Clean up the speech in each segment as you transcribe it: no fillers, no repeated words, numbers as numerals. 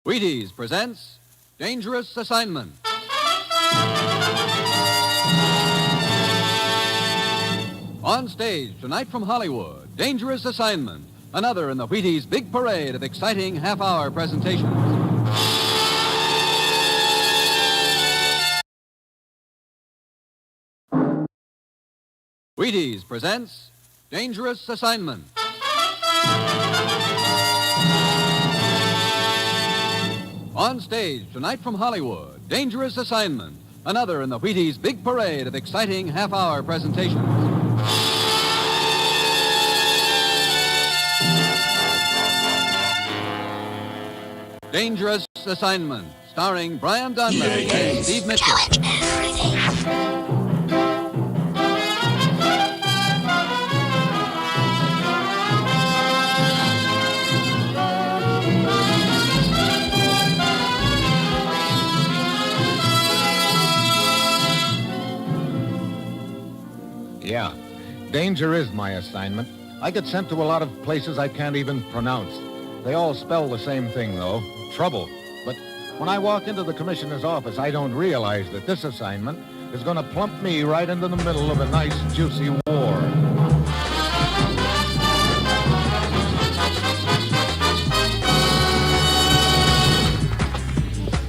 Wheaties presents Dangerous Assignment. On stage tonight from Hollywood, Dangerous Assignment, another in the Wheaties' big parade of exciting half-hour presentations. Wheaties presents Dangerous Assignment. On stage tonight from Hollywood, Dangerous Assignment, another in the Wheaties' big parade of exciting half-hour presentations. Dangerous Assignment, starring Brian Donlevy and Steve Mitchell. Yeah, danger is my assignment. I get sent to a lot of places I can't even pronounce. They all spell the same thing, though, trouble. But when I walk into the commissioner's office, I don't realize that this assignment is going to plump me right into the middle of a nice, juicy war.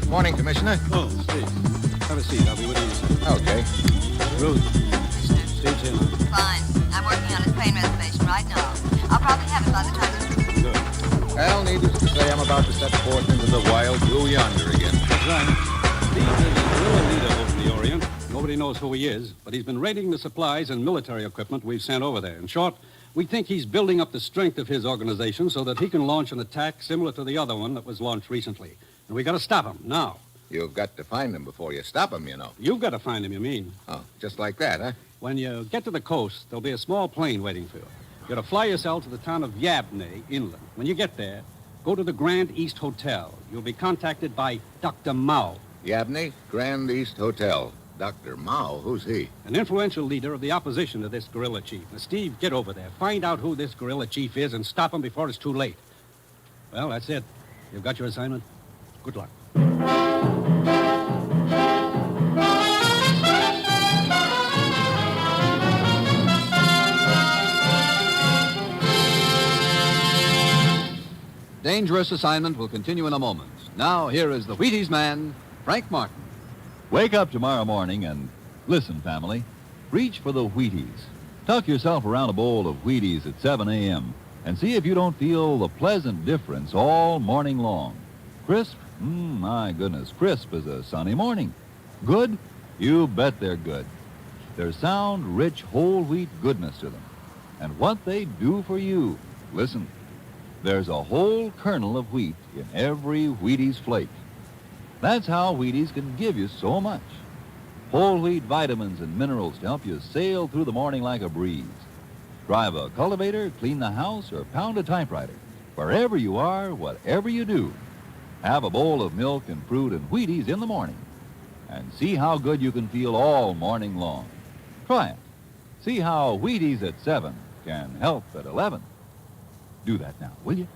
Morning, Commissioner. Oh, Steve. Have a seat. I'll be with you in a second. Okay. Ruth. Steve's in. Fine. I'm working on his plane reservation right now. I'll probably have it by the time this... Good. Well, needless to say, I'm about to set forth into the wild blue yonder again. That's right. Steve is the guerrilla leader over in the Orient. Nobody knows who he is, but he's been raiding the supplies and military equipment we've sent over there. In short, we think he's building up the strength of his organization so that he can launch an attack similar to the other one that was launched recently. And we got to stop him now. You've got to find him before you stop him, you know. You've got to find him, you mean? Oh, just like that, huh? When you get to the coast, there'll be a small plane waiting for you. You're to fly yourself to the town of Yabney, inland. When you get there, go to the Grand East Hotel. You'll be contacted by Dr. Mao. Yabney, Grand East Hotel. Dr. Mao, who's he? An influential leader of the opposition to this guerrilla chief. Now, Steve, get over there. Find out who this guerrilla chief is and stop him before it's too late. Well, that's it. You've got your assignment. Good luck. Dangerous Assignment will continue in a moment. Now, here is the Wheaties man, Frank Martin. Wake up tomorrow morning and listen, family. Reach for the Wheaties. Tuck yourself around a bowl of Wheaties at 7 a.m. and see if you don't feel the pleasant difference all morning long. Crisp? My goodness, crisp as a sunny morning. Good? You bet they're good. There's sound, rich, whole wheat goodness to them. And what they do for you. Listen. There's a whole kernel of wheat in every Wheaties flake. That's how Wheaties can give you so much. Whole wheat vitamins and minerals to help you sail through the morning like a breeze. Drive a cultivator, clean the house, or pound a typewriter. Wherever you are, whatever you do, have a bowl of milk and fruit and Wheaties in the morning. And see how good you can feel all morning long. Try it. See how Wheaties at 7 can help at 11. Do that now, will you?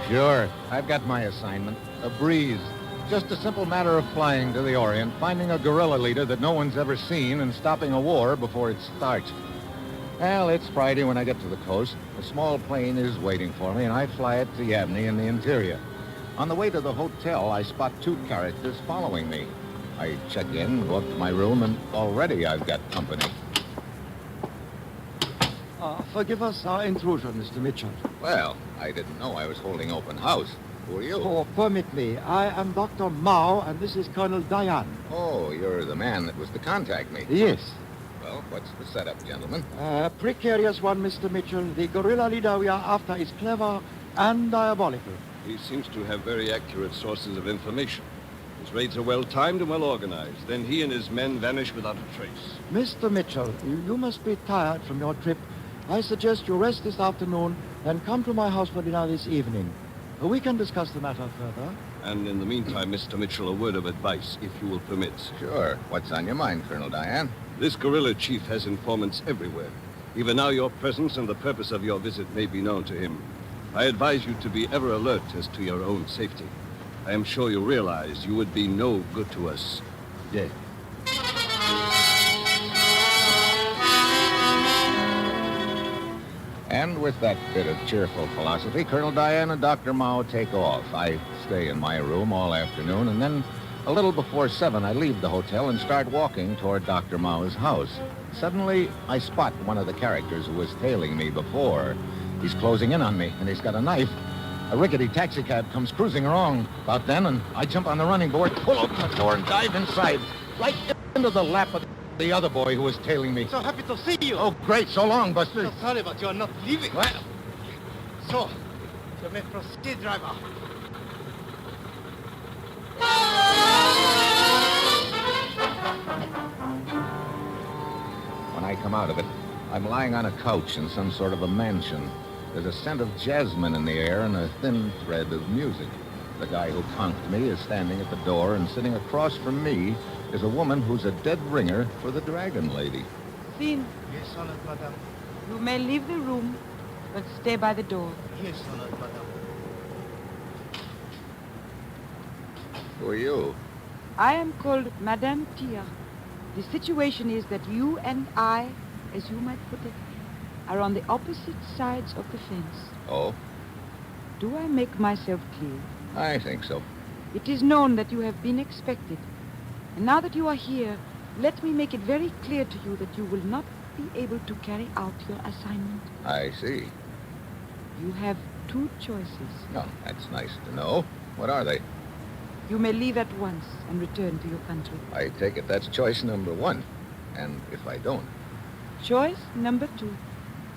Sure. I've got my assignment. A breeze. Just a simple matter of flying to the Orient, finding a guerrilla leader that no one's ever seen, and stopping a war before it starts. Well, it's Friday when I get to the coast. A small plane is waiting for me, and I fly it to Yabney in the interior. On the way to the hotel, I spot two characters following me. I check in, go up to my room, and already I've got company. Forgive us our intrusion, Mr. Mitchell. Well, I didn't know I was holding open house. Who are you? Oh, permit me. I am Dr. Mao, and this is Colonel Diane. Oh, you're the man that was to contact me. Yes. Well, what's the setup, gentlemen? Precarious one, Mr. Mitchell. The guerrilla leader we are after is clever and diabolical. He seems to have very accurate sources of information. His raids are well-timed and well-organized. Then he and his men vanish without a trace. Mr. Mitchell, you must be tired from your trip. I suggest you rest this afternoon and come to my house for dinner this evening. We can discuss the matter further. And in the meantime, Mr. Mitchell, a word of advice, if you will permit. Sure. What's on your mind, Colonel Diane? This guerrilla chief has informants everywhere. Even now, your presence and the purpose of your visit may be known to him. I advise you to be ever alert as to your own safety. I am sure you realize you would be no good to us dead. And with that bit of cheerful philosophy, Colonel Diane and Dr. Mao take off. I stay in my room all afternoon, and then a little before 7, I leave the hotel and start walking toward Dr. Mao's house. Suddenly, I spot one of the characters who was tailing me before. He's closing in on me, and he's got a knife. A rickety taxicab comes cruising along about then, and I jump on the running board, pull open the door, and dive inside, right into the lap of the other boy who was tailing me. So happy to see you. Oh, great. So long, Buster. So sorry, but you're not leaving. What? So, you may proceed, driver. When I come out of it, I'm lying on a couch in some sort of a mansion. There's a scent of jasmine in the air and a thin thread of music. The guy who conked me is standing at the door, and sitting across from me is a woman who's a dead ringer for the Dragon Lady. Sin, Yes, honored madam. you may leave the room, but stay by the door. Yes, honored madam. Who are you? I am called Madame Tia. The situation is that you and I, as you might put it, are on the opposite sides of the fence. Oh, Do I make myself clear? I think so. It is known that you have been expected. And now that you are here, let me make it very clear to you that you will not be able to carry out your assignment. I see. You have 2 choices. Oh, that's nice to know. What are they? You may leave at once and return to your country. I take it that's choice number 1. And if I don't? Choice number 2,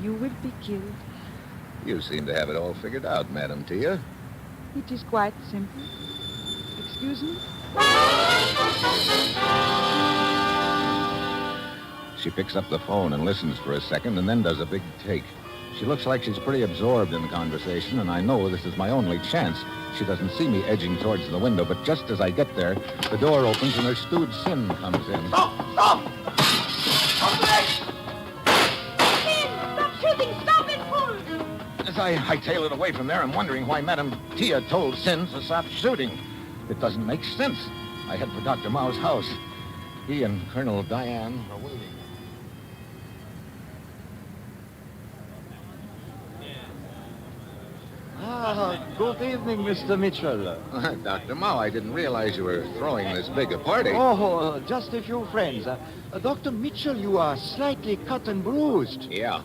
you will be killed. You seem to have it all figured out, Madam Tia. It is quite simple. Excuse me? She picks up the phone and listens for a second and then does a big take. She looks like she's pretty absorbed in the conversation, and I know this is my only chance. She doesn't see me edging towards the window, but just as I get there, the door opens and her stewed Sin comes in. Stop! Stop! Stop shooting! Stop it, fool! As I tail it away from there, I'm wondering why Madam Tia told Sin to stop shooting. It doesn't make sense. I head for Dr. Mao's house. He and Colonel Diane are waiting. Good evening, Mr. Mitchell. Dr. Mao, I didn't realize you were throwing this big a party. Just a few friends. Dr. Mitchell, you are slightly cut and bruised. Yeah.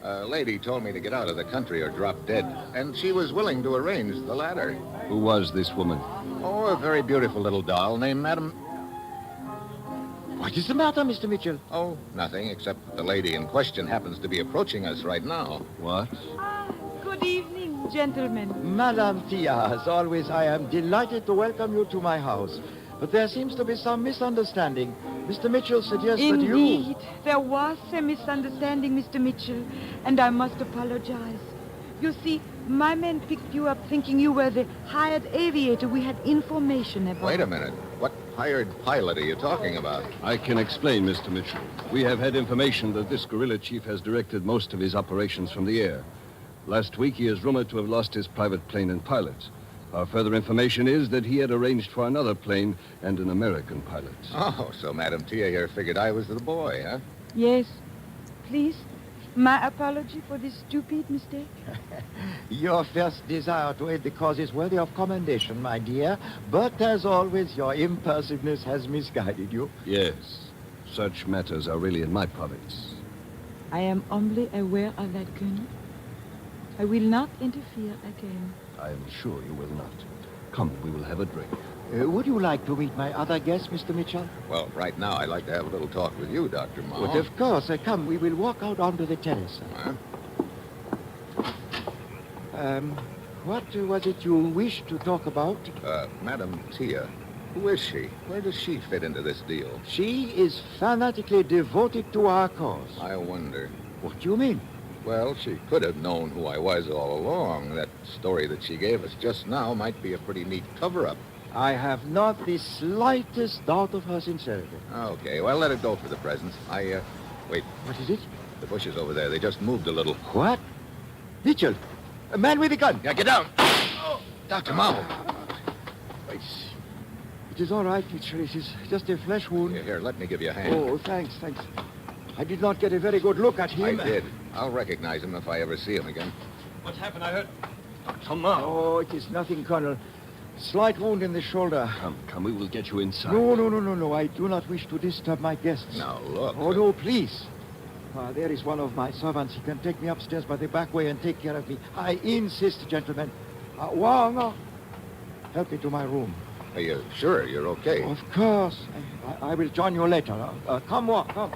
A lady told me to get out of the country or drop dead, and she was willing to arrange the latter. Who was this woman? Oh, a very beautiful little doll named Madam... What is the matter, Mr. Mitchell? Oh, nothing, except the lady in question happens to be approaching us right now. What? Good evening, gentlemen. Madame Tia, as always, I am delighted to welcome you to my house. But there seems to be some misunderstanding. Mr. Mitchell suggests that you... Indeed, there was a misunderstanding, Mr. Mitchell, and I must apologize. You see, my men picked you up thinking you were the hired aviator we had information about. Wait a minute. What hired pilot are you talking about? I can explain, Mr. Mitchell. We have had information that this guerrilla chief has directed most of his operations from the air. Last week, he is rumored to have lost his private plane and pilot. Our further information is that he had arranged for another plane and an American pilot. Oh, so Madam Tia here figured I was the boy, huh? Yes. Please, my apology for this stupid mistake. Your first desire to aid the cause is worthy of commendation, my dear. But as always, your impulsiveness has misguided you. Yes. Such matters are really in my province. I am humbly aware of that, Colonel. I will not interfere again. I am sure you will not. Come, we will have a drink. Would you like to meet my other guests, Mr. Mitchell? Well, right now, I'd like to have a little talk with you, Dr. Mao. But of course. Come, we will walk out onto the terrace. Huh? What was it you wished to talk about? Madam Tia. Who is she? Where does she fit into this deal? She is fanatically devoted to our cause. I wonder. What do you mean? Well, she could have known who I was all along. That story that she gave us just now might be a pretty neat cover-up. I have not the slightest doubt of her sincerity. Okay, well, let it go for the present. Wait. What is it? The bushes over there, they just moved a little. What? Mitchell, a man with a gun. Yeah, get down. Oh, Dr. Marvel. It is all right, Mitchell. It is just a flesh wound. Here, let me give you a hand. Oh, thanks. I did not get a very good look at him. I did. I'll recognize him if I ever see him again. What's happened? I heard... Come on. Oh, it is nothing, Colonel. Slight wound in the shoulder. Come, we will get you inside. No. I do not wish to disturb my guests. Now, look. Oh, no, please. There is one of my servants. He can take me upstairs by the back way and take care of me. I insist, gentlemen. Wang, help me to my room. Are you sure you're okay? Of course. I will join you later. Come, Wang, come.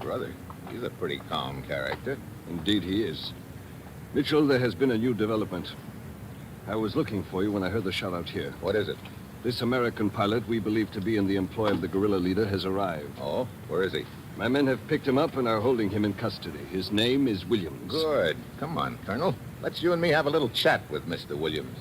Brother, he's a pretty calm character. Indeed he is. Mitchell, there has been a new development. I was looking for you when I heard the shot out here. What is it? This American pilot we believe to be in the employ of the guerrilla leader has arrived. Oh? Where is he? My men have picked him up and are holding him in custody. His name is Williams. Good. Come on, Colonel. Let's you and me have a little chat with Mr. Williams.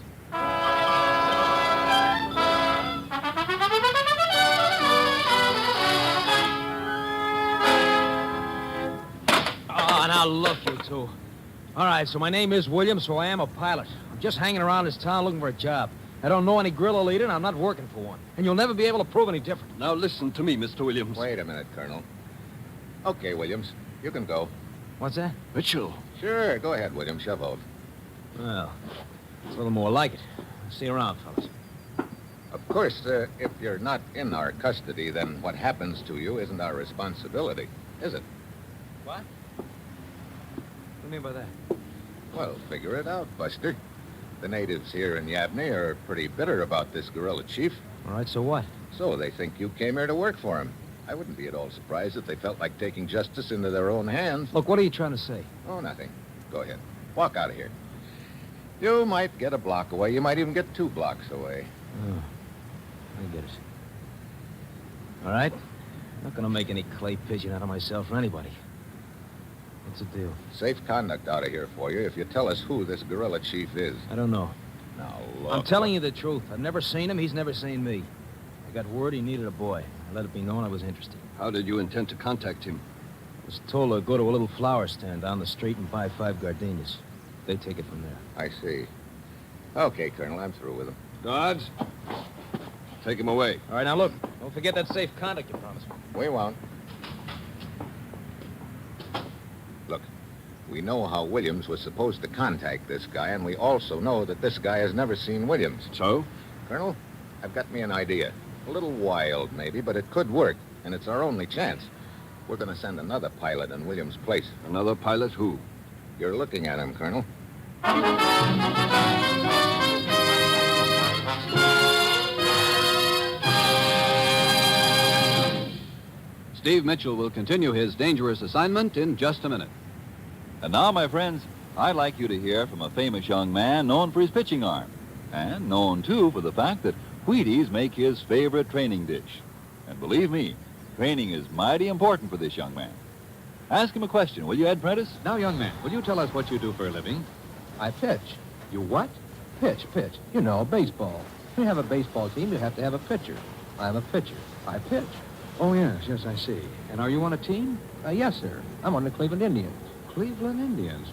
Oh, now look, you two. All right, so my name is Williams, so I am a pilot. I'm just hanging around this town looking for a job. I don't know any guerrilla leader, and I'm not working for one. And you'll never be able to prove any different. Now listen to me, Mr. Williams. Wait a minute, Colonel. Okay, Williams, you can go. What's that? Mitchell. Sure, go ahead, Williams. Shove off. Well, it's a little more like it. See you around, fellas. Of course, if you're not in our custody, then what happens to you isn't our responsibility, is it? What? What do you mean by that? Well, figure it out, Buster. The natives here in Yabney are pretty bitter about this guerrilla chief. All right, so what? So they think you came here to work for him. I wouldn't be at all surprised if they felt like taking justice into their own hands. Look, what are you trying to say? Oh, nothing. Go ahead. Walk out of here. You might get a block away. You might even get 2 blocks away. Oh, I get it. All right. I'm not going to make any clay pigeon out of myself for anybody. What's the deal? Safe conduct out of here for you if you tell us who this guerrilla chief is. I don't know. Now, look. I'm telling you the truth. I've never seen him. He's never seen me. I got word he needed a boy. I let it be known I was interested. How did you intend to contact him? I was told to go to a little flower stand down the street and buy 5 gardenias. They take it from there. I see. Okay, Colonel, I'm through with him. Guards, take him away. All right, now look. Don't forget that safe conduct you promised me. We won't. Look, we know how Williams was supposed to contact this guy, and we also know that this guy has never seen Williams. So? Colonel, I've got me an idea. A little wild, maybe, but it could work, and it's our only chance. We're going to send another pilot in Williams' place. Another pilot? Who? You're looking at him, Colonel. Steve Mitchell will continue his dangerous assignment in just a minute. And now, my friends, I'd like you to hear from a famous young man known for his pitching arm, and known, too, for the fact that Wheaties make his favorite training dish. And believe me, training is mighty important for this young man. Ask him a question, will you, Ed Prentice? Now, young man, will you tell us what you do for a living? I pitch. You what? Pitch. You know, baseball. To have a baseball team, you have to have a pitcher. I'm a pitcher. I pitch. Oh, yes, I see. And are you on a team? Yes, sir. I'm on the Cleveland Indians. Cleveland Indians,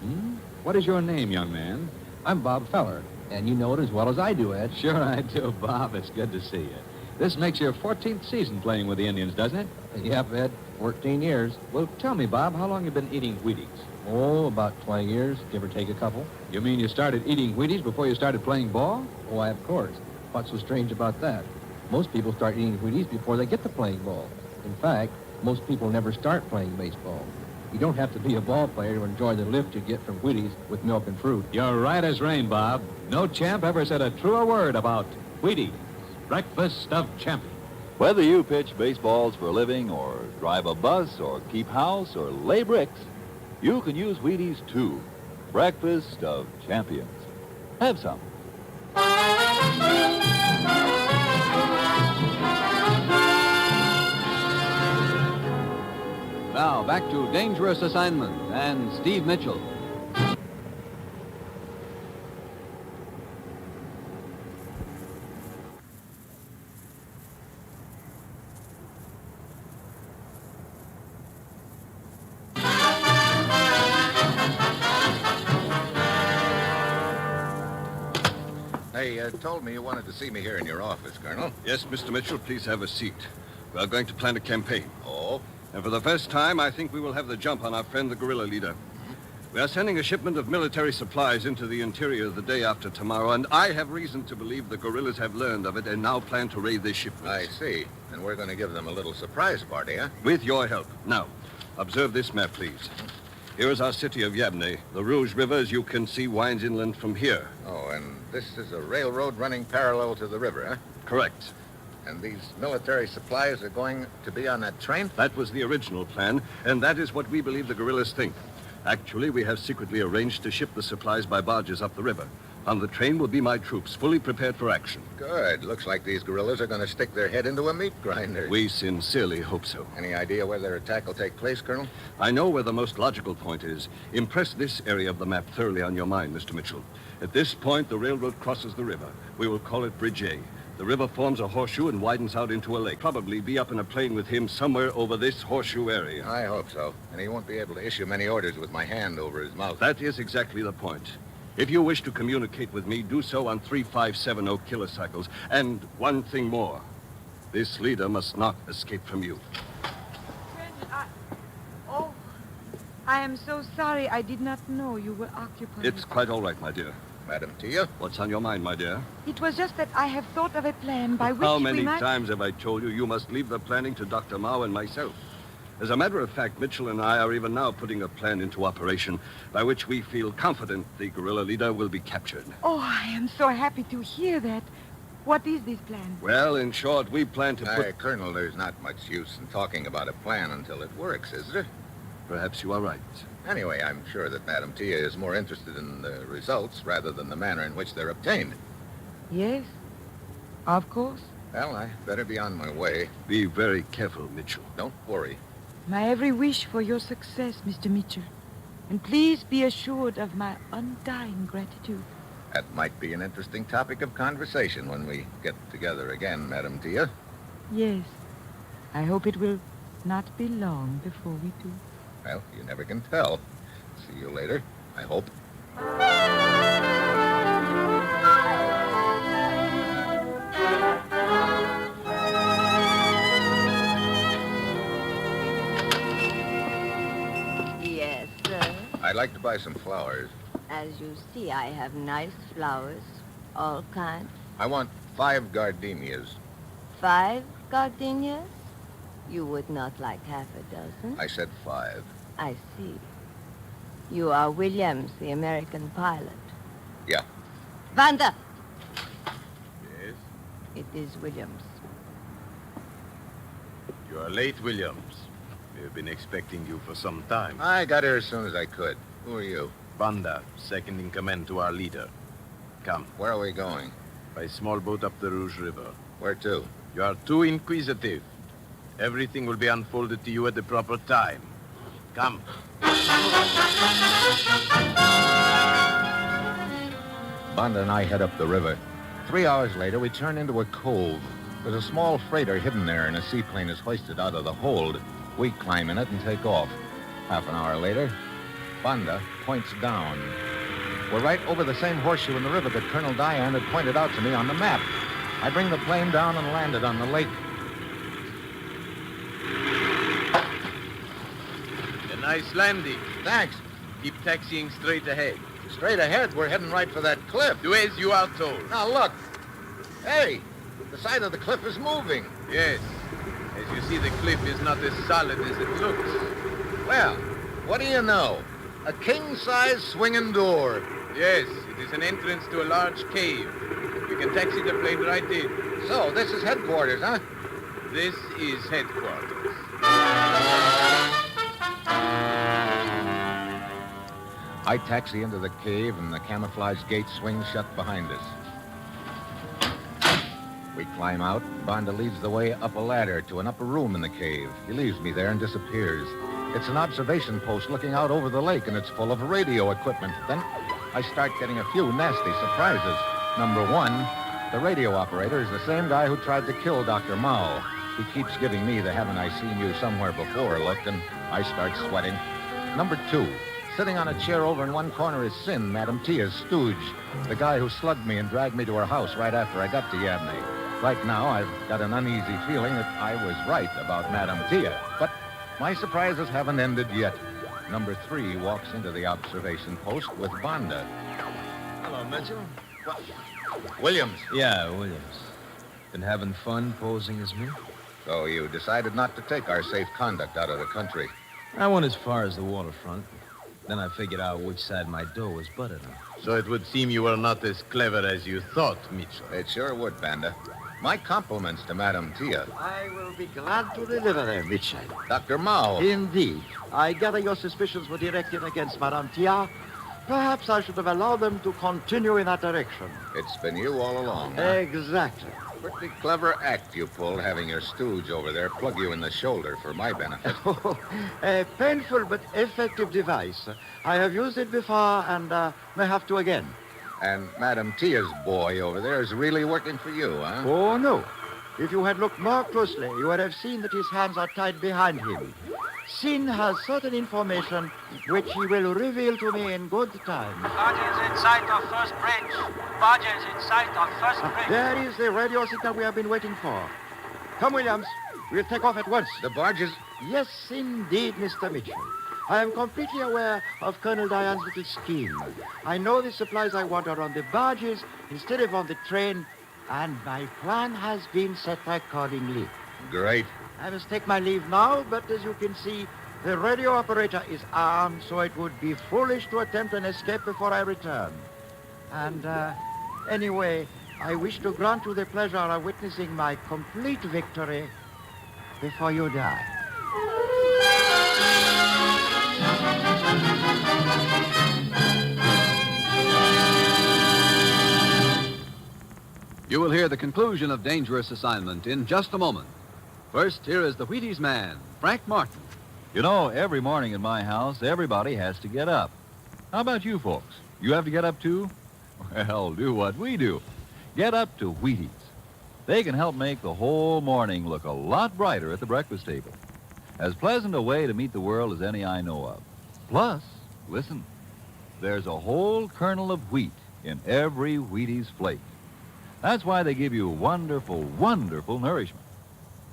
What is your name, young man? I'm Bob Feller, and you know it as well as I do, Ed. Sure I do, Bob. It's good to see you. This makes your 14th season playing with the Indians, doesn't it? Yep, Ed. 14 years. Well, tell me, Bob, how long you been eating Wheaties? Oh, about 20 years, give or take a couple. You mean you started eating Wheaties before you started playing ball? Why, of course. What's so strange about that? Most people start eating Wheaties before they get to playing ball. In fact, most people never start playing baseball. You don't have to be a ball player to enjoy the lift you get from Wheaties with milk and fruit. You're right as rain, Bob. No champ ever said a truer word about Wheaties, breakfast of champions. Whether you pitch baseballs for a living, or drive a bus, or keep house, or lay bricks, you can use Wheaties, too. Breakfast of champions. Have some. Now, back to Dangerous Assignment and Steve Mitchell. They told me you wanted to see me here in your office, Colonel. Yes, Mr. Mitchell, please have a seat. We are going to plan a campaign. Oh? And for the first time, I think we will have the jump on our friend, the guerrilla leader. We are sending a shipment of military supplies into the interior the day after tomorrow, and I have reason to believe the guerrillas have learned of it and now plan to raid this shipment. I see. And we're going to give them a little surprise party, huh? With your help. Now, observe this map, please. Here is our city of Yabne. The Rouge River, as you can see, winds inland from here. Oh, and this is a railroad running parallel to the river, huh? Correct. And these military supplies are going to be on that train? That was the original plan, and that is what we believe the guerrillas think. Actually, we have secretly arranged to ship the supplies by barges up the river. On the train will be my troops, fully prepared for action. Good. Looks like these guerrillas are going to stick their head into a meat grinder. We sincerely hope so. Any idea where their attack will take place, Colonel? I know where the most logical point is. Impress this area of the map thoroughly on your mind, Mr. Mitchell. At this point, the railroad crosses the river. We will call it Bridge A. The river forms a horseshoe and widens out into a lake. Probably be up in a plane with him somewhere over this horseshoe area. I hope so. And he won't be able to issue many orders with my hand over his mouth. That is exactly the point. If you wish to communicate with me, do so on 3570 kilocycles. And one thing more. This leader must not escape from you. Oh, I am so sorry. I did not know you were occupied. It's quite all right, my dear. Madam Tia? What's on your mind, my dear? It was just that I have thought of a plan by which How many we might... times have I told you you must leave the planning to Dr. Mao and myself? As a matter of fact, Mitchell and I are even now putting a plan into operation by which we feel confident the guerrilla leader will be captured. Oh, I am so happy to hear that. What is this plan? Well, in short, we plan to put... Colonel, there's not much use in talking about a plan until it works, is there? Perhaps you are right. Anyway, I'm sure that Madam Tia is more interested in the results rather than the manner in which they're obtained. Yes, of course. Well, I better be on my way. Be very careful, Mitchell. Don't worry. My every wish for your success, Mr. Mitchell. And please be assured of my undying gratitude. That might be an interesting topic of conversation when we get together again, Madam Tia. Yes. I hope it will not be long before we do. Well, you never can tell. See you later, I hope. Yes, sir. I'd like to buy some flowers. As you see, I have nice flowers, all kinds. I want 5 gardenias. 5 gardenias? You would not like half a dozen? I said 5. I see. You are Williams, the American pilot. Yeah. Vanda! Yes? It is Williams. You are late, Williams. We have been expecting you for some time. I got here as soon as I could. Who are you? Banda, second in command to our leader. Come. Where are we going? By small boat up the Rouge River. Where to? You are too inquisitive. Everything will be unfolded to you at the proper time. Come. Banda and I head up the river. 3 hours later, we turn into a cove. There's a small freighter hidden there, and a seaplane is hoisted out of the hold. We climb in it and take off. Half an hour later, Banda points down. We're right over the same horseshoe in the river that Colonel Diane had pointed out to me on the map. I bring the plane down and land it on the lake. A nice landing. Thanks. Keep taxiing straight ahead. Straight ahead, we're heading right for that cliff. Do as you are told. Now, look. Hey, the side of the cliff is moving. Yes. As you see, the cliff is not as solid as it looks. Well, what do you know? A king-size swinging door. Yes, it is an entrance to a large cave. You can taxi the plane right in. So, this is headquarters, huh? This is headquarters. I taxi into the cave, and the camouflage gate swings shut behind us. We climb out. Banda leads the way up a ladder to an upper room in the cave. He leaves me there and disappears. It's an observation post looking out over the lake, and it's full of radio equipment. Then I start getting a few nasty surprises. Number 1, the radio operator is the same guy who tried to kill Dr. Mao. He keeps giving me the haven't I seen you somewhere before look, and I start sweating. Number 2, Sitting on a chair over in one corner is Sin, Madame Tia's stooge, the guy who slugged me and dragged me to her house right after I got to Yabney. Right now, I've got an uneasy feeling that I was right about Madame Tia. But my surprises haven't ended yet. Number 3 walks into the observation post with Vonda. Hello, Mitchell. Williams. Yeah, Williams. Been having fun posing as me? So you decided not to take our safe conduct out of the country. I went as far as the waterfront. Then I figured out which side my dough was buttered on. So it would seem you were not as clever as you thought, Mitchell. It sure would, Banda. My compliments to Madame Tia. I will be glad to deliver them, Mitchell. Dr. Mao. Indeed. I gather your suspicions were directed against Madame Tia. Perhaps I should have allowed them to continue in that direction. It's been you all along. Huh? Exactly. Pretty clever act you pulled, having your stooge over there plug you in the shoulder for my benefit. A painful but effective device. I have used it before and may have to again. And Madame Tia's boy over there is really working for you, huh? Oh, no. If you had looked more closely, you would have seen that his hands are tied behind him. Sin has certain information which he will reveal to me in good time. Barges in sight of first bridge. Barges in sight of first bridge. There is the radio signal we have been waiting for. Come, Williams. We'll take off at once. The barges? Yes, indeed, Mr. Mitchell. I am completely aware of Colonel Diane's little scheme. I know the supplies I want are on the barges instead of on the train, and my plan has been set accordingly. Great. I must take my leave now, but as you can see, the radio operator is armed, so it would be foolish to attempt an escape before I return. And, anyway, I wish to grant you the pleasure of witnessing my complete victory before you die. You will hear the conclusion of Dangerous Assignment in just a moment. First, here is the Wheaties man, Frank Martin. You know, every morning in my house, everybody has to get up. How about you folks? You have to get up too? Well, do what we do. Get up to Wheaties. They can help make the whole morning look a lot brighter at the breakfast table. As pleasant a way to meet the world as any I know of. Plus, listen, there's a whole kernel of wheat in every Wheaties flake. That's why they give you wonderful, wonderful nourishment.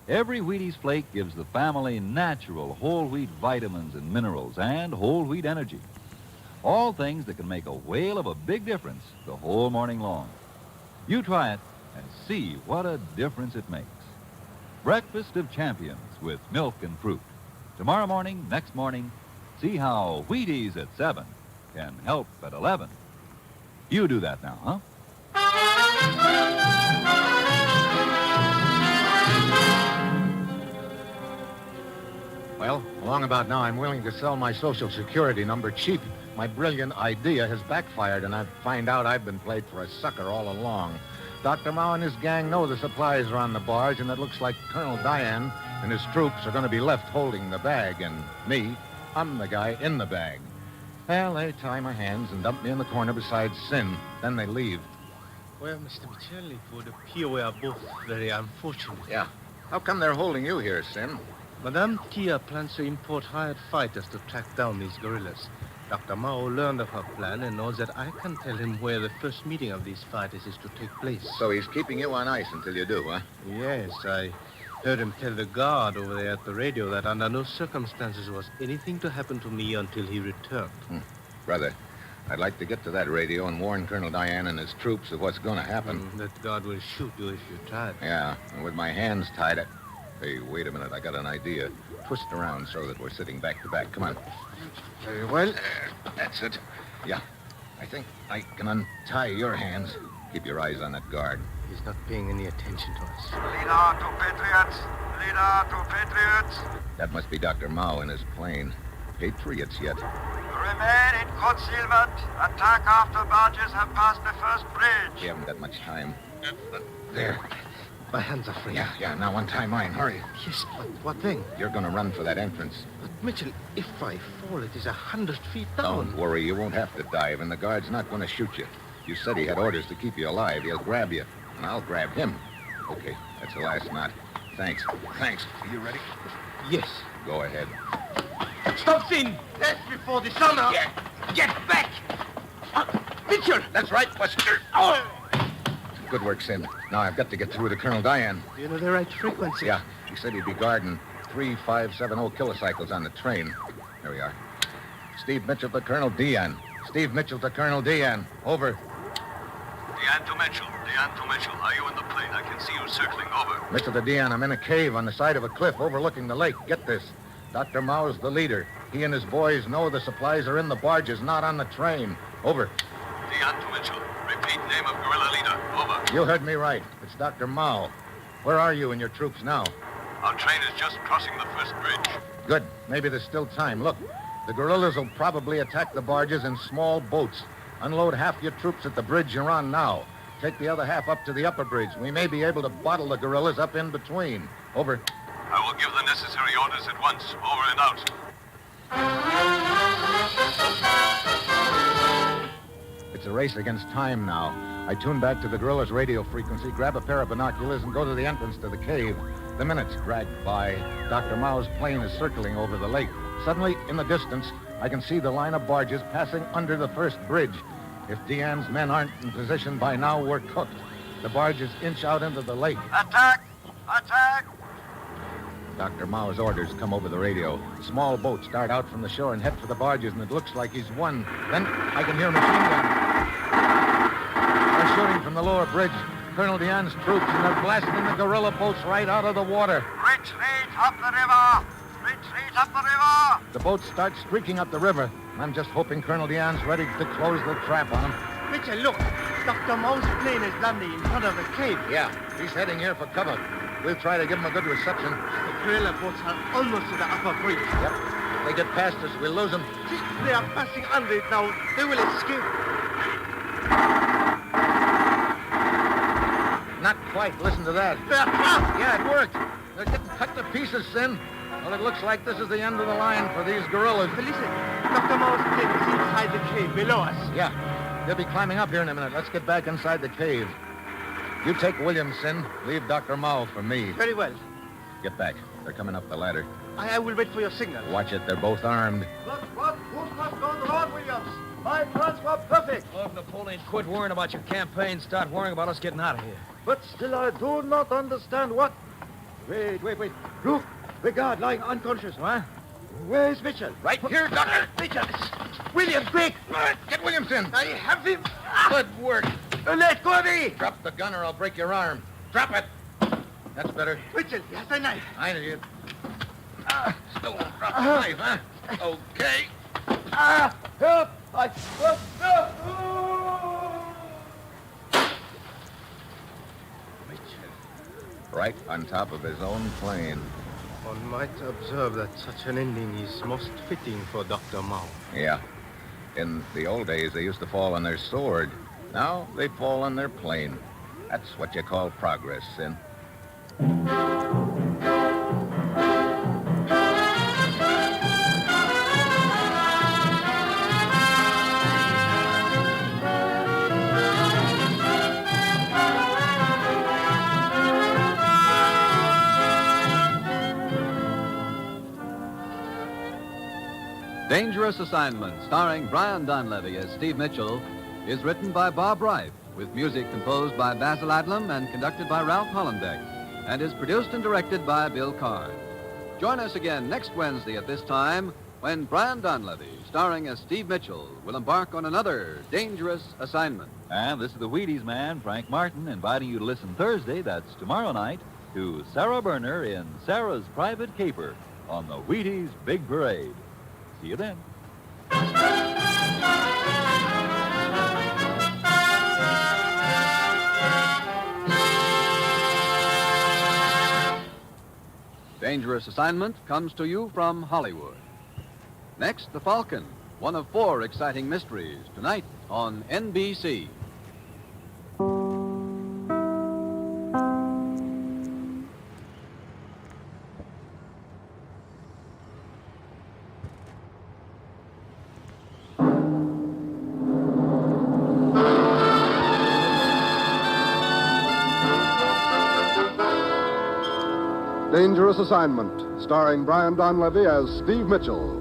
Every Wheaties flake gives the family natural whole wheat vitamins and minerals and whole wheat energy. All things that can make a whale of a big difference the whole morning long. You try it and see what a difference it makes. Breakfast of Champions with milk and fruit. Tomorrow morning, next morning, see how Wheaties at 7 can help at 11. You do that now, huh? Well, along about now, I'm willing to sell my Social Security number cheap. My brilliant idea has backfired, and I find out I've been played for a sucker all along. Dr. Mao and his gang know the supplies are on the barge, and it looks like Colonel Diane and his troops are going to be left holding the bag, and me, I'm the guy in the bag. Well, they tie my hands and dump me in the corner beside Sin. Then they leave. Well, Mr. Mitchell, it would appear we are both very unfortunate. Yeah. How come they're holding you here, Sin? Madame Tia plans to import hired fighters to track down these guerrillas. Dr. Mao learned of her plan and knows that I can tell him where the first meeting of these fighters is to take place. So he's keeping you on ice until you do, huh? Yes, I heard him tell the guard over there at the radio that under no circumstances was anything to happen to me until he returned. Brother, I'd like to get to that radio and warn Colonel Diane and his troops of what's going to happen. That guard will shoot you if you try. Yeah, and with my hands tied up. Hey, wait a minute. I got an idea. Twist around so that we're sitting back to back. Come on. Very well. That's it. Yeah. I think I can untie your hands. Keep your eyes on that guard. He's not paying any attention to us. Leader to Patriots. Leader to Patriots. That must be Dr. Mao in his plane. Patriots yet. Remain in concealment. Attack after barges have passed the first bridge. We haven't got much time. There. My hands are free. Yeah. Now untie mine. Hurry. Yes, but what thing? You're going to run for that entrance. But, Mitchell, if I fall, it is 100 feet down. Don't worry. You won't have to dive, and the guard's not going to shoot you. You said he had orders to keep you alive. He'll grab you, and I'll grab him. Okay, that's the last knot. Thanks. Are you ready? Yes. Go ahead. Stop, Sin! That's before the sun. Get back! Mitchell! That's right, Buster. Oh. Good work, Sin. Now I've got to get through to Colonel Diane. Do you know the right frequency? Yeah, he said he'd be guarding 3570 kilocycles on the train. There we are. Steve Mitchell to Colonel Diane. Steve Mitchell to Colonel Diane. Over. Diane to Mitchell. Diane to Mitchell. Are you in the plane? I can see you circling. Over. Mitchell to Diane. I'm in a cave on the side of a cliff overlooking the lake. Get this. Dr. Mao's the leader. He and his boys know the supplies are in the barges, not on the train. Over. Diane to Mitchell. Repeat name of guerrilla leader. Over. You heard me right. It's Dr. Mao. Where are you and your troops now? Our train is just crossing the first bridge. Good. Maybe there's still time. Look, the guerrillas will probably attack the barges in small boats. Unload half your troops at the bridge you're on now. Take the other half up to the upper bridge. We may be able to bottle the guerrillas up in between. Over. I will give the necessary orders at once. Over and out. It's a race against time now. I tune back to the guerrillas' radio frequency, grab a pair of binoculars, and go to the entrance to the cave. The minutes drag by. Dr. Mao's plane is circling over the lake. Suddenly, in the distance, I can see the line of barges passing under the first bridge. If Diane's men aren't in position by now, we're cooked. The barges inch out into the lake. Attack! Attack! Dr. Mao's orders come over the radio. Small boats start out from the shore and head for the barges, and it looks like he's won. Then I can hear machine guns. They're shooting from the lower bridge. Colonel Diane's troops, and they're blasting the guerrilla boats right out of the water. Retreat up the river! Retreat up the river! The boats start streaking up the river. I'm just hoping Colonel Diane's ready to close the trap on them. Mitchell, look. Dr. Mao's plane is landing in front of the cave. Yeah, he's heading here for cover. We'll try to give him a good reception. The guerrilla boats are almost to the upper bridge. Yep. If they get past us, we'll lose them. See, they are passing under it now. They will escape. Not quite. Listen to that. They are trapped. Yeah, it worked. They're getting cut to pieces, Sin. Well, it looks like this is the end of the line for these guerrillas. But listen, Dr. Mao's plane is inside the cave below us. Yeah. They'll be climbing up here in a minute. Let's get back inside the cave. You take William, Sin. Leave Dr. Mao for me. Very well. Get back. They're coming up the ladder. I will wait for your signal. Watch it. They're both armed. What? Who's not gone wrong, Williams? My plans were perfect. Look, Napoleon, quit worrying about your campaign. Start worrying about us getting out of here. But still, I do not understand what... Wait. Look, the guard lying unconscious. What? Where is Mitchell? Right here, Doctor. Mitchell! William, quick! Get Williams in. I have him! Good work. Let go of me! Drop the gun or I'll break your arm. Drop it. That's better. Mitchell, he has a knife. I know you. Still won't drop the knife, huh? Okay. Help! Right on top of his own plane. One might observe that such an ending is most fitting for Dr. Mao. Yeah. In the old days, they used to fall on their sword. Now they fall on their plane. That's what you call progress, Sin. Dangerous Assignment, starring Brian Donlevy as Steve Mitchell, is written by Bob Reif, with music composed by Basil Adlam and conducted by Ralph Hollenbeck, and is produced and directed by Bill Carr. Join us again next Wednesday at this time when Brian Donlevy, starring as Steve Mitchell, will embark on another dangerous assignment. And this is the Wheaties man, Frank Martin, inviting you to listen Thursday, that's tomorrow night, to Sarah Berner in Sarah's Private Caper on the Wheaties Big Parade. See you then. Dangerous Assignment comes to you from Hollywood. Next, The Falcon, one of 4 exciting mysteries, tonight on NBC. Dangerous Assignment, starring Brian Donlevy as Steve Mitchell.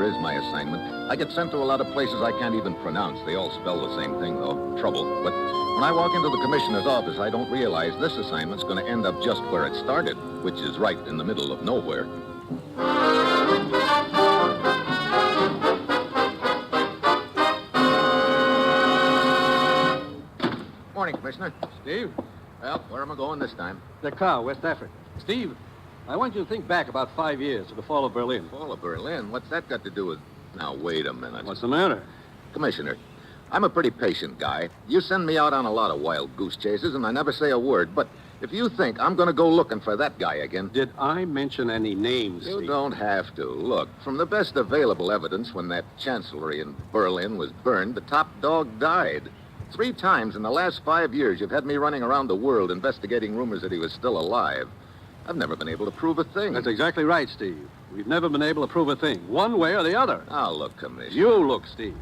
danger is my assignment. I get sent to a lot of places I can't even pronounce. They all spell the same thing, though. Trouble. But when I walk into the commissioner's office, I don't realize this assignment's going to end up just where it started, which is right in the middle of nowhere. Morning, Commissioner. Steve? Well, where am I going this time? Dakar, West Africa. Steve, I want you to think back about 5 years to the fall of Berlin. Fall of Berlin? What's that got to do with... Now, wait a minute. What's the matter? Commissioner, I'm a pretty patient guy. You send me out on a lot of wild goose chases, and I never say a word. But if you think I'm going to go looking for that guy again... Did I mention any names, You Steve? don't have to. Look, from the best available evidence, when that chancellery in Berlin was burned, the top dog died. 3 times in the last 5 years, you've had me running around the world investigating rumors that he was still alive. I've never been able to prove a thing. That's exactly right, Steve. We've never been able to prove a thing, one way or the other. Now, look, Commissioner. You look, Steve.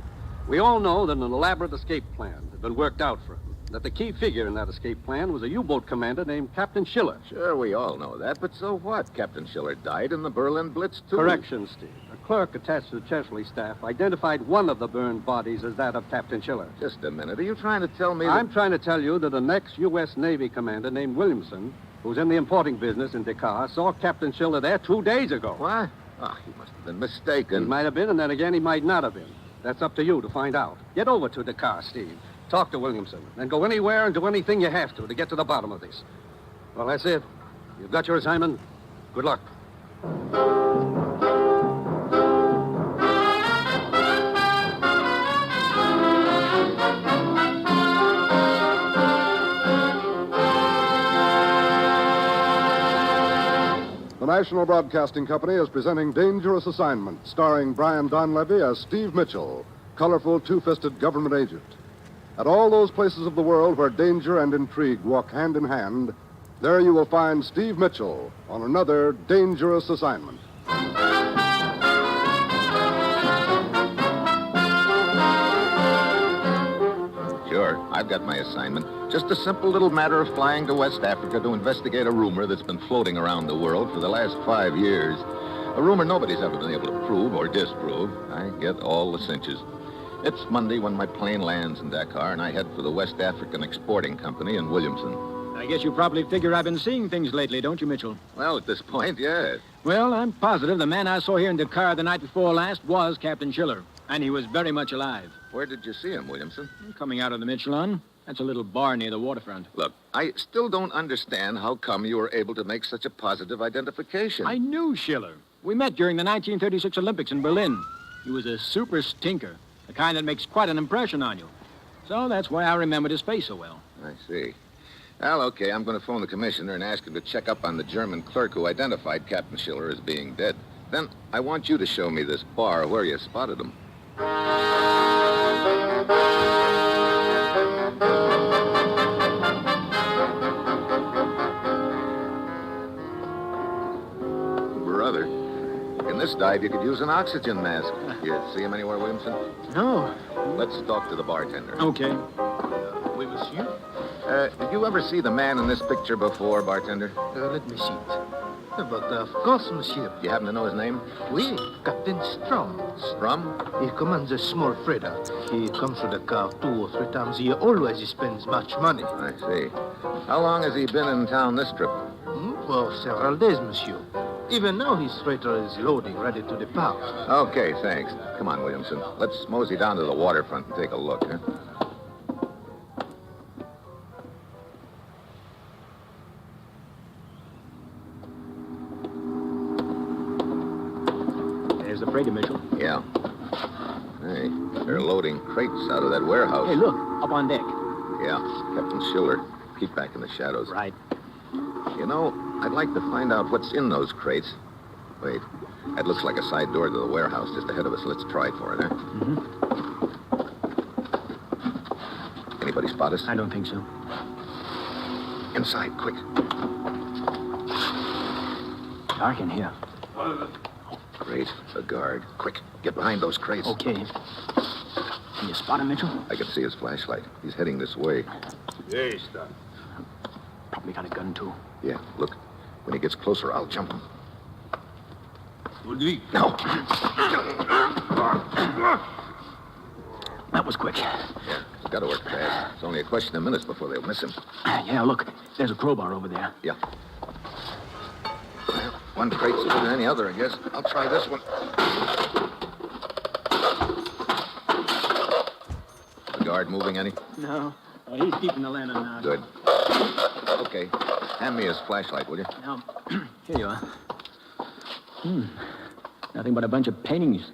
We all know that an elaborate escape plan had been worked out for him, that the key figure in that escape plan was a U-boat commander named Captain Schiller. Sure, we all know that, but so what? Captain Schiller died in the Berlin Blitz, too. Correction, Steve. A clerk attached to the Chancellery staff identified one of the burned bodies as that of Captain Schiller. Just a minute. Are you trying to tell me that... I'm trying to tell you that an ex-U.S. Navy commander named Williamson, who's in the importing business in Dakar, saw Captain Schiller there 2 days ago. What? Oh, he must have been mistaken. He might have been, and then again, he might not have been. That's up to you to find out. Get over to Dakar, Steve. Talk to Williamson. Then go anywhere and do anything you have to get to the bottom of this. Well, that's it. You've got your assignment. Good luck. The National Broadcasting Company is presenting Dangerous Assignment, starring Brian Donlevy as Steve Mitchell, colorful, two-fisted government agent. At all those places of the world where danger and intrigue walk hand in hand, there you will find Steve Mitchell on another dangerous assignment. Sure, I've got my assignment. Just a simple little matter of flying to West Africa to investigate a rumor that's been floating around the world for the last 5 years. A rumor nobody's ever been able to prove or disprove. I get all the cinches. It's Monday when my plane lands in Dakar, and I head for the West African Exporting Company in Williamson. I guess you probably figure I've been seeing things lately, don't you, Mitchell? Well, at this point, yes. Well, I'm positive the man I saw here in Dakar the night before last was Captain Schiller, and he was very much alive. Where did you see him, Williamson? Coming out of the Michelin. That's a little bar near the waterfront. Look, I still don't understand how come you were able to make such a positive identification. I knew Schiller. We met during the 1936 Olympics in Berlin. He was a super stinker, the kind that makes quite an impression on you. So that's why I remembered his face so well. I see. Well, okay, I'm going to phone the commissioner and ask him to check up on the German clerk who identified Captain Schiller as being dead. Then I want you to show me this bar where you spotted him. Brother, in this dive you could use an oxygen mask. You see him anywhere, Williamson? No. Let's talk to the bartender. Okay. Oui, monsieur. Did you ever see the man in this picture before, bartender? Let me see it. But of course, monsieur. You happen to know his name? Oui, Captain Strom. Strum? He commands a small freighter. He comes to the car 2 or 3 times a year. Always he spends much money. I see. How long has he been in town this trip? For several days, monsieur. Even now, his freighter is loading, ready to depart. Okay, thanks. Come on, Williamson. Let's mosey down to the waterfront and take a look, huh? There's the freighter, Mitchell. Yeah. Hey, they're loading crates out of that warehouse. Hey, look, up on deck. Yeah, Captain Schiller. Keep back in the shadows. Right. You know, I'd like to find out what's in those crates. Wait, that looks like a side door to the warehouse just ahead of us. Let's try for it, huh? Mm-hmm. Anybody spot us? I don't think so. Inside, quick. Dark in here. Great, a guard. Quick, get behind those crates. Okay. Can you spot him, Mitchell? I can see his flashlight. He's heading this way. Yes, sir. Probably got a gun, too. Yeah, look. When he gets closer, I'll jump him. No. That was quick. Yeah, it's got to work fast. It's only a question of minutes before they'll miss him. Yeah, look. There's a crowbar over there. Yeah. Well, one crate's as good as any other, I guess. I'll try this one. The guard moving any? No. Oh, he's keeping the lantern on. Good. Okay. Hand me his flashlight, will you? Now, here you are. Nothing but a bunch of paintings.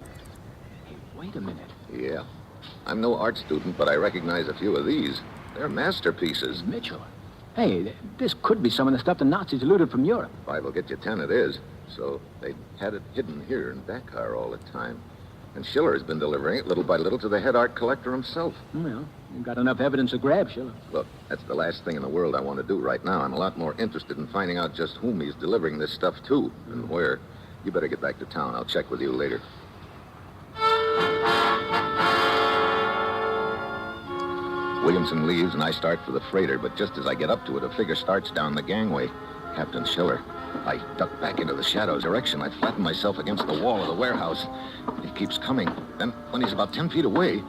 Hey, wait a minute. Yeah. I'm no art student, but I recognize a few of these. They're masterpieces. Mitchell. Hey, this could be some of the stuff the Nazis looted from Europe. 5 will get you 10, it is. So they had it hidden here in Dakar all the time. And Schiller has been delivering it little by little to the head art collector himself. Well, you've got enough evidence to grab Schiller. Look, that's the last thing in the world I want to do right now. I'm a lot more interested in finding out just whom he's delivering this stuff to and where. You better get back to town. I'll check with you later. Williamson leaves, and I start for the freighter, but just as I get up to it, a figure starts down the gangway. Captain Schiller. I duck back into the shadow's direction. I flatten myself against the wall of the warehouse. He keeps coming. Then, when he's about 10 feet away,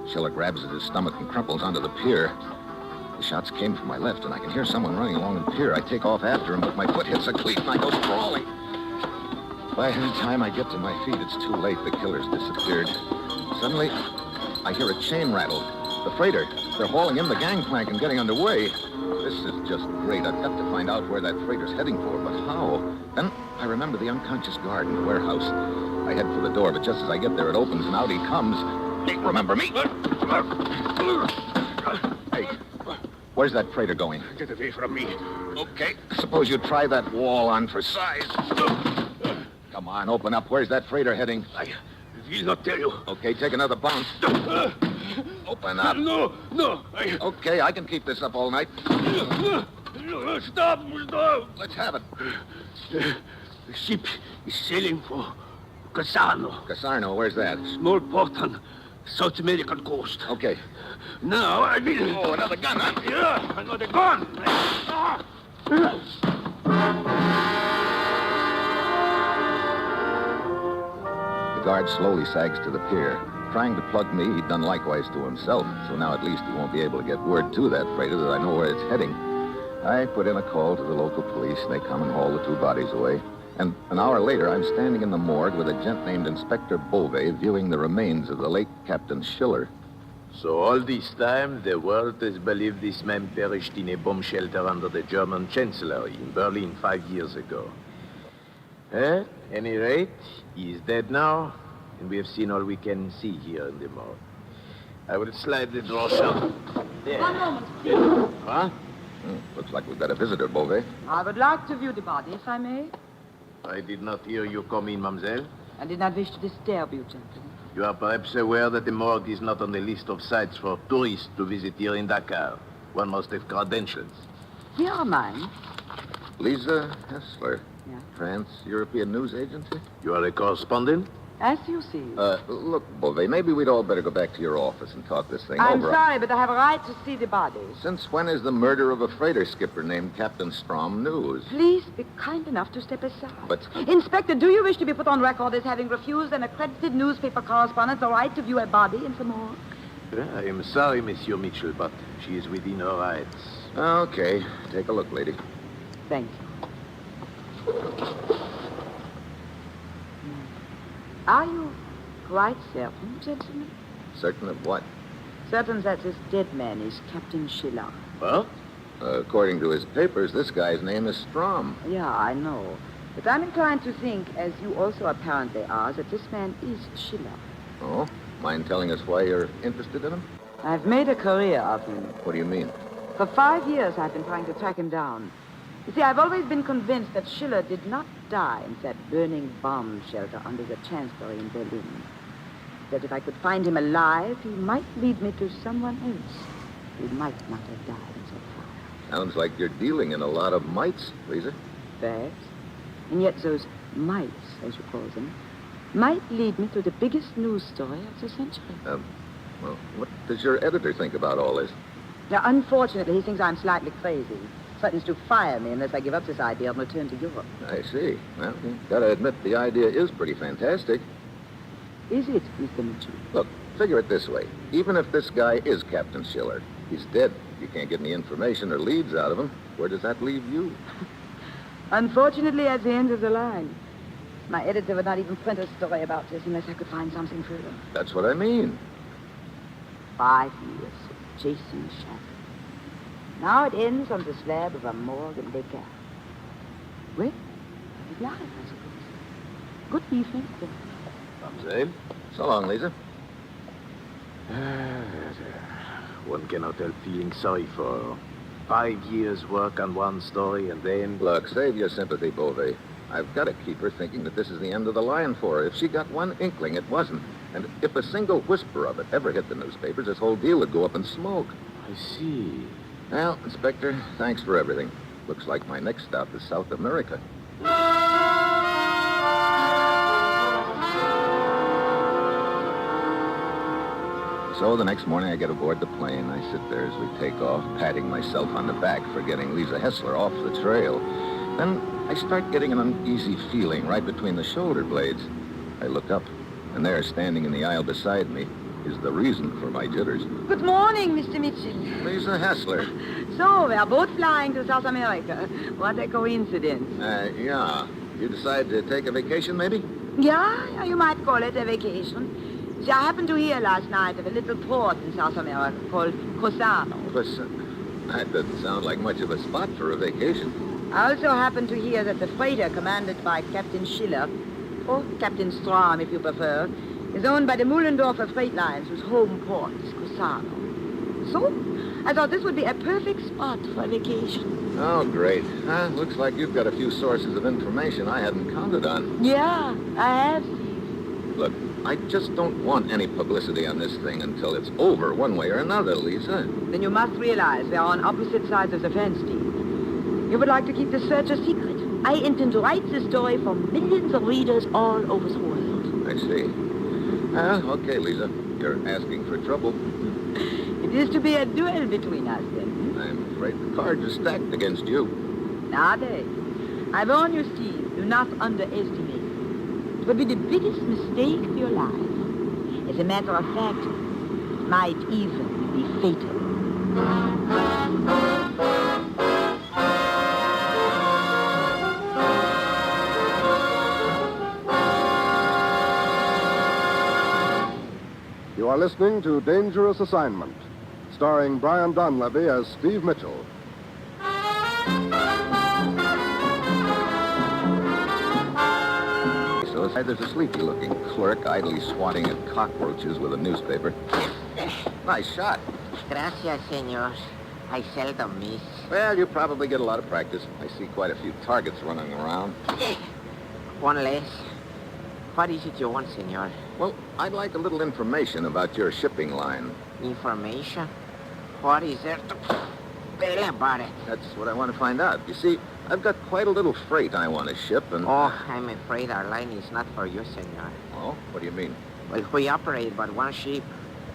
Schiller grabs at his stomach and crumples onto the pier. The shots came from my left, and I can hear someone running along the pier. I take off after him, but my foot hits a cleat, and I go sprawling. By the time I get to my feet, it's too late. The killer's disappeared. Suddenly, I hear a chain rattle. The freighter. They're hauling in the gangplank and getting underway. This is just great. I've got to find out where that freighter's heading for, but how? Then I remember the unconscious guard in the warehouse. I head for the door, but just as I get there, it opens, and out he comes. Hey, remember me? Hey, where's that freighter going? Get away from me. Okay, suppose you try that wall on for size. Come on, open up. Where's that freighter heading? I will not tell you. Okay, take another bounce. Open up. No. Okay, I can keep this up all night. No, stop. Let's have it. The ship is sailing for Casano. Casano, where's that? Small port on South American coast. Okay. Now I will... Oh, another gun, huh? Yeah, another gun. The guard slowly sags to the pier. Trying to plug me, he'd done likewise to himself, so now at least he won't be able to get word to that freighter that I know where it's heading. I put in a call to the local police, and they come and haul the 2 bodies away. And an hour later, I'm standing in the morgue with a gent named Inspector Beauvais viewing the remains of the late Captain Schiller. So all this time, the world has believed this man perished in a bomb shelter under the German Chancellor in Berlin 5 years ago. At any rate, he is dead now, and we have seen all we can see here in the morgue. I will slide the drawer shut. There. 1 moment, please. Huh? Looks like we've got a visitor, Beauvais. I would like to view the body, if I may. I did not hear you come in, mademoiselle. I did not wish to disturb you, gentlemen. You are perhaps aware that the morgue is not on the list of sites for tourists to visit here in Dakar. One must have credentials. Here are mine. Lisa Hessler. Yeah. Trans-European News Agency? You are a correspondent? As you see. Look, Beauvais, maybe we'd all better go back to your office and talk this thing I'm over. sorry, but I have a right to see the body. Since when is the murder of a freighter skipper named Captain Strom news? Please be kind enough to step aside. But... Inspector, do you wish to be put on record as having refused an accredited newspaper correspondent the right to view a body in the morgue? I am sorry, Monsieur Mitchell, but she is within her rights. Okay. Take a look, lady. Thank you. Are you quite certain, gentlemen? Certain of what? Certain that this dead man is Captain Schiller. Well? According to his papers, this guy's name is Strom. Yeah, I know. But I'm inclined to think, as you also apparently are, that this man is Schiller. Oh? Mind telling us why you're interested in him? I've made a career of him. What do you mean? For 5 years, I've been trying to track him down. You see, I've always been convinced that Schiller did not die in that burning bomb shelter under the Chancellery in Berlin. That if I could find him alive, he might lead me to someone else who might not have died in that fire. Sounds like you're dealing in a lot of mites, Lisa. Perhaps. And yet those mites, as you call them, might lead me to the biggest news story of the century. Well, what does your editor think about all this? Now, unfortunately, he thinks I'm slightly crazy. threatens to fire me unless I give up this idea and return to Europe. I see. Well, you gotta admit the idea is pretty fantastic. Is it, Mr. Mitchell? Look, figure it this way. Even if this guy is Captain Schiller, he's dead. You can't get any information or leads out of him. Where does that leave you? Unfortunately, at the end of the line. My editor would not even print a story about this unless I could find something further. That's what I mean. 5 years of chasing shadows. Now it ends on the slab of a morgue in Descartes. Well, he's live, I suppose. Good evening, sir. Thumbs, Abe. So long, Lisa. One cannot help feeling sorry for her. 5 years' work on one story, and then... Look, save your sympathy, Beauvais. I've got to keep her thinking that this is the end of the line for her. If she got one inkling, it wasn't. And if a single whisper of it ever hit the newspapers, this whole deal would go up in smoke. I see. Well, Inspector, thanks for everything. Looks like my next stop is South America. So the next morning I get aboard the plane. I sit there as we take off, patting myself on the back for getting Lisa Hessler off the trail. Then I start getting an uneasy feeling right between the shoulder blades. I look up, and there, standing in the aisle beside me, is the reason for my jitters. Good morning, Mr. Mitchell. Lisa Hessler. So, we are both flying to South America. What a coincidence. Yeah. You decide to take a vacation, maybe? Yeah, you might call it a vacation. See, I happened to hear last night of a little port in South America called Cosano. That doesn't sound like much of a spot for a vacation. I also happened to hear that the freighter commanded by Captain Schiller, or Captain Strom if you prefer, is owned by the Muhlendorfer Freight Lines, whose home port is Cosano. So, I thought this would be a perfect spot for a vacation. Oh, great. Looks like you've got a few sources of information I hadn't counted on. Yeah, I have, Steve. Look, I just don't want any publicity on this thing until it's over one way or another, Lisa. Then you must realize we are on opposite sides of the fence, Steve. You would like to keep the search a secret. I intend to write this story for millions of readers all over the world. I see. Okay, Lisa. You're asking for trouble. It is to be a duel between us, then. I'm afraid the cards are stacked against you. Nowadays, I warn you, Steve, do not underestimate it. It would be the biggest mistake of your life. As a matter of fact, it might even be fatal. You are listening to Dangerous Assignment, starring Brian Donlevy as Steve Mitchell. So there's a sleepy-looking clerk idly swatting at cockroaches with a newspaper. Nice shot. Gracias, senor. I seldom miss. Well, you probably get a lot of practice. I see quite a few targets running around. One less. What is it you want, senor? Well, I'd like a little information about your shipping line. Information? What is there to tell about it? That's what I want to find out. You see, I've got quite a little freight I want to ship, and... Oh, I'm afraid our line is not for you, senor. Oh? What do you mean? Well, we operate but one ship,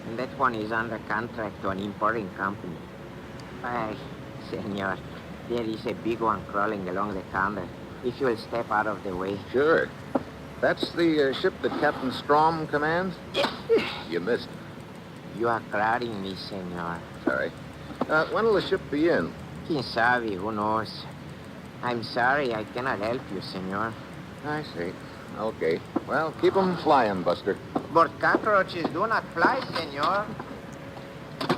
and that one is under contract to an importing company. Why, senor, there is a big one crawling along the counter. If you'll step out of the way. Sure. That's the ship that Captain Strom commands? You missed. You are crowding me, senor. Sorry. When will the ship be in? Quien sabe, who knows? I'm sorry, I cannot help you, senor. I see. Okay. Well, keep 'em flying, Buster. But cockroaches do not fly, senor.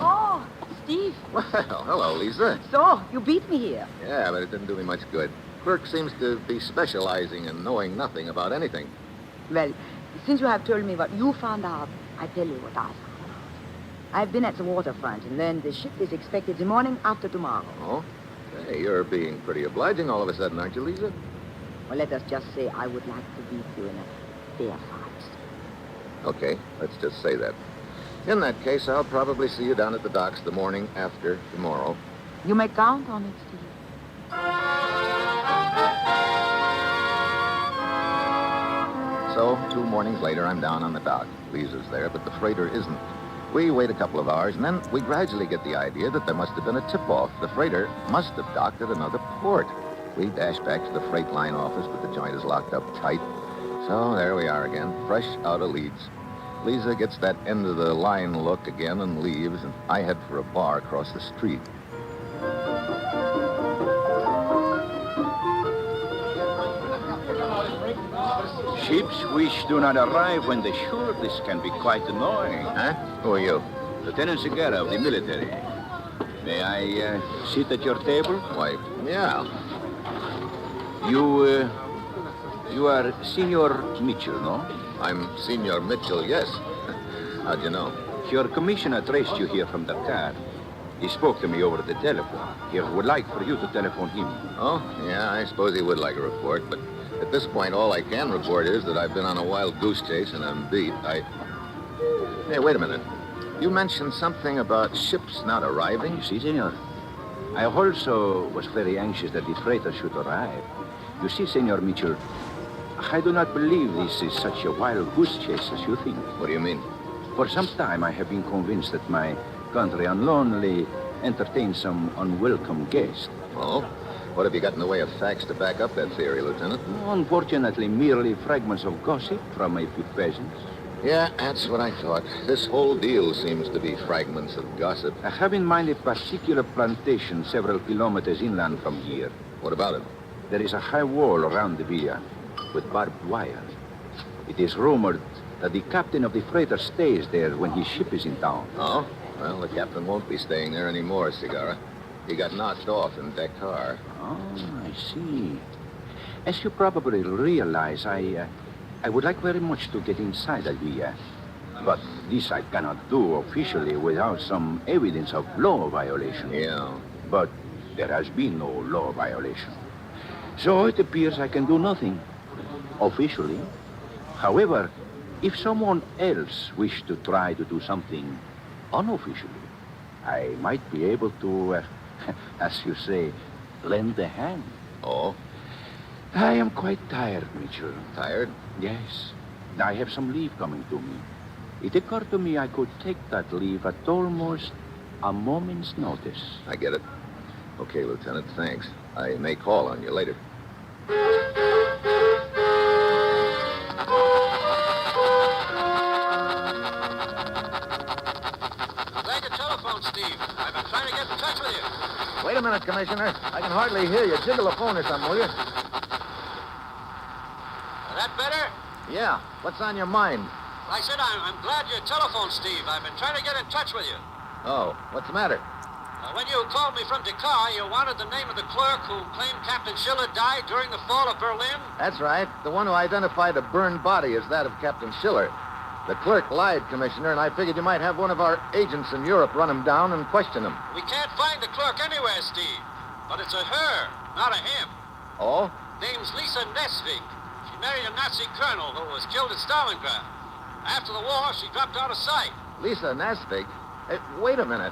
Oh, Steve. Well, hello, Lisa. So, you beat me here. Yeah, but it didn't do me much good. Clerk seems to be specializing in knowing nothing about anything. Well, since you have told me what you found out, I tell you what I found out. I've been at the waterfront and learned the ship is expected the morning after tomorrow. Oh? Hey, you're being pretty obliging all of a sudden, aren't you, Lisa? Well, let us just say I would like to beat you in a fair fight. Okay, let's just say that. In that case, I'll probably see you down at the docks the morning after tomorrow. You may count on it, Steve. So, 2 mornings later, I'm down on the dock. Lisa's there, but the freighter isn't. We wait a couple of hours, and then we gradually get the idea that there must have been a tip-off. The freighter must have docked at another port. We dash back to the freight line office, but the joint is locked up tight. So there we are again, fresh out of Leeds. Lisa gets that end of the line look again and leaves, and I head for a bar across the street. Ships which do not arrive when they should. This can be quite annoying. Huh? Who are you? Lieutenant Segura of the military. May I sit at your table? Why, yeah. You are Senor Mitchell, no? I'm Senor Mitchell, yes. How'd you know? Your commissioner traced you here from Dakar. He spoke to me over the telephone. He would like for you to telephone him. Oh, yeah, I suppose he would like a report, but at this point, all I can report is that I've been on a wild goose chase and I'm beat. Hey, wait a minute. You mentioned something about ships not arriving? Si, senor. I also was very anxious that the freighter should arrive. You see, Senor Mitchell, I do not believe this is such a wild goose chase as you think. What do you mean? For some time, I have been convinced that my country unlonely entertains some unwelcome guest. Oh? What have you got in the way of facts to back up that theory, Lieutenant? Unfortunately, merely fragments of gossip from a few peasants. Yeah, that's what I thought. This whole deal seems to be fragments of gossip. I have in mind a particular plantation several kilometers inland from here. What about it? There is a high wall around the villa with barbed wire. It is rumored that the captain of the freighter stays there when his ship is in town. Oh? Well, the captain won't be staying there anymore, Segura. He got knocked off in Dakar. Oh, I see. As you probably realize, I would like very much to get inside the villa. But this I cannot do officially without some evidence of law violation. Yeah. But there has been no law violation. So it appears I can do nothing officially. However, if someone else wished to try to do something unofficially, I might be able to, as you say, lend a hand. Oh? I am quite tired, Mitchell. Tired? Yes. I have some leave coming to me. It occurred to me I could take that leave at almost a moment's notice. I get it. Okay, Lieutenant, thanks. I may call on you later. Take a telephone, Steve. I've been trying to get in touch with you. Wait a minute, Commissioner. I can hardly hear you. Jiggle the phone or something, will you? That better? Yeah. What's on your mind? I said I'm glad you telephoned, Steve. I've been trying to get in touch with you. Oh, what's the matter? When you called me from Dakar, you wanted the name of the clerk who claimed Captain Schiller died during the fall of Berlin? That's right. The one who identified a burned body as that of Captain Schiller. The clerk lied, Commissioner, and I figured you might have one of our agents in Europe run him down and question him. We can't find the clerk anywhere, Steve. But it's a her, not a him. Oh? Name's Lisa Nesvig. She married a Nazi colonel who was killed at Stalingrad. After the war, she dropped out of sight. Lisa Nesvig? Hey, wait a minute.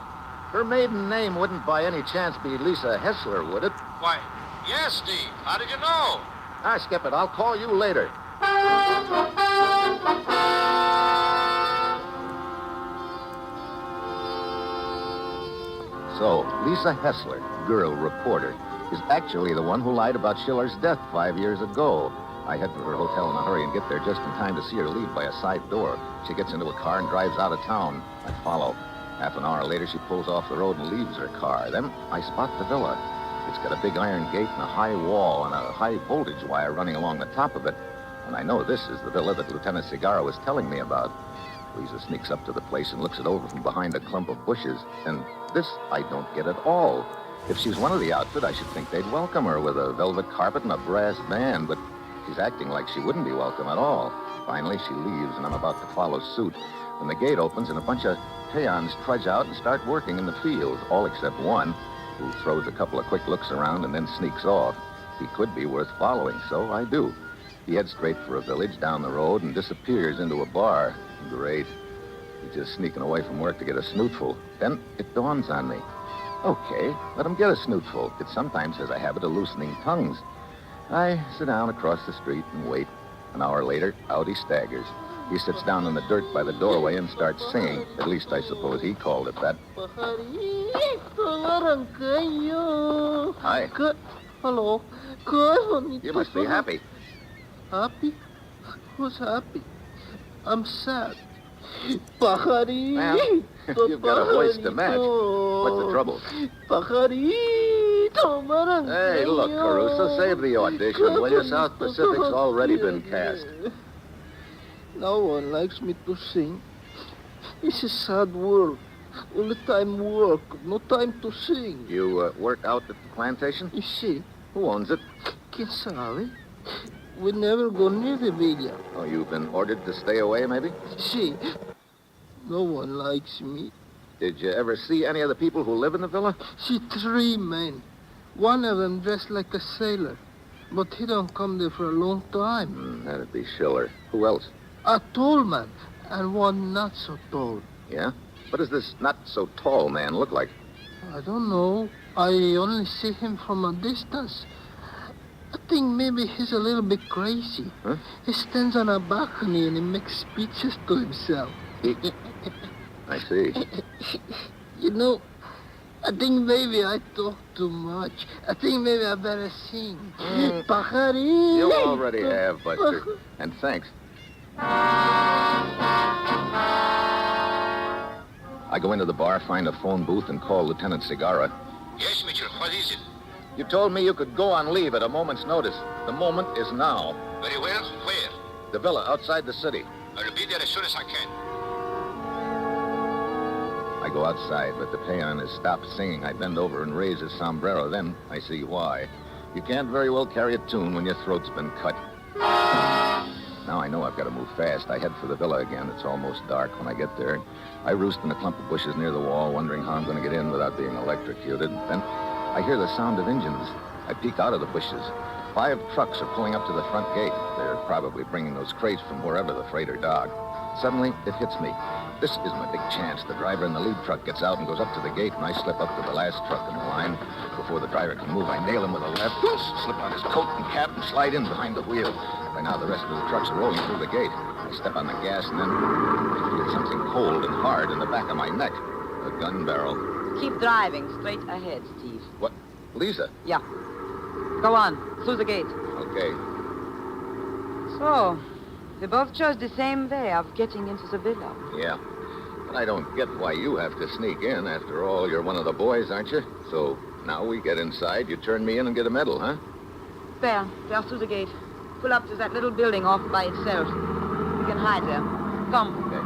Her maiden name wouldn't by any chance be Lisa Hessler, would it? Why, yes, Steve. How did you know? Skip it. I'll call you later. So, Lisa Hessler, girl reporter, is actually the one who lied about Schiller's death 5 years ago. I head for her hotel in a hurry and get there just in time to see her leave by a side door. She gets into a car and drives out of town. I follow. Half an hour later, she pulls off the road and leaves her car. Then I spot the villa. It's got a big iron gate and a high wall and a high voltage wire running along the top of it. And I know this is the villa that Lieutenant Segura was telling me about. Lisa sneaks up to the place and looks it over from behind a clump of bushes. And this I don't get at all. If she's one of the outfit, I should think they'd welcome her with a velvet carpet and a brass band, but she's acting like she wouldn't be welcome at all. Finally, she leaves, and I'm about to follow suit when the gate opens and a bunch of peons trudge out and start working in the fields, all except one, who throws a couple of quick looks around and then sneaks off. He could be worth following, so I do. He heads straight for a village down the road and disappears into a bar. Great. He's just sneaking away from work to get a snootful. Then it dawns on me. Okay, let him get a snootful. It sometimes has a habit of loosening tongues. I sit down across the street and wait. An hour later, out he staggers. He sits down in the dirt by the doorway and starts singing. At least I suppose he called it that. Hi. Hello. You must be happy. Happy? Who's happy? I'm sad. Pajarito. Well, you've got a voice to match. What's the trouble? Pajarito, Hey, look, Caruso, save the audition, will you? South Pacific's already been cast. No one likes me to sing. It's a sad world. All the time work, no time to sing. You work out at the plantation? You see. Who owns it? ¿Quién sabe? We never go near the villa. Oh, you've been ordered to stay away, maybe? See, no one likes me. Did you ever see any of the people who live in the villa? See, 3 men. One of them dressed like a sailor, but he don't come there for a long time. That'd be Schiller. Who else? A tall man, and one not so tall. Yeah? What does this not-so-tall man look like? I don't know. I only see him from a distance. I think maybe he's a little bit crazy. Huh? He stands on a balcony and he makes speeches to himself. I see. You know, I think maybe I talk too much. I think maybe I better sing. Pajarito. You already have, Buster. And thanks. I go into the bar, find a phone booth, and call Lieutenant Segarra. Yes, Mitchell. What is it? You told me you could go on leave at a moment's notice. The moment is now. Very well. Where? The villa outside the city. I'll be there as soon as I can. I go outside, but the peon has stopped singing. I bend over and raise his sombrero. Then I see why. You can't very well carry a tune when your throat's been cut. Now I know I've got to move fast. I head for the villa again. It's almost dark when I get there. I roost in a clump of bushes near the wall, wondering how I'm going to get in without being electrocuted. Then I hear the sound of engines. I peek out of the bushes. 5 trucks are pulling up to the front gate. They're probably bringing those crates from wherever the freighter docked. Suddenly, it hits me. This is my big chance. The driver in the lead truck gets out and goes up to the gate, and I slip up to the last truck in the line. Before the driver can move, I nail him with a left, slip on his coat and cap, and slide in behind the wheel. By now, the rest of the trucks are rolling through the gate. I step on the gas, and then I feel something cold and hard in the back of my neck. A gun barrel. Keep driving straight ahead, Steve. What? Lisa? Yeah. Go on, through the gate. Okay. So, we both chose the same way of getting into the villa. Yeah. But I don't get why you have to sneak in. After all, you're one of the boys, aren't you? So now we get inside, you turn me in and get a medal, huh? There through the gate. Pull up to that little building off by itself. You can hide there. Come. Okay.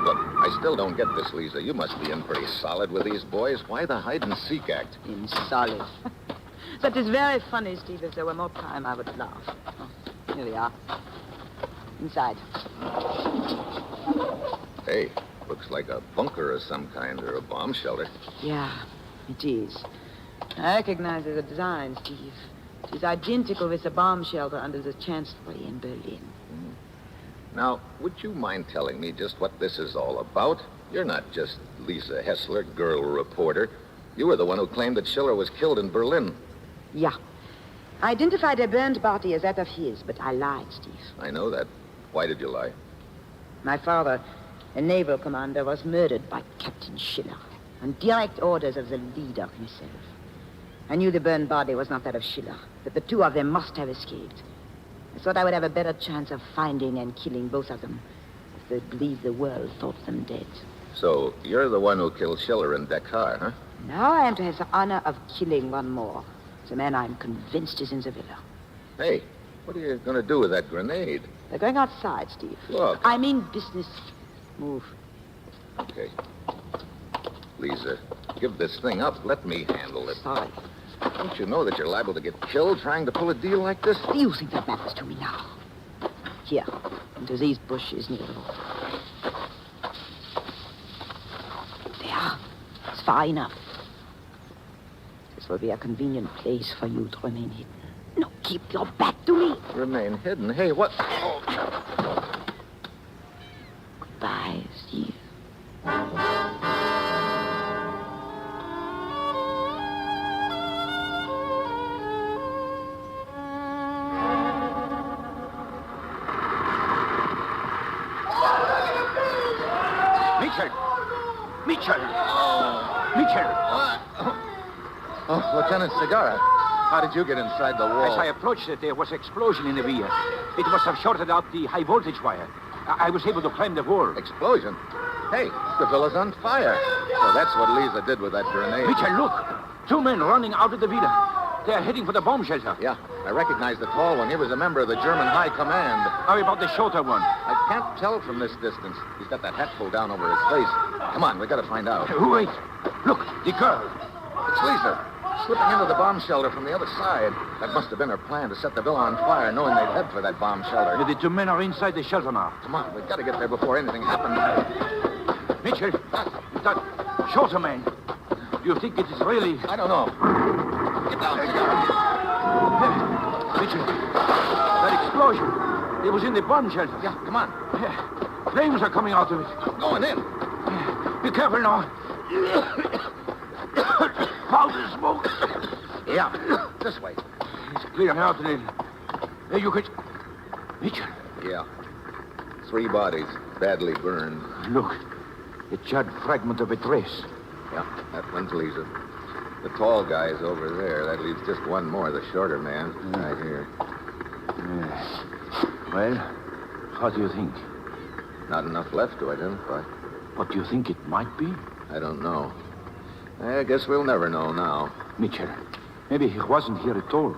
Look, I still don't get this, Lisa. You must be in pretty solid with these boys. Why the hide-and-seek act? In solid. That is very funny, Steve. If there were more time, I would laugh. Oh, here we are. Inside. Hey, looks like a bunker of some kind or a bomb shelter. Yeah, it is. I recognize the design, Steve. It is identical with the bomb shelter under the Chancellery in Berlin. Now, would you mind telling me just what this is all about? You're not just Lisa Hessler, girl reporter. You were the one who claimed that Schiller was killed in Berlin. Yeah. I identified a burned body as that of his, but I lied, Steve. I know that. Why did you lie? My father, a naval commander, was murdered by Captain Schiller on direct orders of the leader himself. I knew the burned body was not that of Schiller, that the 2 of them must have escaped. I thought I would have a better chance of finding and killing both of them if they believed the world thought them dead. So, you're the one who killed Schiller in Dakar, huh? Now I am to have the honor of killing one more. The man I'm convinced is in the villa. Hey, what are you going to do with that grenade? They're going outside, Steve. Look. I mean business. Move. Okay. Lisa, give this thing up. Let me handle it. Sorry. Don't you know that you're liable to get killed trying to pull a deal like this? Do you think that matters to me now? Here, into these bushes near the road. There. It's far enough. This will be a convenient place for you to remain hidden. No, keep your back to me. Remain hidden? Hey, what? Oh. Goodbye, Steve. Mitchell! Mitchell! Mitchell! Oh, Lieutenant Segarra, how did you get inside the wall? As I approached it, there was an explosion in the rear. It must have shorted out the high voltage wire. I was able to climb the wall. Explosion? Hey, the villa's on fire. So that's what Lisa did with that grenade. Mitchell, look! 2 men running out of the villa. They're heading for the bomb shelter. Yeah, I recognize the tall one. He was a member of the German High Command. How about the shorter one? I can't tell from this distance. He's got that hat pulled down over his face. Come on, we gotta find out. Wait. Look, the girl. It's Lisa, slipping into the bomb shelter from the other side. That must have been her plan, to set the villa on fire, knowing they'd head for that bomb shelter. The 2 men are inside the shelter now. Come on, we've got to get there before anything happens. Mitchell, that shorter man. Do you think it is really... I don't know. Get down, Mitchell, that explosion. It was in the bomb shelter. Yeah, come on. Flames are coming out of it. I'm going in. Be careful now. Powder smoke. Yeah, this way. It's clear now, then. You could... Mitchell. Yeah. 3 bodies, badly burned. Look, the charred fragment of a dress. Yeah, that one's Lisa. The tall guy's over there. That leaves just one more, the shorter man, right here. Yes. Well, how do you think? Not enough left to identify. What do you think it might be? I don't know. I guess we'll never know now. Mitchell, maybe he wasn't here at all.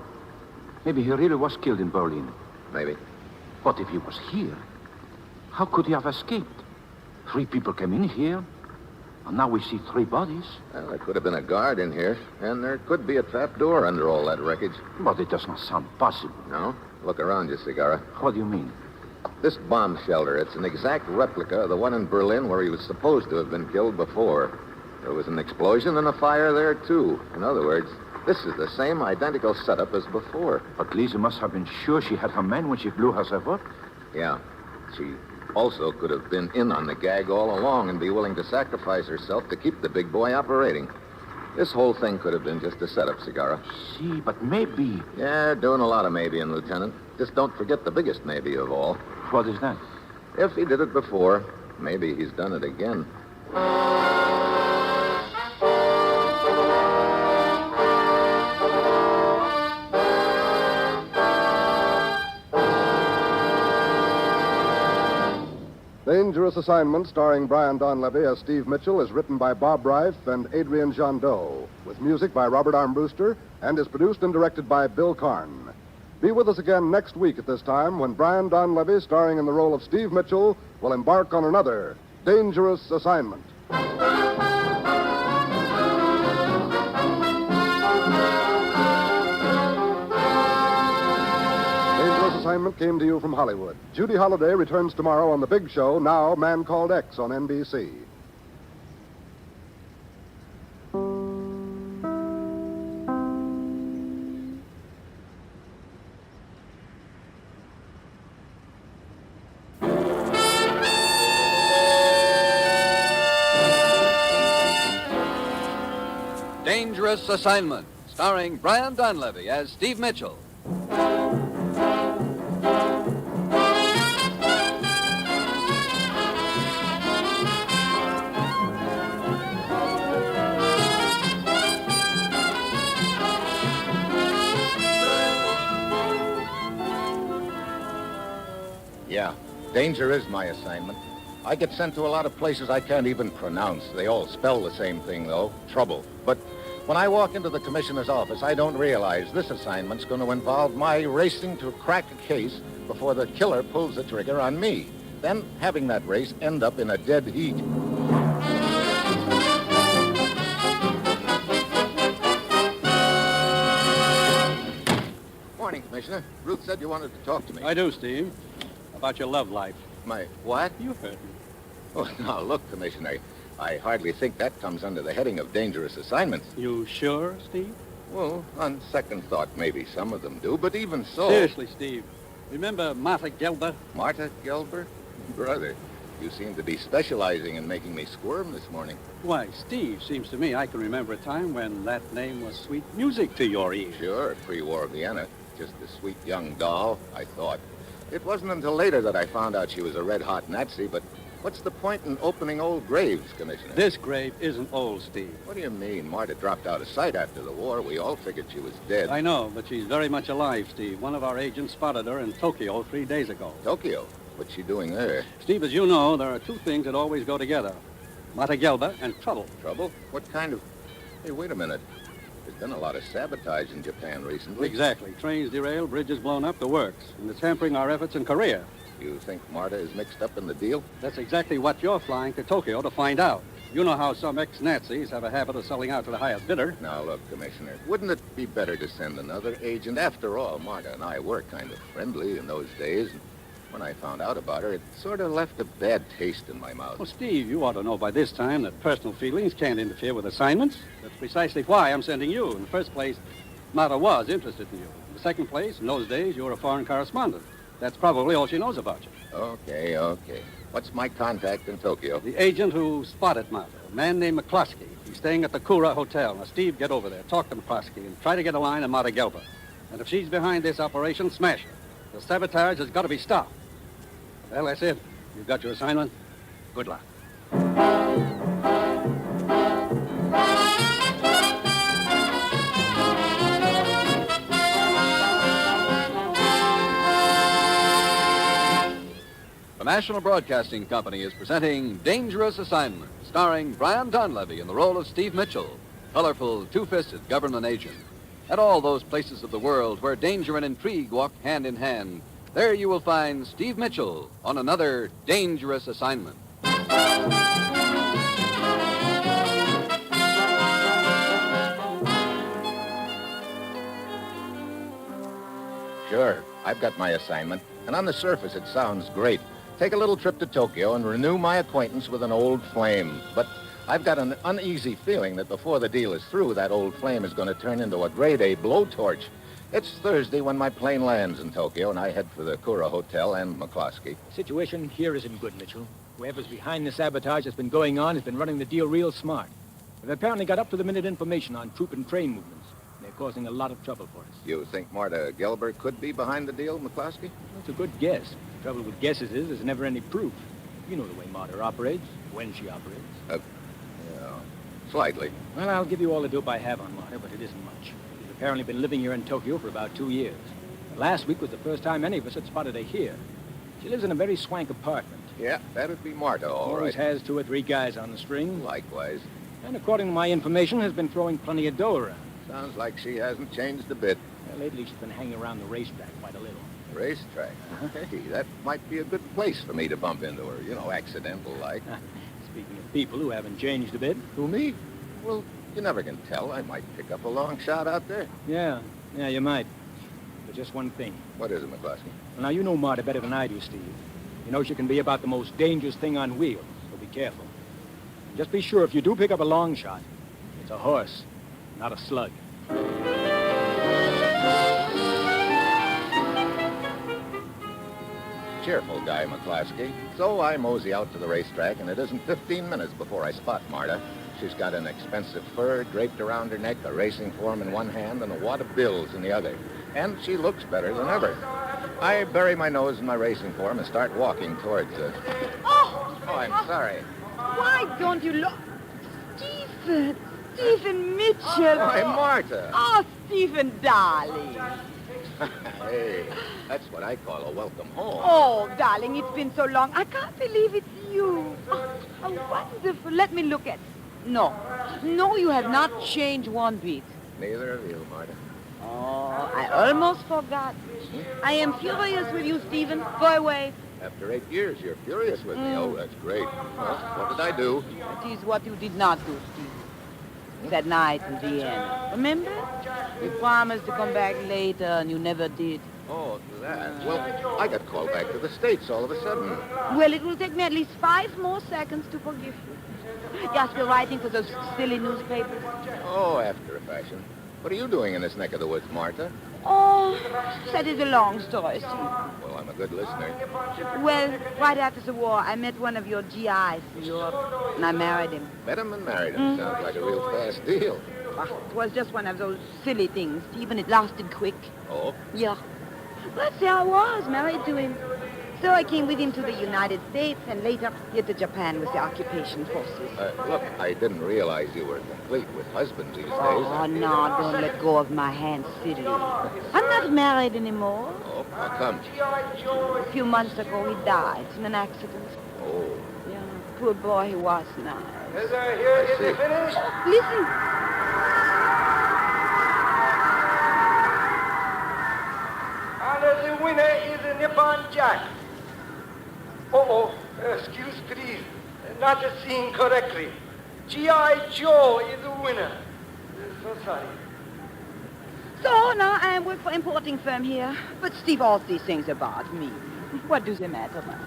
Maybe he really was killed in Berlin. Maybe. But if he was here, how could he have escaped? 3 people came in here, and now we see 3 bodies. Well, there could have been a guard in here, and there could be a trap door under all that wreckage. But it does not sound possible. No? Look around you, Segarra. What do you mean? This bomb shelter, it's an exact replica of the one in Berlin where he was supposed to have been killed before. There was an explosion and a fire there, too. In other words, this is the same identical setup as before. But Lisa must have been sure she had her men when she blew herself up. Yeah. She also could have been in on the gag all along and be willing to sacrifice herself to keep the big boy operating. This whole thing could have been just a setup, Segarra. See, but maybe... Yeah, doing a lot of maybe-ing, Lieutenant. Just don't forget the biggest maybe of all. What is that? If he did it before, maybe he's done it again. Dangerous Assignment, starring Brian Donlevy as Steve Mitchell, is written by Bob Reif and Adrian Jandot, with music by Robert Armbruster, and is produced and directed by Bill Karn. Be with us again next week at this time when Brian Donlevy, starring in the role of Steve Mitchell, will embark on another Dangerous Assignment. Assignment came to you from Hollywood. Judy Holliday returns tomorrow on The Big Show, now Man Called X on NBC. Dangerous Assignment, starring Brian Donlevy as Steve Mitchell. Yeah, danger is my assignment. I get sent to a lot of places I can't even pronounce. They all spell the same thing, though, trouble. But when I walk into the commissioner's office, I don't realize this assignment's going to involve my racing to crack a case before the killer pulls the trigger on me. Then having that race end up in a dead heat. Morning, Commissioner. Ruth said you wanted to talk to me. I do, Steve. About your love life. My what? You heard me. Oh, now, look, Commissioner, I hardly think that comes under the heading of dangerous assignments. You sure, Steve? Well, on second thought, maybe some of them do, but even so... Seriously, Steve. Remember Martha Gelber? Martha Gelber? Brother, you seem to be specializing in making me squirm this morning. Why, Steve, seems to me I can remember a time when that name was sweet music to your ears. Sure, pre-war Vienna. Just a sweet young doll, I thought. It wasn't until later that I found out she was a red-hot Nazi, but What's the point in opening old graves, Commissioner? This grave isn't old, Steve. What do you mean? Marta dropped out of sight after the war. We all figured she was dead. I know, but she's very much alive, Steve. One of our agents spotted her in Tokyo 3 days ago. Tokyo? What's she doing there? Steve, as you know, there are two things that always go together. Mata Gelba and trouble. Trouble? What kind of... Hey, wait a minute. There's been a lot of sabotage in Japan recently. Exactly. Trains derailed, bridges blown up, the works. And it's hampering our efforts in Korea. You think Marta is mixed up in the deal? That's exactly what you're flying to Tokyo to find out. You know how some ex-Nazis have a habit of selling out to the highest bidder. Now, look, Commissioner, wouldn't it be better to send another agent? After all, Marta and I were kind of friendly in those days. And when I found out about her, it sort of left a bad taste in my mouth. Well, Steve, you ought to know by this time that personal feelings can't interfere with assignments. That's precisely why I'm sending you. In the first place, Marta was interested in you. In the second place, in those days, you were a foreign correspondent. That's probably all she knows about you. Okay. What's my contact in Tokyo? The agent who spotted Marta, a man named McCloskey. He's staying at the Kura Hotel. Now, Steve, get over there. Talk to McCloskey and try to get a line on Marta Gelba. And if she's behind this operation, smash her. The sabotage has got to be stopped. Well, that's it. You've got your assignment. Good luck. The National Broadcasting Company is presenting Dangerous Assignment, starring Brian Donlevy in the role of Steve Mitchell, colorful, two-fisted government agent. At all those places of the world where danger and intrigue walk hand in hand, there you will find Steve Mitchell on another dangerous assignment. Sure, I've got my assignment, and on the surface it sounds great. Take a little trip to Tokyo and renew my acquaintance with an old flame. But I've got an uneasy feeling that before the deal is through, that old flame is going to turn into a grade-A blowtorch. It's Thursday when my plane lands in Tokyo, and I head for the Kura Hotel and McCloskey. Situation here isn't good, Mitchell. Whoever's behind the sabotage that's been going on has been running the deal real smart. They've apparently got up-to-the-minute information on troop and train movements. They're causing a lot of trouble for us. You think Marta Gelber could be behind the deal, McCloskey? That's a good guess. The trouble with guesses is there's never any proof. You know the way Marta operates, when she operates. Yeah, slightly. Well, I'll give you all the dope I have on Marta, but it isn't much. She's apparently been living here in Tokyo for about 2 years. Last week was the first time any of us had spotted her here. She lives in a very swank apartment. Yeah, that'd be Marta, all Always right. has 2 or 3 guys on the string. Likewise. And according to my information, has been throwing plenty of dough around. Sounds like she hasn't changed a bit. Well, lately she's been hanging around the racetrack quite a little. Racetrack? Hey, that might be a good place for me to bump into her. You know, accidental-like. Speaking of people who haven't changed a bit. Who, me? Well, you never can tell. I might pick up a long shot out there. Yeah, you might. But just one thing. What is it, McCloskey? Well, now, you know Marta better than I do, Steve. You know she can be about the most dangerous thing on wheels, so be careful. Just be sure if you do pick up a long shot, it's a horse, not a slug. Cheerful guy, McCloskey. So I mosey out to the racetrack, and it isn't 15 minutes before I spot Marta. She's got an expensive fur draped around her neck, a racing form in one hand, and a wad of bills in the other. And she looks better than ever. I bury my nose in my racing form and start walking towards her. Oh, I'm sorry. Why don't you look? Stephen Mitchell. Why, Marta. Oh, Stephen, darling. Hey, that's what I call a welcome home. Oh, darling, it's been so long. I can't believe it's you. Oh, how wonderful. Let me look at... No, you have not changed one bit. Neither of you, Marta. Oh, I almost forgot. I am furious with you, Stephen. Go away. After 8 years, you're furious with me. Oh, that's great. Well, what did I do? That is what you did not do, Stephen. That night in Vienna. Remember? You promised to come back later, and you never did. Oh, that. Well, I got called back to the States all of a sudden. Well, it will take me at least 5 more seconds to forgive you. You're still writing for those silly newspapers? Oh, after a fashion. What are you doing in this neck of the woods, Marta? Oh, that is a long story, Steve. Well, I'm a good listener. Well, right after the war, I met one of your GIs in Europe, and I married him. Met him and married him. Sounds like a real fast deal. It was just one of those silly things, Stephen. It lasted quick. Oh? Yeah. Let's say I was married to him. So I came with him to the United States and later here to Japan with the occupation forces. Look, I didn't realize you were complete with husbands these days. Oh, no, don't let go of my hand, silly. I'm not married anymore. Oh, how come? A few months ago, he died in an accident. Oh. Yeah, poor boy, he was nice. Is it finished? Listen. And the winner is a Nippon Jack. Excuse please. Not seeing correctly. G.I. Joe is the winner. So sorry. So now I work for importing firm here. But Steve, all these things about me. What do they matter, man?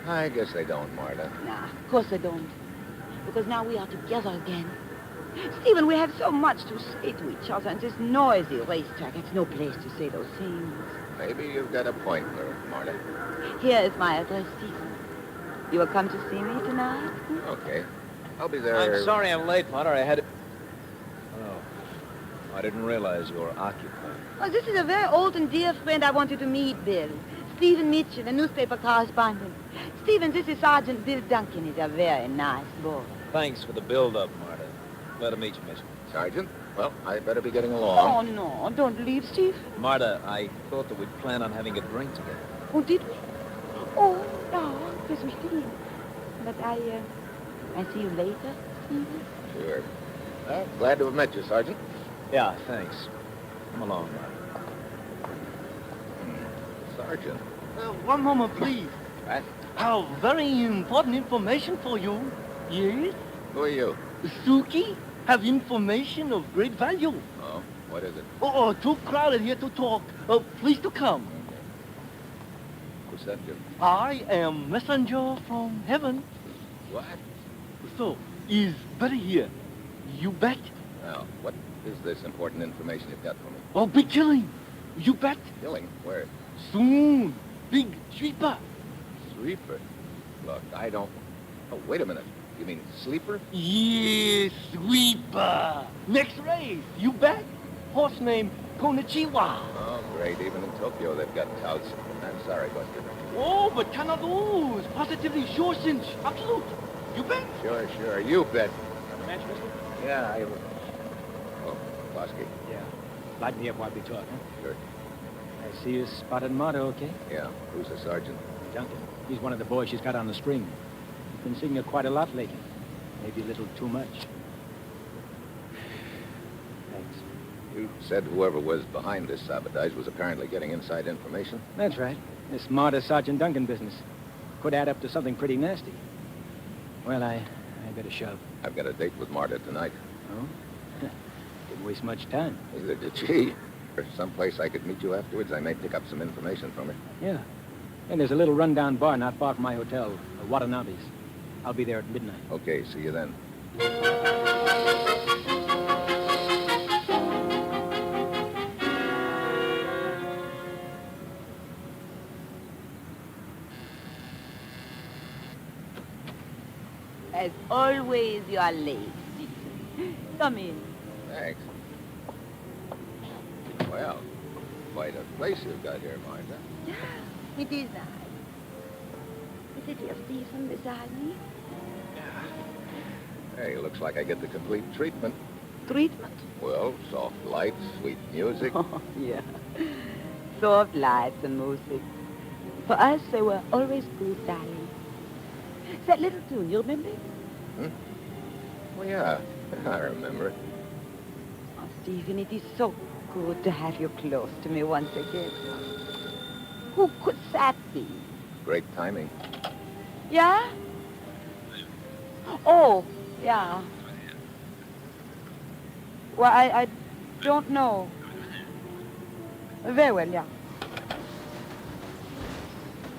I guess they don't, Marta. Nah, of course they don't. Because now we are together again. Stephen, we have so much to say to each other, and this noisy racetrack, it's no place to say those things. Maybe you've got a point there, Marta. Here is my address, Stephen. You will come to see me tonight? Okay. I'll be there. I'm sorry I'm late, Mother. I had... Oh, I didn't realize you were occupied. Oh, this is a very old and dear friend I wanted to meet, Bill. Stephen Mitchell, a newspaper correspondent. Stephen, this is Sergeant Bill Duncan. He's a very nice boy. Thanks for the build-up, Marta. Glad to meet you, Mitchell. Sergeant, well, I'd better be getting along. Oh, no, don't leave, Stephen. Marta, I thought that we'd plan on having a drink together. Oh, did we? Oh, no, yes, we did. But I see you later, Stephen. Sure. Well, glad to have met you, Sergeant. Yeah, thanks. Come along, Marta. Sergeant. One moment, please. What? How very important information for you. Yes? Who are you? Suki have information of great value. Oh, what is it? Oh, too crowded here to talk. Please to come. Who sent you? I am messenger from heaven. What? So, is Betty here? You bet. Now, what is this important information you've got for me? Oh, big killing. You bet. Killing? Where? Soon. Big sweeper. Sweeper? Look, I don't... Oh, wait a minute. You mean sleeper? Yes, sweeper. Next race. You bet. Horse named Konichiwa. Oh, great. Even in Tokyo, they've got touts. I'm sorry, Buster. Oh, but cannot lose. Positively sure cinch. Absolute. You bet. Sure. You bet. Match, mister? Yeah, I... Oh, Klosky. Yeah. Light me up while we talk, huh? Sure. I see you spotted Marta, okay? Yeah. Who's the sergeant? Duncan. He's one of the boys she's got on the string. Been seeing her quite a lot lately. Maybe a little too much. Thanks. You said whoever was behind this sabotage was apparently getting inside information? That's right. This Marta Sergeant Duncan business could add up to something pretty nasty. Well, I better shove. I've got a date with Marta tonight. Oh? Didn't waste much time. Neither did she. There's someplace I could meet you afterwards. I may pick up some information from her. Yeah. And there's a little rundown bar not far from my hotel, Watanabe's. I'll be there at midnight. Okay, see you then. As always, you are late, Stephen. Come in. Thanks. Well, quite a place you've got here, Martha. Yeah, it is nice. Is it your Stephen beside me? Hey, looks like I get the complete treatment. Treatment? Well, soft lights, sweet music. Oh, yeah. Soft lights and music. For us, they were always good, darling. That little tune, you remember it? Oh, yeah. I remember it. Oh, Stephen, it is so good to have you close to me once again. Who could that be? Great timing. Yeah? Oh, yeah. Well, I don't know. Very well, yeah.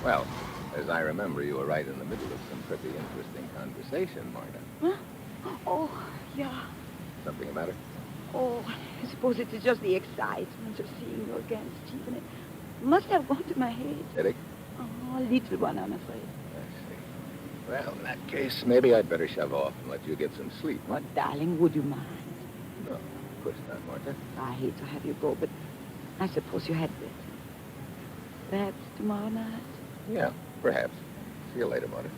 Well, as I remember, you were right in the middle of some pretty interesting conversation, Marta. Huh? Oh, yeah. Something the matter? Oh, I suppose it is just the excitement of seeing you again, Stephen. It must have gone to my head. Headache? Oh, a little one, I'm afraid. I see. Well, in that case, maybe I'd better shove off and let you get some sleep. Oh, darling, would you mind? No, of course not, Martha. I hate to have you go, but I suppose you had better. Perhaps tomorrow night? Yeah, Perhaps. See you later, Mother.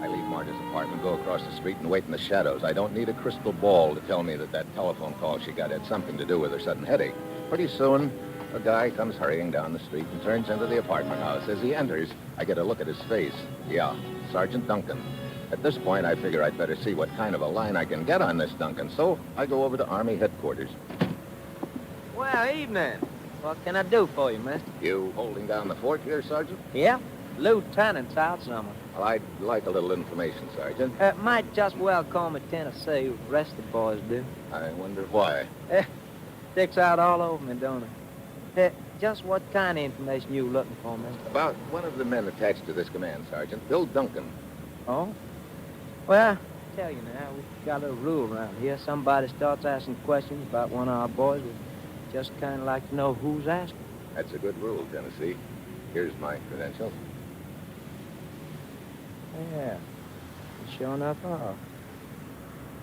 I leave Marta's apartment, go across the street, and wait in the shadows. I don't need a crystal ball to tell me that telephone call she got had something to do with her sudden headache. Pretty soon, a guy comes hurrying down the street and turns into the apartment house. As he enters, I get a look at his face. Yeah, Sergeant Duncan. At this point, I figure I'd better see what kind of a line I can get on this Duncan, so I go over to Army headquarters. Well, evening. What can I do for you, mister? You holding down the fort here, Sergeant? Yeah, Lieutenant's out somewhere. Well, I'd like a little information, Sergeant. Might just well call me Tennessee. The rest of the boys do. I wonder why. Sticks out all over me, don't it? Just what kind of information you looking for, mister? About one of the men attached to this command, Sergeant, Bill Duncan. Oh? Well, I tell you now, we've got a little rule around here. Somebody starts asking questions about one of our boys, we just kind of like to know who's asking. That's a good rule, Tennessee. Here's my credentials. Yeah, you sure enough are.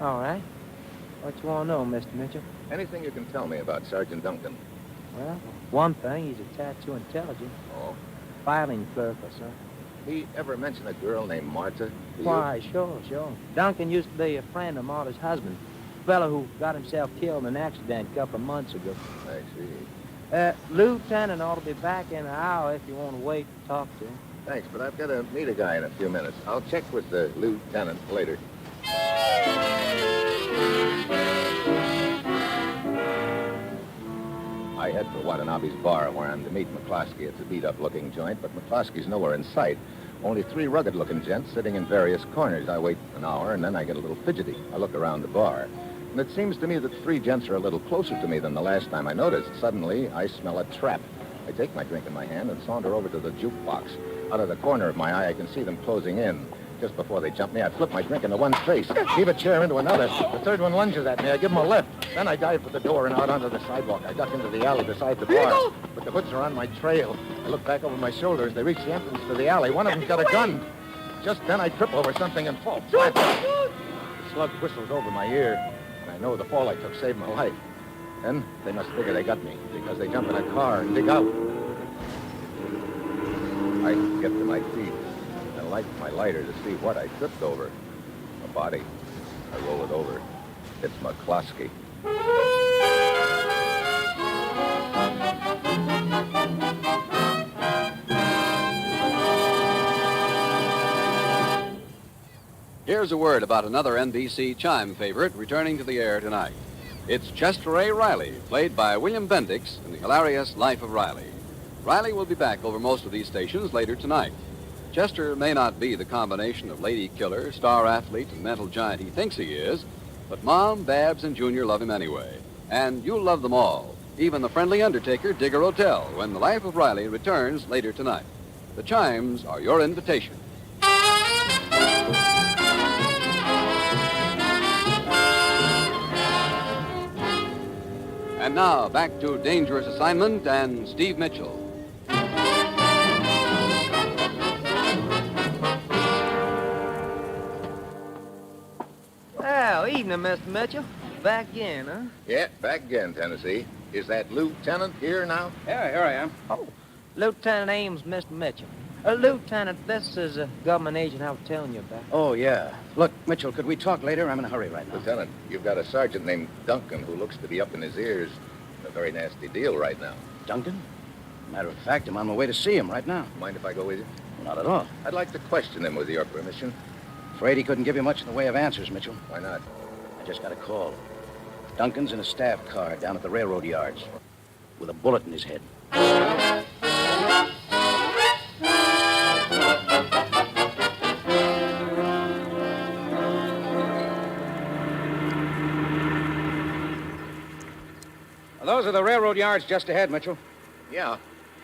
All right. What you want to know, Mr. Mitchell? Anything you can tell me about Sergeant Duncan? Well, one thing, he's a tad too intelligent. Oh? Filing clerk or something. He ever mention a girl named Marta? to you? Why, sure. Duncan used to be a friend of Marta's husband. A fellow who got himself killed in an accident a couple of months ago. I see. Lieutenant ought to be back in an hour if you want to wait to talk to him. Thanks, but I've got to meet a guy in a few minutes. I'll check with the lieutenant later. I head for Watanabe's bar, where I'm to meet McCloskey. It's a beat-up-looking joint, but McCloskey's nowhere in sight. Only 3 rugged-looking gents sitting in various corners. I wait an hour, and then I get a little fidgety. I look around the bar. And it seems to me that 3 gents are a little closer to me than the last time I noticed. Suddenly, I smell a trap. I take my drink in my hand and saunter over to the jukebox. Out of the corner of my eye, I can see them closing in. Just before they jump me, I flip my drink into one's face, heave a chair into another. The third one lunges at me. I give him a lift. Then I dive for the door and out onto the sidewalk. I duck into the alley beside the bar. But the hoods are on my trail. I look back over my shoulder as they reach the entrance to the alley. One of them's got a gun. Just then I trip over something and fall flat. The slug whistles over my ear, and I know the fall I took saved my life. Then they must figure they got me, because they jump in a car and dig out. I get to my feet and light my lighter to see what I tripped over. A body. I roll it over. It's McCloskey. Here's a word about another NBC chime favorite returning to the air tonight. It's Chester A. Riley, played by William Bendix in the hilarious Life of Riley. Riley will be back over most of these stations later tonight. Chester may not be the combination of lady killer, star athlete, and mental giant he thinks he is, but Mom, Babs, and Junior love him anyway. And you'll love them all, even the friendly undertaker, Digger O'Tell, when the Life of Riley returns later tonight. The chimes are your invitation. And now, back to Dangerous Assignment and Steve Mitchell. Well, evening, Mr. Mitchell. Back again, huh? Yeah, back again, Tennessee. Is that lieutenant here now? Yeah, here I am. Oh, Lieutenant Ames, Mr. Mitchell. Lieutenant, this is a government agent I was telling you about. Oh, yeah. Look, Mitchell, could we talk later? I'm in a hurry right now. Lieutenant, you've got a sergeant named Duncan who looks to be up in his ears. A very nasty deal right now. Duncan? Matter of fact, I'm on my way to see him right now. Mind if I go with you? Not at all. I'd like to question him with your permission. Afraid he couldn't give you much in the way of answers, Mitchell. Why not? I just got a call. Duncan's in a staff car down at the railroad yards with a bullet in his head. Those are the railroad yards just ahead, Mitchell. Yeah.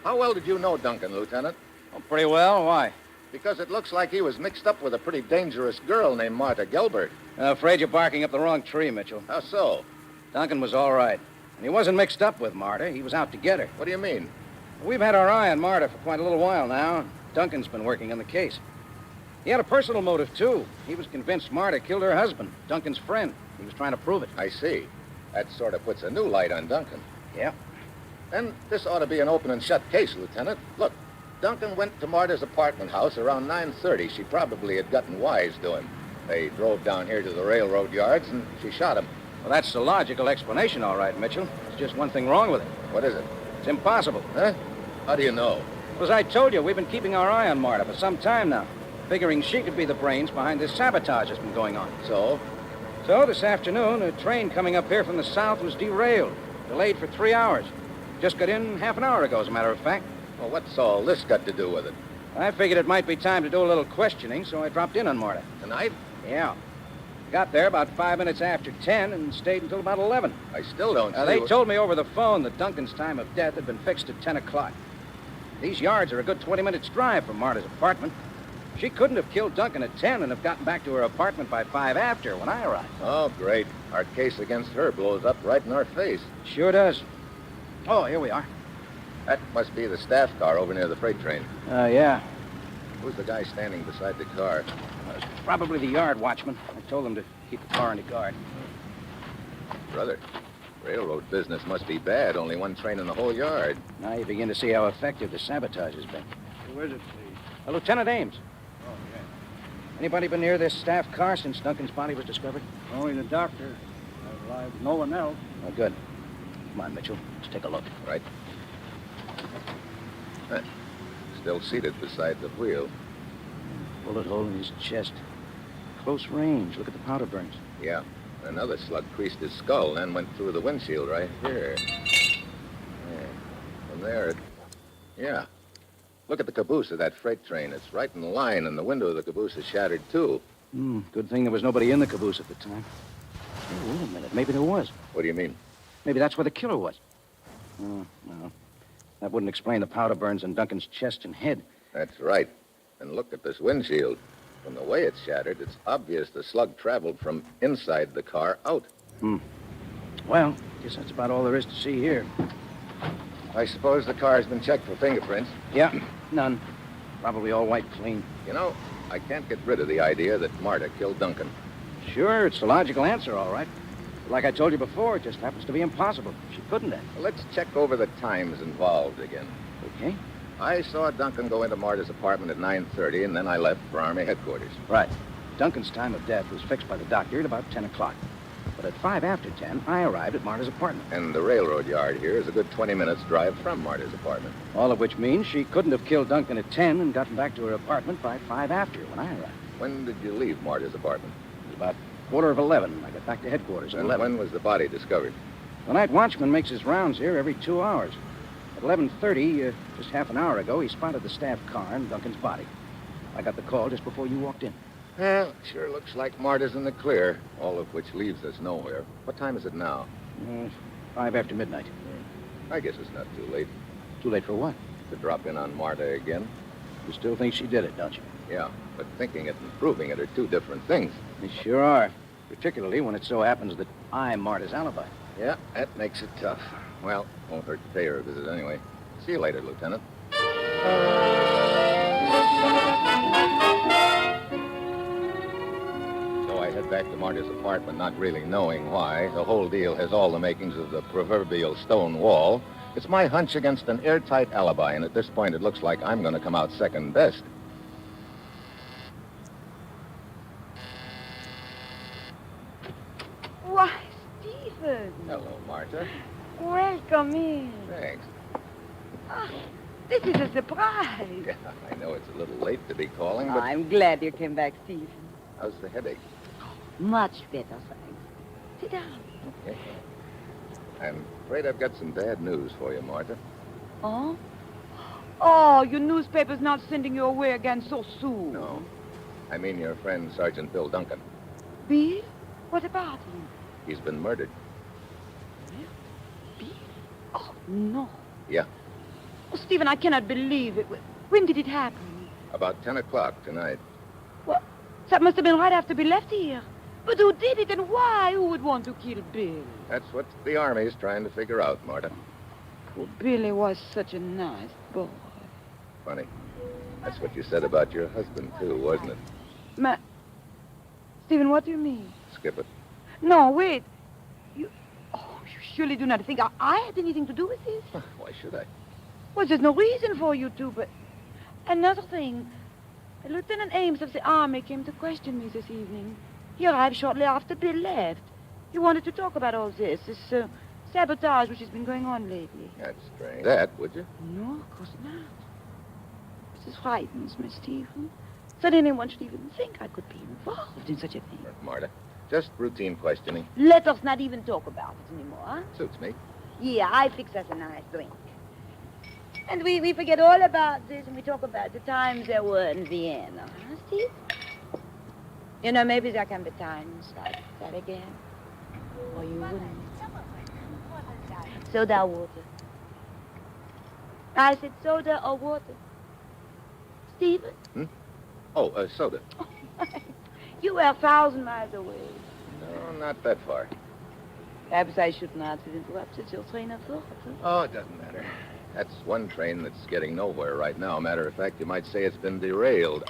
How well did you know Duncan, Lieutenant? Oh, pretty well. Why? Because it looks like he was mixed up with a pretty dangerous girl named Marta Gilbert. I'm afraid you're barking up the wrong tree, Mitchell. How so? Duncan was all right. And he wasn't mixed up with Marta. He was out to get her. What do you mean? We've had our eye on Marta for quite a little while now. Duncan's been working on the case. He had a personal motive, too. He was convinced Marta killed her husband, Duncan's friend. He was trying to prove it. I see. That sort of puts a new light on Duncan. Yeah. Then this ought to be an open and shut case, Lieutenant. Look, Duncan went to Marta's apartment house around 9:30. She probably had gotten wise to him. They drove down here to the railroad yards, and she shot him. Well, that's the logical explanation, all right, Mitchell. There's just one thing wrong with it. What is it? It's impossible. Huh? How do you know? Well, as I told you, we've been keeping our eye on Marta for some time now, figuring she could be the brains behind this sabotage that's been going on. So? So, this afternoon, a train coming up here from the south was derailed, delayed for 3 hours. Just got in half an hour ago, as a matter of fact. Well, what's all this got to do with it? I figured it might be time to do a little questioning, so I dropped in on Marta. Tonight? Yeah. Got there about 5 minutes after 10 and stayed until about 11. I still don't see They what... told me over the phone that Duncan's time of death had been fixed at 10 o'clock. These yards are a good 20 minutes drive from Marta's apartment. She couldn't have killed Duncan at 10 and have gotten back to her apartment by 5 after when I arrived. Oh, great. Our case against her blows up right in our face. Sure does. Oh, here we are. That must be the staff car over near the freight train. Yeah. Who's the guy standing beside the car? It's probably the yard watchman. I told him to keep the car under guard. Brother, railroad business must be bad. Only one train in the whole yard. Now you begin to see how effective the sabotage has been. Who is it, please? Lieutenant Ames. Oh, yeah. Anybody been near this staff car since Duncan's body was discovered? Only the doctor. No one else. Oh, good. Come on, Mitchell. Let's take a look. Right. Still seated beside the wheel. Bullet hole in his chest. Close range. Look at the powder burns. Yeah. Another slug creased his skull, then went through the windshield right here. Yeah. From there, yeah. Look at the caboose of that freight train. It's right in line, and the window of the caboose is shattered, too. Good thing there was nobody in the caboose at the time. Oh, wait a minute. Maybe there was. What do you mean? Maybe that's where the killer was. Oh, no. That wouldn't explain the powder burns on Duncan's chest and head. That's right. And look at this windshield. From the way it's shattered, it's obvious the slug traveled from inside the car out. Well, guess that's about all there is to see here. I suppose the car's been checked for fingerprints. Yeah, none. Probably all wiped clean. You know, I can't get rid of the idea that Marta killed Duncan. Sure, it's a logical answer, all right. But like I told you before, it just happens to be impossible. She couldn't have. Well, let's check over the times involved again. Okay. I saw Duncan go into Marta's apartment at 9:30, and then I left for Army headquarters. Right. Duncan's time of death was fixed by the doctor at about 10 o'clock. But at 5 after 10, I arrived at Marta's apartment. And the railroad yard here is a good 20 minutes drive from Marta's apartment. All of which means she couldn't have killed Duncan at 10 and gotten back to her apartment by 5 after when I arrived. When did you leave Marta's apartment? It was about 11:15. I got back to headquarters at And 11. when was the body discovered? The night watchman makes his rounds here every 2 hours. At 11:30, just half an hour ago, he spotted the staff car and Duncan's body. I got the call just before you walked in. Well, sure looks like Marta's in the clear, all of which leaves us nowhere. What time is it now? 5 after midnight. I guess it's not too late. Too late for what? To drop in on Marta again. You still think she did it, don't you? Yeah, but thinking it and proving it are two different things. They sure are. Particularly when it so happens that I'm Marta's alibi. Yeah, that makes it tough. Well, won't hurt to pay her a visit anyway. See you later, Lieutenant. So I head back to Marta's apartment, not really knowing why. The whole deal has all the makings of the proverbial stone wall. It's my hunch against an airtight alibi, and at this point it looks like I'm going to come out second best. Why, Stephen. Hello, Marta. Welcome in. Thanks. Ah, this is a surprise. Yeah, I know it's a little late to be calling, but... I'm glad you came back, Stephen. How's the headache? Much better, thanks. Sit down. Okay. I'm afraid I've got some bad news for you, Marta. Oh? Oh, your newspaper's not sending you away again so soon. No. I mean your friend, Sergeant Bill Duncan. Bill? What about him? He's been murdered. Bill? Oh, no. Yeah. Oh, Stephen, I cannot believe it. When did it happen? About 10 o'clock tonight. Well, that must have been right after Bill left here. But who did it and why? Who would want to kill Bill? That's what the Army's trying to figure out, Marta. Well, Billy was such a nice boy. Funny. That's what you said about your husband, too, wasn't it? Stephen, what do you mean? Skip it. No, wait. You surely do not think I had anything to do with this. Why should I? Well, there's no reason for you to, but... Another thing. Lieutenant Ames of the Army came to question me this evening. He arrived shortly after Bill left. He wanted to talk about all this sabotage which has been going on lately. That's strange. That, would you? No, of course not. This frightens me, Stephen. That anyone should even think I could be involved in such a thing. Marta, just routine questioning. Let us not even talk about it anymore, huh? Suits me. Yeah, I fix us a nice drink. And we forget all about this and we talk about the times there were in Vienna, huh, Steve? You know, maybe there can be times like that again. Or you wouldn't. Soda or water? I said soda or water. Stephen? Oh, soda. You were 1,000 miles away. No, not that far. Perhaps I should not have interrupted your train of thought. Huh? Oh, it doesn't matter. That's one train that's getting nowhere right now. Matter of fact, you might say it's been derailed.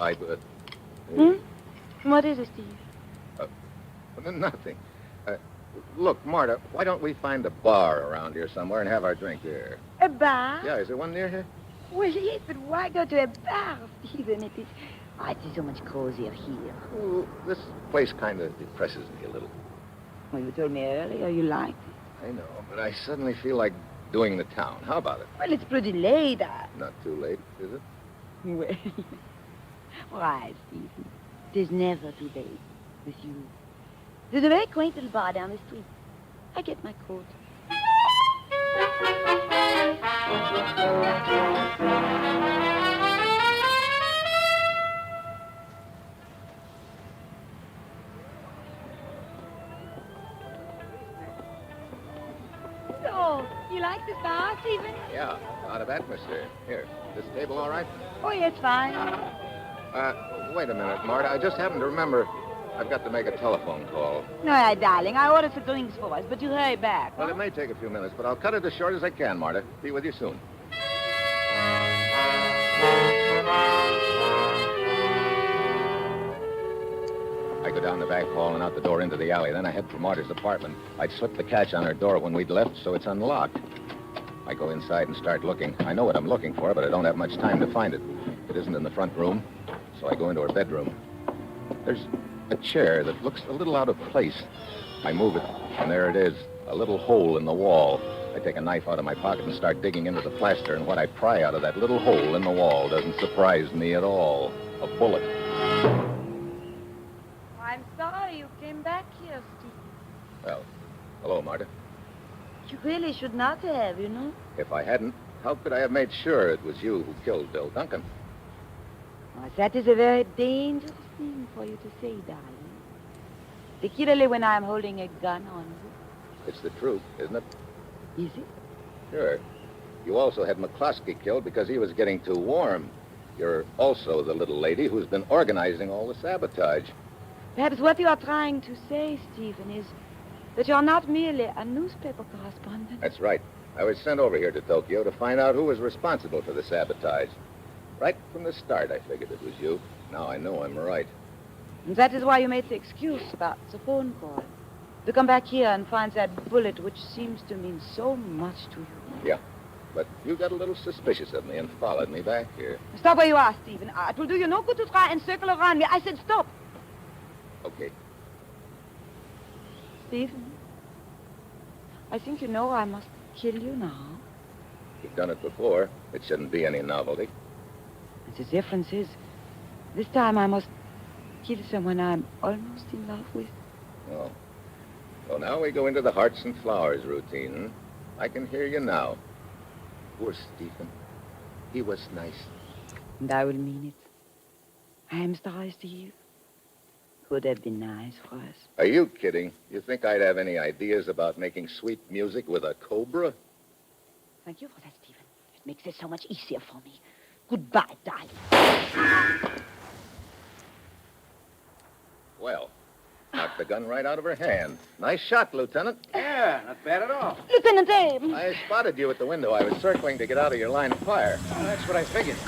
What is it, Steve? Nothing. Look, Marta, why don't we find a bar around here somewhere and have our drink there? A bar? Yeah, is there one near here? Well, yes, but why go to a bar, Stephen? It is so much cozier here. Ooh, this place kind of depresses me a little. Well, you told me earlier you liked it. I know, but I suddenly feel like doing the town. How about it? Well, it's pretty late. Not too late, is it? Well, why, Stephen? It is never too late with you. There's a very quaint little bar down the street. I get my coat. So, you like this bar, Stephen? Yeah, a lot of atmosphere. Here, this table all right? Oh, yeah, it's fine. Wait a minute, Marta. I just happened to remember I've got to make a telephone call. No, darling, I ordered some drinks for us, but you hurry back. Well, it may take a few minutes, but I'll cut it as short as I can, Marta. Be with you soon. I go down the back hall and out the door into the alley. Then I head for Marta's apartment. I'd slipped the catch on her door when we'd left, so it's unlocked. I go inside and start looking. I know what I'm looking for, but I don't have much time to find it. It isn't in the front room, so I go into her bedroom. There's a chair that looks a little out of place. I move it, and there it is, a little hole in the wall. I take a knife out of my pocket and start digging into the plaster, and what I pry out of that little hole in the wall doesn't surprise me at all. A bullet. I'm sorry you came back here, Steve. Well, hello, Marta. You really should not have, you know. If I hadn't, how could I have made sure it was you who killed Bill Duncan? Well, that is a very dangerous thing for you to say, darling. Particularly when I'm holding a gun on you. It's the truth, isn't it? Is it? Sure. You also had McCloskey killed because he was getting too warm. You're also the little lady who's been organizing all the sabotage. Perhaps what you are trying to say, Stephen, is that you're not merely a newspaper correspondent. That's right. I was sent over here to Tokyo to find out who was responsible for the sabotage. Right from the start, I figured it was you. Now I know I'm right. And that is why you made the excuse about the phone call. To come back here and find that bullet which seems to mean so much to you. Yeah, but you got a little suspicious of me and followed me back here. Stop where you are, Stephen. It will do you no good to try and circle around me. I said stop. Okay. Stephen, I think you know I must kill you now. You've done it before. It shouldn't be any novelty. The difference is, this time I must kill someone I'm almost in love with. Oh. So now we go into the hearts and flowers routine. I can hear you now. Poor Stephen. He was nice. And I will mean it. I am sorry, Steve. Would have been nice for us. Are you kidding? You think I'd have any ideas about making sweet music with a cobra? Thank you for that, Stephen. It makes it so much easier for me. Goodbye, darling. Well, knocked the gun right out of her hand. Nice shot, Lieutenant. Yeah, not bad at all. Lieutenant Ames. I spotted you at the window. I was circling to get out of your line of fire. Well, that's what I figured.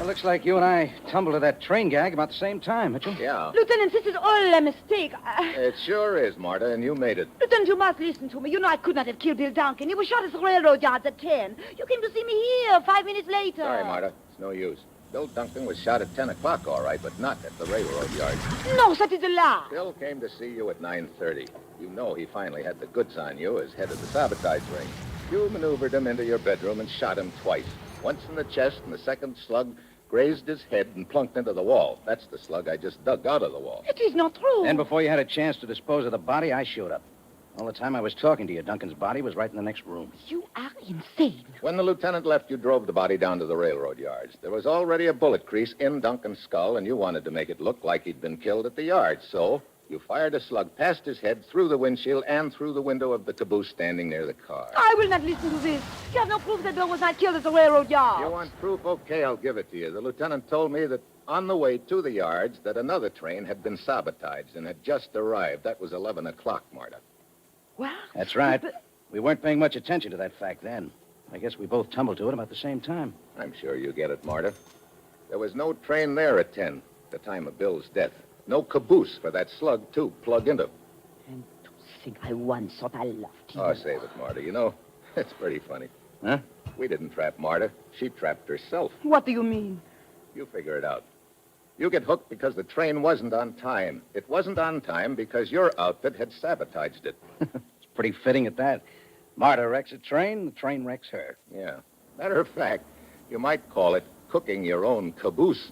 Well, looks like you and I tumbled to that train gag about the same time, Mitchell. Yeah. Lieutenant, this is all a mistake. It sure is, Marta, and you made it. Lieutenant, you must listen to me. You know I could not have killed Bill Duncan. He was shot at the railroad yards at 10. You came to see me here 5 minutes later. Sorry, Marta. It's no use. Bill Duncan was shot at 10 o'clock, all right, but not at the railroad yard. No, that is a lie. Bill came to see you at 9:30. You know he finally had the goods on you as head of the sabotage ring. You maneuvered him into your bedroom and shot him twice. Once in the chest, and the second slug grazed his head and plunked into the wall. That's the slug I just dug out of the wall. It is not true. And before you had a chance to dispose of the body, I showed up. All the time I was talking to you, Duncan's body was right in the next room. You are insane. When the lieutenant left, you drove the body down to the railroad yards. There was already a bullet crease in Duncan's skull, and you wanted to make it look like he'd been killed at the yards. So you fired a slug past his head, through the windshield, and through the window of the caboose standing near the car. I will not listen to this. You have no proof that Bill was not killed at the railroad yards. You want proof? Okay, I'll give it to you. The lieutenant told me that on the way to the yards that another train had been sabotaged and had just arrived. That was 11 o'clock, Marta. Well, That's right. We weren't paying much attention to that fact then. I guess we both tumbled to it about the same time. I'm sure you get it, Marta. There was no train there at 10, the time of Bill's death. No caboose for that slug to plug into. And to think I once thought I loved you. Oh, save it, Marta. You know, it's pretty funny. Huh? We didn't trap Marta. She trapped herself. What do you mean? You figure it out. You get hooked because the train wasn't on time. It wasn't on time because your outfit had sabotaged it. It's pretty fitting at that. Marta wrecks a train, the train wrecks her. Yeah. Matter of fact, you might call it cooking your own caboose.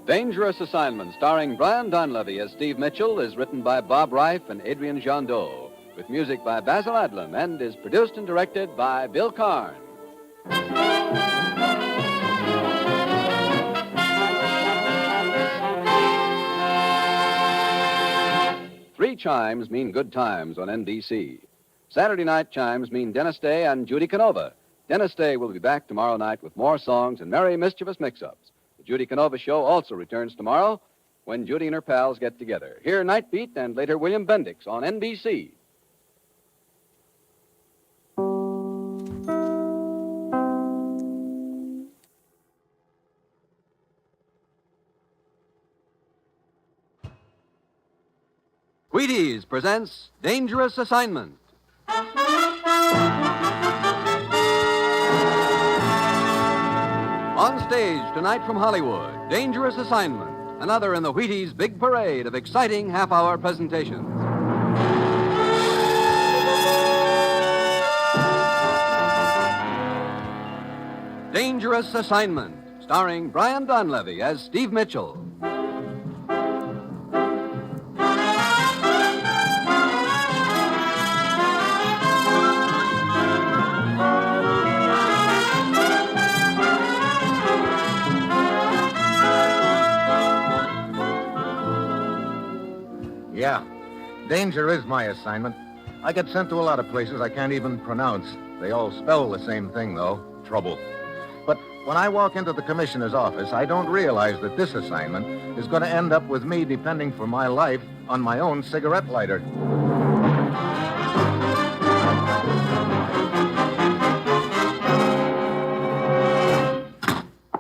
Dangerous Assignment, starring Brian Donlevy as Steve Mitchell, is written by Bob Reif and Adrian Jandot, with music by Basil Adlam, and is produced and directed by Bill Karn. 3 chimes mean good times on NBC. Saturday night chimes mean Dennis Day and Judy Canova. Dennis Day will be back tomorrow night with more songs and merry, mischievous mix-ups. The Judy Canova Show also returns tomorrow when Judy and her pals get together. Hear Night Beat and later William Bendix on NBC. Wheaties presents Dangerous Assignment. On stage tonight from Hollywood, Dangerous Assignment, another in the Wheaties' big parade of exciting half-hour presentations. Dangerous Assignment, starring Brian Donlevy as Steve Mitchell. Yeah, danger is my assignment. I get sent to a lot of places I can't even pronounce. They all spell the same thing, though, trouble. But when I walk into the commissioner's office, I don't realize that this assignment is going to end up with me depending for my life on my own cigarette lighter.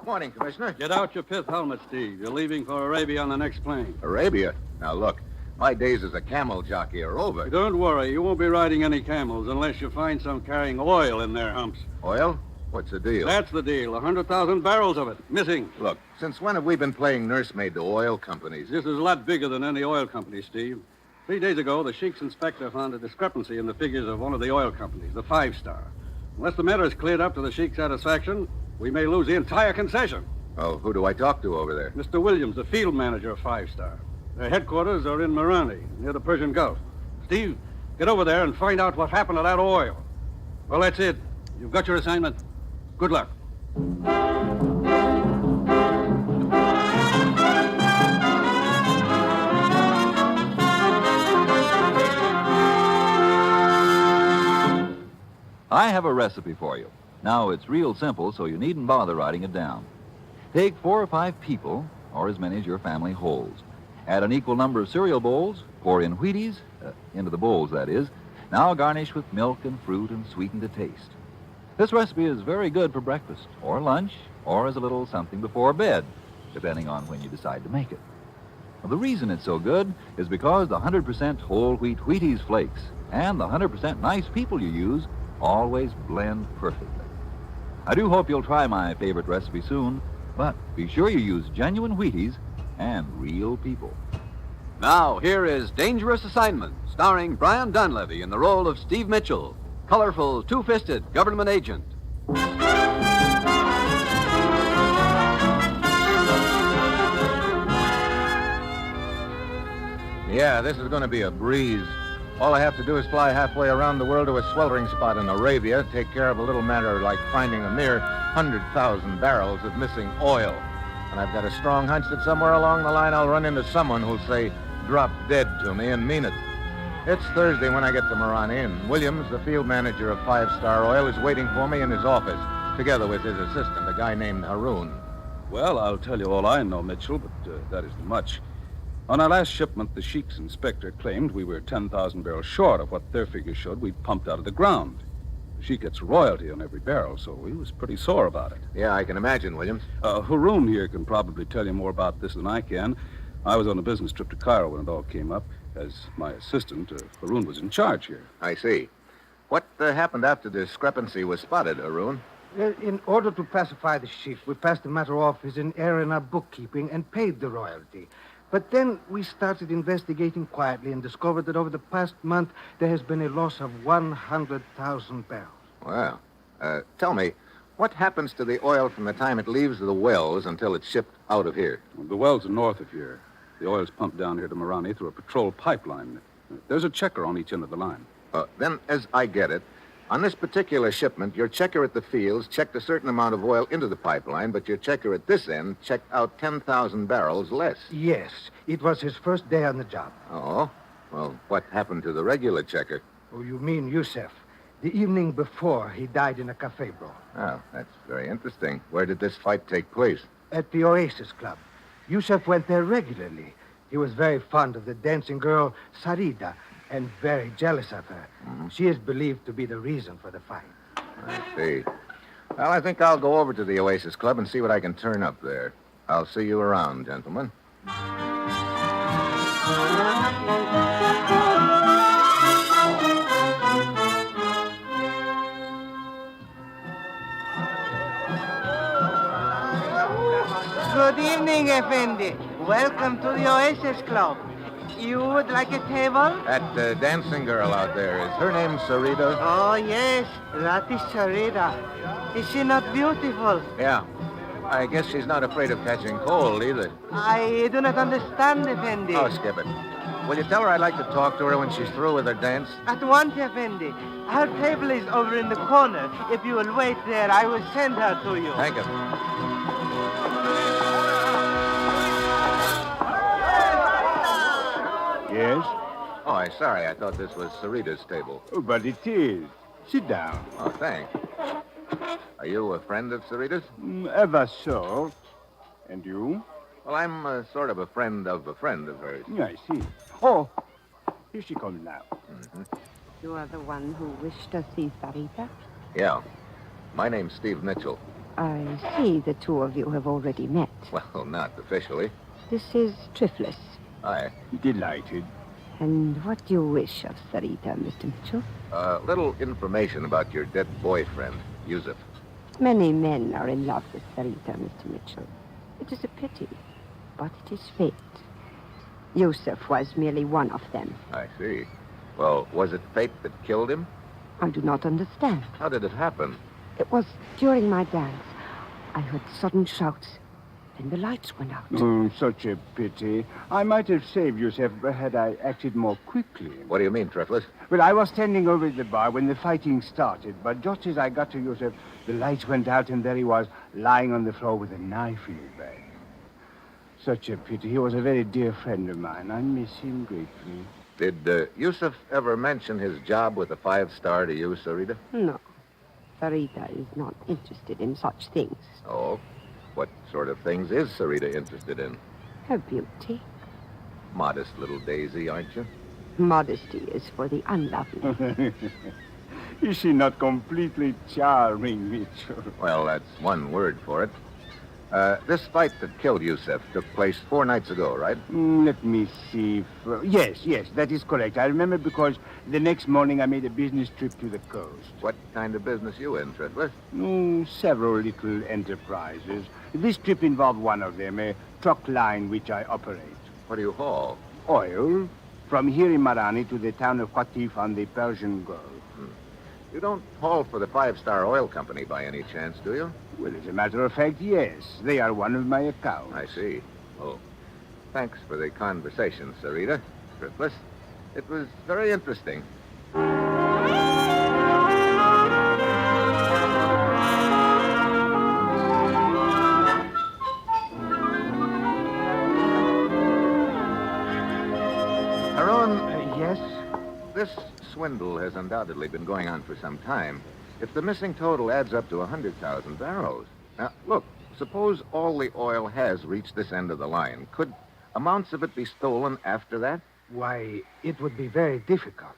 Morning, Commissioner. Get out your pith helmet, Steve. You're leaving for Arabia on the next plane. Arabia? Now, look, my days as a camel jockey are over. Don't worry. You won't be riding any camels unless you find some carrying oil in their humps. Oil? What's the deal? That's the deal. 100,000 barrels of it. Missing. Look, since when have we been playing nursemaid to oil companies? This is a lot bigger than any oil company, Steve. 3 days ago, the Sheik's inspector found a discrepancy in the figures of one of the oil companies, the 5-Star. Unless the matter is cleared up to the Sheik's satisfaction, we may lose the entire concession. Oh, who do I talk to over there? Mr. Williams, the field manager of 5-Star. Their headquarters are in Marani, near the Persian Gulf. Steve, get over there and find out what happened to that oil. Well, that's it. You've got your assignment. Good luck. I have a recipe for you. Now, it's real simple, so you needn't bother writing it down. Take 4 or 5 people, or as many as your family holds. Add an equal number of cereal bowls, pour in Wheaties, into the bowls, that is. Now garnish with milk and fruit and sweeten to taste. This recipe is very good for breakfast, or lunch, or as a little something before bed, depending on when you decide to make it. Well, the reason it's so good is because the 100% whole wheat Wheaties flakes and the 100% nice people you use always blend perfectly. I do hope you'll try my favorite recipe soon, but be sure you use genuine Wheaties and real people. Now, here is Dangerous Assignment, starring Brian Donlevy in the role of Steve Mitchell, colorful, two-fisted government agent. Yeah, this is going to be a breeze. All I have to do is fly halfway around the world to a sweltering spot in Arabia, take care of a little matter like finding a mere 100,000 barrels of missing oil. And I've got a strong hunch that somewhere along the line I'll run into someone who'll say, "Drop dead" to me and mean it. It's Thursday when I get to Moran Inn. Williams, the field manager of 5 Star Oil, is waiting for me in his office, together with his assistant, a guy named Haroon. Well, I'll tell you all I know, Mitchell, but that isn't much. On our last shipment, the Sheik's inspector claimed we were 10,000 barrels short of what their figures showed we'd pumped out of the ground. The Sheik gets royalty on every barrel, so he was pretty sore about it. Yeah, I can imagine, Williams. Haroon here can probably tell you more about this than I can. I was on a business trip to Cairo when it all came up. As my assistant, Haroon was in charge here. I see. What happened after the discrepancy was spotted, Haroon? In order to pacify the Sheik, we passed the matter off as an error in our bookkeeping and paid the royalty. But then we started investigating quietly and discovered that over the past month there has been a loss of 100,000 barrels. Well, tell me, what happens to the oil from the time it leaves the wells until it's shipped out of here? Well, the wells are north of here. The oil's pumped down here to Marani through a patrol pipeline. There's a checker on each end of the line. Then, as I get it, on this particular shipment, your checker at the fields checked a certain amount of oil into the pipeline, but your checker at this end checked out 10,000 barrels less. Yes, it was his first day on the job. Oh? Well, what happened to the regular checker? Oh, you mean Yusef. The evening before, he died in a cafe brawl. Oh, that's very interesting. Where did this fight take place? At the Oasis Club. Yusef went there regularly. He was very fond of the dancing girl, Sarida, and very jealous of her. Mm-hmm. She is believed to be the reason for the fight. I see. Well, I think I'll go over to the Oasis Club and see what I can turn up there. I'll see you around, gentlemen. Good evening, Effendi. Welcome to the Oasis Club. You would like a table? That dancing girl out there, is her name Sarita? Oh, yes. That is Sarita. Is she not beautiful? Yeah. I guess she's not afraid of catching cold, either. I do not understand, Effendi. Oh, skip it. Will you tell her I'd like to talk to her when she's through with her dance? At once, Effendi. Her table is over in the corner. If you will wait there, I will send her to you. Thank you. Yes? Oh, I'm sorry. I thought this was Sarita's table. Oh, but it is. Sit down. Oh, thanks. Are you a friend of Sarita's? Ever so. And you? Well, I'm sort of a friend of hers. I see. Oh, here she comes now. Mm-hmm. You are the one who wished to see Sarita? Yeah. My name's Steve Mitchell. I see the two of you have already met. Well, not officially. This is Triflis. Hi. Delighted. And what do you wish of Sarita, Mr. Mitchell? A little information about your dead boyfriend, Yusuf. Many men are in love with Sarita, Mr. Mitchell. It is a pity, but it is fate. Yusuf was merely one of them. I see. Well, was it fate that killed him? I do not understand. How did it happen? It was during my dance. I heard sudden shouts. Then the lights went out. Oh, such a pity. I might have saved yourself had I acted more quickly. What do you mean, Triflis? Well, I was standing over at the bar when the fighting started, but just as I got to Yusuf, the lights went out and there he was, lying on the floor with a knife in his back. Such a pity. He was a very dear friend of mine. I miss him greatly. Did Yusuf ever mention his job with the 5 Star to you, Sarita? No. Sarita is not interested in such things. Oh? What sort of things is Sarita interested in? Her beauty. Modest little daisy, aren't you? Modesty is for the unlovely. Is she not completely charming, Mitchell? Well, that's one word for it. This fight that killed Yusef took place 4 nights ago, right? Let me see. Yes, that is correct. I remember because the next morning I made a business trip to the coast. What kind of business you in, Triplett? Several little enterprises. This trip involved one of them, a truck line which I operate. What do you haul? Oil. From here in Marani to the town of Qatif on the Persian Gulf. You don't haul for the 5-Star Oil Company by any chance, do you? Well, as a matter of fact, yes. They are one of my accounts. I see. Oh. Thanks for the conversation, Sarita. Triplett. It was very interesting. Haroun, Yes? this swindle has undoubtedly been going on for some time. If the missing total adds up to 100,000 barrels. Now, look, suppose all the oil has reached this end of the line. Could amounts of it be stolen after that? Why, it would be very difficult.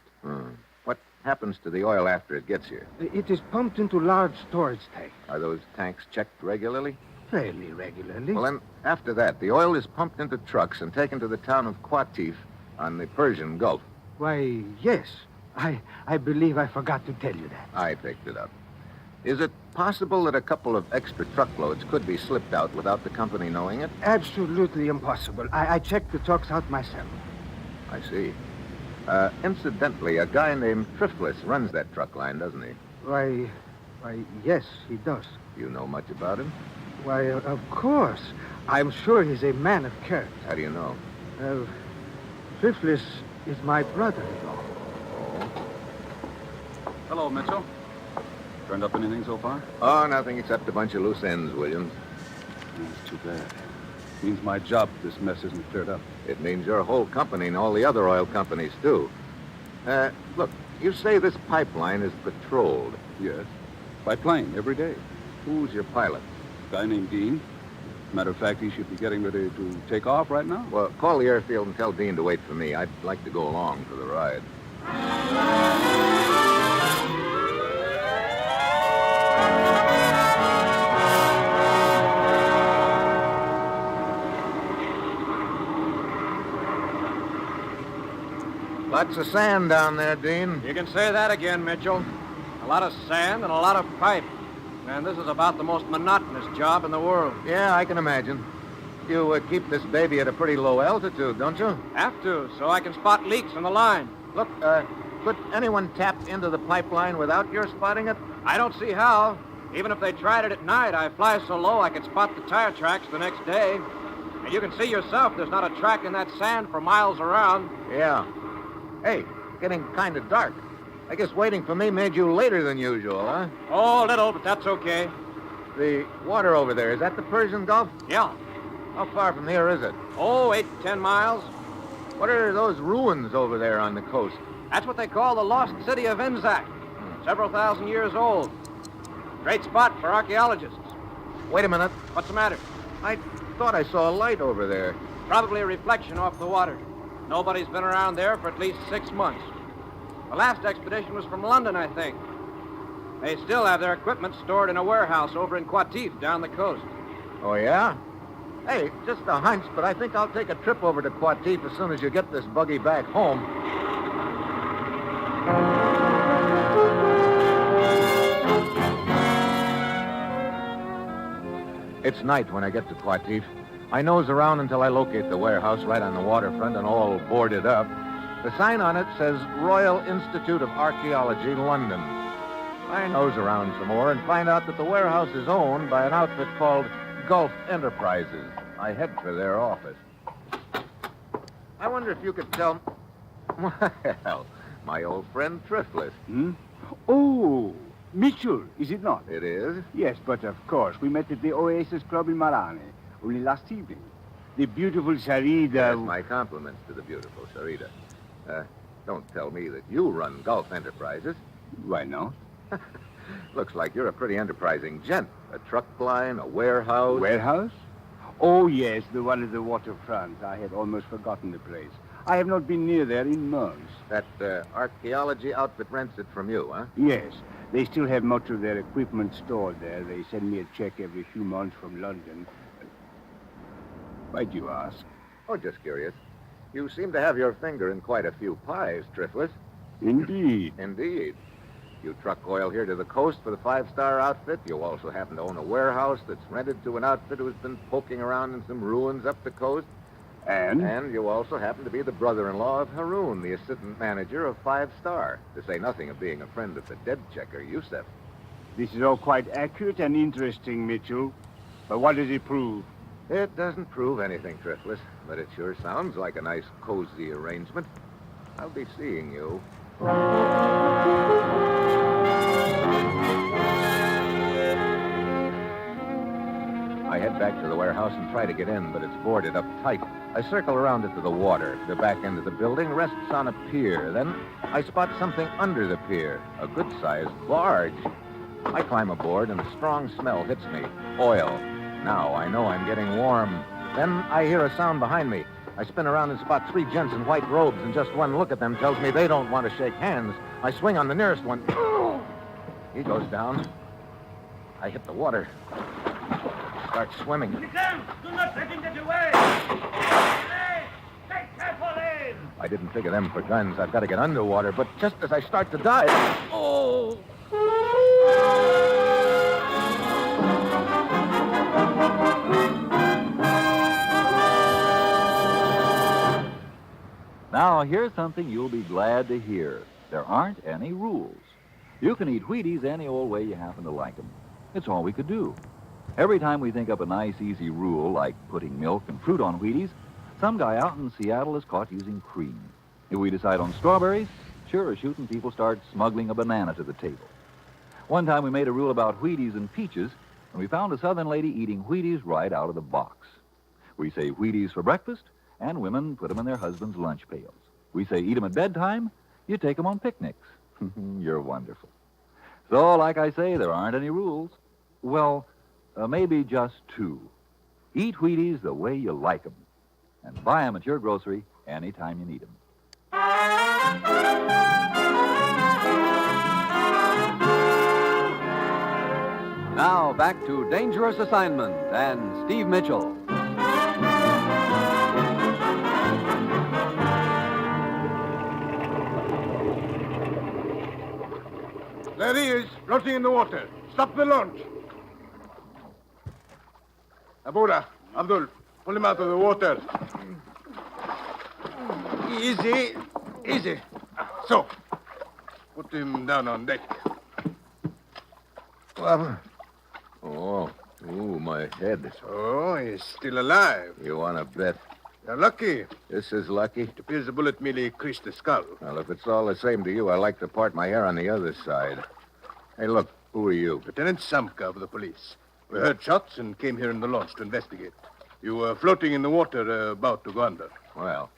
What happens to the oil after it gets here? It is pumped into large storage tanks. Are those tanks checked regularly? Fairly regularly. Well, then, after that, the oil is pumped into trucks and taken to the town of Qatif on the Persian Gulf. Why, yes. I believe I forgot to tell you that. I picked it up. Is it possible that a couple of extra truckloads could be slipped out without the company knowing it? Absolutely impossible. I checked the trucks out myself. I see. Incidentally, a guy named Triflis runs that truck line, doesn't he? Why, yes, he does. You know much about him? Why, of course. I'm sure he's a man of character. How do you know? Triflis is my brother-in-law. Hello, Mitchell. Turned up anything so far? Oh, nothing except a bunch of loose ends, Williams. That's too bad. Means my job, this mess isn't cleared up. It means your whole company and all the other oil companies, too. Look, you say this pipeline is patrolled. Yes. By plane, every day. Who's your pilot? A guy named Dean. Matter of fact, he should be getting ready to take off right now. Well, call the airfield and tell Dean to wait for me. I'd like to go along for the ride. Lots of sand down there, Dean. You can say that again, Mitchell. A lot of sand and a lot of pipe. And this is about the most monotonous job in the world. Yeah, I can imagine. You keep this baby at a pretty low altitude, don't you? Have to, so I can spot leaks in the line. Look, could anyone tap into the pipeline without your spotting it? I don't see how. Even if they tried it at night, I fly so low I could spot the tire tracks the next day. And you can see yourself there's not a track in that sand for miles around. Yeah. Hey, getting kind of dark. I guess waiting for me made you later than usual, huh? Oh, a little, but that's okay. The water over there, is that the Persian Gulf? Yeah. How far from here is it? Oh, 8 to 10 miles. What are those ruins over there on the coast? That's what they call the lost city of Inzak. Several thousand years old. Great spot for archaeologists. Wait a minute. What's the matter? I thought I saw a light over there. Probably a reflection off the water. Nobody's been around there for at least 6 months. The last expedition was from London, I think. They still have their equipment stored in a warehouse over in Qatif, down the coast. Oh, yeah? Hey, just a hunch, but I think I'll take a trip over to Qatif as soon as you get this buggy back home. It's night when I get to Qatif. I nose around until I locate the warehouse right on the waterfront and all boarded up. The sign on it says Royal Institute of Archaeology, London. I nose around some more and find out that the warehouse is owned by an outfit called Gulf Enterprises. I head for their office. I wonder if you could tell... Well, my old friend Triflis. Oh, Mitchell, is it not? It is? Yes, but of course. We met at the Oasis Club in Marani only last evening. The beautiful Sarita... Yes, my compliments to the beautiful Sarita. Don't tell me that you run Gulf Enterprises. Why not? Looks like you're a pretty enterprising gent. A truck line, a warehouse. Warehouse? Oh, yes, the one at the waterfront. I had almost forgotten the place. I have not been near there in months. That archaeology outfit rents it from you, huh? Yes. They still have much of their equipment stored there. They send me a check every few months from London. Why do you ask? Oh, just curious. You seem to have your finger in quite a few pies, Triffless. Indeed. Indeed. You truck oil here to the coast for the five-star outfit. You also happen to own a warehouse that's rented to an outfit who's been poking around in some ruins up the coast. And you also happen to be the brother-in-law of Haroon, the assistant manager of Five Star, to say nothing of being a friend of the dead checker, Yusef. This is all quite accurate and interesting, Mitchell. But what does it prove? It doesn't prove anything, Triffless, but it sure sounds like a nice, cozy arrangement. I'll be seeing you. I head back to the warehouse and try to get in, but it's boarded up tight. I circle around it to the water. The back end of the building rests on a pier. Then I spot something under the pier, a good-sized barge. I climb aboard, and a strong smell hits me. Oil. Now I know I'm getting warm. Then I hear a sound behind me. I spin around and spot three gents in white robes, and just one look at them tells me they don't want to shake hands. I swing on the nearest one. He goes down. I hit the water. Start swimming. Do not let him get away! Hey, take careful aim! I didn't figure them for guns. I've got to get underwater, but just as I start to dive... Oh! Now, here's something you'll be glad to hear. There aren't any rules. You can eat Wheaties any old way you happen to like them. It's all we could do. Every time we think up a nice, easy rule, like putting milk and fruit on Wheaties, some guy out in Seattle is caught using cream. If we decide on strawberries, sure as shooting, people start smuggling a banana to the table. One time we made a rule about Wheaties and peaches, and we found a Southern lady eating Wheaties right out of the box. We say Wheaties for breakfast, and women put them in their husbands' lunch pails. We say eat them at bedtime, you take them on picnics. You're wonderful. So, like I say, there aren't any rules. Well, maybe just two. Eat Wheaties the way you like them, and buy them at your grocery anytime you need them. Now, back to Dangerous Assignment and Steve Mitchell. There he is, floating in the water. Stop the launch. Abura, Abdul, pull him out of the water. Easy, easy. So, put him down on deck. Oh, my head. Oh, he's still alive. You want to bet? You're lucky. This is lucky? It appears the bullet merely creased the skull. Well, if it's all the same to you, I like to part my hair on the other side. Hey, look, who are you? Lieutenant Samka of the police. We heard shots and came here in the launch to investigate. You were floating in the water, about to go under. Well,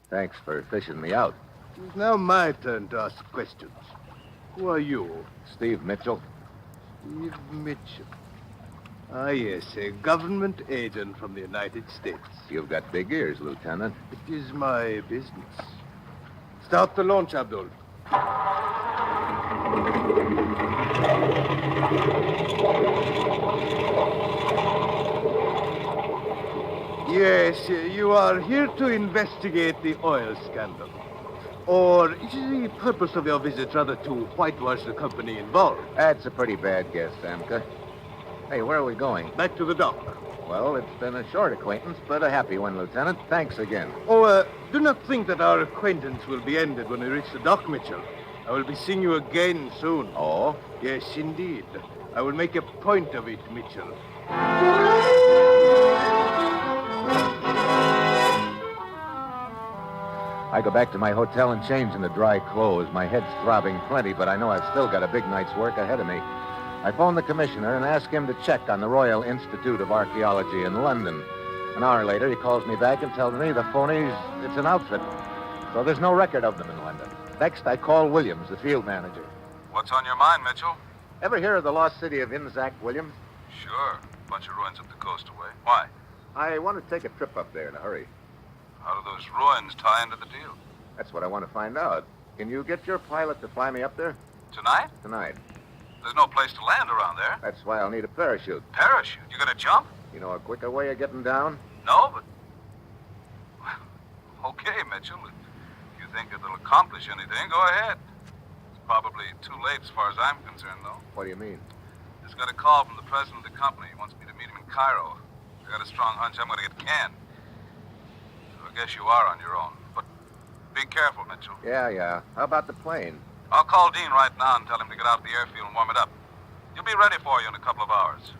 thanks for fishing me out. It's now my turn to ask questions. Who are you? Steve Mitchell. Steve Mitchell. Ah, yes, a government agent from the United States. You've got big ears, Lieutenant. It is my business. Start the launch, Abdul. Yes, you are here to investigate the oil scandal. Or is the purpose of your visit rather to whitewash the company involved? That's a pretty bad guess, Samka. Hey, where are we going? Back to the dock. Well, it's been a short acquaintance, but a happy one, Lieutenant. Thanks again. Oh, do not think that our acquaintance will be ended when we reach the dock, Mitchell. I will be seeing you again soon. Oh? Yes, indeed. I will make a point of it, Mitchell. I go back to my hotel and change into dry clothes. My head's throbbing plenty, but I know I've still got a big night's work ahead of me. I phone the commissioner and ask him to check on the Royal Institute of Archaeology in London. An hour later, he calls me back and tells me the phonies, it's an outfit. So there's no record of them in London. Next, I call Williams, the field manager. What's on your mind, Mitchell? Ever hear of the lost city of Inzac, Williams? Sure. Bunch of ruins up the coast away. Why? I want to take a trip up there in a hurry. How do those ruins tie into the deal? That's what I want to find out. Can you get your pilot to fly me up there? Tonight? Tonight. There's no place to land around there. That's why I'll need a parachute. Parachute? You gonna jump? You know a quicker way of getting down? No, but... Well, okay, Mitchell. If you think it'll accomplish anything, go ahead. It's probably too late as far as I'm concerned, though. What do you mean? Just got a call from the president of the company. He wants me to meet him in Cairo. I got a strong hunch I'm gonna get canned. So I guess you are on your own. But be careful, Mitchell. Yeah. How about the plane? I'll call Dean right now and tell him to get out to the airfield and warm it up. He'll be ready for you in a couple of hours.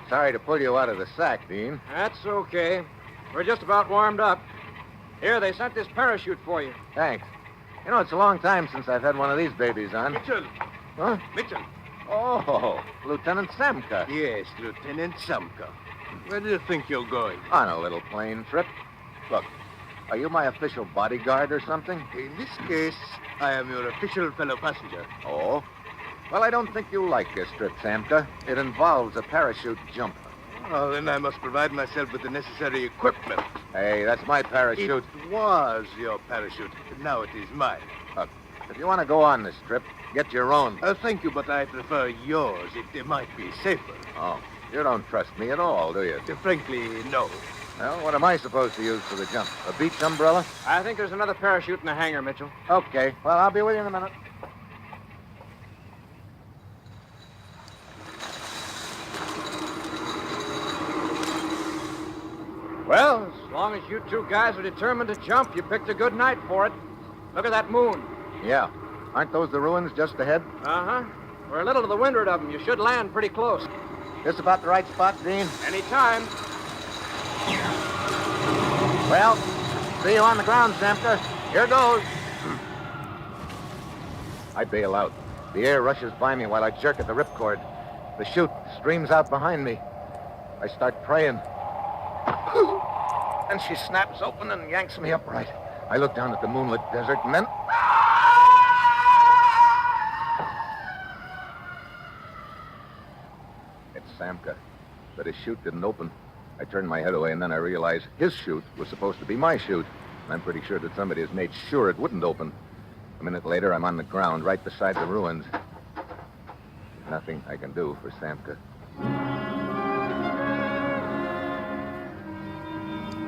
Sorry to pull you out of the sack, Dean. That's okay. We're just about warmed up. Here, they sent this parachute for you. Thanks. You know, it's a long time since I've had one of these babies on. Mitchell. Huh? Mitchell. Oh, Lieutenant Samka. Yes, Lieutenant Samka. Where do you think you're going? On a little plane trip. Look, are you my official bodyguard or something? In this case, I am your official fellow passenger. Oh? Well, I don't think you'll like this trip, Samka. It involves a parachute jump. Oh, then I must provide myself with the necessary equipment. Hey, that's my parachute. It was your parachute. Now it is mine. Look, if you want to go on this trip, get your own. Thank you, but I prefer yours. It might be safer. Oh, you don't trust me at all, do you? Frankly, no. Well, what am I supposed to use for the jump? A beach umbrella? I think there's another parachute in the hangar, Mitchell. Okay. Well, I'll be with you in a minute. Well, as long as you two guys are determined to jump, you picked a good night for it. Look at that moon. Yeah. Aren't those the ruins just ahead? Uh-huh. We're a little to the windward of them. You should land pretty close. This about the right spot, Dean? Anytime. Well, see you on the ground, Samka. Here goes. I bail out. The air rushes by me while I jerk at the ripcord. The chute streams out behind me. I start praying. Then she snaps open and yanks me upright. I look down at the moonlit desert and then... It's Samka, but his chute didn't open. I turned my head away and then I realized his chute was supposed to be my chute. And I'm pretty sure that somebody has made sure it wouldn't open. A minute later, I'm on the ground right beside the ruins. There's nothing I can do for Samka.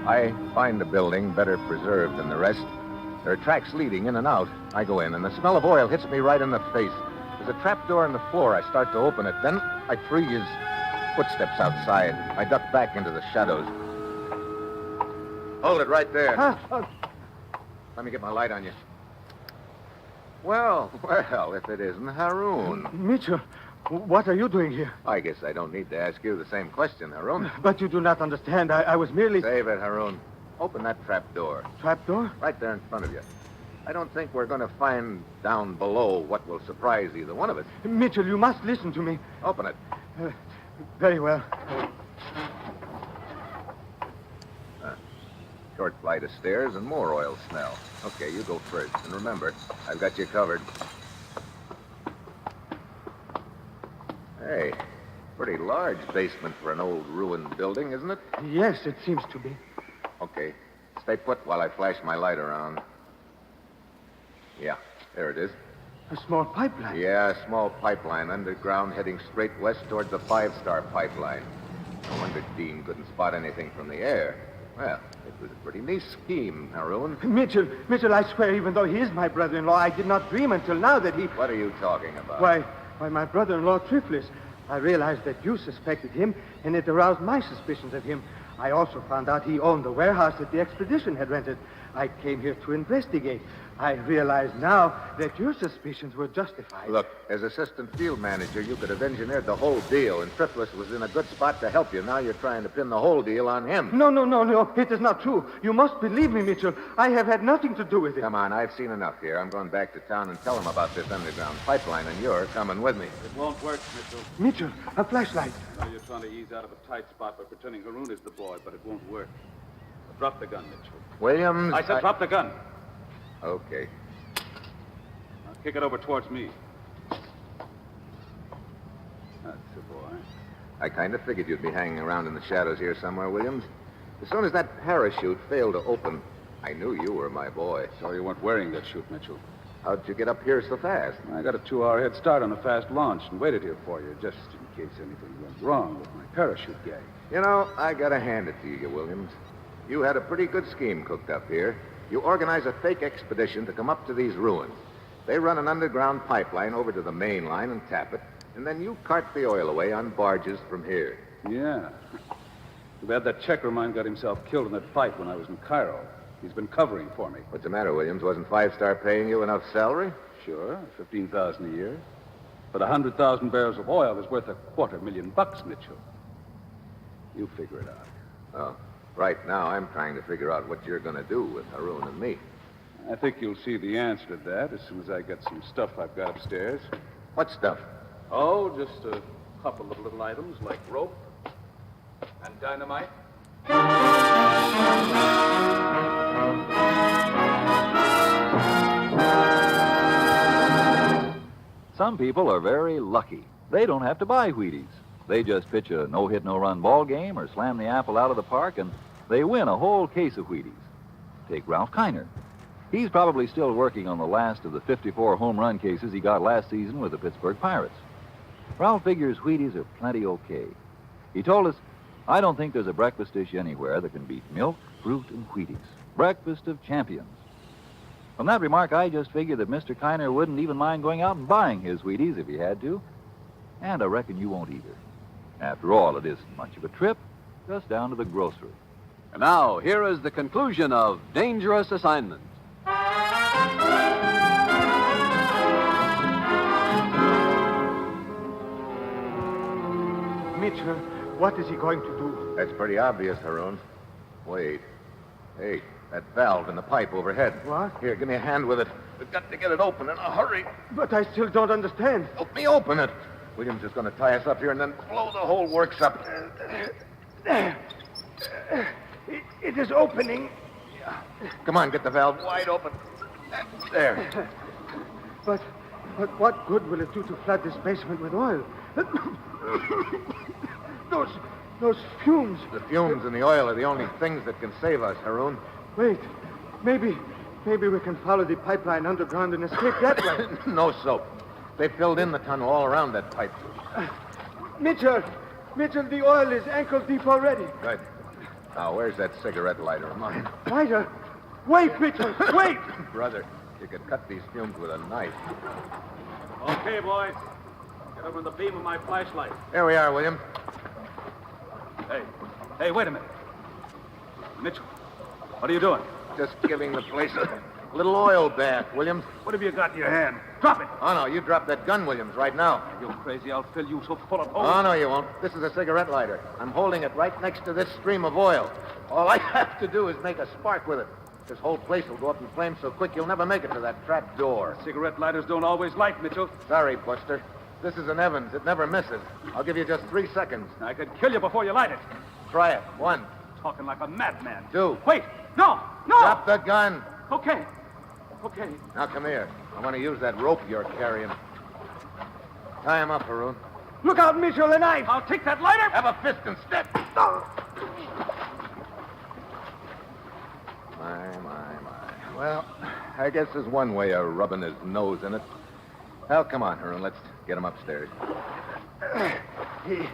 I find the building better preserved than the rest. There are tracks leading in and out. I go in, and the smell of oil hits me right in the face. There's a trapdoor in the floor. I start to open it. Then I freeze. Footsteps outside. I duck back into the shadows. Hold it right there. Let me get my light on you. Well, if it isn't Haroon. Mitchell, what are you doing here? I guess I don't need to ask you the same question, Haroon. But you do not understand. I was merely... Save it, Haroon. Open that trapdoor. Trapdoor? Right there in front of you. I don't think we're going to find down below what will surprise either one of us. Mitchell, you must listen to me. Open it. Very well. Short flight of stairs and more oil smell. Okay, you go first. And remember, I've got you covered. Hey, pretty large basement for an old ruined building, isn't it? Yes, it seems to be. Okay. Stay put while I flash my light around. Yeah, there it is. A small pipeline? Yeah, a small pipeline underground heading straight west towards the 5-star pipeline. No wonder Dean couldn't spot anything from the air. Well, it was a pretty neat scheme, Haroon. Mitchell, I swear, even though he is my brother-in-law, I did not dream until now that he... What are you talking about? Why, my brother-in-law, Triflis. I realized that you suspected him, and it aroused my suspicions of him. I also found out he owned the warehouse that the expedition had rented. I came here to investigate. I realize now that your suspicions were justified. Look, as assistant field manager, you could have engineered the whole deal, and Triplus was in a good spot to help you. Now you're trying to pin the whole deal on him. No. It is not true. You must believe me, Mitchell. I have had nothing to do with it. Come on, I've seen enough here. I'm going back to town and tell him about this underground pipeline, and you're coming with me. It won't work, Mitchell. Mitchell, a flashlight. I know you're trying to ease out of a tight spot by pretending Haroon is the boy, but it won't work. Drop the gun, Mitchell. Williams... I said drop the gun. Okay. Now kick it over towards me. That's the boy. I kind of figured you'd be hanging around in the shadows here somewhere, Williams. As soon as that parachute failed to open, I knew you were my boy. So you weren't wearing that chute, Mitchell. How'd you get up here so fast? I got a 2-hour head start on a fast launch and waited here for you, just in case anything went wrong with my parachute gag. You know, I gotta hand it to you, Williams. You had a pretty good scheme cooked up here. You organize a fake expedition to come up to these ruins. They run an underground pipeline over to the main line and tap it, and then you cart the oil away on barges from here. Yeah. Too bad that checker of mine got himself killed in that fight when I was in Cairo. He's been covering for me. What's the matter, Williams? Wasn't 5-Star paying you enough salary? Sure, $15,000 a year. But 100,000 barrels of oil is worth $250,000, Mitchell. You figure it out. Oh, right now I'm trying to figure out what you're going to do with Haroon and me. I think you'll see the answer to that as soon as I get some stuff I've got upstairs. What stuff? Oh, just a couple of little items like rope and dynamite. Some people are very lucky. They don't have to buy Wheaties. They just pitch a no-hit, no-run ball game or slam the apple out of the park, and they win a whole case of Wheaties. Take Ralph Kiner. He's probably still working on the last of the 54 home run cases he got last season with the Pittsburgh Pirates. Ralph figures Wheaties are plenty okay. He told us, "I don't think there's a breakfast dish anywhere that can beat milk, fruit, and Wheaties. Breakfast of champions." From that remark, I just figured that Mr. Kiner wouldn't even mind going out and buying his Wheaties if he had to. And I reckon you won't either. After all, it isn't much of a trip, just down to the grocery. And now, here is the conclusion of Dangerous Assignment. Mitchell, what is he going to do? That's pretty obvious, Haroon. Wait. Hey, that valve in the pipe overhead. What? Here, give me a hand with it. We've got to get it open in a hurry. But I still don't understand. Help me open it. Williams is going to tie us up here and then blow the whole works up. It is opening. Come on, get the valve wide open. There. But what good will it do to flood this basement with oil? Those fumes. The fumes and the oil are the only things that can save us, Haroon. Wait, maybe we can follow the pipeline underground and escape that way. No soap. They filled in the tunnel all around that pipe. Mitchell, the oil is ankle deep already. Good. Now, where's that cigarette lighter of mine? Lighter? Wait, Mitchell, wait! Brother, you could cut these fumes with a knife. Okay, boys. Get over the beam of my flashlight. Here we are, William. Hey, wait a minute. Mitchell, what are you doing? Just giving the place a little oil bath, Williams. What have you got in your hand? Drop it. Oh, no, you drop that gun, Williams, right now. You crazy, I'll fill you so full of holes. Oh, no, you won't. This is a cigarette lighter. I'm holding it right next to this stream of oil. All I have to do is make a spark with it. This whole place will go up in flames so quick you'll never make it to that trap door. Cigarette lighters don't always light, Mitchell. Sorry, Buster. This is an Evans. It never misses. I'll give you just 3 seconds. I could kill you before you light it. Try it. 1. Talking like a madman. 2. Wait! No! Drop the gun. Okay. Now, come here. I want to use that rope you're carrying. Tie him up, Haroon. Look out, Mitchell, a knife! I'll take that lighter! Have a fist and step. My. Well, I guess there's one way of rubbing his nose in it. Well, come on, Haroon. Let's get him upstairs. He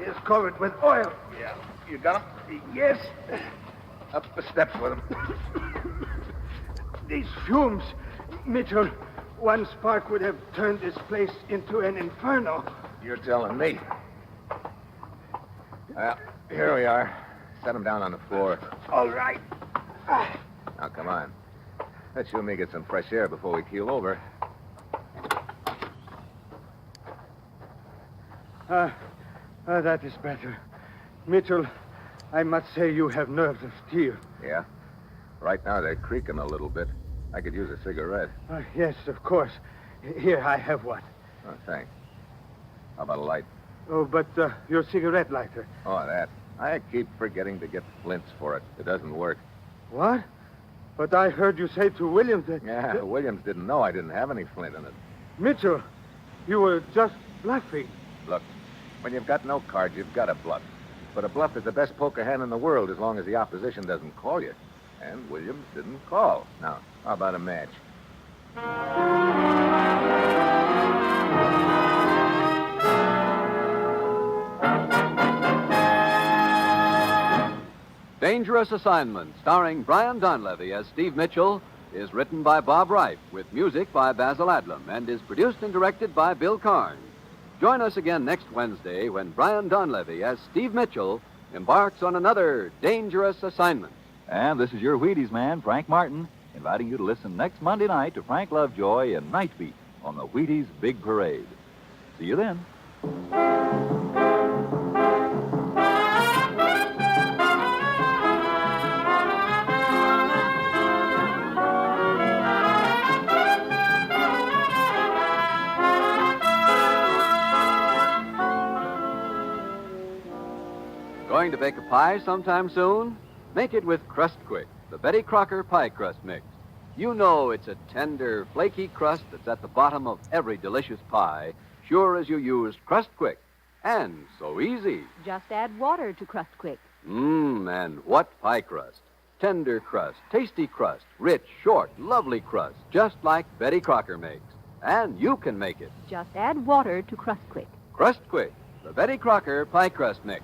is covered with oil. Yeah. You got him? Yes. Up the steps with him. These fumes, Mitchell, one spark would have turned this place into an inferno. You're telling me. Well, here we are. Set him down on the floor. All right. Now, come on. Let you and me get some fresh air before we keel over. That is better. Mitchell, I must say you have nerves of steel. Yeah? Right now, they're creaking a little bit. I could use a cigarette. Yes, of course. Here, I have one. Oh, thanks. How about a light? Oh, but your cigarette lighter. Oh, that. I keep forgetting to get flints for it. It doesn't work. What? But I heard you say to Williams that... Yeah, Williams didn't know I didn't have any flint in it. Mitchell, you were just bluffing. Look, when you've got no cards, you've got to bluff. But a bluff is the best poker hand in the world as long as the opposition doesn't call you. And Williams didn't call. Now, how about a match? Dangerous Assignment, starring Brian Donlevy as Steve Mitchell, is written by Bob Reif, with music by Basil Adlam, and is produced and directed by Bill Karn. Join us again next Wednesday when Brian Donlevy as Steve Mitchell embarks on another dangerous assignment. And this is your Wheaties man, Frank Martin, inviting you to listen next Monday night to Frank Lovejoy and Night Beat on the Wheaties Big Parade. See you then. Going to bake a pie sometime soon? Make it with Crust Quick, the Betty Crocker pie crust mix. You know it's a tender, flaky crust that's at the bottom of every delicious pie, sure as you used Crust Quick. And so easy. Just add water to Crust Quick. And what pie crust. Tender crust, tasty crust, rich, short, lovely crust, just like Betty Crocker makes. And you can make it. Just add water to Crust Quick. Crust Quick, the Betty Crocker pie crust mix.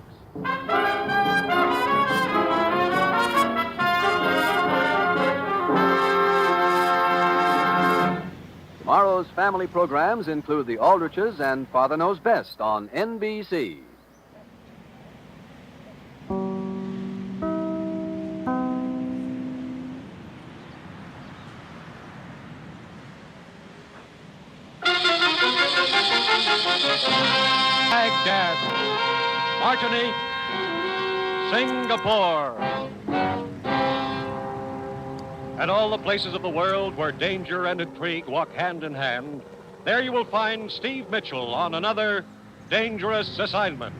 Tomorrow's family programs include The Aldriches and Father Knows Best on NBC. Baghdad, Martinique, Singapore, and all the places of the world where danger and intrigue walk hand in hand, there you will find Steve Mitchell on another dangerous assignment.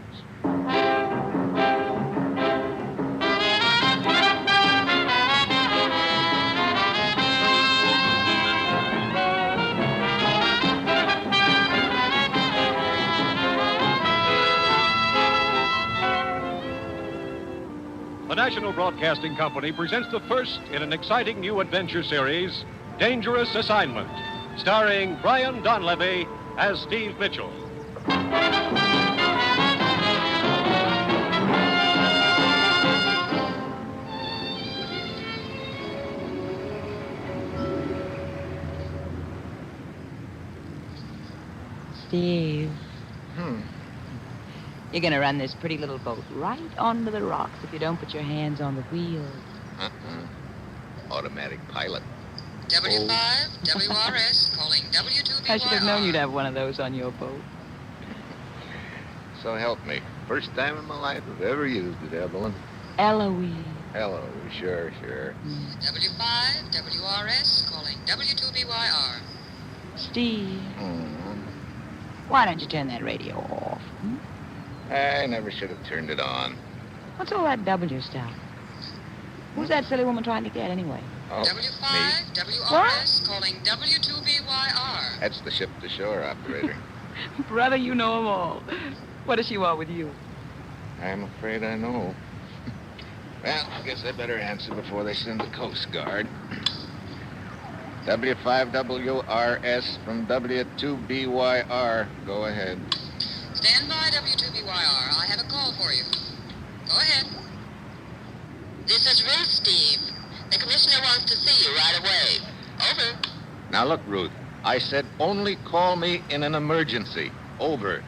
The National Broadcasting Company presents the first in an exciting new adventure series, Dangerous Assignment, starring Brian Donlevy as Steve Mitchell. Steve. You're going to run this pretty little boat right onto the rocks if you don't put your hands on the wheel. Automatic pilot. W5, WRS, calling W2BYR. I should have known you'd have one of those on your boat. So help me. First time in my life I've ever used it, Evelyn. Eloise. Hello, sure. W5, WRS, calling W2BYR. Steve. Why don't you turn that radio off? I never should have turned it on. What's all that W stuff? Who's that silly woman trying to get, anyway? Oh, W5, WRS, calling W2BYR. That's the ship-to-shore operator. Brother, you know 'em all. What does she want with you? I'm afraid I know. Well, I guess I better answer before they send the Coast Guard. W5WRS from W2BYR. Go ahead. Stand by, W2BYR. I have a call for you. Go ahead. This is Ruth, Steve. The commissioner wants to see you right away. Over. Now look, Ruth. I said only call me in an emergency. Over.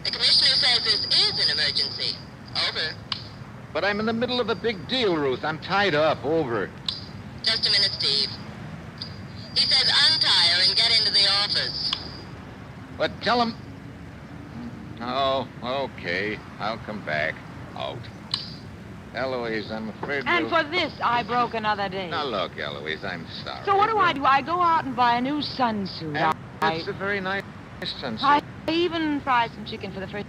The commissioner says this is an emergency. Over. But I'm in the middle of a big deal, Ruth. I'm tied up. Over. Just a minute, Steve. He says untie her and get into the office. But tell him... Oh, okay. I'll come back. Out. Eloise, I'm afraid And we'll... for this, I broke another day. Now, look, Eloise, I'm sorry. So what do? I go out and buy a new sunsuit. It's a very nice sunset. I even fry some chicken for the first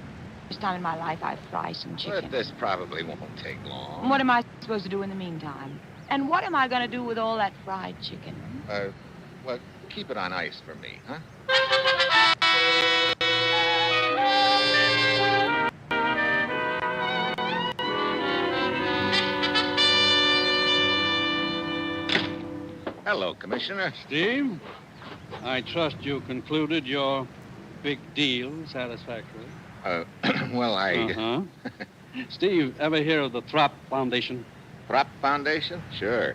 time in my life. I fry some chicken. But this probably won't take long. What am I supposed to do in the meantime? And what am I going to do with all that fried chicken? Well, keep it on ice for me, huh? Hello, Commissioner. Steve, I trust you concluded your big deal satisfactorily. Well, I... Uh-huh. Steve, ever hear of the Throp Foundation? Throp Foundation? Sure.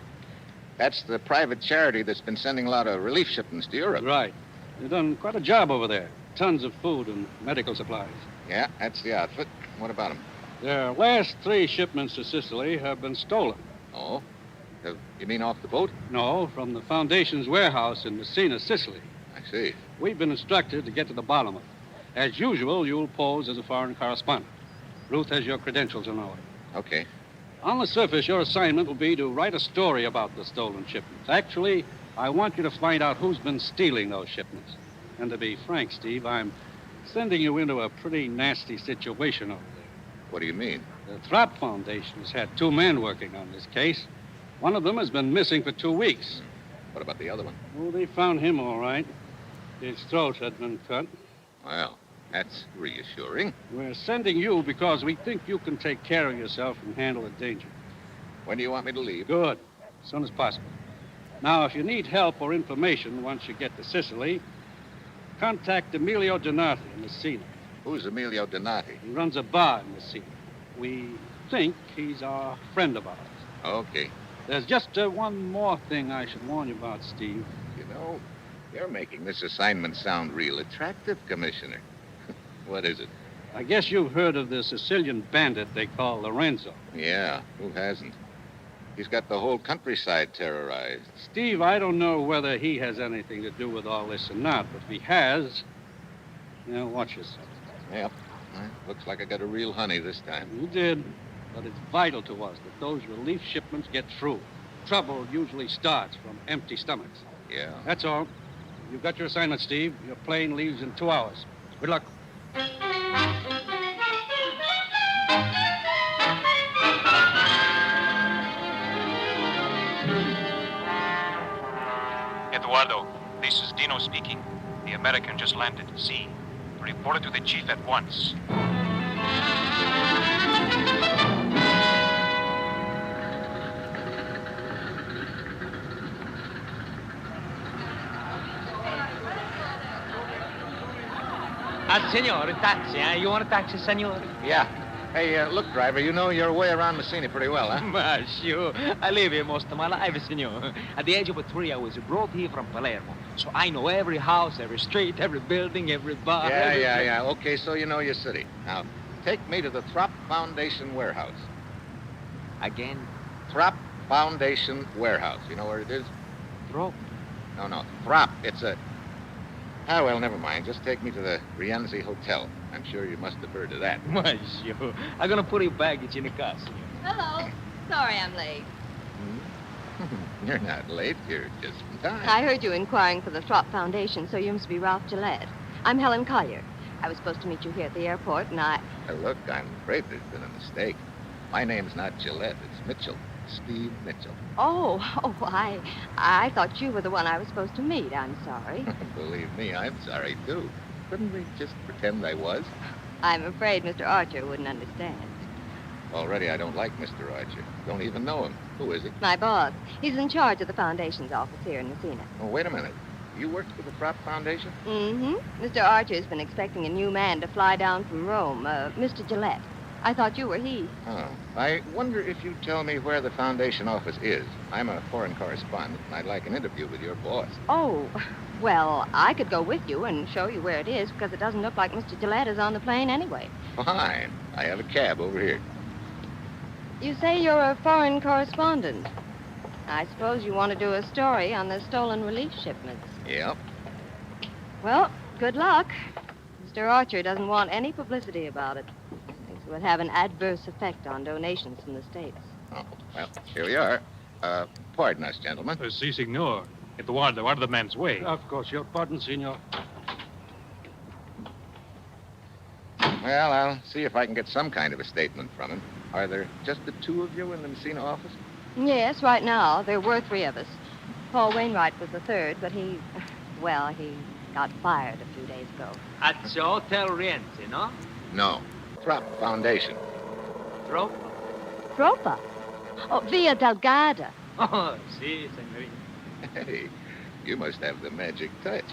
That's the private charity that's been sending a lot of relief shipments to Europe. Right. They've done quite a job over there. Tons of food and medical supplies. Yeah, that's the outfit. What about them? Their last 3 shipments to Sicily have been stolen. Oh? You mean off the boat? No, from the Foundation's warehouse in Messina, Sicily. I see. We've been instructed to get to the bottom of it. As usual, you'll pose as a foreign correspondent. Ruth has your credentials in order. Okay. On the surface, your assignment will be to write a story about the stolen shipments. Actually, I want you to find out who's been stealing those shipments. And to be frank, Steve, I'm sending you into a pretty nasty situation over there. What do you mean? The Throp Foundation has had 2 men working on this case. One of them has been missing for 2 weeks. What about the other one? Oh, they found him all right. His throat had been cut. Well, that's reassuring. We're sending you because we think you can take care of yourself and handle a danger. When do you want me to leave? Good. As soon as possible. Now, if you need help or information once you get to Sicily, contact Emilio Donati in Messina. Who's Emilio Donati? He runs a bar in Messina. We think he's a friend of ours. Okay. There's just one more thing I should warn you about, Steve. You know, you're making this assignment sound real attractive, Commissioner. What is it? I guess you've heard of the Sicilian bandit they call Lorenzo. Yeah, who hasn't? He's got the whole countryside terrorized. Steve, I don't know whether he has anything to do with all this or not, but if he has, watch yourself. Yep. Well, looks like I got a real honey this time. You did. But it's vital to us that those relief shipments get through. Trouble usually starts from empty stomachs. Yeah. That's all. You've got your assignment, Steve. Your plane leaves in 2 hours. Good luck. Eduardo, this is Dino speaking. The American just landed. See? Report it to the chief at once. Senor, taxi, eh? You want a taxi, senor? Yeah. Hey, look, driver, you know your way around Messina pretty well, huh? Sure. I live here most of my life, senor. At the age of 3, I was brought here from Palermo. So I know every house, every street, every building, every bar. Yeah. Okay, so you know your city. Now, take me to the Throp Foundation warehouse. Again? Throp Foundation warehouse. You know where it is? Throp? No. Throp. It's a... Ah, well, never mind. Just take me to the Rienzi Hotel. I'm sure you must have heard of that. Why, sure. I'm gonna put your baggage in the car, senor. Hello. Sorry I'm late. You're not late. You're just in time. I heard you inquiring for the Throp Foundation, so you must be Ralph Gillette. I'm Helen Collier. I was supposed to meet you here at the airport, and Look, I'm afraid there's been a mistake. My name's not Gillette. It's Mitchell. Steve Mitchell. Oh, I thought you were the one I was supposed to meet. I'm sorry. Believe me, I'm sorry, too. Couldn't we just pretend I was? I'm afraid Mr. Archer wouldn't understand. Already I don't like Mr. Archer. Don't even know him. Who is he? My boss. He's in charge of the Foundation's office here in Messina. Oh, wait a minute. You worked for the Throp Foundation? Mm-hmm. Mr. Archer's been expecting a new man to fly down from Rome, Mr. Gillette. I thought you were he. Oh. I wonder if you'd tell me where the Foundation office is. I'm a foreign correspondent, and I'd like an interview with your boss. Oh, well, I could go with you and show you where it is, because it doesn't look like Mr. Gillette is on the plane anyway. Fine. I have a cab over here. You say you're a foreign correspondent. I suppose you want to do a story on the stolen relief shipments. Yep. Well, good luck. Mr. Archer doesn't want any publicity about it. Thinks it would have an adverse effect on donations from the States. Oh, well, here we are. Pardon us, gentlemen. Si, signor. It was the man's way. Of course, your pardon, senor. Well, I'll see if I can get some kind of a statement from him. Are there just the two of you in the Messina office? Yes, right now. There were 3 of us. Paul Wainwright was the 3rd, but he got fired a few days ago. At the Hotel Rienzi, no? No. Trop Foundation. Trop? Tropa? Oh, Via Delgada. Oh, si, senorita. Hey, you must have the magic touch.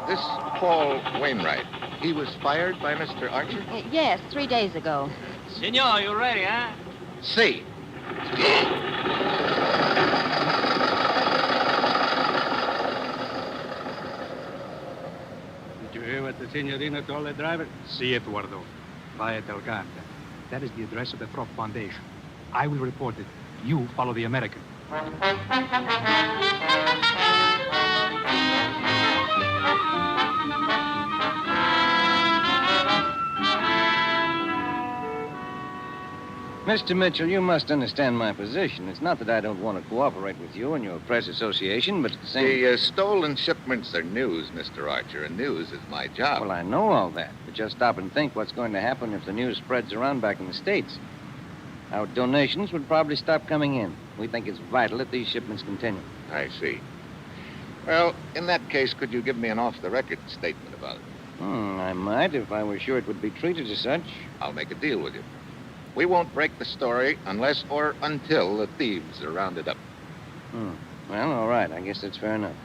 This Paul Wainwright, he was fired by Mr. Archer? Yes, 3 days ago. Senor, you ready, huh? See. Did you hear what the signorina told the driver? Si, Eduardo. Via Delgada. That is the address of the Trop Foundation. I will report it. You follow the American. Mr. Mitchell, you must understand my position. It's not that I don't want to cooperate with you and your press association, but at the same... The stolen shipments are news, Mr. Archer, and news is my job. Well, I know all that, but just stop and think what's going to happen if the news spreads around back in the States. Our donations would probably stop coming in. We think it's vital that these shipments continue. I see. Well, in that case, could you give me an off-the-record statement about it? I might, if I were sure it would be treated as such. I'll make a deal with you. We won't break the story unless or until the thieves are rounded up. Well, all right. I guess that's fair enough.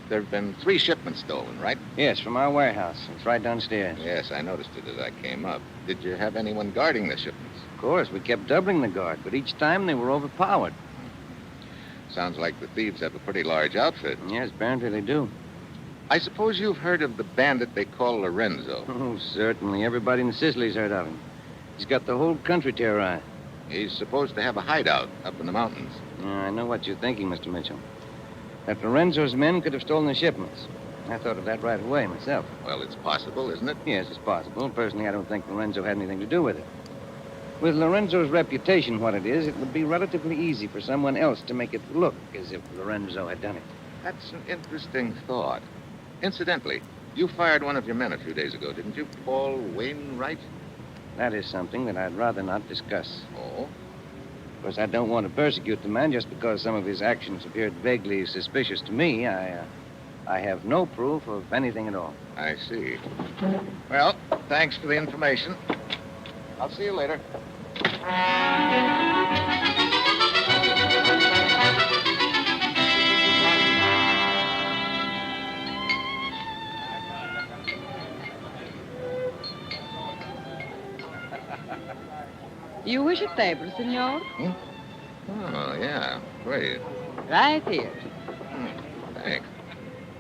There have been 3 shipments stolen, right? Yes, from our warehouse. It's right downstairs. Yes, I noticed it as I came up. Did you have anyone guarding the shipments? Of course, we kept doubling the guard, but each time they were overpowered. Sounds like the thieves have a pretty large outfit. Yes, apparently they do. I suppose you've heard of the bandit they call Lorenzo. Oh, certainly. Everybody in Sicily's heard of him. He's got the whole country terrorized. He's supposed to have a hideout up in the mountains. I know what you're thinking, Mr. Mitchell. That Lorenzo's men could have stolen the shipments. I thought of that right away myself. Well, it's possible, isn't it? Yes, it's possible. Personally, I don't think Lorenzo had anything to do with it. With Lorenzo's reputation what it is, it would be relatively easy for someone else to make it look as if Lorenzo had done it. That's an interesting thought. Incidentally, you fired one of your men a few days ago, didn't you? Paul Wainwright? That is something that I'd rather not discuss. Oh? Of course, I don't want to persecute the man just because some of his actions appeared vaguely suspicious to me. I have no proof of anything at all. I see. Well, thanks for the information. I'll see you later. You wish a table, senor? Oh, yeah. Great. Right here. Thanks.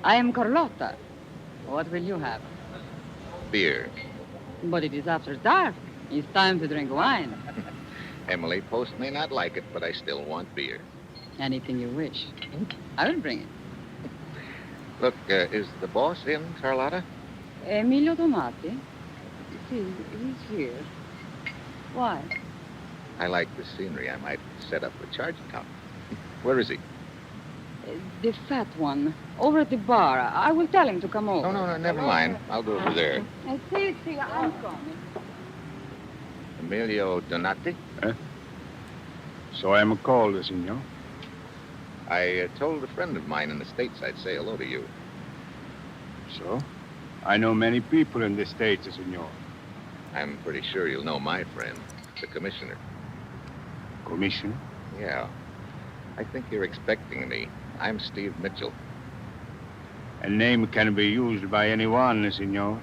I am Carlotta. What will you have? Beer. But it is after dark. It's time to drink wine. Emily Post may not like it, but I still want beer. Anything you wish. I will bring it. Look, is the boss in, Carlotta? Emilio Domati? See, he's here. Why? I like the scenery. I might set up a charge account. Where is he? The fat one. Over at the bar. I will tell him to come over. No, never mind. I'll go over there. See, I'm coming. Emilio Donati? So I am called, senor. I told a friend of mine in the States I'd say hello to you. So? I know many people in the States, senor. I'm pretty sure you'll know my friend, the commissioner. Commissioner? Yeah. I think you're expecting me. I'm Steve Mitchell. A name can be used by anyone, senor.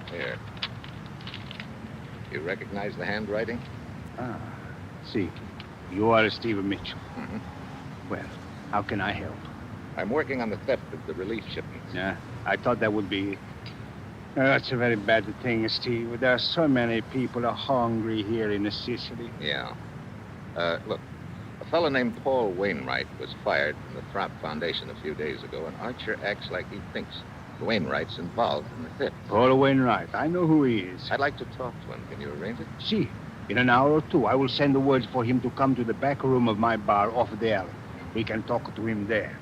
Here. You recognize the handwriting? See. You are Steve Mitchell. Mm-hmm. Well, how can I help? I'm working on the theft of the relief shipments. Yeah, I thought that would be... That's a very bad thing, Steve. There are so many people are hungry here in Sicily. Yeah. Look, a fellow named Paul Wainwright was fired from the Throp Foundation a few days ago, and Archer acts like he thinks Wainwright's involved in the theft. Paul Wainwright. I know who he is. I'd like to talk to him. Can you arrange it? See, in an hour or two, I will send the word for him to come to the back room of my bar off the alley. We can talk to him there.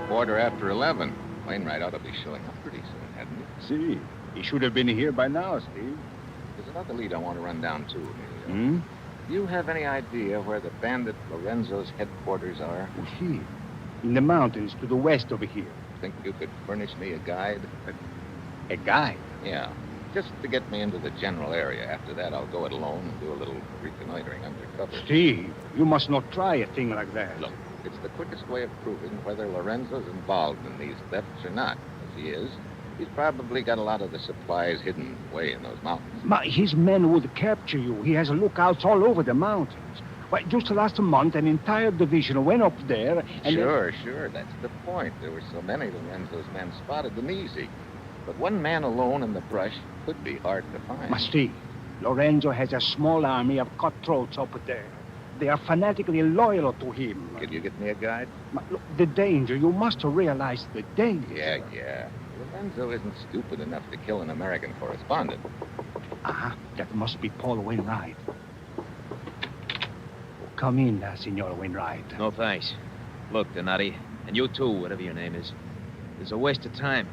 Quarter after 11. Wainwright ought to be showing up pretty soon, hadn't he? See, he should have been here by now, Steve. There's another lead I want to run down, too, Emilio. Do you have any idea where the bandit Lorenzo's headquarters are? Here, in the mountains to the west over here. Think you could furnish me a guide? A guide? Yeah, just to get me into the general area. After that, I'll go it alone and do a little reconnoitering undercover. Steve, you must not try a thing like that. Look, it's the quickest way of proving whether Lorenzo's involved in these thefts or not. If he is, he's probably got a lot of the supplies hidden away in those mountains. His men would capture you. He has lookouts all over the mountains. Why, just last month, an entire division went up there and... Sure. That's the point. There were so many Lorenzo's men spotted them easy. But one man alone in the brush could be hard to find. Steve, Lorenzo has a small army of cutthroats up there. They are fanatically loyal to him. Can you get me a guide? Look, the danger. You must realize the danger. Yeah. Lorenzo isn't stupid enough to kill an American correspondent. That must be Paul Wainwright. Come in, Signor Wainwright. No, thanks. Look, Donati, and you too, whatever your name is. It's a waste of time.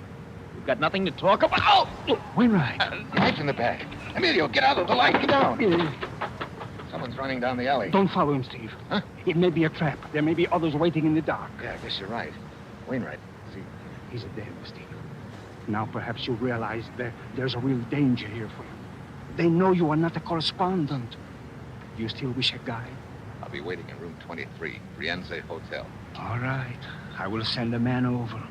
We've got nothing to talk about. Oh! Wainwright. Knife in the back. Emilio, get out of the light. Get down. Someone's running down the alley. Don't follow him, Steve. Huh? It may be a trap. There may be others waiting in the dark. Yeah, I guess you're right. Wainwright, see? He's dead, Steve. Now perhaps you realize there's a real danger here for you. They know you are not a correspondent. Do you still wish a guide? I'll be waiting in room 23, Rienze Hotel. All right. I will send a man over.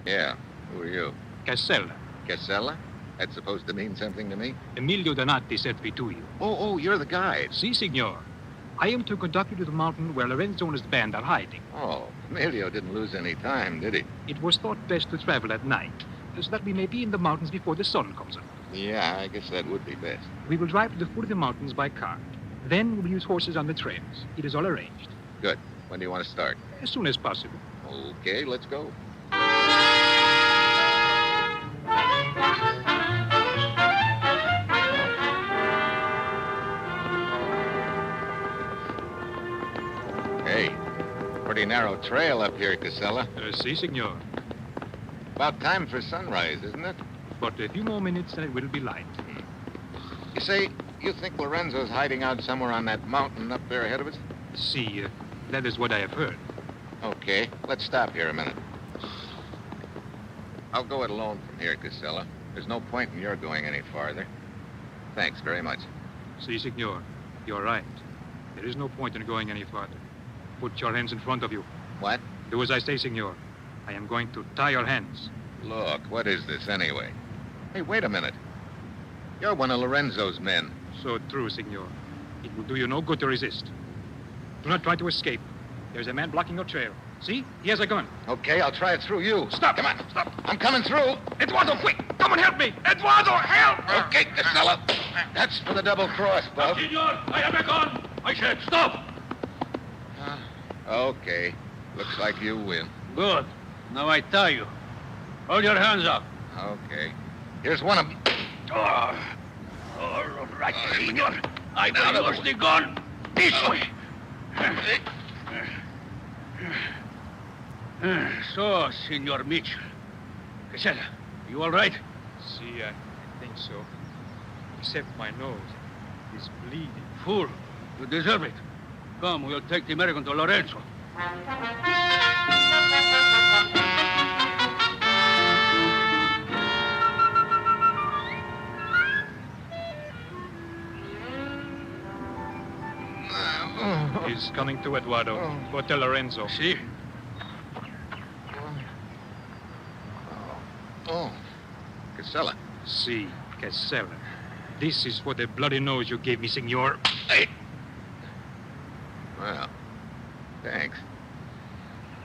Yeah, who are you? Casella. Casella? That's supposed to mean something to me? Emilio Donati sent me to you. Oh, you're the guide. Si, signor. I am to conduct you to the mountain where Lorenzo and his band are hiding. Oh, Emilio didn't lose any time, did he? It was thought best to travel at night, so that we may be in the mountains before the sun comes up. Yeah, I guess that would be best. We will drive to the foot of the mountains by car. Then we'll use horses on the trails. It is all arranged. Good. When do you want to start? As soon as possible. Okay, let's go. Hey, pretty narrow trail up here, Casella. Si, signor. About time for sunrise, isn't it? But a few more minutes and it will be light. You say, you think Lorenzo's hiding out somewhere on that mountain up there ahead of us? Si, that is what I have heard. Okay, let's stop here a minute. I'll go it alone from here, Casella. There's no point in your going any farther. Thanks very much. Si, signor. You're right. There is no point in going any farther. Put your hands in front of you. What? Do as I say, signor. I am going to tie your hands. Look, what is this anyway? Hey, wait a minute. You're one of Lorenzo's men. So true, signor. It will do you no good to resist. Do not try to escape. There's a man blocking your trail. See? He has a gun. Okay, I'll try it through you. Stop! Come on. Stop! I'm coming through. Eduardo, quick! Come and help me! Eduardo, help! Okay, Casella. That's for the double cross, bub. Senor, I have a gun. I said stop. Okay. Looks like you win. Good. Now I tie you. Hold your hands up. Okay. Here's one of them. All right, senor. I will use the gun this way. So, Senor Mitchell. Casella, you all right? See, I think so. Except my nose. It's bleeding. Fool. You deserve it. Come, we'll take the American to Lorenzo. Yes, coming to Eduardo. Hotel Lorenzo. See? Oh, Casella. Si, Casella. This is for the bloody nose you gave me, senor. Hey. Well, thanks.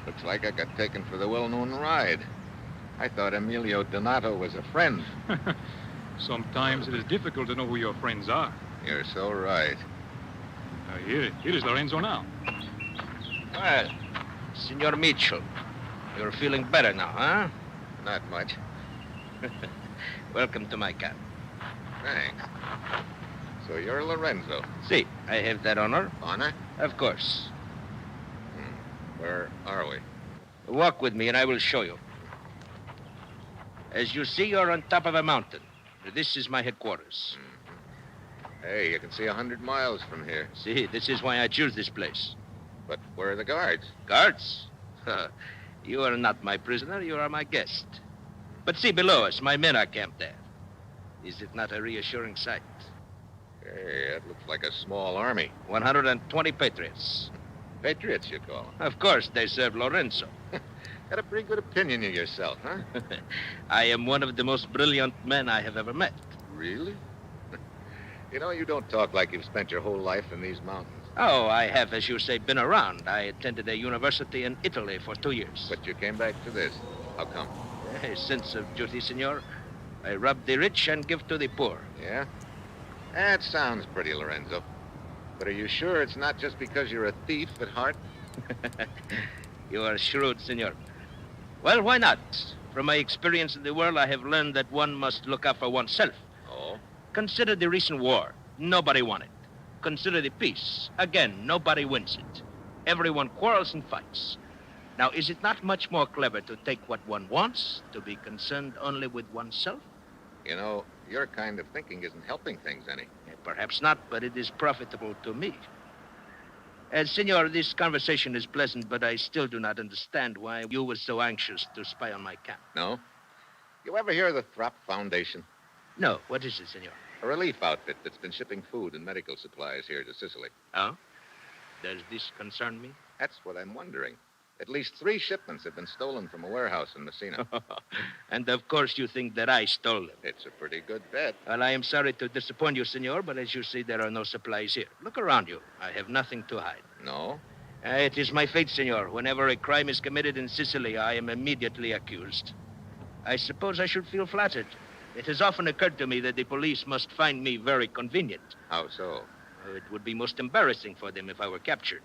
Looks like I got taken for the well-known ride. I thought Emilio Donato was a friend. Sometimes it is difficult to know who your friends are. You're so right. Here is Lorenzo now. Well, Senor Mitchell, you're feeling better now, huh? Not much. Welcome to my camp. Thanks. So you're Lorenzo? See, I have that honor. Honor? Of course. Where are we? Walk with me and I will show you. As you see, you're on top of a mountain. This is my headquarters. Hey, you can see 100 miles from here. See, this is why I choose this place. But where are the guards? Guards? You are not my prisoner, you are my guest. But see below us, my men are camped there. Is it not a reassuring sight? Hey, that looks like a small army. 120 patriots. Patriots, you call them? Of course, they serve Lorenzo. Got a pretty good opinion of yourself, huh? I am one of the most brilliant men I have ever met. Really? You know, you don't talk like you've spent your whole life in these mountains. Oh, I have, as you say, been around. I attended a university in Italy for 2 years. But you came back to this. How come? A sense of duty, senor. I rob the rich and give to the poor. Yeah? That sounds pretty, Lorenzo. But are you sure it's not just because you're a thief at heart? You are shrewd, senor. Well, why not? From my experience in the world, I have learned that one must look out for oneself. Oh? Consider the recent war. Nobody won it. Consider the peace. Again, nobody wins it. Everyone quarrels and fights. Now, is it not much more clever to take what one wants, to be concerned only with oneself? You know, your kind of thinking isn't helping things any. Perhaps not, but it is profitable to me. Senor, this conversation is pleasant, but I still do not understand why you were so anxious to spy on my camp. No? You ever hear of the Throp Foundation? No. What is it, senor? A relief outfit that's been shipping food and medical supplies here to Sicily. Oh? Does this concern me? That's what I'm wondering. At least 3 shipments have been stolen from a warehouse in Messina. And of course you think that I stole them. It's a pretty good bet. Well, I am sorry to disappoint you, senor, but as you see, there are no supplies here. Look around you. I have nothing to hide. No? It is my fate, senor. Whenever a crime is committed in Sicily, I am immediately accused. I suppose I should feel flattered. It has often occurred to me that the police must find me very convenient. How so? It would be most embarrassing for them if I were captured.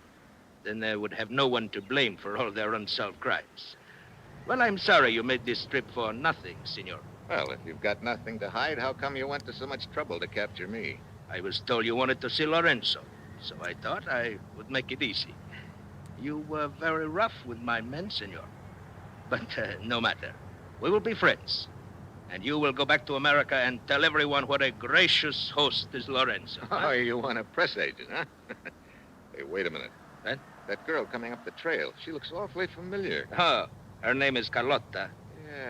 Then they would have no one to blame for all their unsolved crimes. Well, I'm sorry you made this trip for nothing, senor. Well, if you've got nothing to hide, how come you went to so much trouble to capture me? I was told you wanted to see Lorenzo, so I thought I would make it easy. You were very rough with my men, senor. But no matter. We will be friends. And you will go back to America and tell everyone what a gracious host is Lorenzo. Oh, you want a press agent, huh? Hey, wait a minute. What? That girl coming up the trail, she looks awfully familiar. Oh, her name is Carlotta.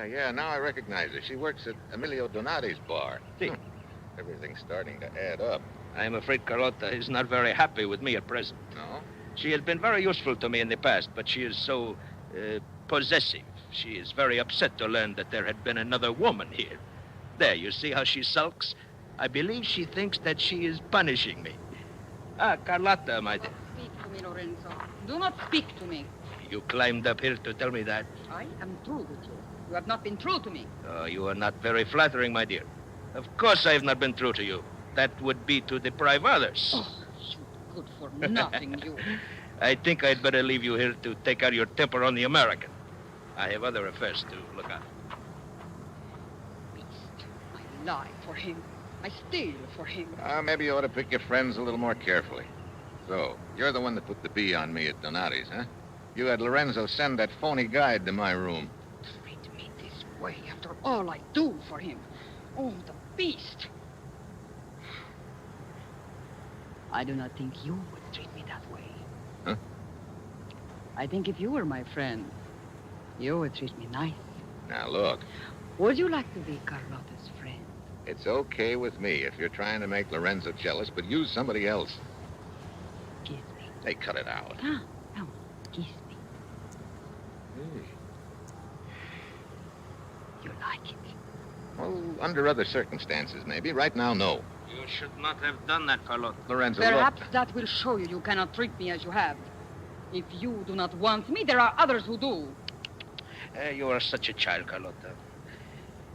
Yeah, now I recognize her. She works at Emilio Donati's bar. See? Everything's starting to add up. I am afraid Carlotta is not very happy with me at present. No? She has been very useful to me in the past, but she is so possessive. She is very upset to learn that there had been another woman here. There, you see how she sulks? I believe she thinks that she is punishing me. Carlotta, my dear. Speak to me, Lorenzo. Do not speak to me. You climbed up here to tell me that? I am true with you. You have not been true to me. Oh, you are not very flattering, my dear. Of course I have not been true to you. That would be to deprive others. Oh, you good for nothing, you. I think I'd better leave you here to take out your temper on the American. I have other affairs to look at. Beast. I lie for him. I steal for him. Maybe you ought to pick your friends a little more carefully. So, you're the one that put the bee on me at Donati's, huh? You had Lorenzo send that phony guide to my room. Treat me this way after all I do for him. Oh, the beast. I do not think you would treat me that way. Huh? I think if you were my friend, you would treat me nice. Now, look. Would you like to be Carlotta's friend? It's okay with me if you're trying to make Lorenzo jealous, but use somebody else. Give me Hey, cut it out. Come, kiss me. You like it? Well, under other circumstances, maybe. Right now, no. You should not have done that, Carlotta. Lorenzo, Perhaps look. that will show you cannot treat me as you have. If you do not want me, there are others who do. You are such a child, Carlotta.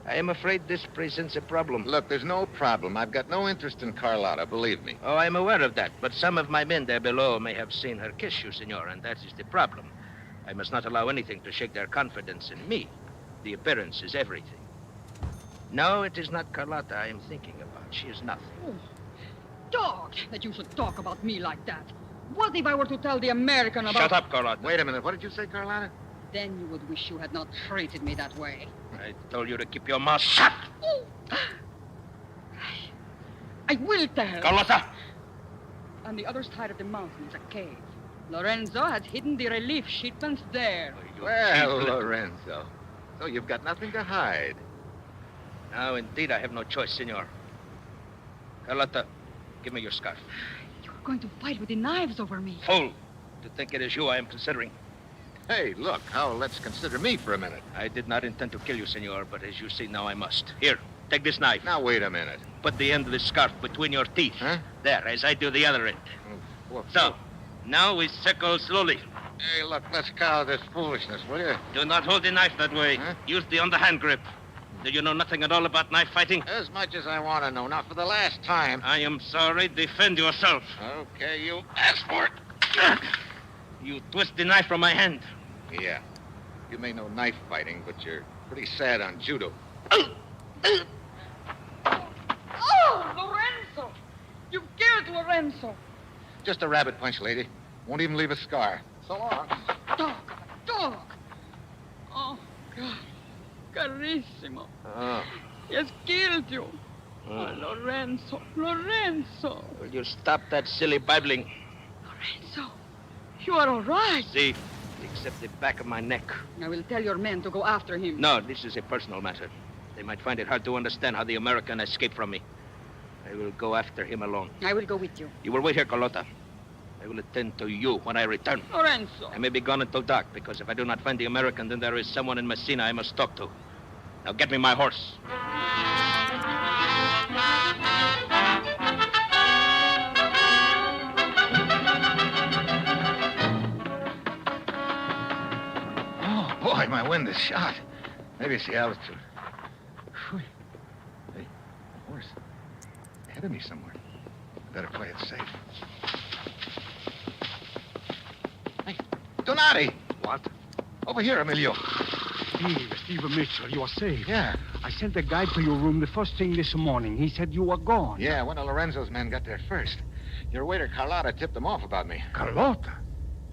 I am afraid this presents a problem. Look, there's no problem. I've got no interest in Carlotta, believe me. Oh, I'm aware of that, but some of my men there below may have seen her kiss you, senor, and that is the problem. I must not allow anything to shake their confidence in me. The appearance is everything. No, it is not Carlotta I am thinking about. She is nothing. Oh, dog, that you should talk about me like that. What if I were to tell the American about... Shut up, Carlotta. Wait a minute. What did you say, Carlotta? Then you would wish you had not treated me that way. I told you to keep your mouth shut. I will tell. Carlotta! On the other side of the mountain is a cave. Lorenzo has hidden the relief shipments there. Well, Lorenzo. So you've got nothing to hide. No, indeed, I have no choice, senor. Carlotta, give me your scarf. You're going to fight with the knives over me. Fool! To think it is you I am considering. Hey, look, now let's consider me for a minute. I did not intend to kill you, senor, but as you see now, I must. Here, take this knife. Now, wait a minute. Put the end of the scarf between your teeth. Huh? There, as I do the other end. So, now we circle slowly. Hey, look, let's cow this foolishness, will you? Do not hold the knife that way. Huh? Use the underhand grip. Do you know nothing at all about knife fighting? As much as I want to know. Now, for the last time. I am sorry. Defend yourself. Okay, you asked for it. You twist the knife from my hand. Yeah. You may know knife fighting, but you're pretty sad on judo. Oh, Lorenzo! You've killed Lorenzo. Just a rabbit punch, lady. Won't even leave a scar. So long. Dog. Oh, God. Carissimo. Oh. He has killed you. Oh, Lorenzo. Will you stop that silly babbling? Lorenzo, you are all right. See? Except the back of my neck. I will tell your men to go after him. No, this is a personal matter. They might find it hard to understand how the American escaped from me. I will go after him alone. I will go with you. You will wait here, Carlotta. I will attend to you when I return. Lorenzo. I may be gone until dark, because if I do not find the American, then there is someone in Messina I must talk to. Now get me my horse. Oh, boy, my wind is shot. Maybe it's the altitude. Whew. Hey, horse. Ahead of me somewhere. I better play it safe. Hey, Donati! What? Over here, Emilio. Steve Mitchell, you are safe. Yeah. I sent a guide to your room the first thing this morning. He said you were gone. Yeah, one of Lorenzo's men got there first. Your waiter, Carlotta, tipped them off about me. Carlotta?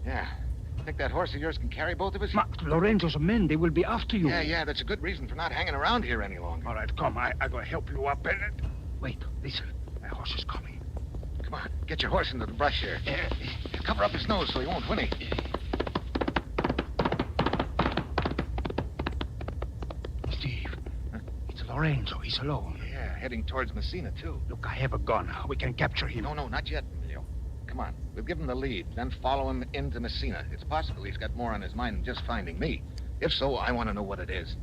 Yeah. Think that horse of yours can carry both of us? Lorenzo's men, they will be after you. Yeah, that's a good reason for not hanging around here any longer. All right, come. I'm going to help you up. Wait, listen. My horse is coming. Come on, get your horse into the brush here. Cover up his nose so he won't whinny. Steve, it's Lorenzo. He's alone. Yeah, heading towards Messina, too. Look, I have a gun. We can capture him. No, not yet, Emilio. Come on, we'll give him the lead, then follow him into Messina. It's possible he's got more on his mind than just finding me. If so, I want to know what it is.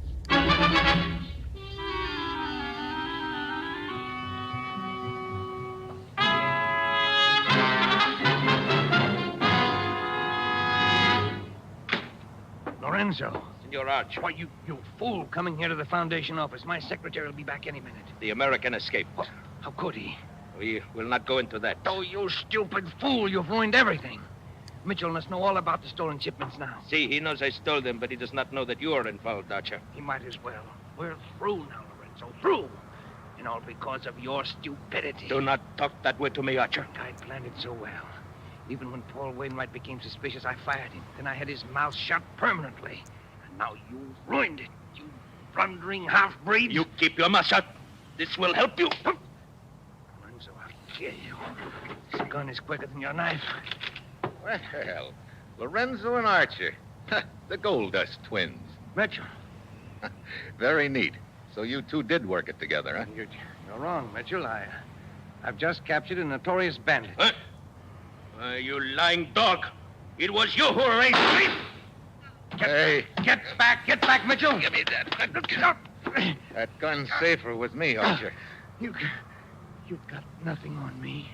Lorenzo. Senor Arch. Why, you fool coming here to the Foundation office. My secretary will be back any minute. The American escaped. Oh, how could he? We will not go into that. Oh, you stupid fool. You've ruined everything. Mitchell must know all about the stolen shipments now. See, he knows I stole them, but he does not know that you are involved, Archer. He might as well. We're through now, Lorenzo. Through. And all because of your stupidity. Do not talk that way to me, Archer. I planned it so well. Even when Paul Wainwright became suspicious, I fired him. Then I had his mouth shut permanently. And now you've ruined it, you blundering half-breed. You keep your mouth shut. This will help you. Lorenzo, I'll kill you. This gun is quicker than your knife. Well, Lorenzo and Archer. The Gold Dust twins. Mitchell. Very neat. So you two did work it together, huh? You're wrong, Mitchell. I've just captured a notorious bandit. Huh? You lying dog. It was you who arranged me. Get back, Mitchell. Give me that. That gun's safer with me, Archer. You've got nothing on me.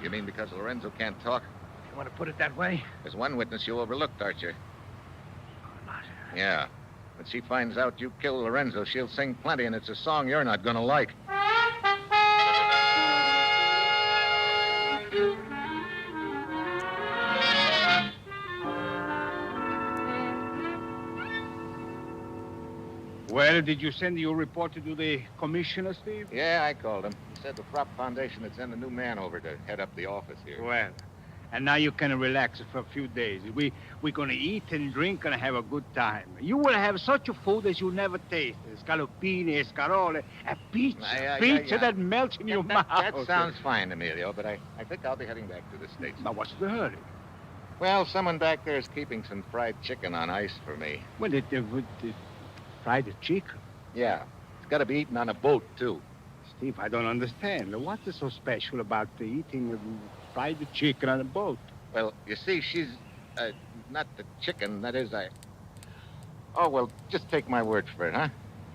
You mean because Lorenzo can't talk? You want to put it that way? There's one witness you overlooked, Archer. Yeah. When she finds out you killed Lorenzo, she'll sing plenty, and it's a song you're not gonna like. Well, did you send your report to the commissioner, Steve? Yeah, I called him. He said the Prop Foundation had sent a new man over to head up the office here. Well, and now you can relax for a few days. We're going to eat and drink and have a good time. You will have such a food as you never tasted. Scallopini, escarole, a pizza that melts in your mouth. That sounds fine, Emilio, but I think I'll be heading back to the States. Now, what's the hurry? Well, someone back there is keeping some fried chicken on ice for me. Well, fried chicken? Yeah. It's got to be eaten on a boat, too. Steve, I don't understand. What is so special about eating fried chicken on a boat? Well, you see, she's not the chicken. That is, Oh, well, just take my word for it, huh?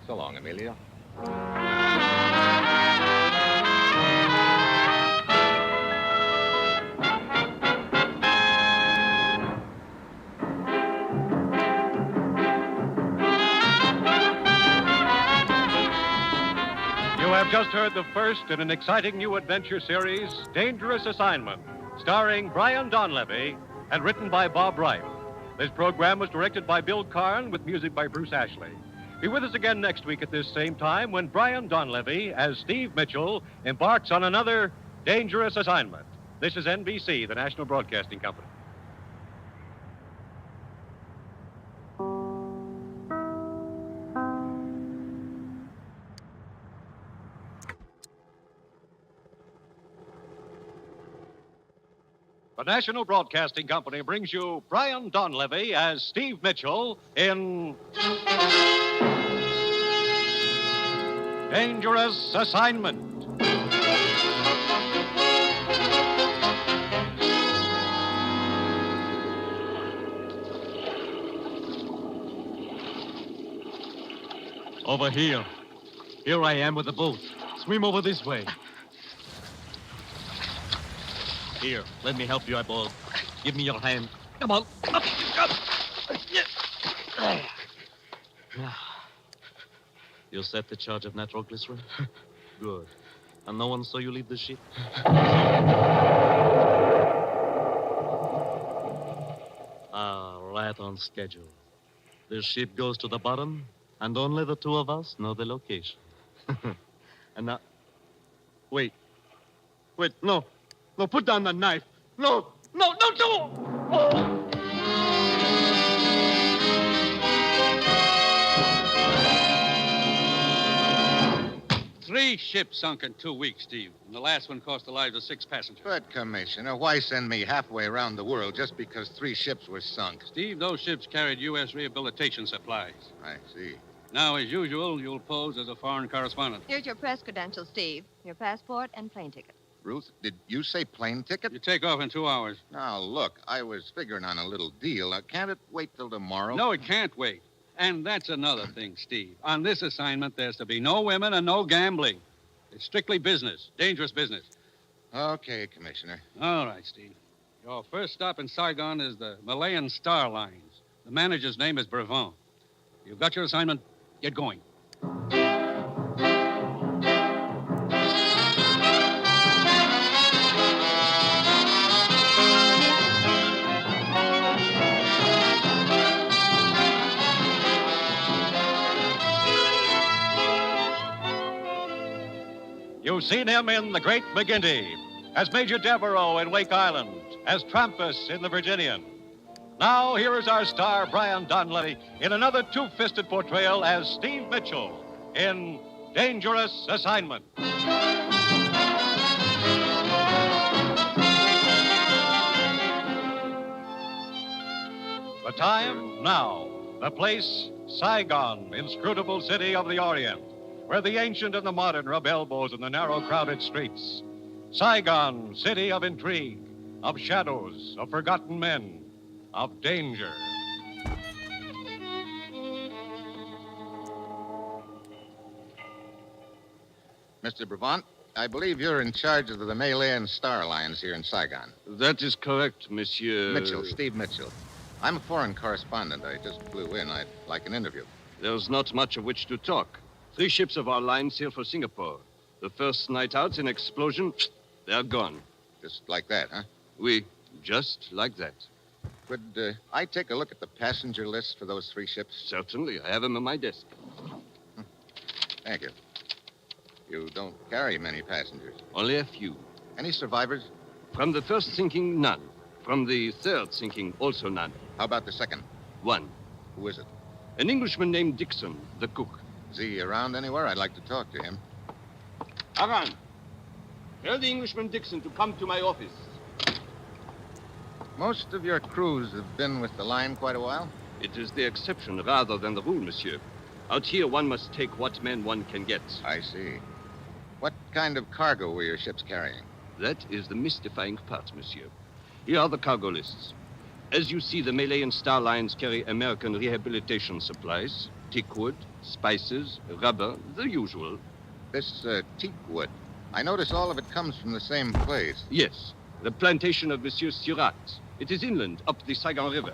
So long, Emilio. You have just heard the first in an exciting new adventure series, Dangerous Assignment, starring Brian Donlevy and written by Bob Reif. This program was directed by Bill Karn with music by Bruce Ashley. Be with us again next week at this same time when Brian Donlevy, as Steve Mitchell, embarks on another Dangerous Assignment. This is NBC, the National Broadcasting Company. The National Broadcasting Company brings you Brian Donlevy as Steve Mitchell in Dangerous Assignment. Over here. Here I am with the boat. Swim over this way. Here, let me help you, eyeball. Give me your hand. Come on. Up. You set the charge of nitroglycerin? Good. And no one saw you leave the ship? Right on schedule. The ship goes to the bottom, and only the two of us know the location. And now... Wait, no. No, put down the knife. No, don't do it! Oh. 3 ships sunk in 2 weeks, Steve. And the last one cost the lives of 6 passengers. But, Commissioner, why send me halfway around the world just because 3 ships were sunk? Steve, those ships carried U.S. rehabilitation supplies. I see. Now, as usual, you'll pose as a foreign correspondent. Here's your press credentials, Steve. Your passport and plane ticket. Ruth, did you say plane ticket? You take off in 2 hours. Now, look, I was figuring on a little deal. Can't it wait till tomorrow? No, it can't wait. And that's another thing, Steve. On this assignment, there's to be no women and no gambling. It's strictly business, dangerous business. Okay, Commissioner. All right, Steve. Your first stop in Saigon is the Malayan Star Lines. The manager's name is Brevant. You've got your assignment. Get going. You've seen him in The Great McGinty, as Major Devereaux in Wake Island, as Trampas in The Virginian. Now, here is our star, Brian Donlevy, in another two-fisted portrayal as Steve Mitchell in Dangerous Assignment. The time, now. The place, Saigon, inscrutable city of the Orient, where the ancient and the modern rub elbows in the narrow, crowded streets. Saigon, city of intrigue, of shadows, of forgotten men, of danger. Mr. Brabant, I believe you're in charge of the Malay and Star Lines here in Saigon. That is correct, Monsieur... Mitchell, Steve Mitchell. I'm a foreign correspondent. I just flew in. I'd like an interview. There's not much of which to talk. 3 ships of our line sail for Singapore. The first night out's an explosion, they're gone. Just like that, huh? Oui, just like that. Could I take a look at the passenger list for those 3 ships? Certainly. I have them on my desk. Thank you. You don't carry many passengers. Only a few. Any survivors? From the first sinking, none. From the third sinking, also none. How about the second? 1. Who is it? An Englishman named Dixon, the cook. Is he around anywhere? I'd like to talk to him. Aran, tell the Englishman Dixon to come to my office. Most of your crews have been with the line quite a while? It is the exception rather than the rule, monsieur. Out here, one must take what men one can get. I see. What kind of cargo were your ships carrying? That is the mystifying part, monsieur. Here are the cargo lists. As you see, the Malay and Star Lines carry American rehabilitation supplies, teak wood, spices, rubber, the usual. This teak wood, I notice all of it comes from the same place. Yes, the plantation of Monsieur Surat. It is inland, up the Saigon River.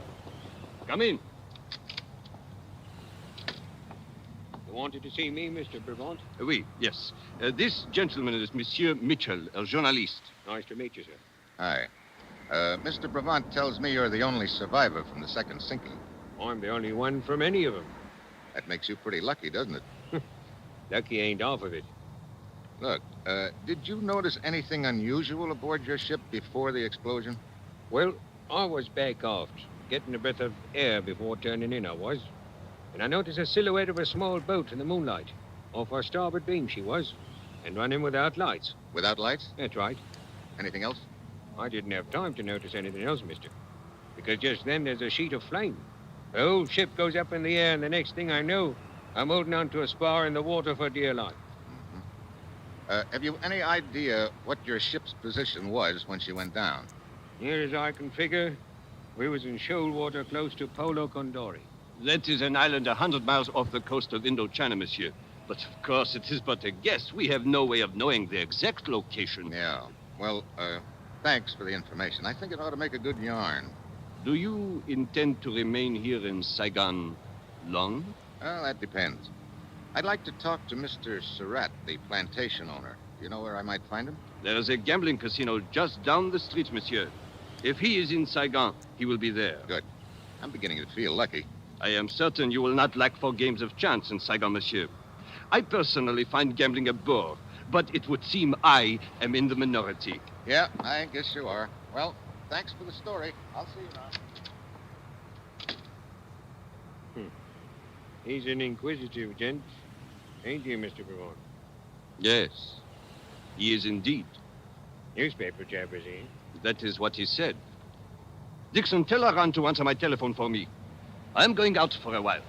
Come in. You wanted to see me, Mr. Brabant? Oui, yes. This gentleman is Monsieur Mitchell, a journalist. Nice to meet you, sir. Hi. Mr. Brabant tells me you're the only survivor from the second sinking. I'm the only one from any of them. That makes you pretty lucky, doesn't it? Lucky ain't half of it. Look, did you notice anything unusual aboard your ship before the explosion? Well, I was back aft, getting a breath of air before turning in, I was. And I noticed a silhouette of a small boat in the moonlight. Off our starboard beam she was, and running without lights. Without lights? That's right. Anything else? I didn't have time to notice anything else, mister. Because just then there's a sheet of flame. The whole ship goes up in the air, and the next thing I know, I'm holding on to a spar in the water for dear life. Have you any idea what your ship's position was when she went down? Near as I can figure, we was in shoal water close to Polo Condori. That is an island 100 miles off the coast of Indochina, monsieur. But of course, it is but a guess. We have no way of knowing the exact location. Yeah. Well, thanks for the information. I think it ought to make a good yarn. Do you intend to remain here in Saigon long? Well, that depends. I'd like to talk to Mr. Surratt, the plantation owner. Do you know where I might find him? There is a gambling casino just down the street, monsieur. If he is in Saigon, he will be there. Good. I'm beginning to feel lucky. I am certain you will not lack for games of chance in Saigon, monsieur. I personally find gambling a bore, but it would seem I am in the minority. Yeah, I guess you are. Well, thanks for the story. I'll see you now. He's an inquisitive gent, ain't he, Mr. Brabant? Yes, he is indeed. Newspaper chap, is he? That is what he said. Dixon, tell Aran to answer my telephone for me. I'm going out for a while.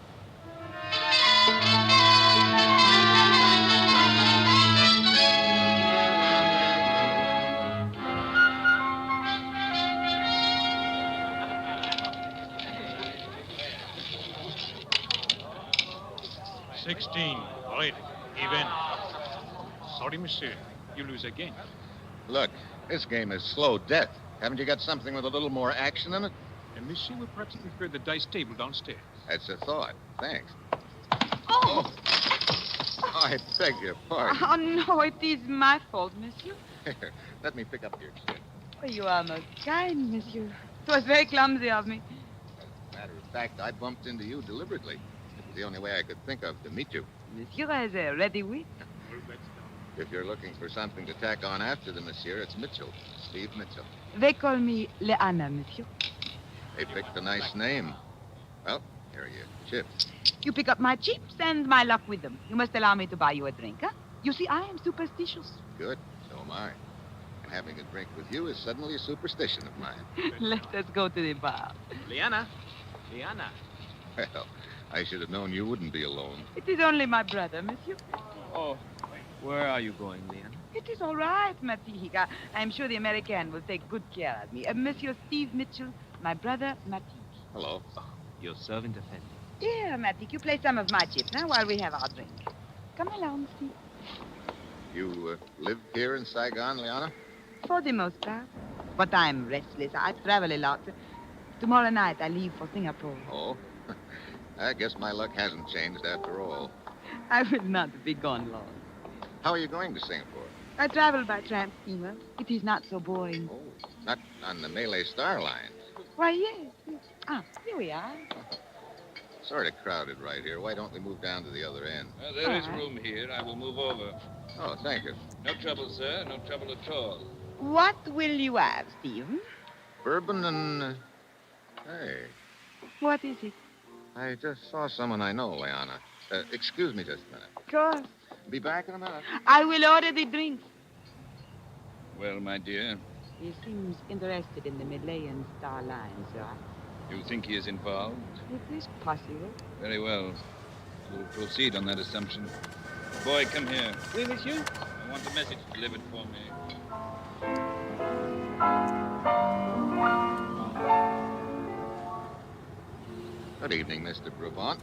Right, even. Sorry, monsieur. You lose again. Look, this game is slow death. Haven't you got something with a little more action in it? And monsieur would perhaps prefer the dice table downstairs. That's a thought. Thanks. Oh! I beg your pardon. Oh, no, it is my fault, monsieur. Let me pick up your chin. Oh, you are most kind, monsieur. It was very clumsy of me. As a matter of fact, I bumped into you deliberately. It was the only way I could think of to meet you. Monsieur has a ready wit. If you're looking for something to tack on after the monsieur, it's Mitchell. Steve Mitchell. They call me Leanna, monsieur. They picked a nice name. Well, here are your chips. You pick up my chips and my luck with them. You must allow me to buy you a drink, huh? You see, I am superstitious. Good. So am I. And having a drink with you is suddenly a superstition of mine. Let us go to the bar. Leanna. Leanna. Well, I should have known you wouldn't be alone. It is only my brother, monsieur. Oh, Where are you going, Leon? It is all right, Matika. I'm sure the American will take good care of me. Monsieur Steve Mitchell, my brother, Matik. Hello. Oh, your servant, Effendi. Dear Matik, you play some of my chip now while we have our drink. Come along, Steve. You live here in Saigon, Liana? For the most part. But I'm restless. I travel a lot. Tomorrow night I leave for Singapore. Oh? I guess my luck hasn't changed after all. I will not be gone long. How are you going to Singapore? I travel by tramp steamer. It is not so boring. Oh, not on the Malay Star Line. Why, yes. Ah, here we are. Sort of crowded right here. Why don't we move down to the other end? There is room here. I will move over. Oh, thank you. No trouble, sir. No trouble at all. What will you have, Stephen? Bourbon and... Hey, What is it? I just saw someone I know, Liana. Excuse me just a minute. Of course. Be back in a minute. I will order the drinks. Well, my dear, He seems interested in the Malayan Star Line, sir. you think he is involved? It is possible. Very well. We'll proceed on that assumption. Boy, come here. Oui, monsieur. I want a message delivered for me. Good evening, Mr. Brabant.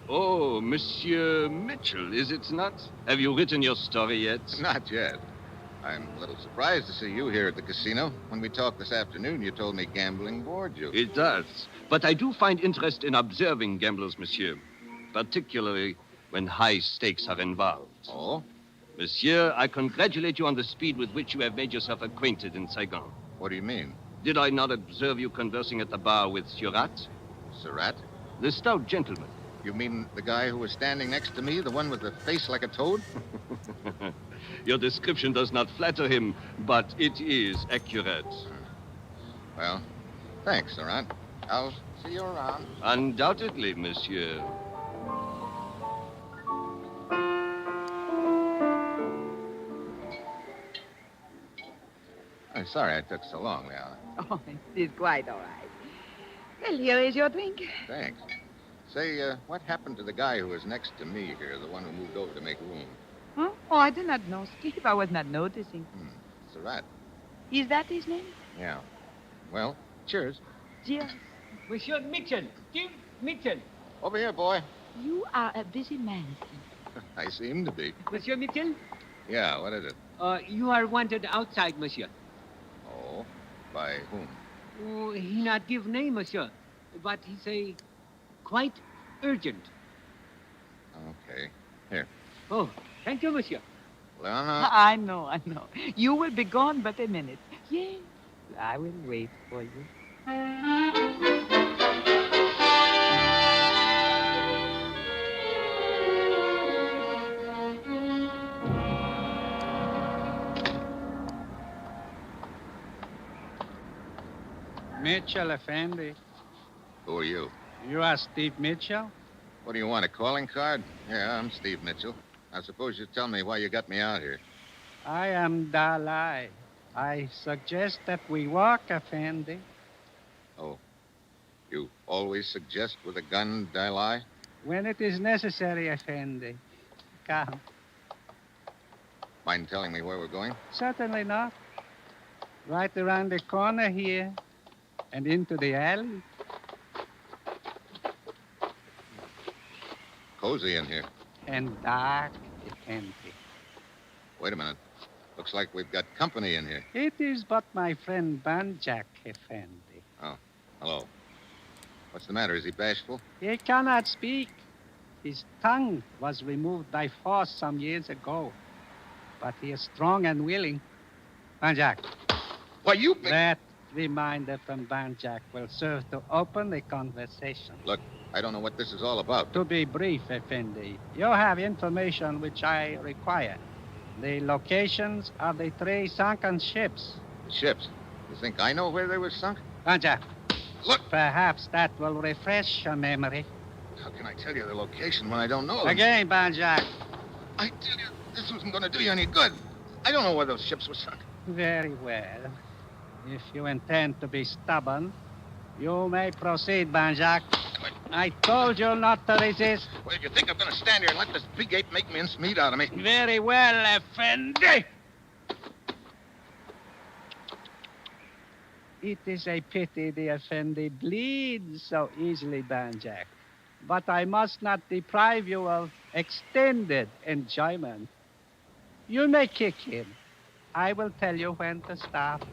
Oh, Monsieur Mitchell, is it not? Have you written your story yet? Not yet. I'm a little surprised to see you here at the casino. When we talked this afternoon, you told me gambling bored you. It does. But I do find interest in observing gamblers, monsieur, particularly when high stakes are involved. Oh? Monsieur, I congratulate you on the speed with which you have made yourself acquainted in Saigon. What do you mean? Did I not observe you conversing at the bar with Surat? Surat? The stout gentleman. You mean the guy who was standing next to me, the one with the face like a toad? Your description does not flatter him, but it is accurate. Well, thanks, Surat. I'll see you around. Undoubtedly, monsieur. I'm sorry I took so long, Liana. Oh, it is quite all right. Well, here is your drink. Thanks. Say, what happened to the guy who was next to me here, the one who moved over to make room? Huh? Oh, I do not know, Steve. I was not noticing. Surat. Is that his name? Yeah. Well, cheers. Cheers. Monsieur Mitchell. Steve Mitchell. Over here, boy. You are a busy man, Steve. I seem to be. Monsieur Mitchell? Yeah, what is it? You are wanted outside, monsieur. Oh, by whom? Oh, he not give name, monsieur. But he say quite urgent. Okay. Here. Oh, thank you, monsieur. Liana. I know. You will be gone but a minute. Yes, I will wait for you. Mitchell, Effendi. Who are you? You are Steve Mitchell? What do you want, a calling card? Yeah, I'm Steve Mitchell. I suppose you tell me why you got me out here. I am Dalai. I suggest that we walk, Effendi. Oh. You always suggest with a gun, Dalai? When it is necessary, Effendi. Come. Mind telling me where we're going? Certainly not. Right around the corner here and into the alley. Cozy in here. And dark, Effendi. Wait a minute. Looks like we've got company in here. It is but my friend Banjak, Effendi. Oh, hello. What's the matter? Is he bashful? He cannot speak. His tongue was removed by force some years ago. But he is strong and willing. Banjak. Why, you... That reminder from Banjak will serve to open the conversation. Look, I don't know what this is all about. To be brief, Effendi, you have information which I require. The locations of the 3 sunken ships. The ships? You think I know where they were sunk? Banjak. Look. Perhaps that will refresh your memory. How can I tell you the location when I don't know them? Again, Banjak. I tell you, this isn't going to do you any good. I don't know where those ships were sunk. Very well. If you intend to be stubborn, you may proceed, Banjak. I told you not to resist. Well, you think I'm going to stand here and let this big ape make mincemeat out of me? Very well, Effendi. It is a pity the Effendi bleeds so easily, Banjack. But I must not deprive you of extended enjoyment. You may kick him. I will tell you when to stop.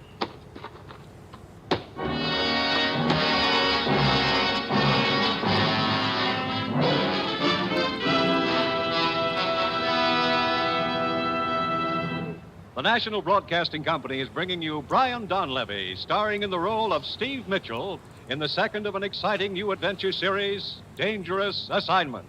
The National Broadcasting Company is bringing you Brian Donlevy, starring in the role of Steve Mitchell in the second of an exciting new adventure series, Dangerous Assignment.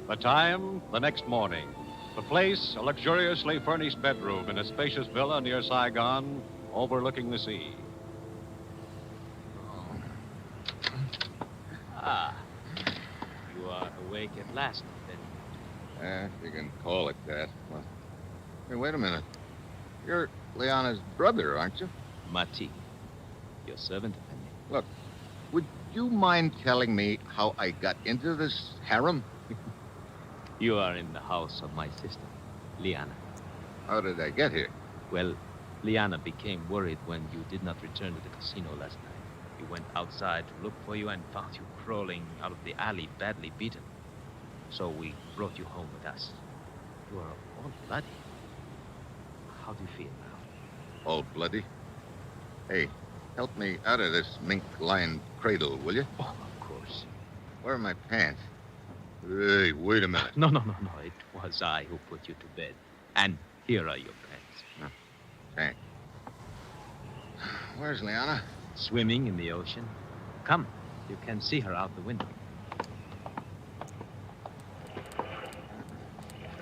The time, the next morning. The place, a luxuriously furnished bedroom in a spacious villa near Saigon, overlooking the sea. Ah, you are awake at last, then. You can call it that. Well, hey, wait a minute. You're Liana's brother, aren't you? Mati, your servant, Effendi. Look, would you mind telling me how I got into this harem? You are in the house of my sister, Liana. How did I get here? Well, Liana became worried when you did not return to the casino last night. We went outside to look for you and found you crawling out of the alley, badly beaten. So we brought you home with us. You are all bloody. How do you feel now? All bloody? Hey, help me out of this mink-lined cradle, will you? Oh, of course. Where are my pants? Hey, wait a minute. No. It was I who put you to bed. And here are your pants. Oh, thanks. Where's Liana? Swimming in the ocean. Come, you can see her out the window.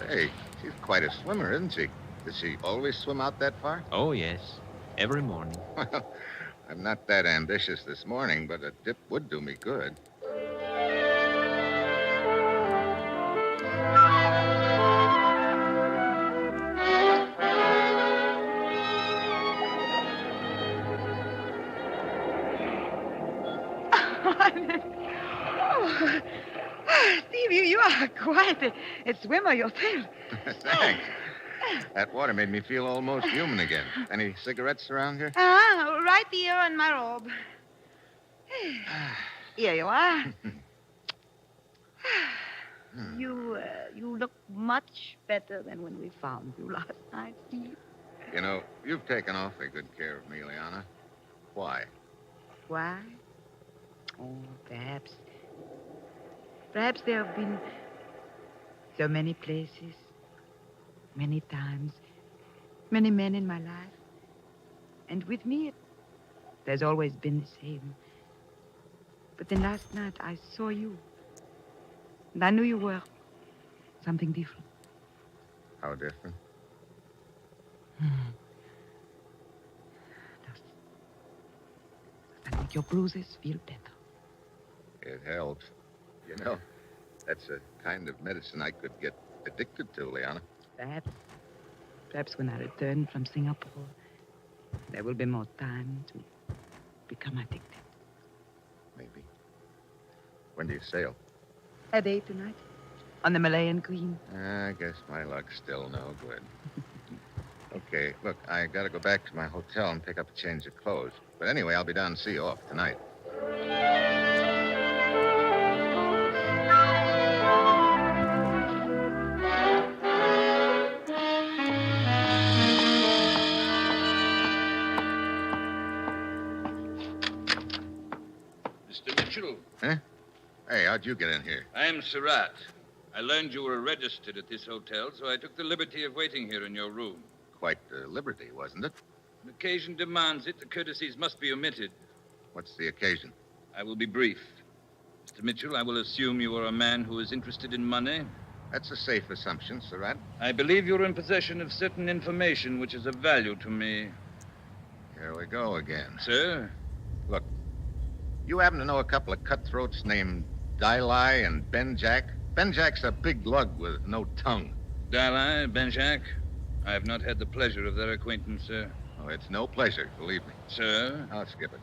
Hey, she's quite a swimmer, isn't she? Does she always swim out that far? Oh, yes. Every morning. Well, I'm not that ambitious this morning, but a dip would do me good. Steve, you are quite a swimmer yourself. Thanks. That water made me feel almost human again. Any cigarettes around here? Right here in my robe. Here you are. You look much better than when we found you last night, Steve. You know, you've taken awfully good care of me, Liana. Why? Why? Oh, perhaps. Perhaps there have been so many places, many times, many men in my life. And with me, there's always been the same. But then last night, I saw you. And I knew you were something different. How different? Does that make your bruises feel better? It helps. You know, that's a kind of medicine I could get addicted to, Liana. Perhaps when I return from Singapore, there will be more time to become addicted. Maybe. When do you sail? A day tonight. On the Malayan Queen. I guess my luck's still no good. Okay, look, I gotta go back to my hotel and pick up a change of clothes. But anyway, I'll be down to see you off tonight. Mr. Mitchell. Huh? Hey, how'd you get in here? I'm Surratt. I learned you were registered at this hotel, so I took the liberty of waiting here in your room. Quite the liberty, wasn't it? An occasion demands it. The courtesies must be omitted. What's the occasion? I will be brief. Mr. Mitchell, I will assume you are a man who is interested in money. That's a safe assumption, Surratt. I believe you're in possession of certain information which is of value to me. Here we go again. Sir? Look, You happen to know a couple of cutthroats named Dilai and Benjack? Benjack's a big lug with no tongue. Dalai, Benjack, I have not had the pleasure of their acquaintance, sir. Oh, it's no pleasure, believe me. Sir? I'll skip it.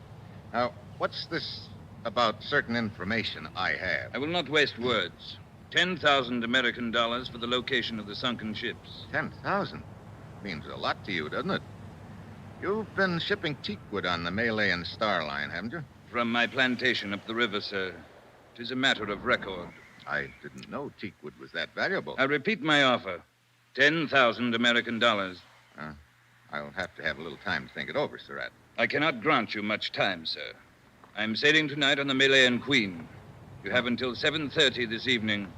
Now, what's this about certain information I have? I will not waste words. 10,000 American dollars for the location of the sunken ships. 10,000? Means a lot to you, doesn't it? You've been shipping teakwood on the Malayan Star Line, haven't you? From my plantation up the river, sir. It is a matter of record. I didn't know teakwood was that valuable. I repeat my offer. 10,000 American dollars. I'll have to have a little time to think it over, Surratt. I cannot grant you much time, sir. I'm sailing tonight on the Malayan Queen. You have until 7:30 this evening.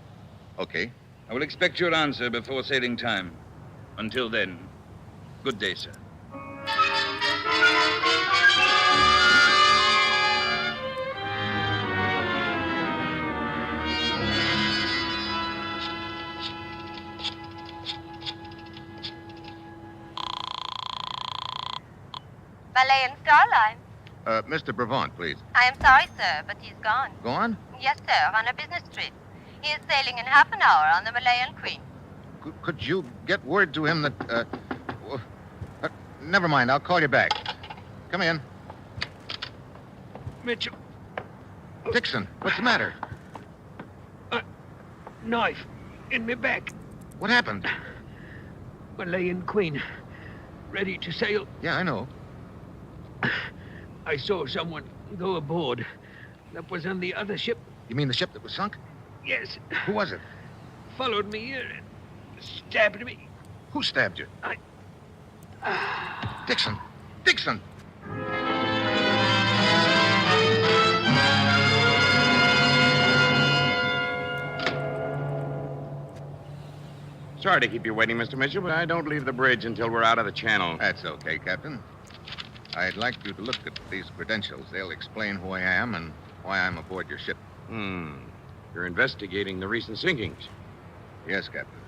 Okay. I will expect your answer before sailing time. Until then, good day, sir. Malayan Starline. Mr. Brevant, please. I am sorry, sir, but he's gone. Gone? Yes, sir, on a business trip. He is sailing in half an hour on the Malayan Queen. Could you get word to him that, never mind, I'll call you back. Come in. Mitchell. Dixon, what's the matter? Knife in my back. What happened? Malayan Queen. Ready to sail. Yeah, I know. I saw someone go aboard. That was on the other ship. You mean the ship that was sunk? Yes. Who was it? Followed me here and stabbed me. Who stabbed you? Dixon! Dixon! Sorry to keep you waiting, Mr. Mitchell, but I don't leave the bridge until we're out of the channel. That's okay, Captain. I'd like you to look at these credentials. They'll explain who I am and why I'm aboard your ship. You're investigating the recent sinkings. Yes, Captain.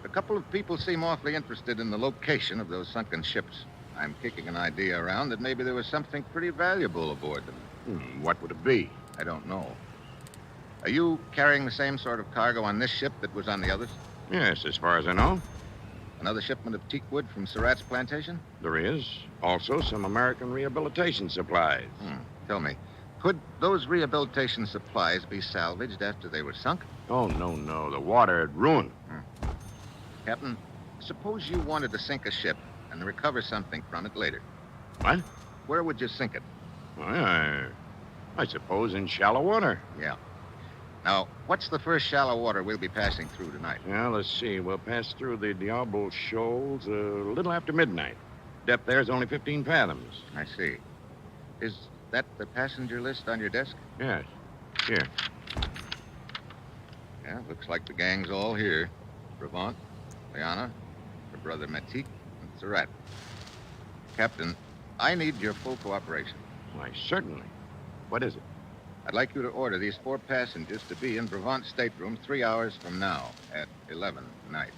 A couple of people seem awfully interested in the location of those sunken ships. I'm kicking an idea around that maybe there was something pretty valuable aboard them. What would it be? I don't know. Are you carrying the same sort of cargo on this ship that was on the others? Yes, as far as I know. Another shipment of teakwood from Surratt's plantation? There is. Also some American rehabilitation supplies. Tell me, could those rehabilitation supplies be salvaged after they were sunk? Oh, no. The water had ruined. Captain, suppose you wanted to sink a ship and recover something from it later. What? Where would you sink it? I suppose in shallow water. Yeah. Now, what's the first shallow water we'll be passing through tonight? Well, let's see. We'll pass through the Diablo Shoals a little after midnight. Depth there is only 15 fathoms. I see. Is that the passenger list on your desk? Yes. Here. Yeah, looks like the gang's all here. Brevant, Liana, her brother Matik, and Surratt. Captain, I need your full cooperation. Why, certainly. What is it? I'd like you to order these 4 passengers to be in Brevant's stateroom 3 hours from now at 11 tonight.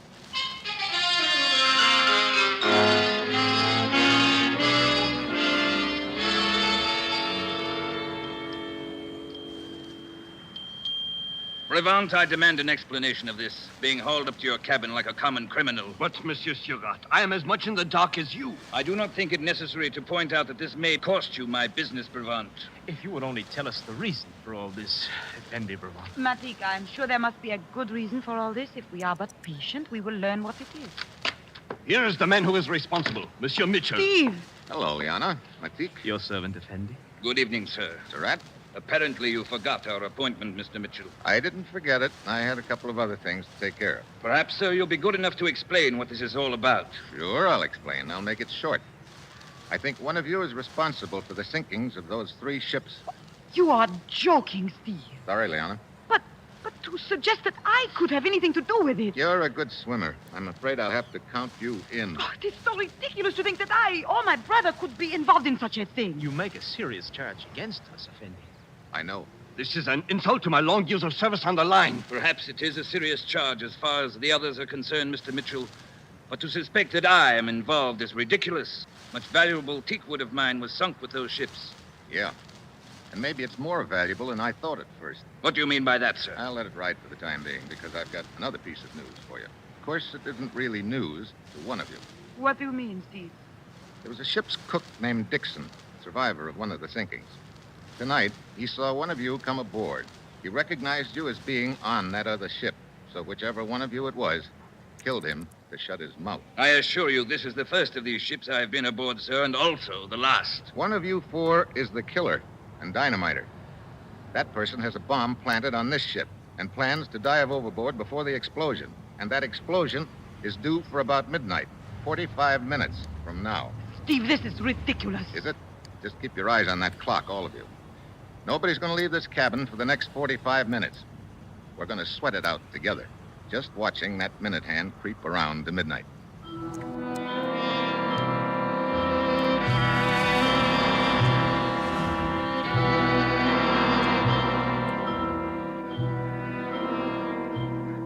Brevant, I demand an explanation of this, being hauled up to your cabin like a common criminal. But, Monsieur Surratt, I am as much in the dark as you. I do not think it necessary to point out that this may cost you my business, Brevant. If you would only tell us the reason for all this, Effendi Brevant. Matik, I'm sure there must be a good reason for all this. If we are but patient, we will learn what it is. Here is the man who is responsible, Monsieur Mitchell. Steve! Hello, Liana. Matik. Your servant, Effendi. Good evening, sir. Surratt. Apparently you forgot our appointment, Mr. Mitchell. I didn't forget it. I had a couple of other things to take care of. Perhaps, sir, you'll be good enough to explain what this is all about. Sure, I'll explain. I'll make it short. I think one of you is responsible for the sinkings of those 3 ships. You are joking, Steve. Sorry, Liana. But to suggest that I could have anything to do with it. You're a good swimmer. I'm afraid I'll have to count you in. Oh, it is so ridiculous to think that I or my brother could be involved in such a thing. You make a serious charge against us, Effendi. I know. This is an insult to my long years of service on the line. Perhaps it is a serious charge as far as the others are concerned, Mr. Mitchell. But to suspect that I am involved is ridiculous. Much valuable teakwood of mine was sunk with those ships. Yeah. And maybe it's more valuable than I thought at first. What do you mean by that, sir? I'll let it ride for the time being, because I've got another piece of news for you. Of course, it isn't really news to one of you. What do you mean, Steve? There was a ship's cook named Dixon, survivor of one of the sinkings. Tonight, he saw one of you come aboard. He recognized you as being on that other ship. So whichever one of you it was, killed him to shut his mouth. I assure you, this is the first of these ships I've been aboard, sir, and also the last. One of you four is the killer and dynamiter. That person has a bomb planted on this ship and plans to dive overboard before the explosion. And that explosion is due for about midnight, 45 minutes from now. Steve, this is ridiculous. Is it? Just keep your eyes on that clock, all of you. Nobody's going to leave this cabin for the next 45 minutes. We're going to sweat it out together, just watching that minute hand creep around to midnight.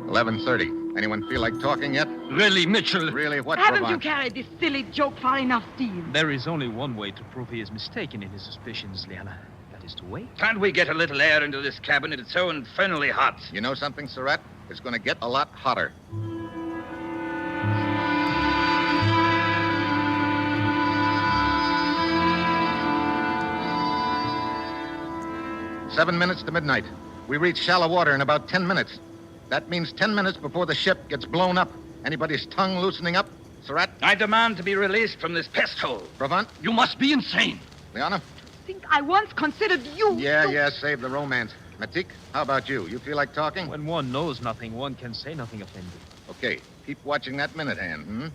$11:30. Anyone feel like talking yet? Really, Mitchell? Really, what, Haven't Brabant? you carried this silly joke far enough, Steve? There is only one way to prove he is mistaken in his suspicions, Liana. That is to wait. Can't we get a little air into this cabin? It's so infernally hot. You know something, Surratt? It's going to get a lot hotter. Seven minutes to midnight. We reach shallow water in about 10 minutes. That means 10 minutes before the ship gets blown up. Anybody's tongue loosening up? Surratt? I demand to be released from this pest hole. Brabant? You must be insane. Liana? Think I once considered you... Yeah, save the romance. Matik, how about you? You feel like talking? When one knows nothing, one can say nothing offended. Okay, keep watching that minute hand,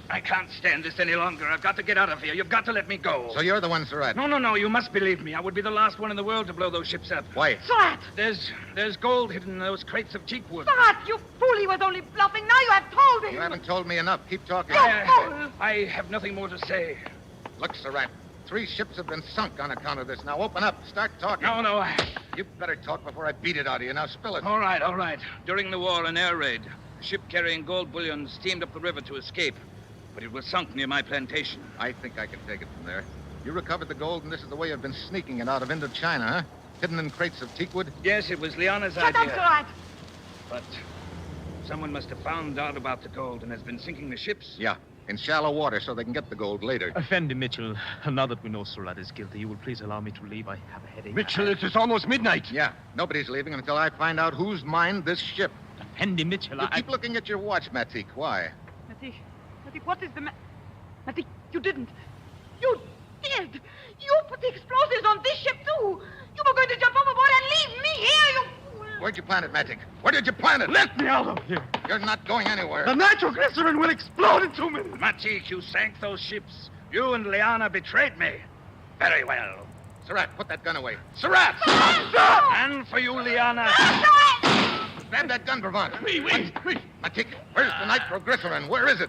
I can't stand this any longer. I've got to get out of here. You've got to let me go. So you're the one, Surratt? No. You must believe me. I would be the last one in the world to blow those ships up. Why? Surratt! There's gold hidden in those crates of teak wood. Surratt, you fool! He was only bluffing. Now you have told him. You haven't told me enough. Keep talking. I have nothing more to say. Look, Surratt, 3 ships have been sunk on account of this. Now open up. Start talking. No. You better talk before I beat it out of you. Now spill it. All right. During the war, an air raid, a ship carrying gold bullion steamed up the river to escape. But it was sunk near my plantation. I think I can take it from there. You recovered the gold, and this is the way you've been sneaking it out of Indochina, huh? Hidden in crates of teakwood? Yes, it was Liana's Shut idea. up, Surratt! But someone must have found out about the gold and has been sinking the ships. Yeah, in shallow water so they can get the gold later. Effendi Mitchell, now that we know Surratt is guilty, you will please allow me to leave. I have a headache. Mitchell, it's almost midnight. Yeah, nobody's leaving until I find out who's mined this ship. Effendi Mitchell, You keep looking at your watch, Matik. Why? Matik, what is the Matik, you didn't. You did. You put the explosives on this ship, too. You were going to jump overboard and leave me here, you fool. Where'd you plant it, Matik? Where did you plant it? Let me out of here. You're not going anywhere. The nitroglycerin will explode in 2 minutes. Matik, you sank those ships. You and Liana betrayed me. Very well. Surratt, put that gun away. Surratt! And for you, Liana. Grab that gun, Brabant. Wait. Matik, where's the nitroglycerin? Where is it?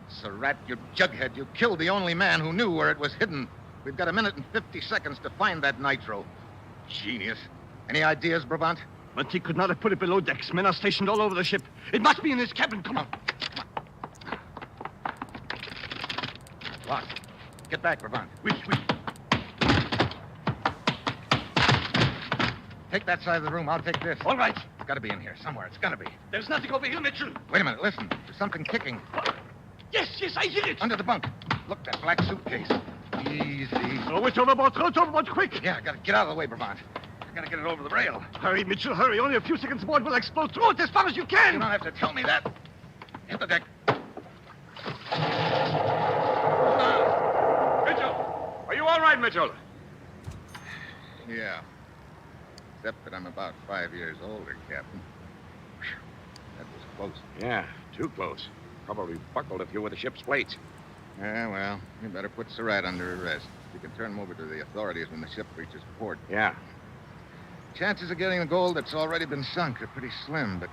Surratt, you jughead. You killed the only man who knew where it was hidden. We've got 1 minute and 50 seconds to find that nitro. Genius. Any ideas, Brabant? But he could not have put it below decks. Men are stationed all over the ship. It must be in this cabin. Come on. Locked. Get back, Brabant. Wait. Take that side of the room. I'll take this. All right. It's got to be in here somewhere. It's got to be. There's nothing over here, Mitchell. Wait a minute. Listen. There's something kicking. Yes, I hear it. Under the bunk. Look, that black suitcase. Easy. Throw it overboard, quick. Yeah, I got to get out of the way, Brabant. I got to get it over the rail. Hurry, Mitchell, hurry. Only a few seconds more, it will explode. Throw it as far as you can. You don't have to tell me that. Hit the deck. Mitchell! Are you all right, Mitchell? Yeah. Except that I'm about 5 years older, Captain. Whew. That was close. Yeah, too close. Probably buckled a few of the ship's plates. Yeah, well, you better put Surratt under arrest. You can turn him over to the authorities when the ship reaches port. Yeah. Chances of getting the gold that's already been sunk are pretty slim, but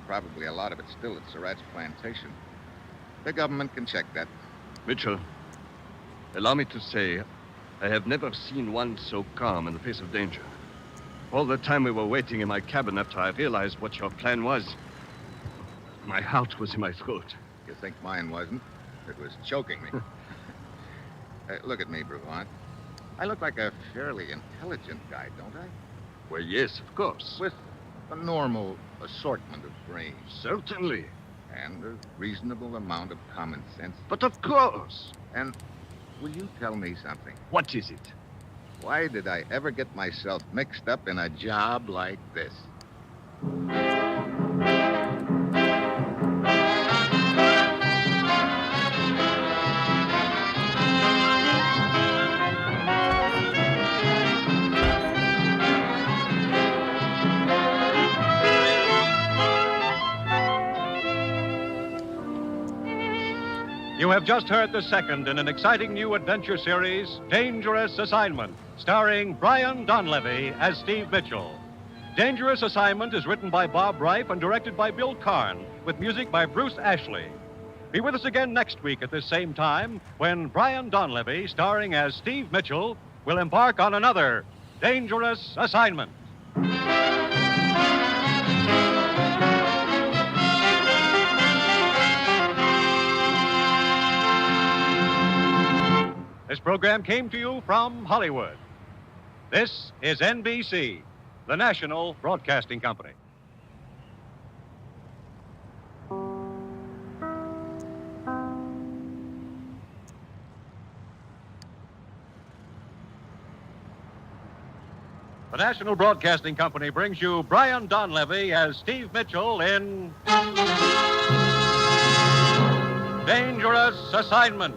probably a lot of it still at Surratt's plantation. The government can check that. Mitchell, allow me to say, I have never seen one so calm in the face of danger. All the time we were waiting in my cabin after I realized what your plan was, my heart was in my throat. You think mine wasn't? It was choking me. Look at me, Brevant. I look like a fairly intelligent guy, don't I? Well, yes, of course. With a normal assortment of brains. Certainly. And a reasonable amount of common sense. But of course. And will you tell me something? What is it? Why did I ever get myself mixed up in a job like this? You have just heard the second in an exciting new adventure series, Dangerous Assignment, starring Brian Donlevy as Steve Mitchell. Dangerous Assignment is written by Bob Reif and directed by Bill Karn, with music by Bruce Ashley. Be with us again next week at this same time when Brian Donlevy, starring as Steve Mitchell, will embark on another Dangerous Assignment. This program came to you from Hollywood. This is NBC, the national broadcasting company. The National Broadcasting Company brings you Brian Donlevy as Steve Mitchell in Dangerous Assignment.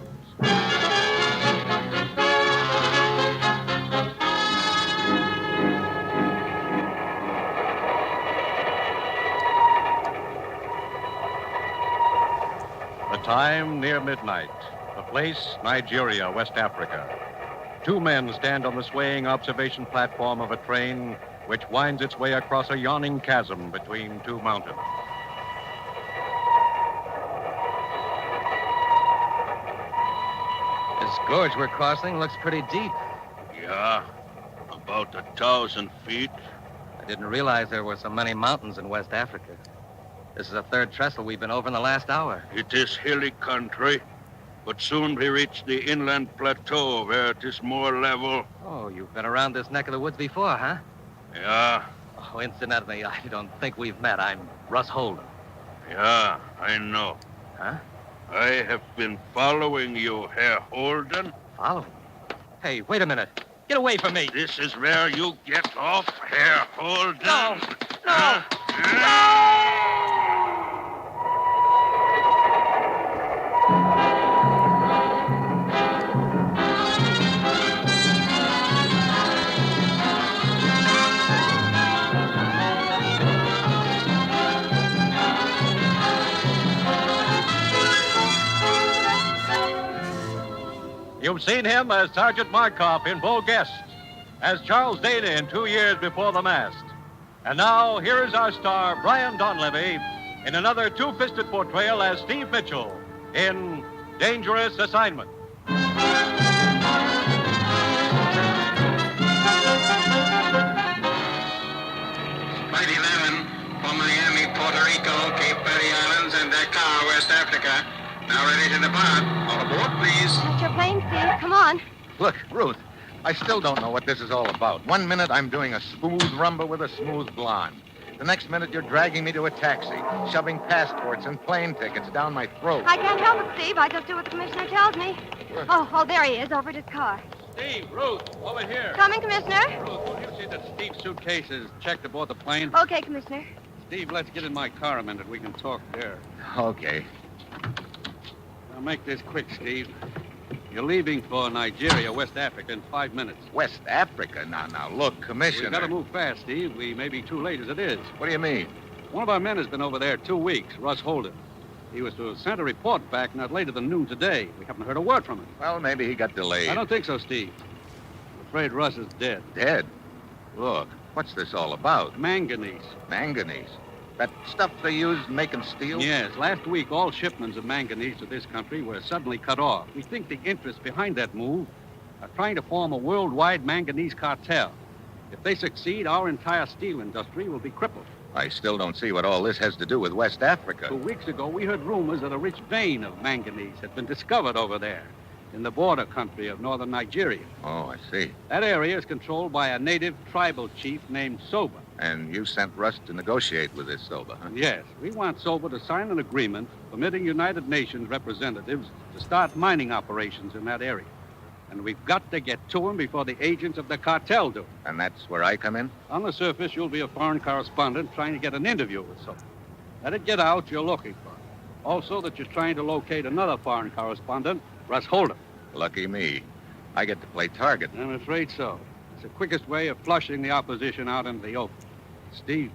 The time near midnight. The place, Nigeria, West Africa. Two men stand on the swaying observation platform of a train which winds its way across a yawning chasm between two mountains. This gorge we're crossing looks pretty deep. Yeah, about 1,000 feet. I didn't realize there were so many mountains in West Africa. This is the third trestle we've been over in the last hour. It is hilly country, but soon we reach the inland plateau where it is more level. Oh, you've been around this neck of the woods before, huh? Yeah. Oh, incidentally, I don't think we've met. I'm Russ Holden. Yeah, I know. Huh? I have been following you, Herr Holden. Following? Hey, wait a minute. Get away from me. This is where you get off, Herr Holden. No! No! No! You've seen him as Sergeant Markoff in Beau Guest, as Charles Dana in 2 Years Before the Mast. And now, here is our star, Brian Donlevy, in another two-fisted portrayal as Steve Mitchell in Dangerous Assignment. Flight 11 from Miami, Puerto Rico, Cape Verde Islands, and Dakar, West Africa. Now ready to depart. All aboard, please. That's your plane, Steve. Come on. Look, Ruth, I still don't know what this is all about. 1 minute I'm doing a smooth rumba with a smooth blonde. The next minute you're dragging me to a taxi, shoving passports and plane tickets down my throat. I can't help it, Steve. I just do what the commissioner tells me. Oh, there he is, over at his car. Steve, Ruth, over here. Coming, Commissioner. Ruth, will you see that Steve's suitcase is checked aboard the plane? Okay, Commissioner. Steve, let's get in my car a minute. We can talk there. Okay. Now, make this quick, Steve. You're leaving for Nigeria, West Africa, in 5 minutes. West Africa? Now, look, Commissioner. We've got to move fast, Steve. We may be too late as it is. What do you mean? One of our men has been over there 2 weeks, Russ Holden. He was to have sent a report back not later than noon today. We haven't heard a word from him. Well, maybe he got delayed. I don't think so, Steve. I'm afraid Russ is dead. Dead? Look, what's this all about? Manganese. Manganese? That stuff they use making steel? Yes. Last week, all shipments of manganese to this country were suddenly cut off. We think the interest behind that move are trying to form a worldwide manganese cartel. If they succeed, our entire steel industry will be crippled. I still don't see what all this has to do with West Africa. 2 weeks ago, we heard rumors that a rich vein of manganese had been discovered over there in the border country of northern Nigeria. Oh, I see. That area is controlled by a native tribal chief named Soba. And you sent Russ to negotiate with this Soba, huh? Yes, we want Soba to sign an agreement permitting United Nations representatives to start mining operations in that area. And we've got to get to him before the agents of the cartel do. And that's where I come in? On the surface, you'll be a foreign correspondent trying to get an interview with Soba. Let it get out you're looking for him. Also that you're trying to locate another foreign correspondent, Russ Holden. Lucky me. I get to play target. I'm afraid so. It's the quickest way of flushing the opposition out into the open. Steve,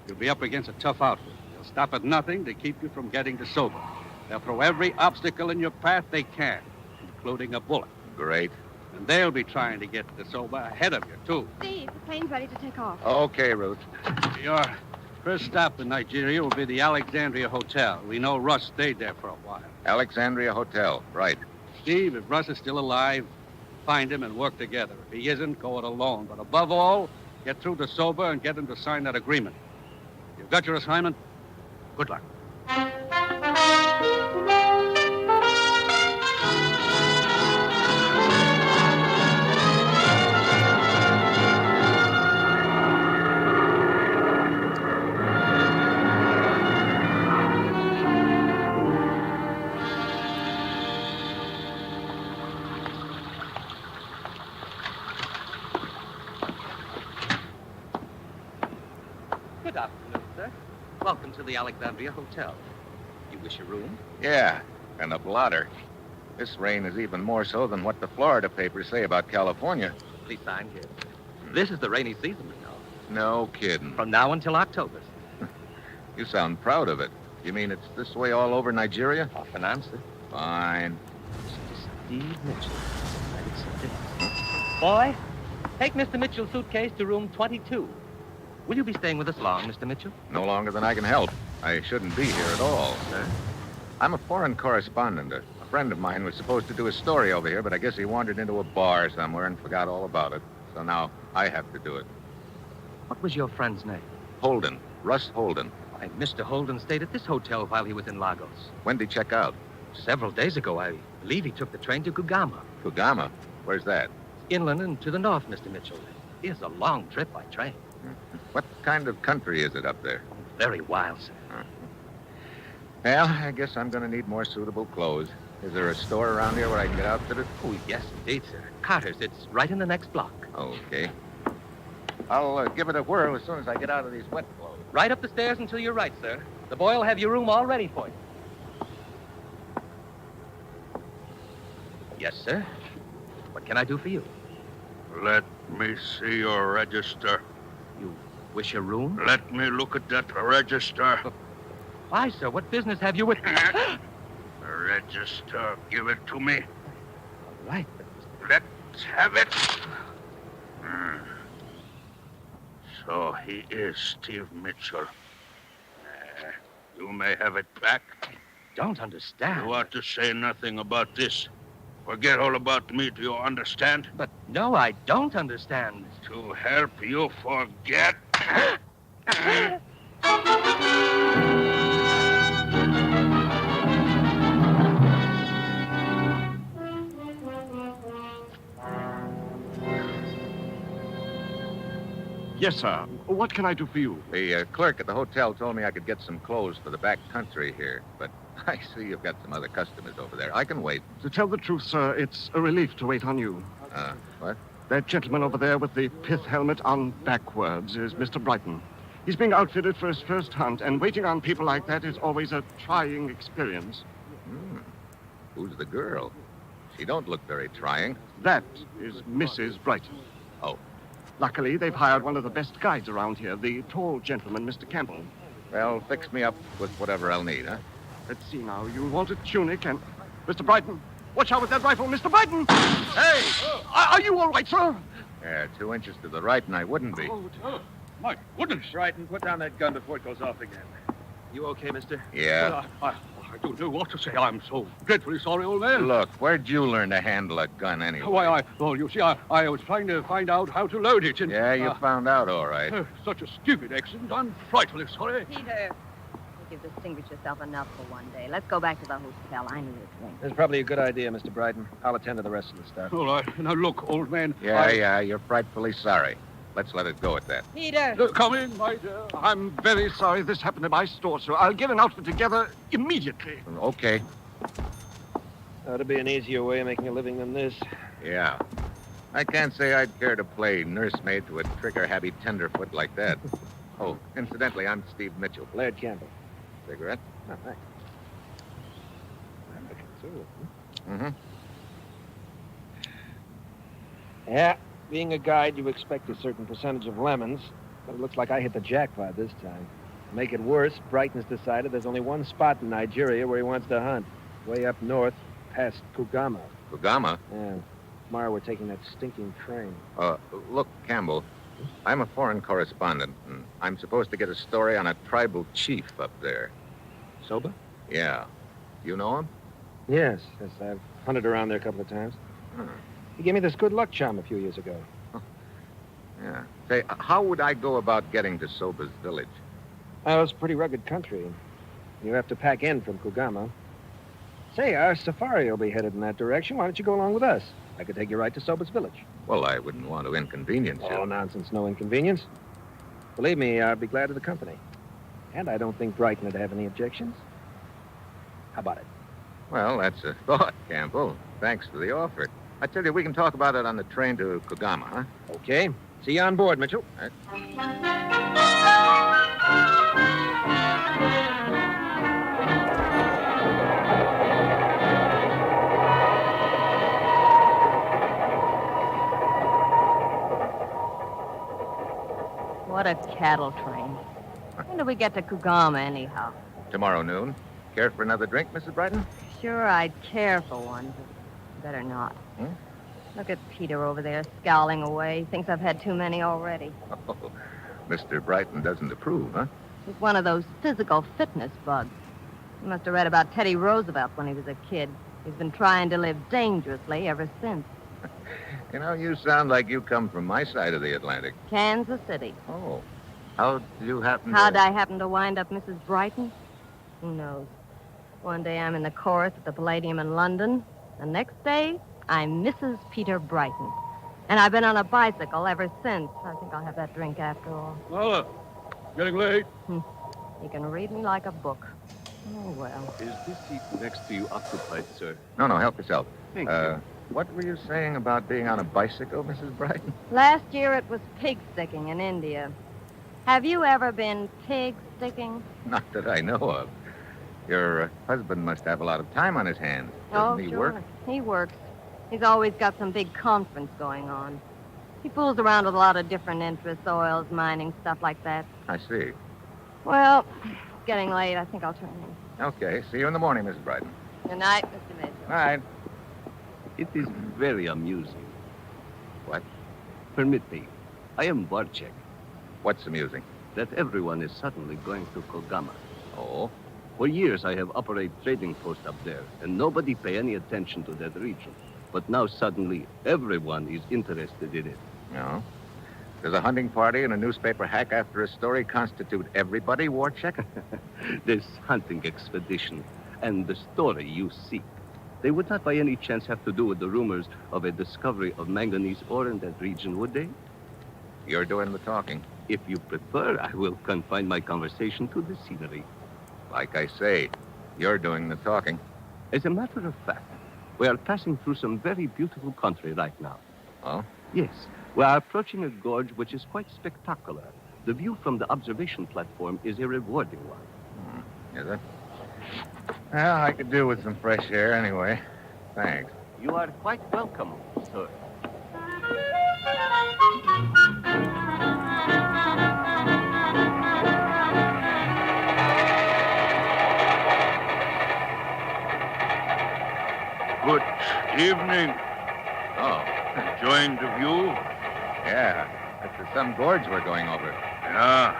you'll be up against a tough outfit. They'll stop at nothing to keep you from getting to Soba. They'll throw every obstacle in your path they can, including a bullet. Great. And they'll be trying to get to Soba ahead of you, too. Steve, the plane's ready to take off. Okay, Ruth. Your first stop in Nigeria will be the Alexandria Hotel. We know Russ stayed there for a while. Alexandria Hotel, right. Steve, if Russ is still alive, find him and work together. If he isn't, go it alone. But above all, get through to Soba and get him to sign that agreement. You've got your assignment. Good luck. Good afternoon, sir. Welcome to the Alexandria Hotel. You wish a room? Yeah, and a blotter. This rain is even more so than what the Florida papers say about California. Please sign here. This is the rainy season, you know. No kidding. From now until October. You sound proud of it. You mean it's this way all over Nigeria? Off and on, sir. Fine. Steve Mitchell. Boy, take Mr. Mitchell's suitcase to room 22. Will you be staying with us long, Mr. Mitchell? No longer than I can help. I shouldn't be here at all. Sir? I'm a foreign correspondent. A friend of mine was supposed to do a story over here, but I guess he wandered into a bar somewhere and forgot all about it. So now I have to do it. What was your friend's name? Holden. Russ Holden. Why, Mr. Holden stayed at this hotel while he was in Lagos. When did he check out? Several days ago. I believe he took the train to Kugama. Kugama? Where's that? Inland and to the north, Mr. Mitchell. It is a long trip by train. What kind of country is it up there? Very wild, sir. Well, I guess I'm going to need more suitable clothes. Is there a store around here where I can get outfitted? Oh, yes, indeed, sir. Carter's. It's right in the next block. Okay. I'll give it a whirl as soon as I get out of these wet clothes. Right up the stairs and to your right, sir. The boy will have your room all ready for you. Yes, sir. What can I do for you? Let me see your register. You wish a room? Let me look at that register. Why, sir? What business have you with... Register. Give it to me. All right, but... Let's have it. So he is Steve Mitchell. You may have it back. I don't understand. You ought to say nothing about this. Forget all about me, do you understand? But no, I don't understand. To help you forget. Yes, sir. What can I do for you? The clerk at the hotel told me I could get some clothes for the back country here, but I see you've got some other customers over there. I can wait. To tell the truth, sir, it's a relief to wait on you. What? That gentleman over there with the pith helmet on backwards is Mr. Brighton. He's being outfitted for his first hunt, and waiting on people like that is always a trying experience. Who's the girl? She don't look very trying. That is Mrs. Brighton. Oh. Luckily, they've hired one of the best guides around here, the tall gentleman, Mr. Campbell. Well, fix me up with whatever I'll need, huh? Let's see now. You'll want a tunic and... Mr. Brighton, watch out with that rifle, Mr. Brighton! Hey! Are you all right, sir? Yeah, 2 inches to the right, and I wouldn't be. My goodness. Brighton, put down that gun before it goes off again. You okay, mister? Yeah. I don't know what to say. I'm so dreadfully sorry, old man. Look, where'd you learn to handle a gun anyway? Well, you see, I was trying to find out how to load it. And, Yeah, you found out all right. Such a stupid accident. I'm frightfully sorry. Peter, you've distinguished yourself enough for one day. Let's go back to the hotel. I need a drink. That's probably a good idea, Mr. Brighton. I'll attend to the rest of the stuff. All right. Now, look, old man. Yeah, you're frightfully sorry. Let's let it go at that. Peter! Come in, my dear. I'm very sorry this happened in my store, sir. I'll get an outfit together immediately. Okay. That'd be an easier way of making a living than this. Yeah. I can't say I'd care to play nursemaid to a trigger-happy tenderfoot like that. Oh, incidentally, I'm Steve Mitchell. Laird Campbell. Cigarette? Oh, thanks. Mm-hmm. Yeah, being a guide, you expect a certain percentage of lemons, but it looks like I hit the jackpot this time. To make it worse, Brighton's decided there's only one spot in Nigeria where he wants to hunt. Way up north, past Kugama. Kugama? Yeah. Tomorrow we're taking that stinking train. Look, Campbell, I'm a foreign correspondent, and I'm supposed to get a story on a tribal chief up there. Soba? Yeah. You know him? Yes, I've hunted around there a couple of times. He gave me this good luck charm a few years ago. Yeah. Say, how would I go about getting to Soba's village? Oh, it's pretty rugged country. You have to pack in from Kugama. Say, our safari will be headed in that direction. Why don't you go along with us? I could take you right to Soba's village. Well, I wouldn't want to inconvenience you. Oh, nonsense, no inconvenience. Believe me, I'd be glad of the company. And I don't think Brighton would have any objections. How about it? Well, that's a thought, Campbell. Thanks for the offer. I tell you, we can talk about it on the train to Kugama, huh? Okay. See you on board, Mitchell. All right. What a cattle train. When do we get to Kugama, anyhow? Tomorrow noon. Care for another drink, Mrs. Brighton? Sure, I'd care for one, but better not. Hmm? Look at Peter over there, scowling away. He thinks I've had too many already. Oh, Mr. Brighton doesn't approve, huh? He's one of those physical fitness bugs. He must have read about Teddy Roosevelt when he was a kid. He's been trying to live dangerously ever since. You know, you sound like you come from my side of the Atlantic. Kansas City. Oh. How'd you happen to... How'd I happen to wind up Mrs. Brighton? Who knows? One day I'm in the chorus at the Palladium in London. The next day, I'm Mrs. Peter Brighton. And I've been on a bicycle ever since. I think I'll have that drink after all. Well, getting late. You can read me like a book. Oh, well. Is this seat next to you occupied, sir? No, help yourself. Thank you. What were you saying about being on a bicycle, Mrs. Brighton? Last year it was pig sticking in India. Have you ever been pig sticking? Not that I know of. Your husband must have a lot of time on his hands. Doesn't he sure. work? He works. He's always got some big conference going on. He fools around with a lot of different interests, oils, mining, stuff like that. I see. Well, it's getting late. I think I'll turn in. Okay, see you in the morning, Mrs. Brighton. Good night, Mr. Mitchell. All right. It is very amusing. What? Permit me. I am Barchek. What's amusing? That everyone is suddenly going to Kogama. Oh? For years I have operated trading posts up there, and nobody pay any attention to that region. But now suddenly everyone is interested in it. No? Does a hunting party and a newspaper hack after a story constitute everybody, Warcheck? This hunting expedition and the story you seek, they would not by any chance have to do with the rumors of a discovery of manganese ore in that region, would they? You're doing the talking. If you prefer, I will confine my conversation to the scenery. Like I say, you're doing the talking. As a matter of fact, we are passing through some very beautiful country right now. Oh? Yes. We are approaching a gorge which is quite spectacular. The view from the observation platform is a rewarding one. Is it? Well, I could do with some fresh air anyway. Thanks. You are quite welcome, sir. Good evening. Oh. Enjoying the view? Yeah. That's some gorge we're going over. Yeah.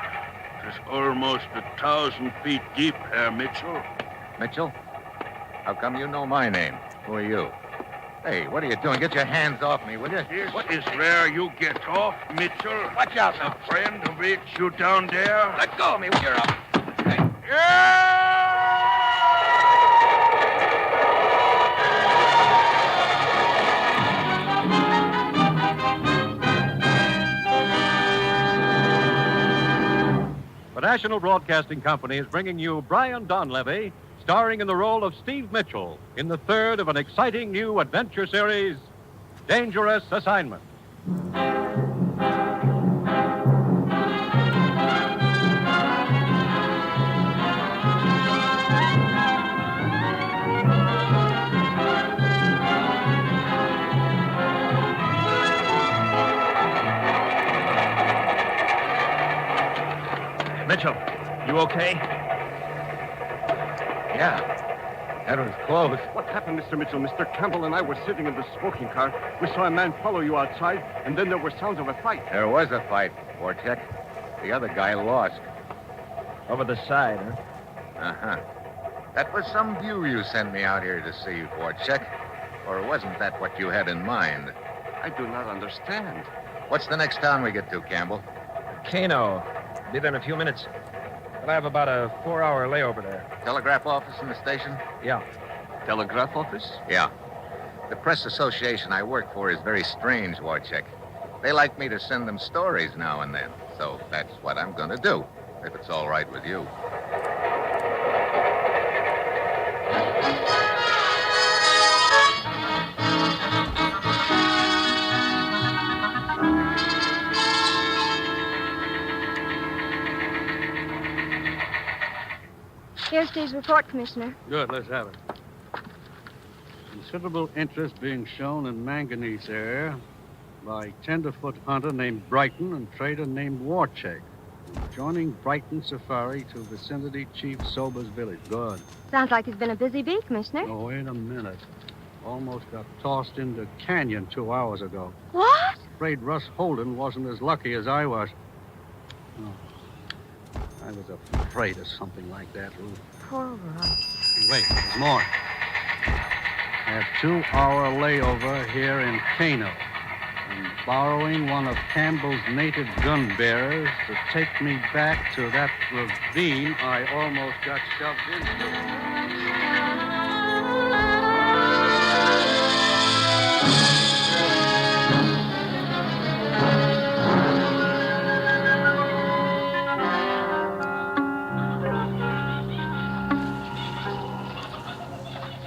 It is almost 1,000 feet deep, Herr Mitchell. Mitchell? How come you know my name? Who are you? Hey, what are you doing? Get your hands off me, will you? What is where you get off, Mitchell? Watch out now. A friend who meets you down there? Let go of me when you're up. The National Broadcasting Company is bringing you Brian Donlevy, starring in the role of Steve Mitchell in the third of an exciting new adventure series, Dangerous Assignment. Mitchell, you okay? Yeah. That was close. What happened, Mr. Mitchell? Mr. Campbell and I were sitting in the smoking car. We saw a man follow you outside, and then there were sounds of a fight. There was a fight, Vorchek. The other guy lost. Over the side, huh? Uh-huh. That was some view you sent me out here to see, Vorchek. Or wasn't that what you had in mind? I do not understand. What's the next town we get to, Campbell? Kano. Be there in a few minutes. But I have about a 4-hour layover there. Telegraph office in the station? Yeah. Telegraph office? Yeah. The press association I work for is very strange, Warchek. They like me to send them stories now and then. So that's what I'm going to do, if it's all right with you. Here's Steve's report, Commissioner. Good, let's have it. Considerable interest being shown in manganese area by tenderfoot hunter named Brighton and trader named Warchek. Joining Brighton Safari to vicinity Chief Sober's village. Good. Sounds like he's been a busy bee, Commissioner. Oh, wait a minute. Almost got tossed into canyon 2 hours ago. What? Afraid Russ Holden wasn't as lucky as I was. Oh. I was afraid of something like that, Ruth. Poor Russ. Wait, there's more. I have 2-hour layover here in Kano. I'm borrowing one of Campbell's native gun bearers to take me back to that ravine I almost got shoved into.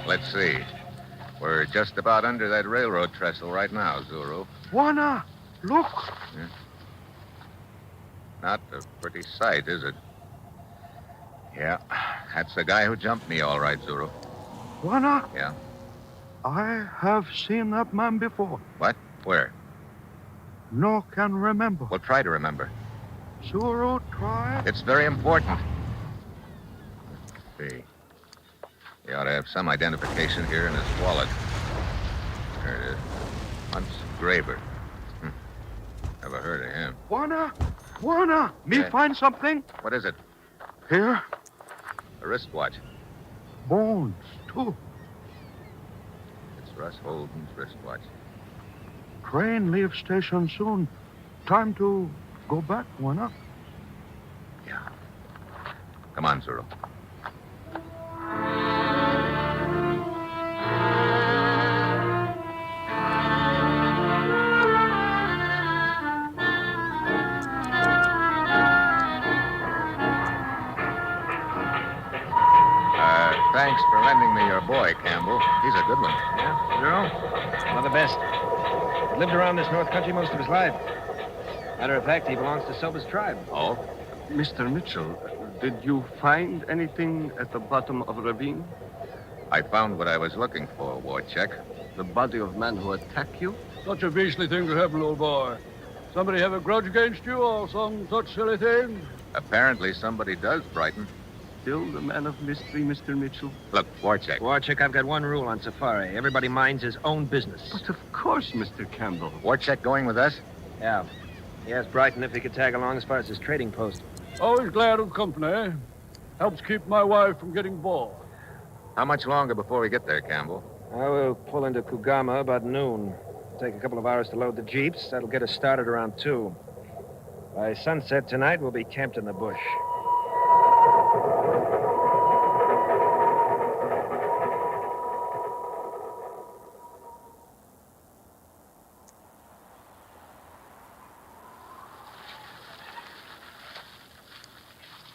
Let's see. We're just about under that railroad trestle right now, Zuru. Juana, look. Yeah. Not a pretty sight, is it? Yeah, that's the guy who jumped me, all right, Zuru. Juana, Yeah. I have seen that man before. What? Where? No can remember. Well, try to remember. Zuru, try. It's very important. Let's see. He ought to have some identification here in his wallet. There it is. Hunts Graver. Never heard of him. Juana, me Yeah. find something? What is it? Here, A wristwatch. bones, too. It's Russ Holden's wristwatch. Train leaves station soon. Time to go back, Juana. Come on, Zuru. Thanks for lending me your boy, Campbell. He's a good one. Yeah, Zero? One of the best. He lived around this north country most of his life. Matter of fact, he belongs to Sober's tribe. Oh? Mr. Mitchell, did you find anything at the bottom of a ravine? I found what I was looking for, Warchek. The body of man who attacked you? Such a beastly thing to happen, old boy. Somebody have a grudge against you or some such silly thing? Apparently somebody does, Brighton. Still the man of mystery, Mr. Mitchell? Look, Warchek. Warchek, I've got one rule on safari. Everybody minds his own business. But of course, Mr. Campbell. Warchek going with us? Yeah. He asked Brighton if he could tag along as far as his trading post. Always glad of company. Helps keep my wife from getting bored. How much longer before we get there, Campbell? I will pull into Kugama about noon. It'll take a couple of hours to load the jeeps. That'll get us started around 2. By sunset tonight, we'll be camped in the bush.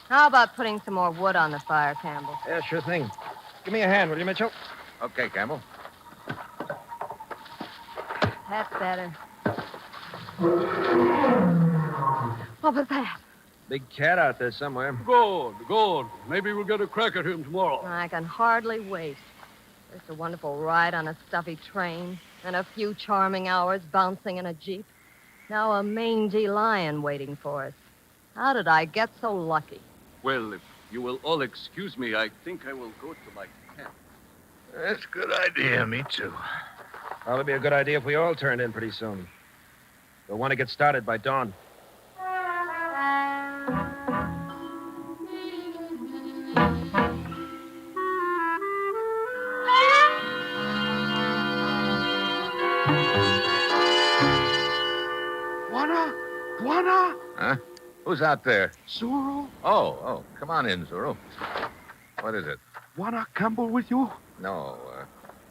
How about putting some more wood on the fire, Campbell? Yeah, sure thing. Give me a hand, will you, Mitchell? Okay, Campbell. That's better. What was that? Big cat out there somewhere. Good, good. Maybe we'll get a crack at him tomorrow. I can hardly wait. Just a wonderful ride on a stuffy train, and a few charming hours bouncing in a jeep. Now a mangy lion waiting for us. How did I get so lucky? Well, if you will all excuse me, I think I will go to my camp. That's a good idea, me too. Probably be a good idea if we all turned in pretty soon. We'll want to get started by dawn. Buana? Huh? Who's out there? Zoro? Oh, come on in, Zoro. What is it? Wanna Campbell with you? No,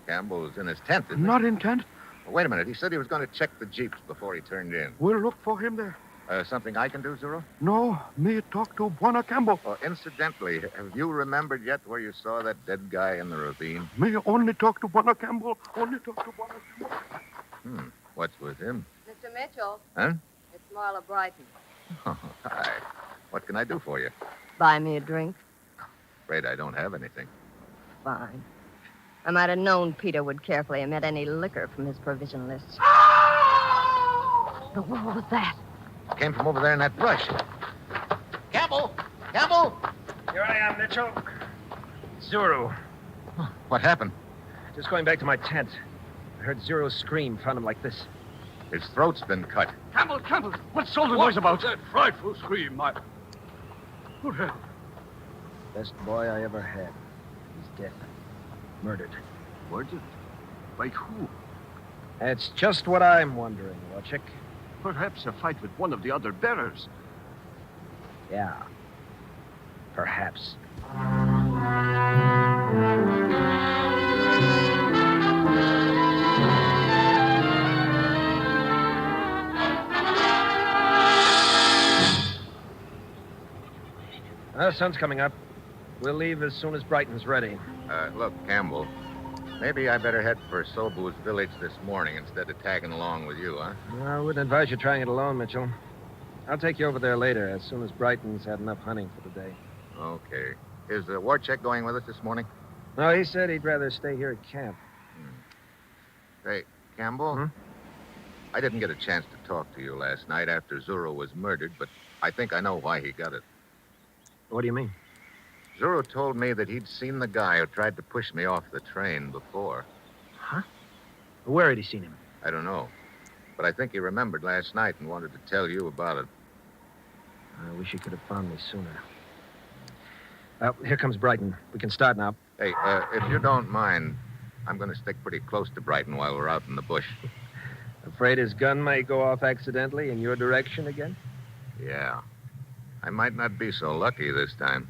Campbell's in his tent, isn't Not in tent. he? Wait a minute. He said he was going to check the jeeps before he turned in. We'll look for him there. Something I can do, Zoro? No, me talk to Wanna Campbell. Oh, incidentally, have you remembered yet where you saw that dead guy in the ravine? Me only talk to Wanna Campbell. Only talk to Wanna Campbell. What's with him? Mr. Mitchell, Huh? it's Marla Brighton. Oh, hi. What can I do for you? Buy me a drink. Afraid I don't have anything. Fine. I might have known Peter would carefully omit any liquor from his provision list. The world was that? Came from over there in that brush. Campbell! Campbell! Here I am, Mitchell. Zoro. What happened? Just going back to my tent. I heard Zoro scream, found him like this. His throat's been cut. Campbell, what's all the What noise about? That frightful scream. Good heavens. Best boy I ever had. He's dead. Murdered. Murdered? By who? That's just what I'm wondering, Wojcik. Perhaps a fight with one of the other bearers. Yeah. Perhaps. The sun's coming up. We'll leave as soon as Brighton's ready. Look, Campbell, maybe I better head for Sobu's village this morning instead of tagging along with you, huh? I wouldn't advise you trying it alone, Mitchell. I'll take you over there later, as soon as Brighton's had enough hunting for the day. Okay. Is Warchek going with us this morning? No, he said he'd rather stay here at camp. Hey, Campbell? I didn't get a chance to talk to you last night after Zoro was murdered, but I think I know why he got it. What do you mean? Zoro told me that he'd seen the guy who tried to push me off the train before. Huh? Where had he seen him? I don't know. But I think he remembered last night and wanted to tell you about it. I wish he could have found me sooner. Here comes Brighton. We can start now. Hey, if you don't mind, I'm going to stick pretty close to Brighton while we're out in the bush. Afraid his gun may go off accidentally in your direction again? Yeah. I might not be so lucky this time.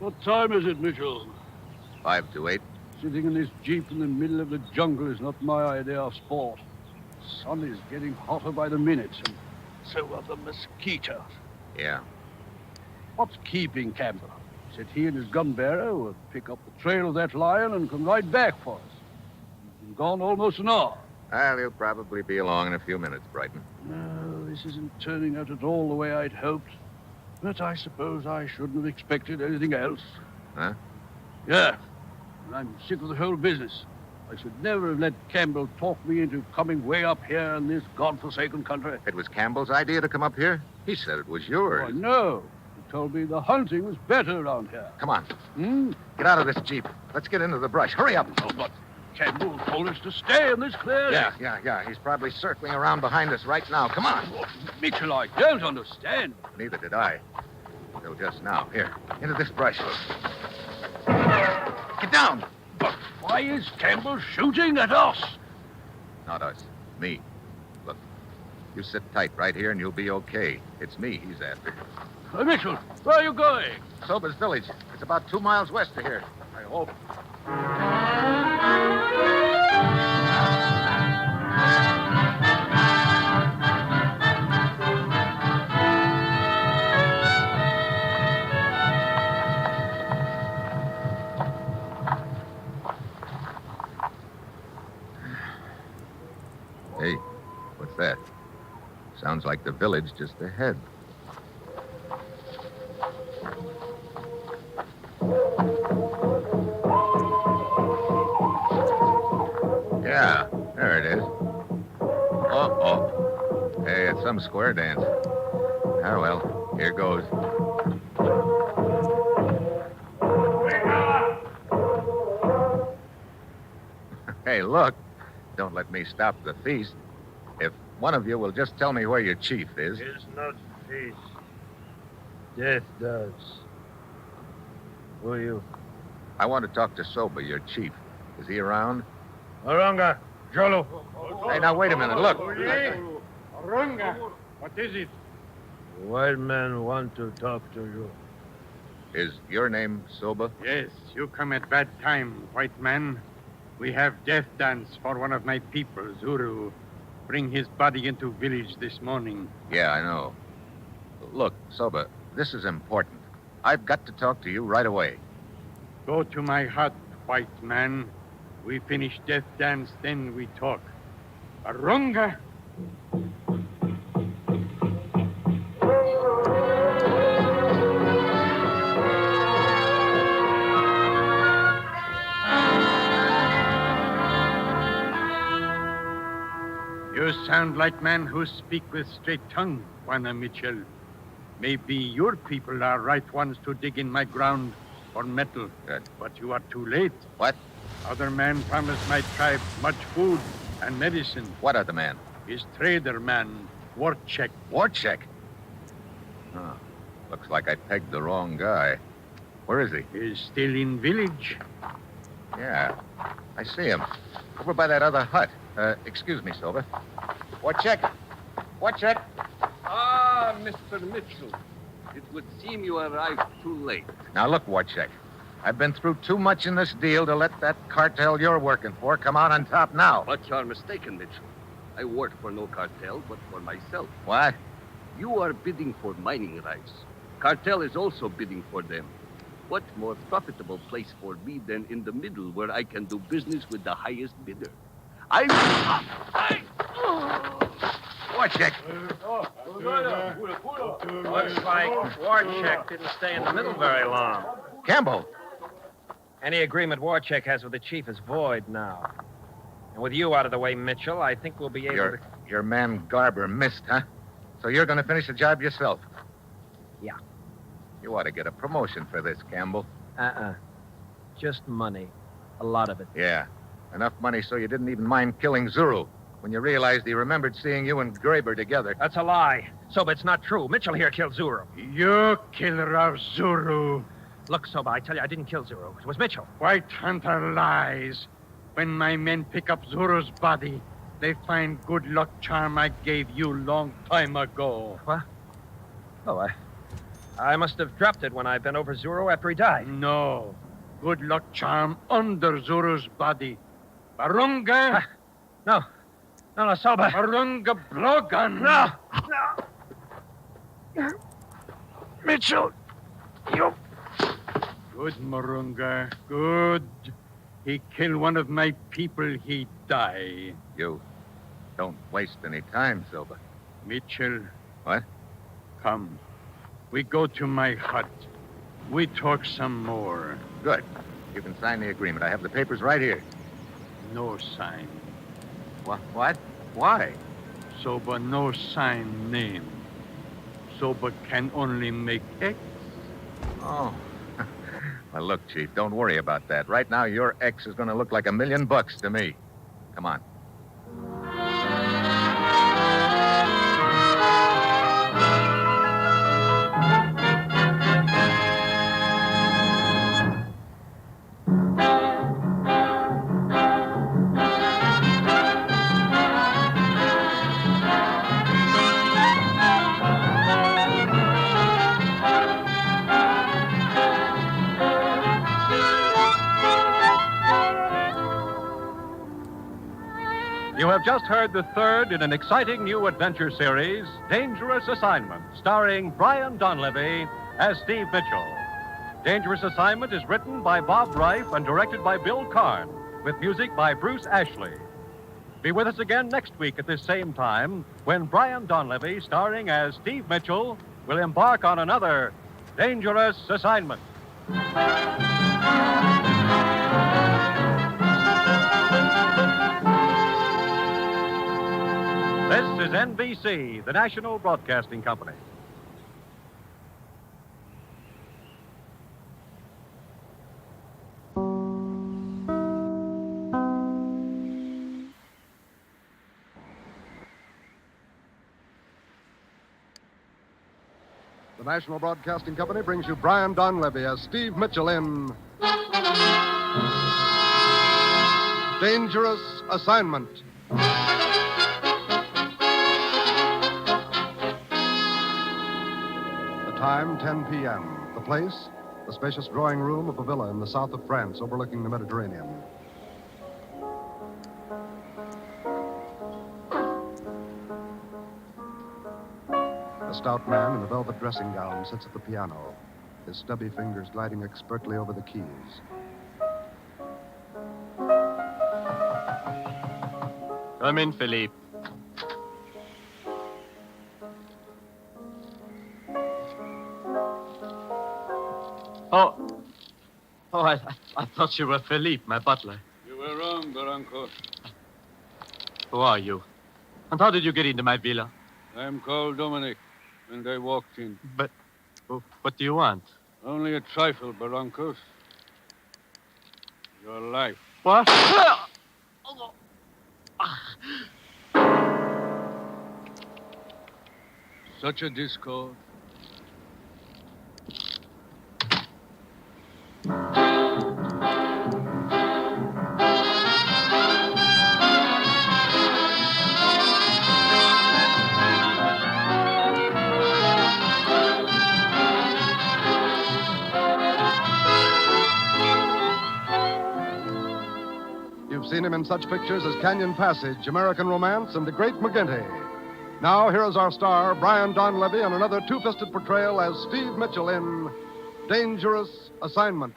What time is it, Mitchell? 5 to 8. Sitting in this jeep in the middle of the jungle is not my idea of sport. The sun is getting hotter by the minute, and so are the mosquitoes. Yeah. What's keeping Campbell? Said he and his gun bearer will pick up the trail of that lion and come right back for us. He's been gone almost an hour. Well, he'll probably be along in a few minutes, Brighton. No, this isn't turning out at all the way I'd hoped. But I suppose I shouldn't have expected anything else. Huh? Yeah. And I'm sick of the whole business. I should never have let Campbell talk me into coming way up here in this godforsaken country. It was Campbell's idea to come up here? He said it was yours. Oh, no. He told me the hunting was better around here. Come on. Hmm? Get out of this jeep. Let's get into the brush. Hurry up. Oh, but Campbell told us to stay in this clearing. Yeah. He's probably circling around behind us right now. Come on. Mitchell, I don't understand. Neither did I. Till just now. Here, into this brush. Get down. But why is Campbell shooting at us? Not us. Me. Look, you sit tight right here and you'll be okay. It's me he's after. Mitchell, where are you going? Soba's village. It's about 2 miles west of here. I hope. Hey, what's that? Sounds like the village just ahead. Yeah, there it is. Uh-oh. Hey, it's some square dance. Ah, well, here goes. Hey, look. Don't let me stop the feast. If one of you will just tell me where your chief is. It's not feast. Death does. Who are you? I want to talk to Soba, your chief. Is he around? Aranga, Jolo. Hey, now, wait a minute. Look. Aranga, what is it? The white man want to talk to you. Is your name Soba? Yes, you come at bad time, white man. We have death dance for one of my people, Zuru. Bring his body into village this morning. Yeah, I know. Look, Soba, this is important. I've got to talk to you right away. Go to my hut, white man. We finish death dance, then we talk. Arunga! You sound like men who speak with straight tongue, Juana Mitchell. Maybe your people are right ones to dig in my ground for metal. Good. But you are too late. What? Other man promised my tribe much food and medicine. What other man? His trader man, Warchek. Warchek? Oh, looks like I pegged the wrong guy. Where is he? He's still in village. Yeah, I see him. Over by that other hut. Excuse me, Soba. Warchek. Warchek. Ah, Mr. Mitchell. It would seem you arrived too late. Now, look, Warchek. I've been through too much in this deal to let that cartel you're working for come out on top now. But you're mistaken, Mitchell. I work for no cartel, but for myself. What? You are bidding for mining rights. Cartel is also bidding for them. What more profitable place for me than in the middle where I can do business with the highest bidder? Warchek. Looks like Warchek didn't stay in the middle very long. Campbell. Any agreement Warchek has with the chief is void now. And with you out of the way, Mitchell, I think we'll be able to... Your man Garber missed, huh? So you're going to finish the job yourself? Yeah. You ought to get a promotion for this, Campbell. Just money. A lot of it. Yeah. Enough money so you didn't even mind killing Zuru when you realized he remembered seeing you and Graber together. That's a lie. Soba, it's not true. Mitchell here killed Zuru. You killer of Zuru. Look, Soba, I tell you, I didn't kill Zuru. It was Mitchell. White Hunter lies. When my men pick up Zuru's body, they find good luck charm I gave you long time ago. What? Oh, I must have dropped it when I bent over Zuru after he died. No. Good luck charm under Zuru's body. Barunga? No, Soba. Barunga Blogan. No. Mitchell, you... Good, Marunga. Good. He killed one of my people, he die. You don't waste any time, Soba. Mitchell. What? Come. We go to my hut. We talk some more. Good. You can sign the agreement. I have the papers right here. No sign. What? Why? Soba no sign name. Soba can only make X. Oh. Well, look, Chief, don't worry about that. Right now, your ex is going to look like $1 million to me. Come on. You have just heard the third in an exciting new adventure series, Dangerous Assignment, starring Brian Donlevy as Steve Mitchell. Dangerous Assignment is written by Bob Reif and directed by Bill Karn, with music by Bruce Ashley. Be with us again next week at this same time when Brian Donlevy, starring as Steve Mitchell, will embark on another Dangerous Assignment. This is NBC, the National Broadcasting Company. The National Broadcasting Company brings you Brian Donlevy as Steve Mitchell in Dangerous Assignment. The time, 10 p.m. The place, the spacious drawing room of a villa in the south of France overlooking the Mediterranean. A stout man in a velvet dressing gown sits at the piano, his stubby fingers gliding expertly over the keys. Come in, Philippe. Oh, I thought you were Philippe, my butler. You were wrong, Barranco. Who are you? And how did you get into my villa? I'm called Dominic, and I walked in. But what do you want? Only a trifle, Barrancos. Your life. What? Such a discord. You've seen him in such pictures as Canyon Passage, American Romance, and The Great McGinty. Now, here is our star, Brian Donlevy, in another two-fisted portrayal as Steve Mitchell in Dangerous Assignment.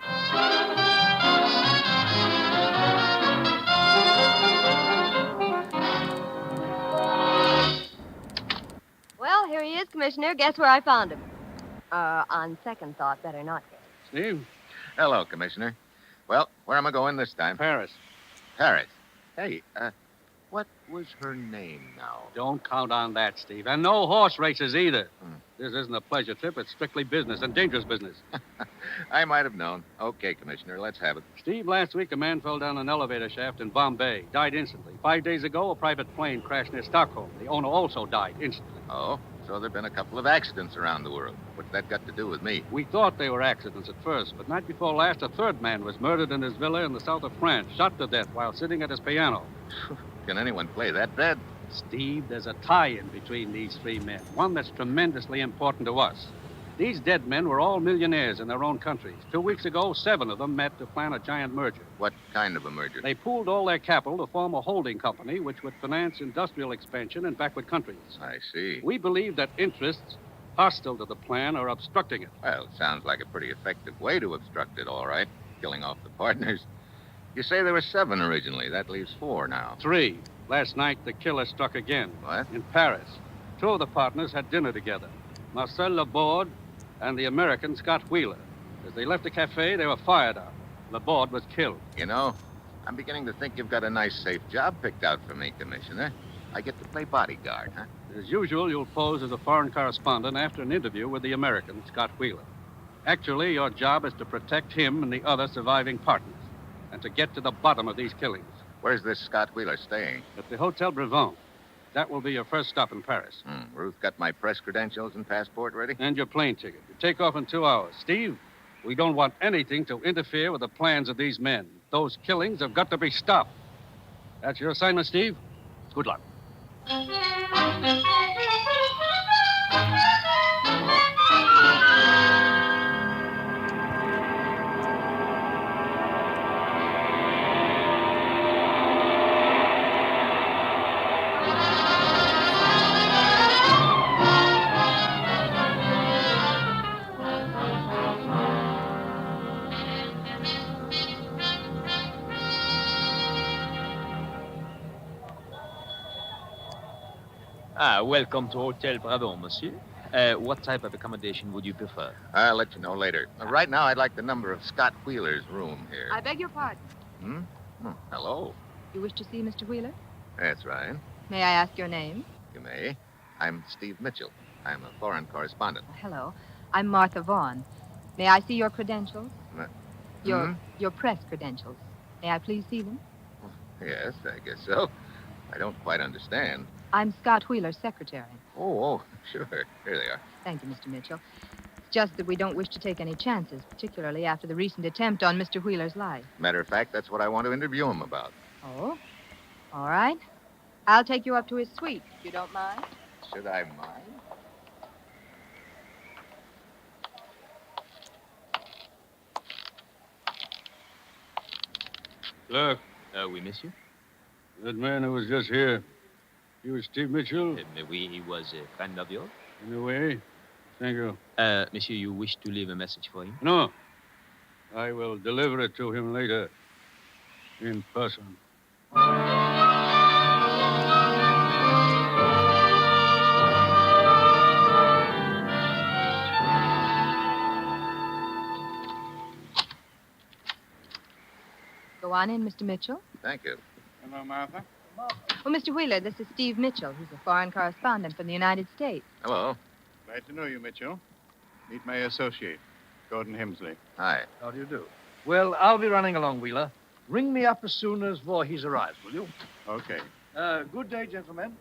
Well, here he is, Commissioner. Guess where I found him? On second thought, better not guess. Steve? Hello, Commissioner. Well, where am I going this time? Paris. Paris. Hey, what was her name now? Don't count on that, Steve. And no horse races either. This isn't a pleasure trip. It's strictly business, and dangerous business. I might have known. Okay, Commissioner, let's have it. Steve, last week a man fell down an elevator shaft in Bombay. Died instantly. 5 days ago, a private plane crashed near Stockholm. The owner also died instantly. Oh, so there have been a couple of accidents around the world. What's that got to do with me? We thought they were accidents at first, but night before last, a third man was murdered in his villa in the south of France, shot to death while sitting at his piano. Can anyone play that bad? Steve, there's a tie-in between these three men, one that's tremendously important to us. These dead men were all millionaires in their own countries. 2 weeks ago, 7 of them met to plan a giant merger. What kind of a merger? They pooled all their capital to form a holding company which would finance industrial expansion in backward countries. I see. We believe that interests hostile to the plan are obstructing it. Well, it sounds like a pretty effective way to obstruct it, all right. Killing off the partners. You say there were 7 originally. That leaves 4 now. 3. Last night, the killer struck again. What? In Paris. 2 of the partners had dinner together. Marcel Laborde and the American Scott Wheeler. As they left the cafe, they were fired on. Laborde was killed. You know, I'm beginning to think you've got a nice, safe job picked out for me, Commissioner. I get to play bodyguard, huh? As usual, you'll pose as a foreign correspondent after an interview with the American, Scott Wheeler. Actually, your job is to protect him and the other surviving partners and to get to the bottom of these killings. Where's this Scott Wheeler staying? At the Hotel Brevon. That will be your first stop in Paris. Ruth got my press credentials and passport ready? And your plane ticket. You take off in 2 hours. Steve, we don't want anything to interfere with the plans of these men. Those killings have got to be stopped. That's your assignment, Steve. Good luck. Welcome to Hotel Bravo, monsieur. What type of accommodation would you prefer? I'll let you know later. Right now, I'd like the number of Scott Wheeler's room here. I beg your pardon. Hello. You wish to see Mr. Wheeler? That's right. May I ask your name? You may. I'm Steve Mitchell. I'm a foreign correspondent. Hello. I'm Martha Vaughn. May I see your credentials? Your press credentials. May I please see them? Yes, I guess so. I don't quite understand. I'm Scott Wheeler's secretary. Oh, sure. Here they are. Thank you, Mr. Mitchell. It's just that we don't wish to take any chances, particularly after the recent attempt on Mr. Wheeler's life. Matter of fact, that's what I want to interview him about. Oh? All right. I'll take you up to his suite, if you don't mind. Should I mind? Look. Oui, monsieur. That man who was just here, he was Steve Mitchell? Oui, he was a friend of yours. In a way. Thank you. Monsieur, you wish to leave a message for him? No. I will deliver it to him later. In person. Go on in, Mr. Mitchell. Thank you. Hello, Martha. Oh, Mr. Wheeler, this is Steve Mitchell. He's a foreign correspondent from the United States. Hello. Glad to know you, Mitchell. Meet my associate, Gordon Hemsley. Hi. How do you do? Well, I'll be running along, Wheeler. Ring me up as soon as Voorhees arrives, will you? Okay. Good day, gentlemen.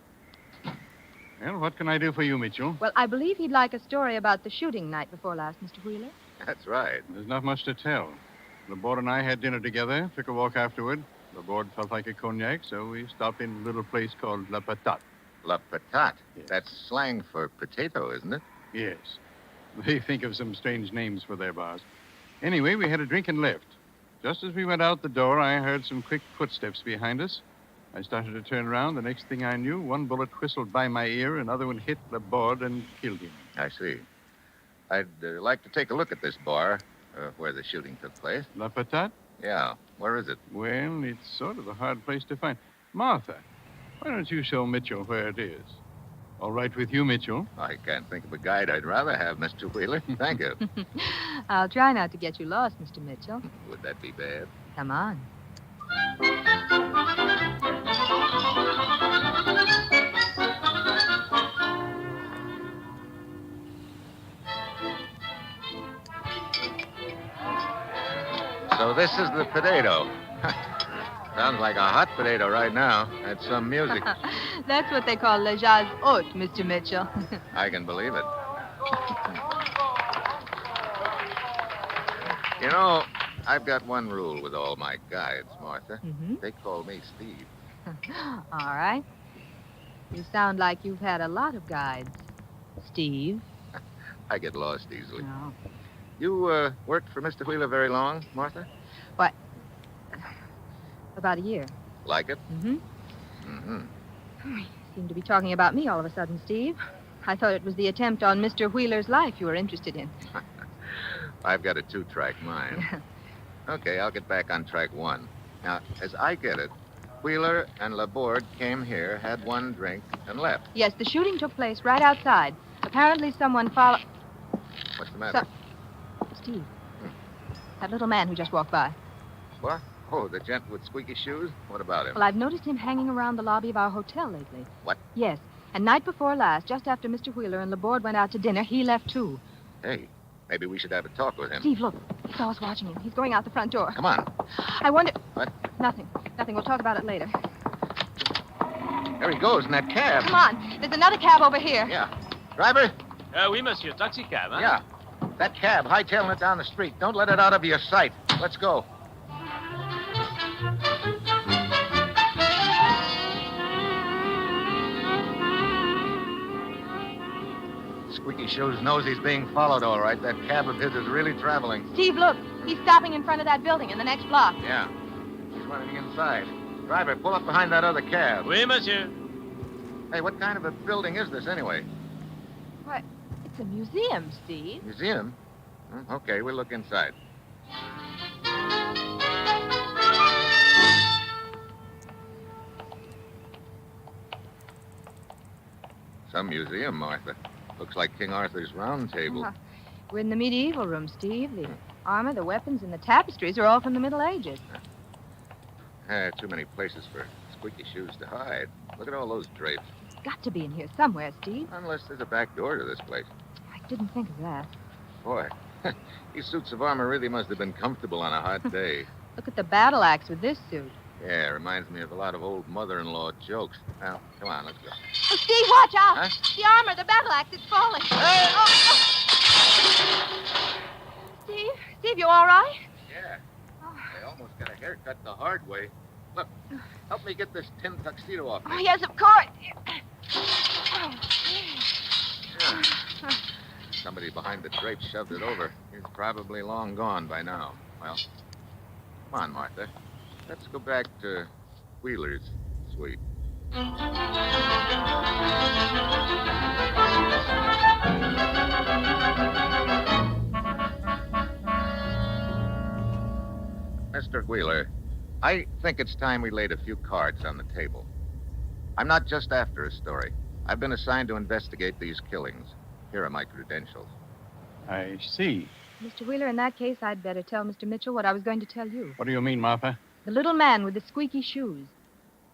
Well, what can I do for you, Mitchell? Well, I believe he'd like a story about the shooting night before last, Mr. Wheeler. That's right. There's not much to tell. LeBord and I had dinner together, took a walk afterward. LeBord felt like a cognac, so we stopped in a little place called La Patate. La Patate? Yes. That's slang for potato, isn't it? Yes. They think of some strange names for their bars. Anyway, we had a drink and left. Just as we went out the door, I heard some quick footsteps behind us. I started to turn around. The next thing I knew, one bullet whistled by my ear, another one hit LeBord and killed him. I see. I'd like to take a look at this bar where the shooting took place. La Patate? Yeah. Where is it? Well, it's sort of a hard place to find. Martha, why don't you show Mitchell where it is? All right with you, Mitchell? I can't think of a guide I'd rather have, Mr. Wheeler. Thank you. I'll try not to get you lost, Mr. Mitchell. Would that be bad? Come on. So this is the potato. Sounds like a hot potato right now. That's some music. That's what they call le jazz haute, Mr. Mitchell. I can believe it. You know, I've got one rule with all my guides, Martha. Mm-hmm. They call me Steve. All right. You sound like you've had a lot of guides, Steve. I get lost easily. No. You worked for Mr. Wheeler very long, Martha? What? About a year. Like it? Mm-hmm. Mm-hmm. You seem to be talking about me all of a sudden, Steve. I thought it was the attempt on Mr. Wheeler's life you were interested in. I've got a two-track mind. Okay, I'll get back on track one. Now, as I get it, Wheeler and LeBord came here, had one drink, and left. Yes, the shooting took place right outside. Apparently someone followed... What's the matter? Steve, that little man who just walked by. What? Oh, the gent with squeaky shoes? What about him? Well, I've noticed him hanging around the lobby of our hotel lately. What? Yes, and night before last, just after Mr. Wheeler and LeBord went out to dinner, he left too. Hey, Maybe we should have a talk with him. Steve, look. He saw us watching him. He's going out the front door. Come on. I wonder... What? Nothing. Nothing. We'll talk about it later. There he goes in that cab. Come on. There's another cab over here. Yeah. Driver? Oui, monsieur. Taxi cab, huh? Yeah. That cab, hightailing it down the street. Don't let it out of your sight. Let's go. Squeaky Shoes knows he's being followed, all right. That cab of his is really traveling. Steve, look. He's stopping in front of that building in the next block. Yeah. He's running inside. Driver, pull up behind that other cab. Oui, monsieur. Hey, what kind of a building is this, anyway? What? It's a museum, Steve. Museum? Okay, we'll look inside. Some museum, Martha. Looks like King Arthur's Round Table. We're in the medieval room, Steve. The armor, the weapons, and the tapestries are all from the Middle Ages. Too many places for Squeaky Shoes to hide. Look at all those drapes. It's got to be in here somewhere, Steve. Unless there's a back door to this place. I didn't think of that. Boy, these suits of armor really must have been comfortable on a hot day. Look at the battle axe with this suit. Yeah, it reminds me of a lot of old mother-in-law jokes. Now, come on, let's go. Oh, Steve, watch out! Huh? The armor, the battle axe, it's falling. Hey! Oh. Steve, you all right? Yeah. I almost got a haircut the hard way. Look, help me get this tin tuxedo off me. Oh, yes, of course. Yeah. Somebody behind the drapes shoved it over. He's probably long gone by now. Well, come on, Martha. Let's go back to Wheeler's suite. Mr. Wheeler, I think it's time we laid a few cards on the table. I'm not just after a story. I've been assigned to investigate these killings. Here are my credentials. I see. Mr. Wheeler, in that case, I'd better tell Mr. Mitchell what I was going to tell you. What do you mean, Martha? The little man with the squeaky shoes.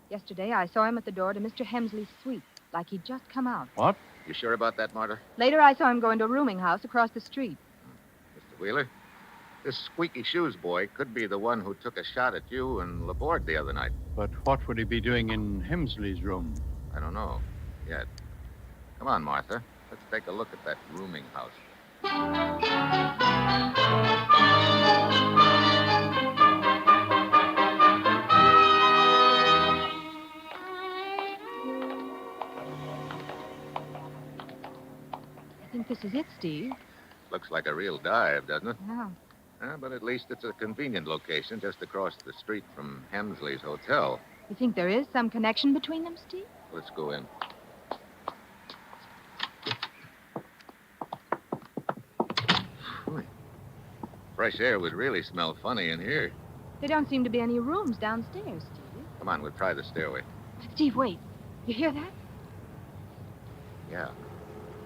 Yesterday, I saw him at the door to Mr. Hemsley's suite, like he'd just come out. What? You sure about that, Martha? Later, I saw him go into a rooming house across the street. Mr. Wheeler, this squeaky shoes boy could be the one who took a shot at you and Laborde the other night. But what would he be doing in Hemsley's room? I don't know yet. Come on, Martha. Let's take a look at that rooming house. I think this is it, Steve. Looks like a real dive, doesn't it? Yeah. But at least it's a convenient location just across the street from Hemsley's hotel. You think there is some connection between them, Steve? Let's go in. Fresh air would really smell funny in here. There don't seem to be any rooms downstairs, Steve. Come on, we'll try the stairway. Steve, wait. You hear that? Yeah.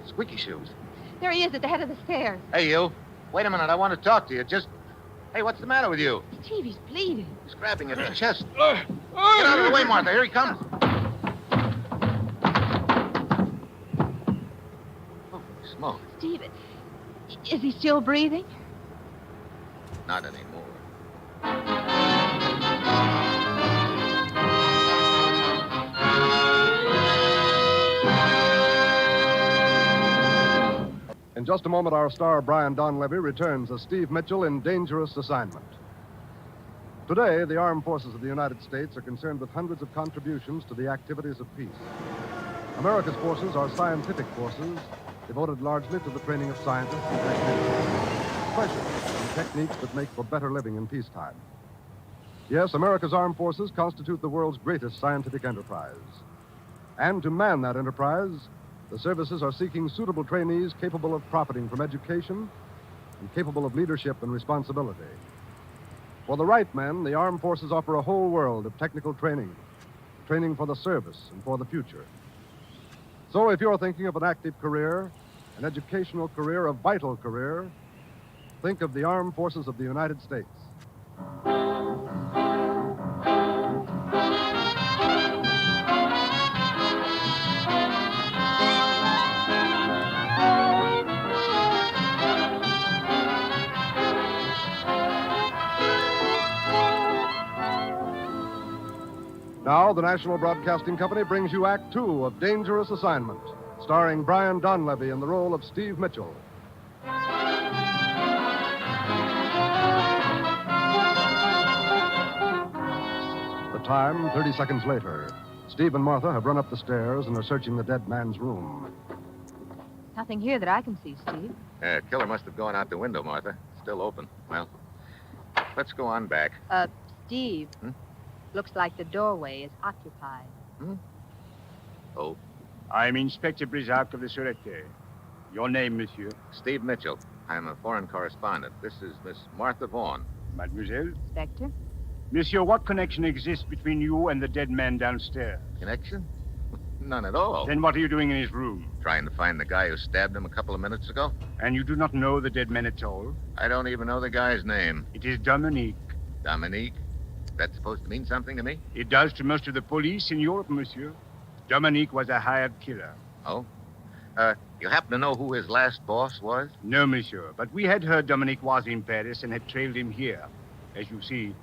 Squeaky shoes. There he is at the head of the stairs. Hey, you. Wait a minute. I want to talk to you. Hey, what's the matter with you? Steve, he's bleeding. He's grabbing at the chest. Get out of the way, Martha. Here he comes. Oh, smoke. Steve, is he still breathing? Not anymore. In just a moment, our star, Brian Donlevy, returns as Steve Mitchell in Dangerous Assignment. Today, the armed forces of the United States are concerned with hundreds of contributions to the activities of peace. America's forces are scientific forces devoted largely to the training of scientists and technicians, specialists in techniques that make for better living in peacetime. Yes, America's armed forces constitute the world's greatest scientific enterprise. And to man that enterprise, the services are seeking suitable trainees capable of profiting from education and capable of leadership and responsibility. For the right men, the armed forces offer a whole world of technical training for the service and for the future. So if you're thinking of an active career, an educational career, a vital career, think of the armed forces of the United States. Now, the National Broadcasting Company brings you Act Two of Dangerous Assignment, starring Brian Donlevy in the role of Steve Mitchell. The time, 30 seconds later. Steve and Martha have run up the stairs and are searching the dead man's room. Nothing here that I can see, Steve. Killer must have gone out the window, Martha. Still open. Well, let's go on back. Steve. Looks like the doorway is occupied. Oh. I'm Inspector Brizac of the Sûreté. Your name, monsieur? Steve Mitchell. I'm a foreign correspondent. This is Miss Martha Vaughn. Mademoiselle? Inspector? Monsieur, what connection exists between you and the dead man downstairs? Connection? None at all. Then what are you doing in his room? Trying to find the guy who stabbed him a couple of minutes ago. And you do not know the dead man at all? I don't even know the guy's name. It is Dominique. Dominique? That's supposed to mean something to me? It does to most of the police in Europe, monsieur. Dominique was a hired killer. Oh? You happen to know who his last boss was? No, monsieur, but we had heard Dominique was in Paris and had trailed him here. As you see,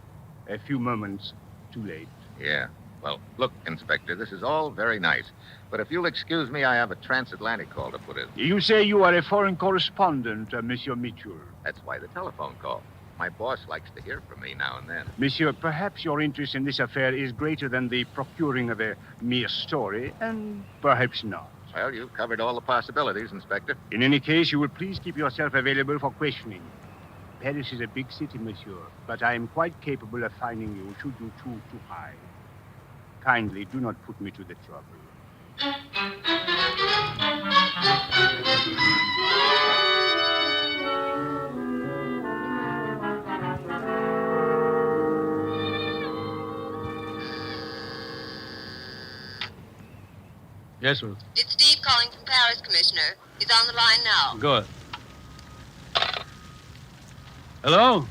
a few moments too late. Yeah. Well, look, Inspector, this is all very nice. But if you'll excuse me, I have a transatlantic call to put in. You say you are a foreign correspondent, Monsieur Mitchell. That's why the telephone call. My boss likes to hear from me now and then. Monsieur, perhaps your interest in this affair is greater than the procuring of a mere story, and perhaps not. Well, you've covered all the possibilities, Inspector. In any case, you will please keep yourself available for questioning. Paris is a big city, monsieur, but I am quite capable of finding you should you choose to hide. Kindly do not put me to the trouble. Yes, Ruth. It's Steve calling from Paris, Commissioner. He's on the line now. Good. Hello?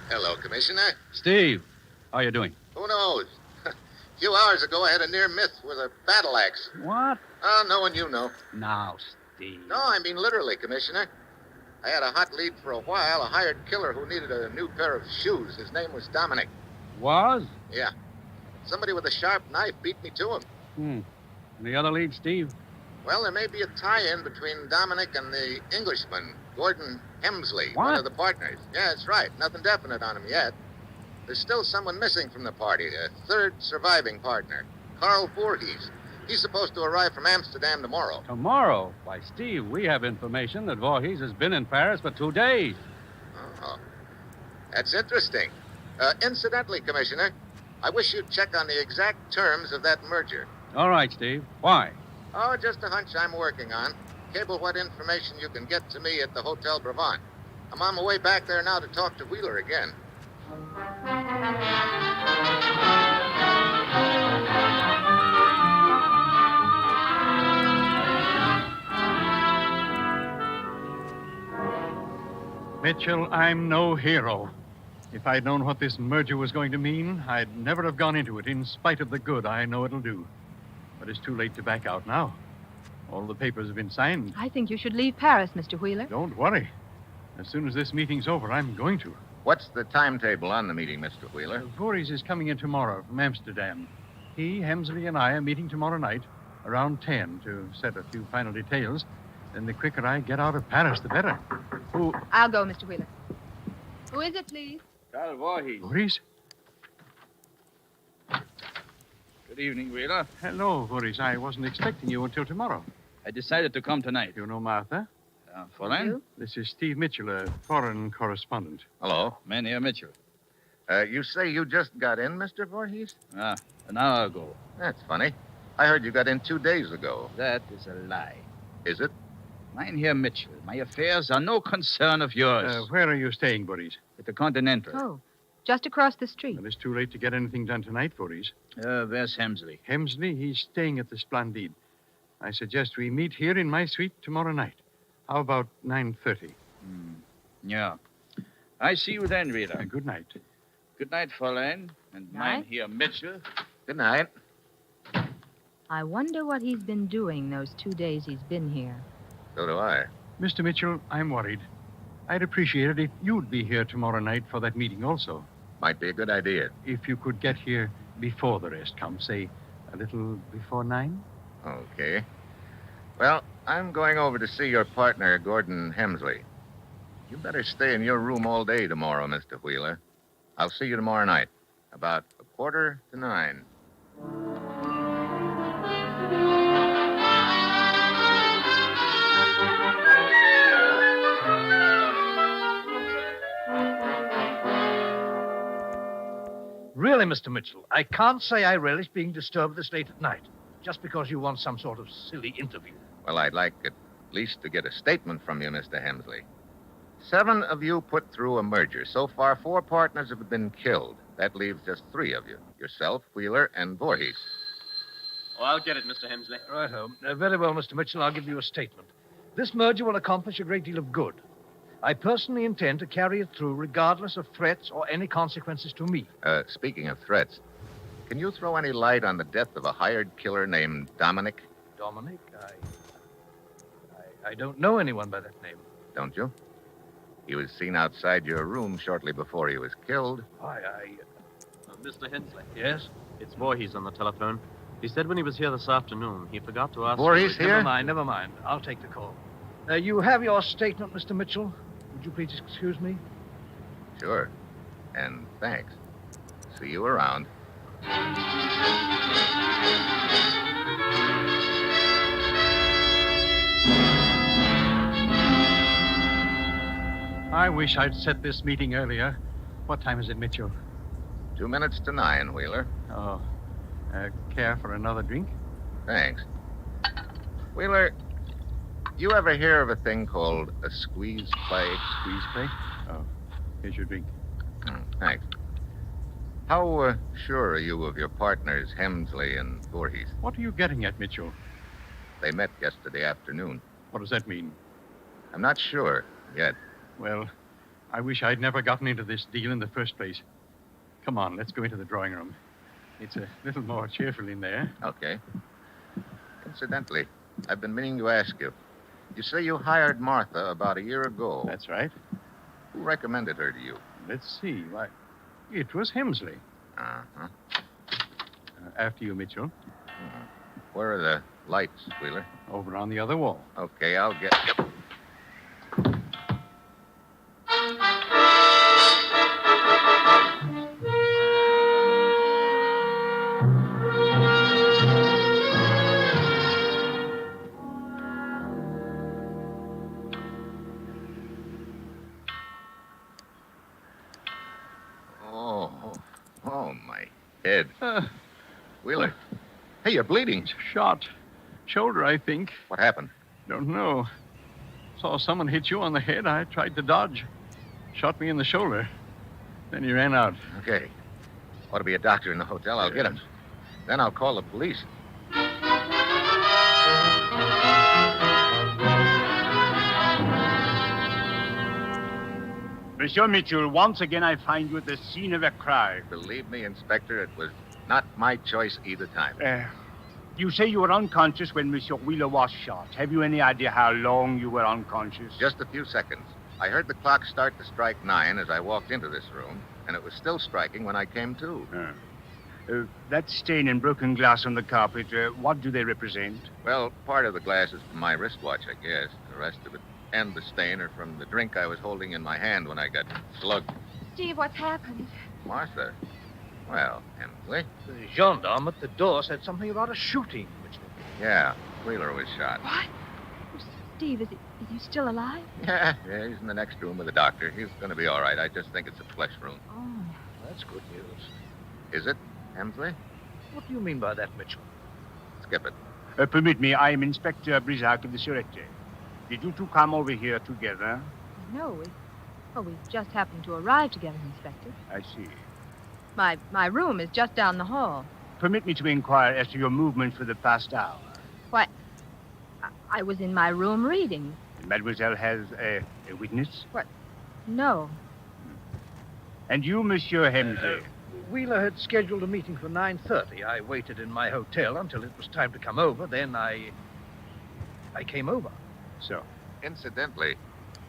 Hello, Commissioner. Steve. How you doing? Who knows? A few hours ago, I had a near miss with a battle axe. What? Oh, no one you know. Now, Steve. No, I mean literally, Commissioner. I had a hot lead for a while, a hired killer who needed a new pair of shoes. His name was Dominic. Was? Yeah. Somebody with a sharp knife beat me to him. Any other lead, Steve? Well, there may be a tie-in between Dominic and the Englishman, Gordon Hemsley, What? one of the partners. Yeah, that's right. Nothing definite on him yet. There's still someone missing from the party, a third surviving partner, Carl Voorhees. He's supposed to arrive from Amsterdam tomorrow. Tomorrow? Why, Steve, we have information that Voorhees has been in Paris for 2 days. Oh, that's interesting. Incidentally, Commissioner, I wish you'd check on the exact terms of that merger. All right, Steve. Why? Oh, just a hunch I'm working on. Cable what information you can get to me at the Hotel Brabant. I'm on my way back there now to talk to Wheeler again. Mitchell, I'm no hero. If I'd known what this merger was going to mean, I'd never have gone into it, in spite of the good I know it'll do. But it's too late to back out now. All the papers have been signed. I think you should leave Paris, Mr. Wheeler. Don't worry. As soon as this meeting's over, I'm going to. What's the timetable on the meeting, Mr. Wheeler? Voorhees is coming in tomorrow from Amsterdam. He, Hemsley, and I are meeting tomorrow night around 10 to set a few final details. Then the quicker I get out of Paris, the better. Who? I'll go, Mr. Wheeler. Who is it, please? Carl Voorhees. Voorhees? Good evening, Wheeler. Hello, Voorhees. I wasn't expecting you until tomorrow. I decided to come tonight. You know Martha? Fräulein? This is Steve Mitchell, a foreign correspondent. Hello. Mynheer Mitchell. You say you just got in, Mr. Voorhees? An hour ago. That's funny. I heard you got in 2 days ago. That is a lie. Is it? Mynheer Mitchell, my affairs are no concern of yours. Where are you staying, Voorhees? At the Continental. Oh, just across the street. Well, it's too late to get anything done tonight, Voorhees. Where's Hemsley? Hemsley? He's staying at the Splendide. I suggest we meet here in my suite tomorrow night. How about 9:30? Yeah. I see you then, Wheeler. Good night. Good night, Fräulein. And Mynheer Mitchell. Good night. I wonder what he's been doing those 2 days he's been here. So do I. Mr. Mitchell, I'm worried. I'd appreciate it if you'd be here tomorrow night for that meeting also. Might be a good idea. If you could get here before the rest come, say a little before 9. Okay. Well, I'm going over to see your partner, Gordon Hemsley. You better stay in your room all day tomorrow, Mr. Wheeler. I'll see you tomorrow night, about 8:45. Really, Mr. Mitchell, I can't say I relish being disturbed this late at night, just because you want some sort of silly interview. Well, I'd like at least to get a statement from you, Mr. Hemsley. 7 of you put through a merger. So far, 4 partners have been killed. That leaves just 3 of you. Yourself, Wheeler, and Voorhees. Oh, I'll get it, Mr. Hemsley. Righto. Very well, Mr. Mitchell, I'll give you a statement. This merger will accomplish a great deal of good. I personally intend to carry it through regardless of threats or any consequences to me. Speaking of threats, can you throw any light on the death of a hired killer named Dominic? Dominic? I don't know anyone by that name. Don't you? He was seen outside your room shortly before he was killed. Mr. Hensley. Yes? It's Voorhees on the telephone. He said when he was here this afternoon, he forgot to ask... Voorhees here? Never mind. I'll take the call. You have your statement, Mr. Mitchell. Would you please excuse me? Sure. And thanks. See you around. I wish I'd set this meeting earlier. What time is it, Mitchell? 2 minutes to 9, Wheeler. Oh. Care for another drink? Thanks. Wheeler, you ever hear of a thing called a squeeze play? Squeeze play? Oh, here's your drink. Thanks. How sure are you of your partners, Hemsley and Voorhees? What are you getting at, Mitchell? They met yesterday afternoon. What does that mean? I'm not sure yet. Well, I wish I'd never gotten into this deal in the first place. Come on, let's go into the drawing room. It's a little more cheerful in there. Okay. Incidentally, I've been meaning to ask you. You say you hired Martha about a year ago. That's right. Who recommended her to you? Let's see. Why, it was Hemsley. Uh-huh. After you, Mitchell. Where are the lights, Wheeler? Over on the other wall. Okay, I'll get... Yep. Oh, my head. Wheeler. Hey, you're bleeding. Shot. Shoulder, I think. What happened? Don't know. Saw someone hit you on the head. I tried to dodge. Shot me in the shoulder. Then he ran out. Okay. Ought to be a doctor in the hotel. I'll get him. Then I'll call the police. Monsieur Mitchell, once again I find you at the scene of a crime. Believe me, Inspector, it was not my choice either time. You say you were unconscious when Monsieur Wheeler was shot. Have you any idea how long you were unconscious? Just a few seconds. I heard the clock start to strike 9 as I walked into this room, and it was still striking when I came to. That stain and broken glass on the carpet, what do they represent? Well, part of the glass is from my wristwatch, I guess. The rest of it and the stain are from the drink I was holding in my hand when I got slugged. Steve, what's happened? Martha? Well, Hemsley? The gendarme at the door said something about a shooting, Mitchell. Yeah, Wheeler was shot. What? Steve, is he still alive? Yeah, he's in the next room with the doctor. He's going to be all right. I just think it's a flesh wound. Oh, that's good news. Is it, Hemsley? What do you mean by that, Mitchell? Skip it. Permit me, I am Inspector Brisac of the Sûreté. Did you two come over here together? No, we just happened to arrive together, Inspector. I see. My room is just down the hall. Permit me to inquire as to your movement for the past hour. Why, I was in my room reading. Mademoiselle has a witness? What? No. And you, Monsieur Hemsley? Wheeler had scheduled a meeting for 9:30. I waited in my hotel until it was time to come over. Then I came over. So? Incidentally,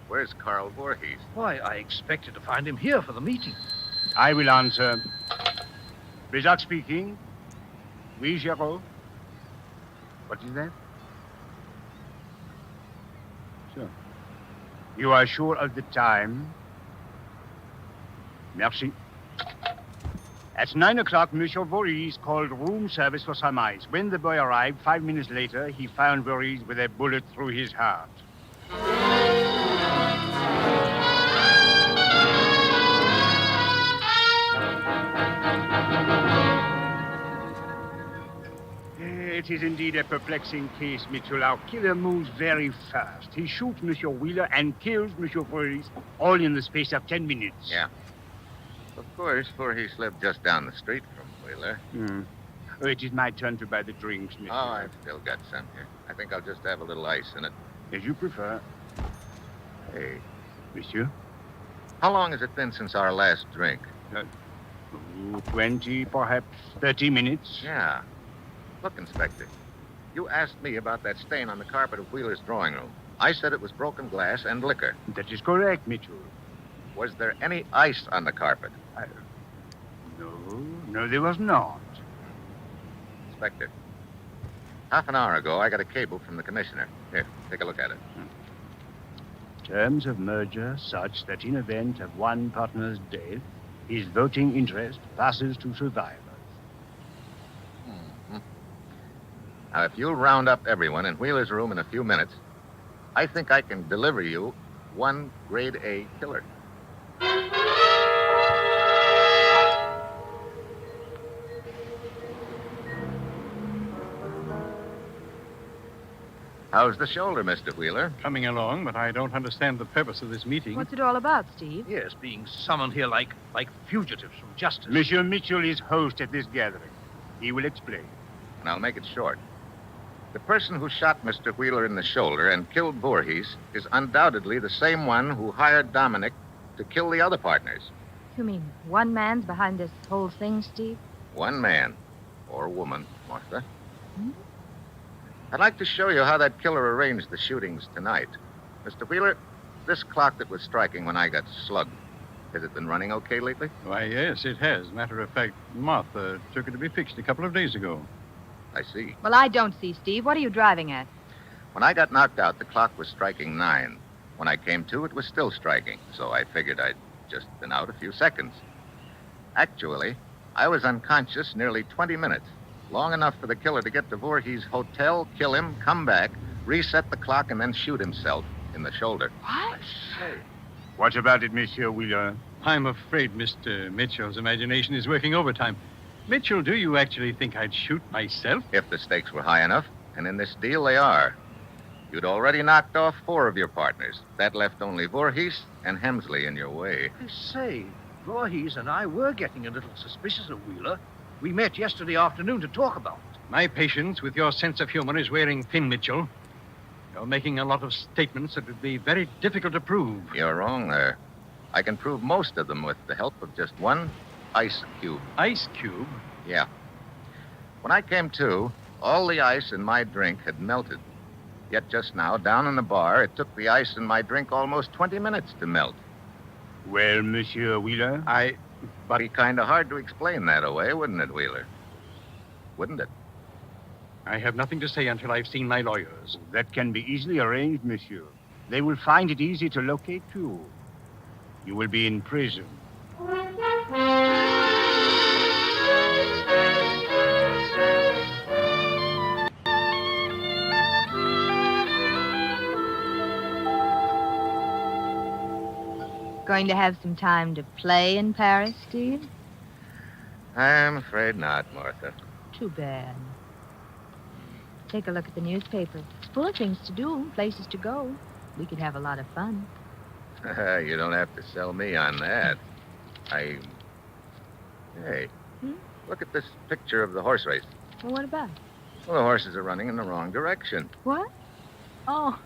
where's Carl Voorhees? Why, I expected to find him here for the meeting. I will answer. Brizoc speaking. Oui, Giraud. What is that? So. You are sure of the time? Merci. At 9 o'clock, Monsieur Voorhees called room service for some ice. When the boy arrived, 5 minutes later, he found Voorhees with a bullet through his heart. It is indeed a perplexing case, Mitchell. Our killer moves very fast. He shoots Monsieur Wheeler and kills Monsieur Voorhees all in the space of 10 minutes. Yeah. Of course, Voorhees lived just down the street from Wheeler. Oh, it is my turn to buy the drinks, Monsieur. Oh, I've still got some here. I think I'll just have a little ice in it. As you prefer. Hey. Monsieur? How long has it been since our last drink? 20, perhaps 30 minutes. Yeah. Look, Inspector, you asked me about that stain on the carpet of Wheeler's drawing room. I said it was broken glass and liquor. That is correct, Mitchell. Was there any ice on the carpet? No, there was not. Inspector, half an hour ago, I got a cable from the commissioner. Here, take a look at it. Terms of merger such that in event of one partner's death, his voting interest passes to survivors. Now, if you'll round up everyone in Wheeler's room in a few minutes, I think I can deliver you one grade A killer. How's the shoulder, Mr. Wheeler? Coming along, but I don't understand the purpose of this meeting. What's it all about, Steve? Yes, being summoned here like fugitives from justice. Monsieur Mitchell is host at this gathering. He will explain. And I'll make it short. The person who shot Mr. Wheeler in the shoulder and killed Voorhees is undoubtedly the same one who hired Dominic to kill the other partners. You mean one man's behind this whole thing, Steve? One man. Or woman, Martha. I'd like to show you how that killer arranged the shootings tonight. Mr. Wheeler, this clock that was striking when I got slugged, has it been running okay lately? Why, yes, it has. Matter of fact, Martha took it to be fixed a couple of days ago. I see. Well, I don't see, Steve. What are you driving at? When I got knocked out, the clock was striking 9. When I came to, it was still striking, so I figured I'd just been out a few seconds. Actually, I was unconscious nearly 20 minutes, long enough for the killer to get to Voorhees' hotel, kill him, come back, reset the clock, and then shoot himself in the shoulder. What? What about it, Monsieur Wheeler? I'm afraid Mr. Mitchell's imagination is working overtime. Mitchell, do you actually think I'd shoot myself? If the stakes were high enough, and in this deal they are. You'd already knocked off 4 of your partners. That left only Voorhees and Hemsley in your way. I say, Voorhees and I were getting a little suspicious of Wheeler. We met yesterday afternoon to talk about it. My patience with your sense of humor is wearing thin, Mitchell. You're making a lot of statements that would be very difficult to prove. You're wrong there. I can prove most of them with the help of just one ice cube. Ice cube? Yeah. When I came to, all the ice in my drink had melted. Yet just now, down in the bar, it took the ice in my drink almost 20 minutes to melt. Well, Monsieur Wheeler? But be kind of hard to explain that away, wouldn't it, Wheeler? Wouldn't it? I have nothing to say until I've seen my lawyers. That can be easily arranged, Monsieur. They will find it easy to locate you. You will be in prison. Going to have some time to play in Paris, Steve? I'm afraid not, Martha. Too bad. Take a look at the newspaper. It's full of things to do, places to go. We could have a lot of fun. You don't have to sell me on that. Hey, look at this picture of the horse race. Well, what about? Well, the horses are running in the wrong direction. What? Oh,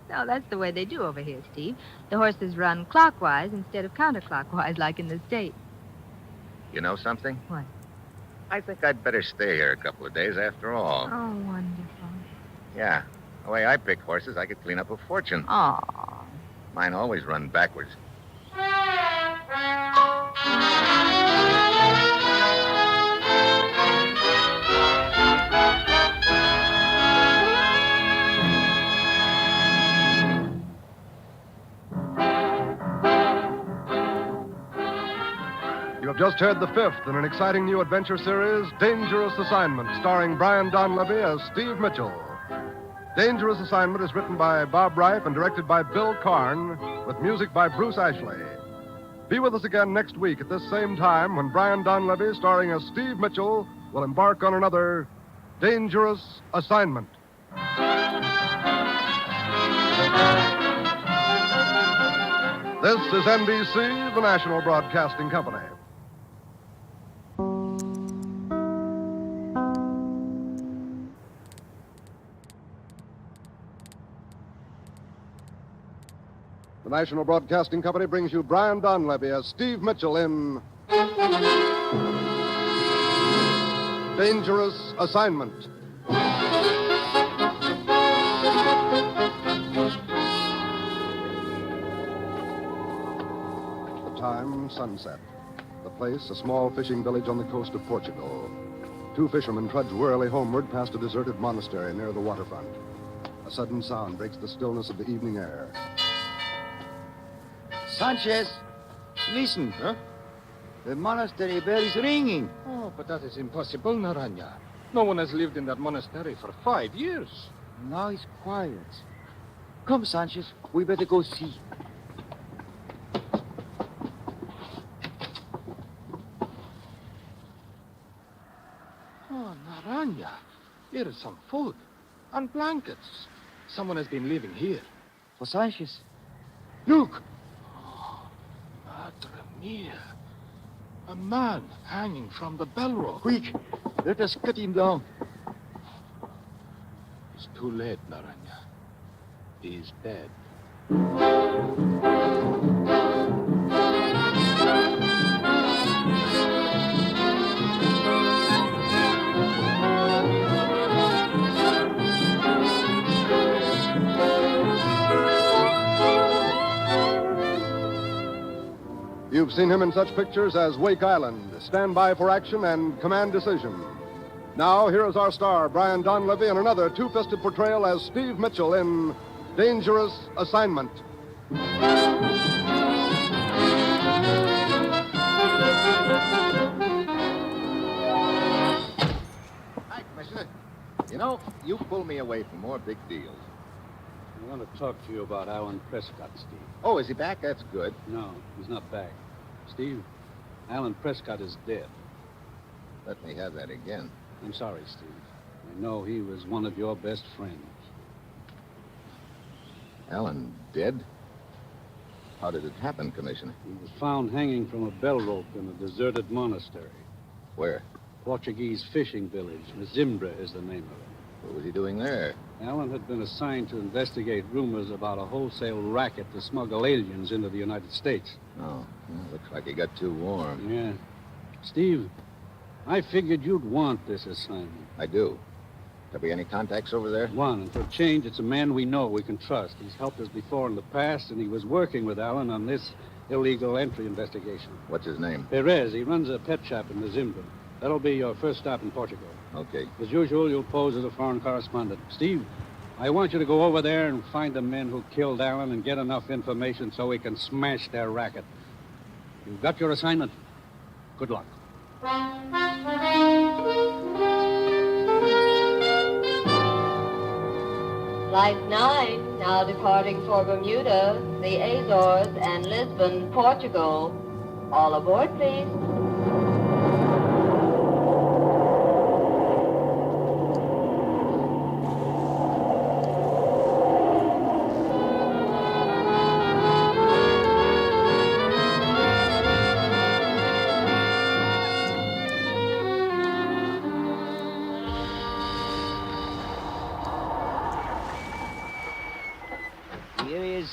no, that's the way they do over here, Steve. The horses run clockwise instead of counterclockwise like in the States. You know something? What? I think I'd better stay here a couple of days after all. Oh, wonderful. Yeah. The way I pick horses, I could clean up a fortune. Aw. Mine always run backwards. just heard the fifth in an exciting new adventure series, Dangerous Assignment, starring Brian Donlevy as Steve Mitchell. Dangerous Assignment is written by Bob Reif and directed by Bill Karn, with music by Bruce Ashley. Be with us again next week at this same time when Brian Donlevy, starring as Steve Mitchell, will embark on another Dangerous Assignment. This is NBC, the national broadcasting company. The National Broadcasting Company brings you Brian Donlevy as Steve Mitchell in Dangerous Assignment. The time, sunset. The place, a small fishing village on the coast of Portugal. Two fishermen trudge wearily homeward past a deserted monastery near the waterfront. A sudden sound breaks the stillness of the evening air. Sanchez, listen. Huh? The monastery bell is ringing. Oh, but that is impossible, Naranja. No one has lived in that monastery for 5 years. Now it's quiet. Come, Sanchez, we better go see. Oh, Naranja, here is some food and blankets. Someone has been living here. For Sanchez. Look! Madre mia. A man hanging from the bell rope. Quick, let us cut him down. It's too late, Naranja. He's dead. You've seen him in such pictures as Wake Island, Stand By for Action, and Command Decision. Now, here is our star, Brian Donlevy, in another two-fisted portrayal as Steve Mitchell in Dangerous Assignment. Hi, Commissioner. You know, you pull me away from more big deals. I want to talk to you about Alan Prescott, Steve. Oh, is he back? That's good. No, he's not back. Steve, Alan Prescott is dead. Let me have that again. I'm sorry, Steve. I know he was one of your best friends. Alan dead? How did it happen, Commissioner? He was found hanging from a bell rope in a deserted monastery. Where? Portuguese fishing village. Zimbra is the name of it. What was he doing there? Alan had been assigned to investigate rumors about a wholesale racket to smuggle aliens into the United States. Oh, well, looks like he got too warm. Yeah. Steve, I figured you'd want this assignment. I do. There be any contacts over there? One, and for a change, it's a man we know, we can trust. He's helped us before in the past, and he was working with Alan on this illegal entry investigation. What's his name? Perez. He runs a pet shop in Zimbra. That'll be your first stop in Portugal. Okay. As usual, you'll pose as a foreign correspondent. Steve, I want you to go over there and find the men who killed Alan and get enough information so we can smash their racket. You've got your assignment. Good luck. Flight 9, now departing for Bermuda, the Azores, and Lisbon, Portugal. All aboard, please.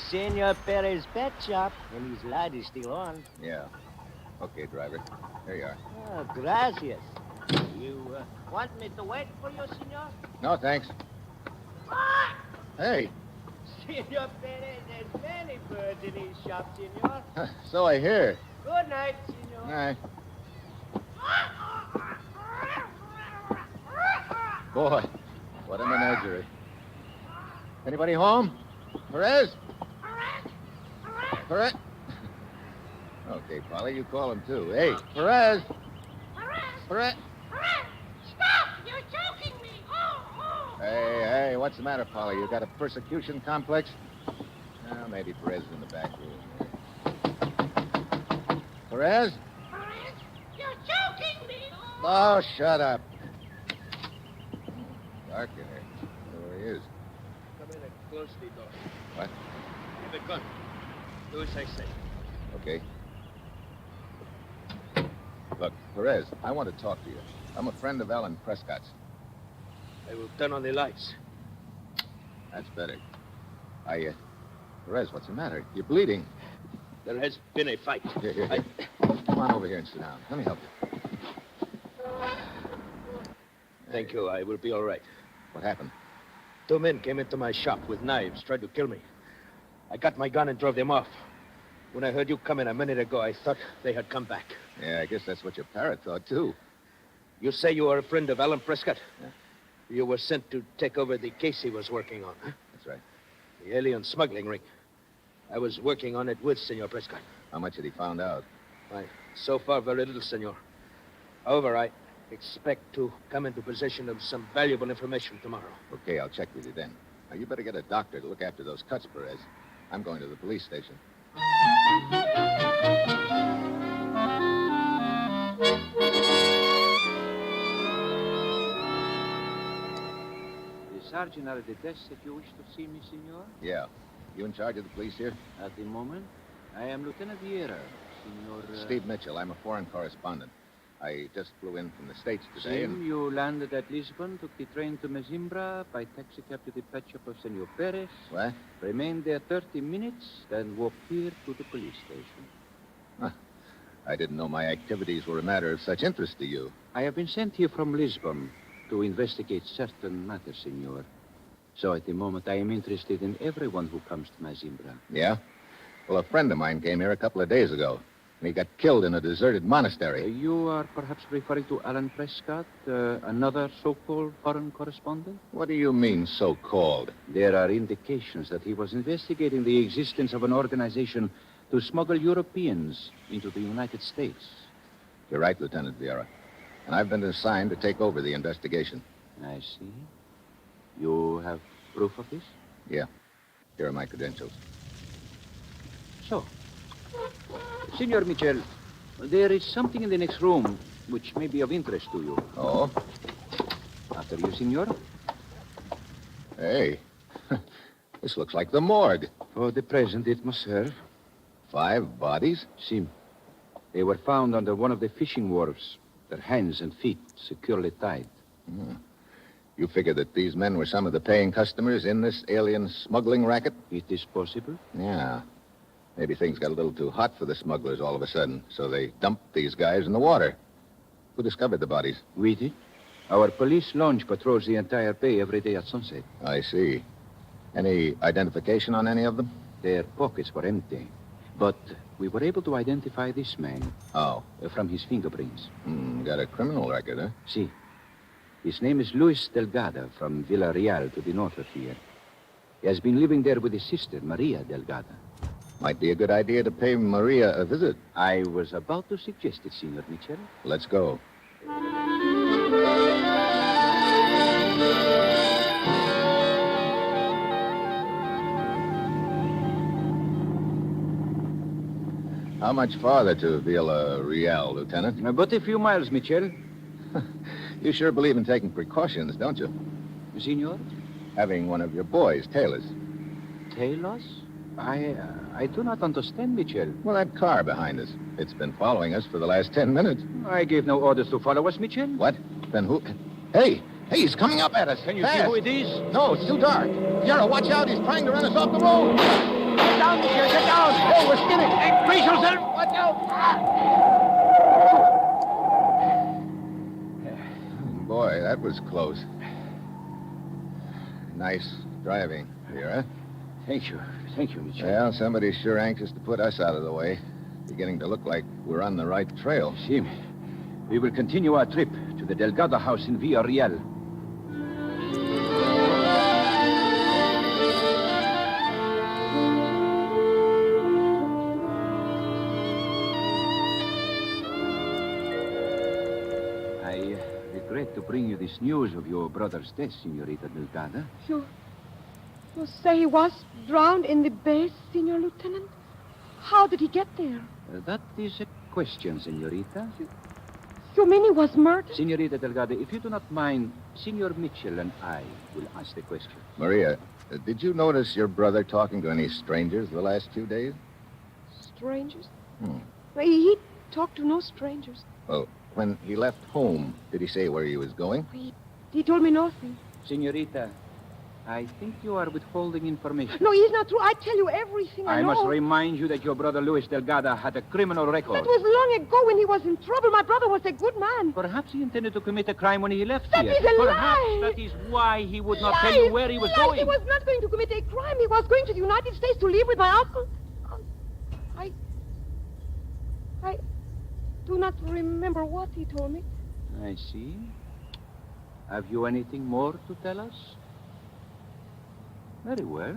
Senor Perez's pet shop, and his light is still on. Yeah. Okay, driver. Here you are. Oh, gracias. You want me to wait for you, senor? No, thanks. Hey. Senor Perez has many birds in his shop, senor. So I hear. Good night, senor. All right. Boy, what a menagerie. Anybody home? Perez? Perez? Okay, Polly, you call him, too. Hey, Perez! Perez! Stop! You're choking me! Oh! Hey, what's the matter, Polly? You got a persecution complex? Well, maybe Perez is in the back room. Perez? You're choking me! Oh, shut up. Dark in here. I wonder where he is. Come in and close the door. What? Give a gun. Do as I say. Okay. Look, Perez, I want to talk to you. I'm a friend of Alan Prescott's. I will turn on the lights. That's better. Perez, what's the matter? You're bleeding. There has been a fight. Here. Come on over here and sit down. Let me help you. Thank you. I will be all right. What happened? 2 men came into my shop with knives, tried to kill me. I got my gun and drove them off. When I heard you come in a minute ago, I thought they had come back. Yeah, I guess that's what your parrot thought, too. You say you are a friend of Alan Prescott? Yeah. You were sent to take over the case he was working on, huh? That's right. The alien smuggling ring. I was working on it with Senor Prescott. How much had he found out? Why, so far, very little, Senor. However, I expect to come into possession of some valuable information tomorrow. Okay, I'll check with you then. Now, you better get a doctor to look after those cuts, Perez. I'm going to the police station. The sergeant are at the desk that you wish to see me, senor? Yeah. You in charge of the police here? At the moment, I am Lieutenant Vieira, senor... Steve Mitchell. I'm a foreign correspondent. I just flew in from the States today, Sim, you landed at Lisbon, took the train to Mesimbra, by taxicab to the pet shop of Senor Perez. What? Remained there 30 minutes, then walked here to the police station. Huh. I didn't know my activities were a matter of such interest to you. I have been sent here from Lisbon to investigate certain matters, senor. So at the moment, I am interested in everyone who comes to Mesimbra. Yeah? Well, a friend of mine came here a couple of days ago. And he got killed in a deserted monastery. You are perhaps referring to Alan Prescott, another so-called foreign correspondent? What do you mean, so-called? There are indications that he was investigating the existence of an organization to smuggle Europeans into the United States. You're right, Lieutenant Vieira. And I've been assigned to take over the investigation. I see. You have proof of this? Yeah. Here are my credentials. So, Senor Mitchell, there is something in the next room which may be of interest to you. Oh? After you, senor? Hey, this looks like the morgue. For the present, it must serve. 5 bodies? Sim. They were found under one of the fishing wharves, their hands and feet securely tied. You figure that these men were some of the paying customers in this alien smuggling racket? It is possible. Yeah. Maybe things got a little too hot for the smugglers all of a sudden, so they dumped these guys in the water. Who discovered the bodies? We did. Our police launch patrols the entire bay every day at sunset. I see. Any identification on any of them? Their pockets were empty. But we were able to identify this man. How? From his fingerprints. Got a criminal record, huh? Si. His name is Luis Delgado from Villarreal to the north of here. He has been living there with his sister, Maria Delgado. Might be a good idea to pay Maria a visit. I was about to suggest it, Senor Mitchell. Let's go. How much farther to Villarreal, Lieutenant? But a few miles, Mitchell. You sure believe in taking precautions, don't you? Senor? Having one of your boys, tailors. Tailors? I do not understand, Mitchell. Well, that car behind us. It's been following us for the last 10 minutes. I gave no orders to follow us, Mitchell. What? Then who? Hey, he's coming up at us. Can you Fast. see who it is? No, it's too dark. Yarrow, watch out. He's trying to run us off the road. Get down, Mitchell. Get down. Oh, we're skidding. Hey, brace yourself. Watch out. Boy, that was close. Nice driving here, huh? Thank you. Thank you, Mitchell. Well, somebody's sure anxious to put us out of the way. Beginning to look like we're on the right trail. Sim, we will continue our trip to the Delgado house in Villarreal. regret to bring you this news of your brother's death, Senorita Delgado. You say he was drowned in the bay, Senor Lieutenant? How did he get there? That is a question, Senorita. You mean he was murdered? Senorita Delgado, if you do not mind, Senor Mitchell and I will ask the question. Maria, did you notice your brother talking to any strangers the last 2 days? Strangers? He talked to no strangers. Well, when he left home, did he say where he was going? He told me nothing. Senorita, I think you are withholding information. No, it's not true. I tell you everything I know. I must remind you that your brother Luis Delgado had a criminal record. That was long ago when he was in trouble. My brother was a good man. Perhaps he intended to commit a crime when he left That here. is a Perhaps lie. that is why he would not tell you where he was going. He was not going to commit a crime. He was going to the United States to live with my uncle. I do not remember what he told me. I see. Have you anything more to tell us? Very well.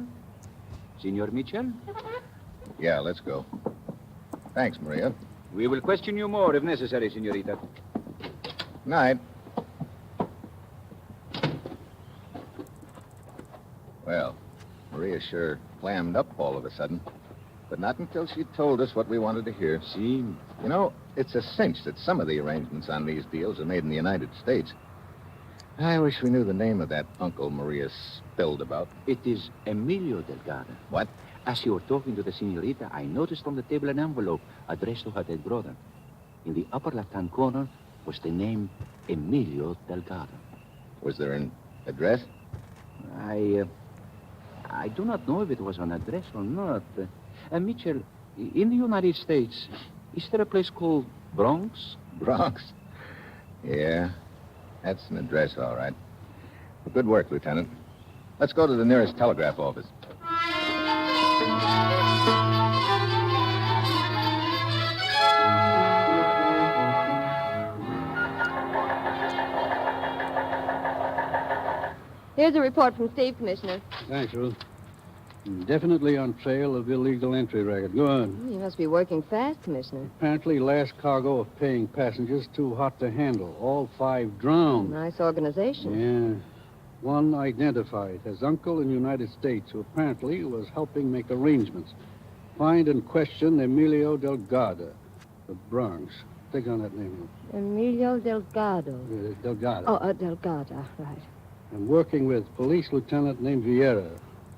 Senor Mitchell? Yeah, let's go. Thanks, Maria. We will question you more if necessary, Senorita. Night. Well, Maria sure clammed up all of a sudden. But not until she told us what we wanted to hear. See? You know, it's a cinch that some of the arrangements on these deals are made in the United States. I wish we knew the name of that uncle Maria spilled about. It is Emilio Delgado. What? As you were talking to the senorita, I noticed on the table an envelope addressed to her dead brother. In the upper left-hand corner was the name Emilio Delgado. Was there an address? I do not know if it was an address or not. Mitchell, in the United States, is there a place called Bronx? Bronx? Yeah, that's an address, all right. Well, good work, Lieutenant. Let's go to the nearest telegraph office. Here's a report from Steve, Commissioner. Thanks, Ruth. Definitely on trail of illegal entry record. Go on. You must be working fast, Commissioner. Apparently, last cargo of paying passengers too hot to handle. All 5 drowned. Nice organization. Yeah. One identified as uncle in the United States, who apparently was helping make arrangements. Find and question Emilio Delgado, the Bronx. Take on that name. Emilio Delgado. Delgado. Oh, Delgado, right. I'm working with police lieutenant named Vieira.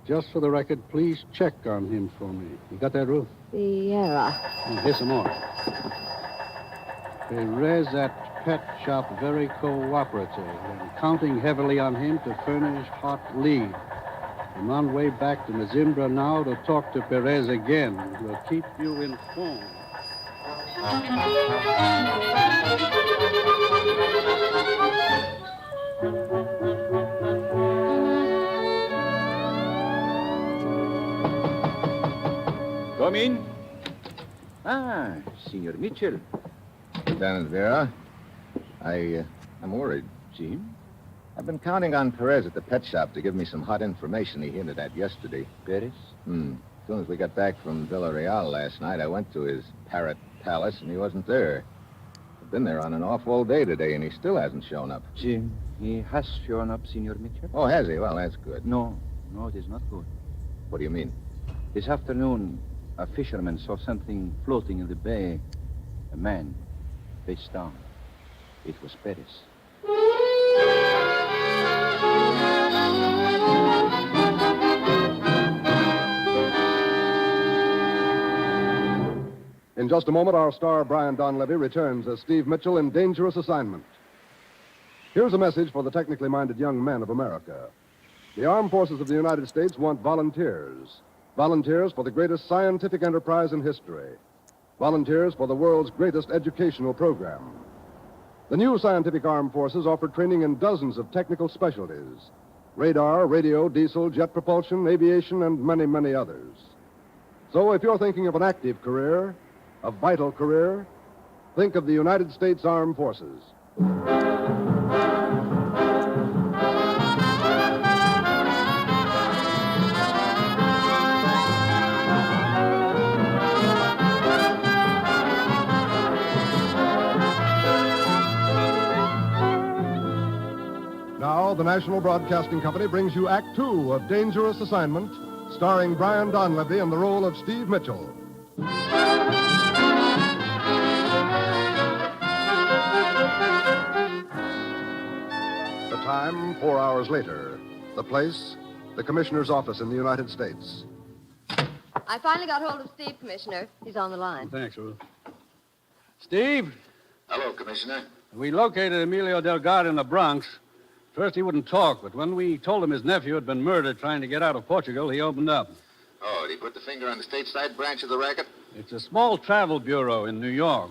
Just for the record, please check on him for me. You got that, Ruth? Vieira. And here's some more. Perez at pet shop very cooperative and counting heavily on him to furnish hot lead. I'm on way back to Mazimbra now to talk to Perez again. We'll keep you informed. Come in. Ah, Senor Mitchell. Lieutenant Vera, I'm worried. Jim? I've been counting on Perez at the pet shop to give me some hot information he hinted at yesterday. Perez? As soon as we got back from Villarreal last night, I went to his parrot palace, and he wasn't there. I've been there on and off all day today, and he still hasn't shown up. Jim, he has shown up, Senor Mitchell. Oh, has he? Well, that's good. No, it is not good. What do you mean? This afternoon, a fisherman saw something floating in the bay. A man, face down. It was Perez. In just a moment, our star, Brian Donlevy, returns as Steve Mitchell in Dangerous Assignment. Here's a message for the technically minded young men of America. The armed forces of the United States want volunteers. Volunteers for the greatest scientific enterprise in history. Volunteers for the world's greatest educational program. The new scientific armed forces offer training in dozens of technical specialties. Radar, radio, diesel, jet propulsion, aviation, and many, many others. So if you're thinking of an active career, a vital career, think of the United States Armed Forces. the National Broadcasting Company brings you Act Two of Dangerous Assignment, starring Brian Donlevy in the role of Steve Mitchell. The time, 4 hours later. The place, the Commissioner's office in the United States. I finally got hold of Steve, Commissioner. He's on the line. Thanks, Ruth. Steve, Hello, Commissioner. we located Emilio Delgado in the Bronx. First, he wouldn't talk, but when we told him his nephew had been murdered trying to get out of Portugal, he opened up. Oh, did he put the finger on the stateside branch of the racket? It's a small travel bureau in New York.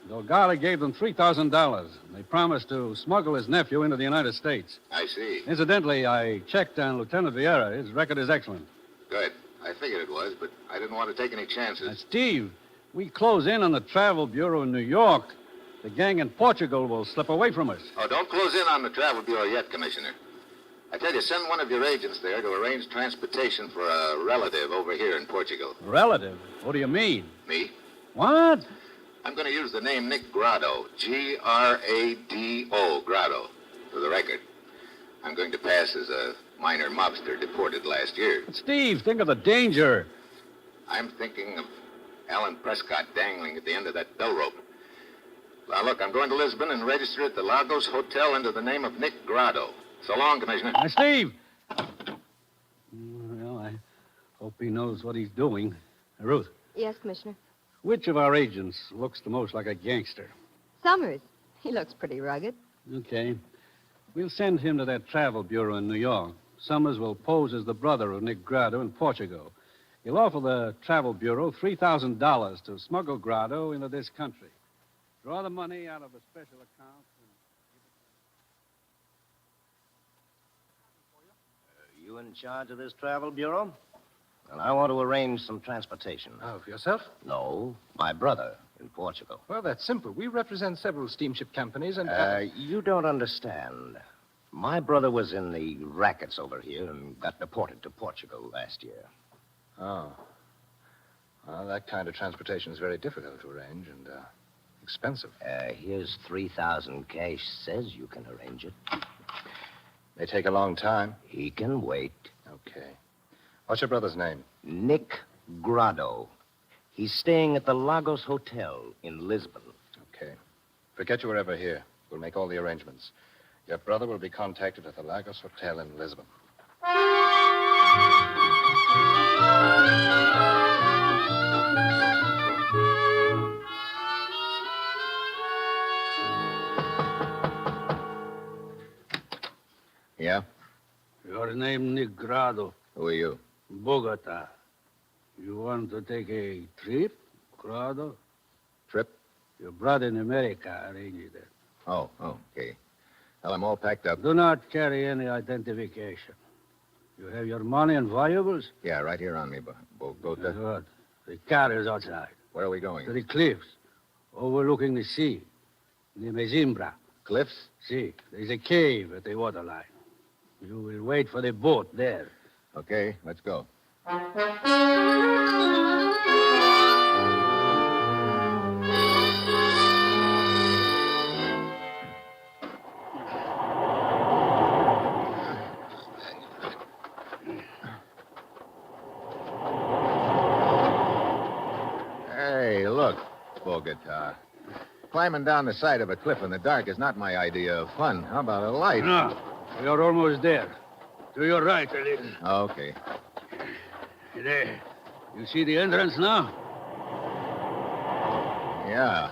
Delgado gave them $3,000. They promised to smuggle his nephew into the United States. I see. Incidentally, I checked on Lieutenant Vieira. His record is excellent. Good. I figured it was, but I didn't want to take any chances. Steve, we close in on the travel bureau in New York. The gang in Portugal will slip away from us. Oh, don't close in on the travel bureau yet, Commissioner. I tell you, send one of your agents there to arrange transportation for a relative over here in Portugal. Relative? What do you mean? Me? What? I'm going to use the name Nick Grado, Grado, Grado, for the record. I'm going to pass as a minor mobster deported last year. But Steve, think of the danger. I'm thinking of Alan Prescott dangling at the end of that bell rope. Now, look, I'm going to Lisbon and register at the Lagos Hotel under the name of Nick Grado. So long, Commissioner. Steve! Well, I hope he knows what he's doing. Ruth, Yes, Commissioner. which of our agents looks the most like a gangster? Summers. He looks pretty rugged. Okay. We'll send him to that travel bureau in New York. Summers will pose as the brother of Nick Grado in Portugal. He'll offer the travel bureau $3,000 to smuggle Grado into this country. Draw the money out of a special account. You in charge of this travel bureau? And I want to arrange some transportation. Oh, for yourself? No, my brother in Portugal. Well, that's simple. We represent several steamship companies and... You don't understand. My brother was in the rackets over here and got deported to Portugal last year. Oh. Well, that kind of transportation is very difficult to arrange and expensive. Here's 3,000 cash. Says you can arrange it. May take a long time. He can wait. Okay. What's your brother's name? Nick Grado. He's staying at the Lagos Hotel in Lisbon. Okay. Forget you were ever here. We'll make all the arrangements. Your brother will be contacted at the Lagos Hotel in Lisbon. Yeah? Your name, Nick Grado. Who are you? Bogota. You want to take a trip, Grado? Trip? Your brother in America arranged it. Oh, okay. Well, I'm all packed up. Do not carry any identification. You have your money and valuables? Yeah, right here on me, Bogota. Good. The car is outside. Where are we going? To the cliffs, overlooking the sea, near Mezimbra. Cliffs? See, there's a cave at the waterline. You will wait for the boat there. Okay, let's go. Hey, look, Bogota. Climbing down the side of a cliff in the dark is not my idea of fun. How about a light? No, we are almost there. To your right a little. Okay. There. You see the entrance now? Yeah.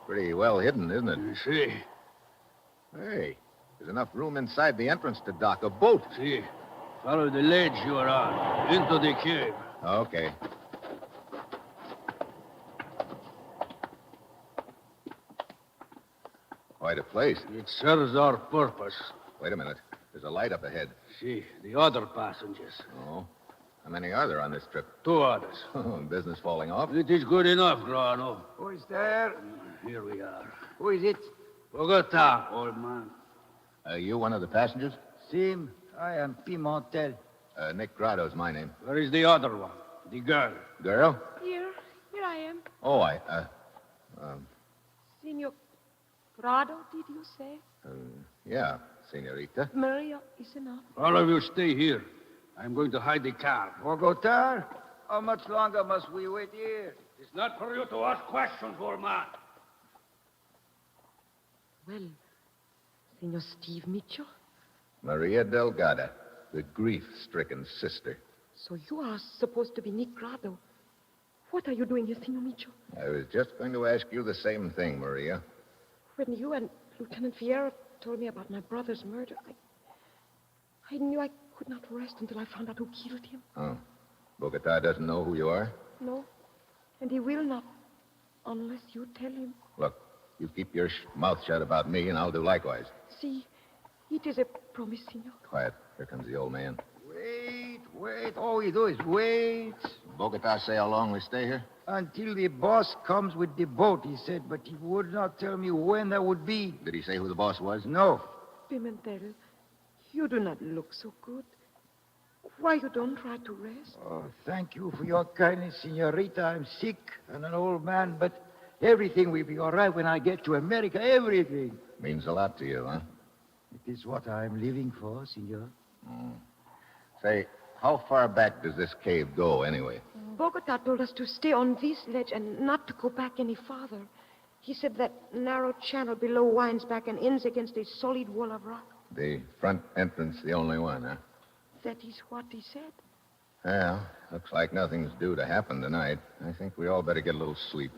Pretty well hidden, isn't it? You see. Hey, there's enough room inside the entrance to dock a boat. See. Follow the ledge you are on. Into the cave. Okay. Quite a place. It serves our purpose. Wait a minute. There's a light up ahead. See, the other passengers. Oh. How many are there on this trip? 2 others. Business falling off? It is good enough, Grano. Who is there? Here we are. Who is it? Bogota, old man. Are you one of the passengers? Sim, I am Pimentel. Nick Grado's my name. Where is the other one? The girl. Girl? Here I am. Oh, Senor Grado, did you say? Yeah, senorita. Maria is enough. All of you stay here. I'm going to hide the car. Bogota? How much longer must we wait here? It's not for you to ask questions, old man. Well, Senor Steve Mitchell, Maria Delgado, the grief-stricken sister. so you are supposed to be Nick Grado. What are you doing here, Senor Mitchell? I was just going to ask you the same thing, Maria. When you and Lieutenant Vieira told me about my brother's murder, I knew I could not rest until I found out who killed him. Oh. Bogota doesn't know who you are? No, and he will not, unless you tell him. Look, you keep your mouth shut about me, and I'll do likewise. See, it is a promise, Senor. Quiet. Here comes the old man. Wait. All we do is wait. Bogota say how long we stay here? Until the boss comes with the boat, he said, but he would not tell me when that would be. Did he say who the boss was? No. Pimentel, you do not look so good. Why you don't try to rest? Oh, thank you for your kindness, Senorita. I'm sick and an old man, but everything will be all right when I get to America. Everything. Means a lot to you, huh? It is what I'm living for, Senor. Say, how far back does this cave go, anyway? Bogota told us to stay on this ledge and not to go back any farther. He said that narrow channel below winds back and ends against a solid wall of rock. The front entrance, the only one, huh? That is what he said. Well, looks like nothing's due to happen tonight. I think we all better get a little sleep.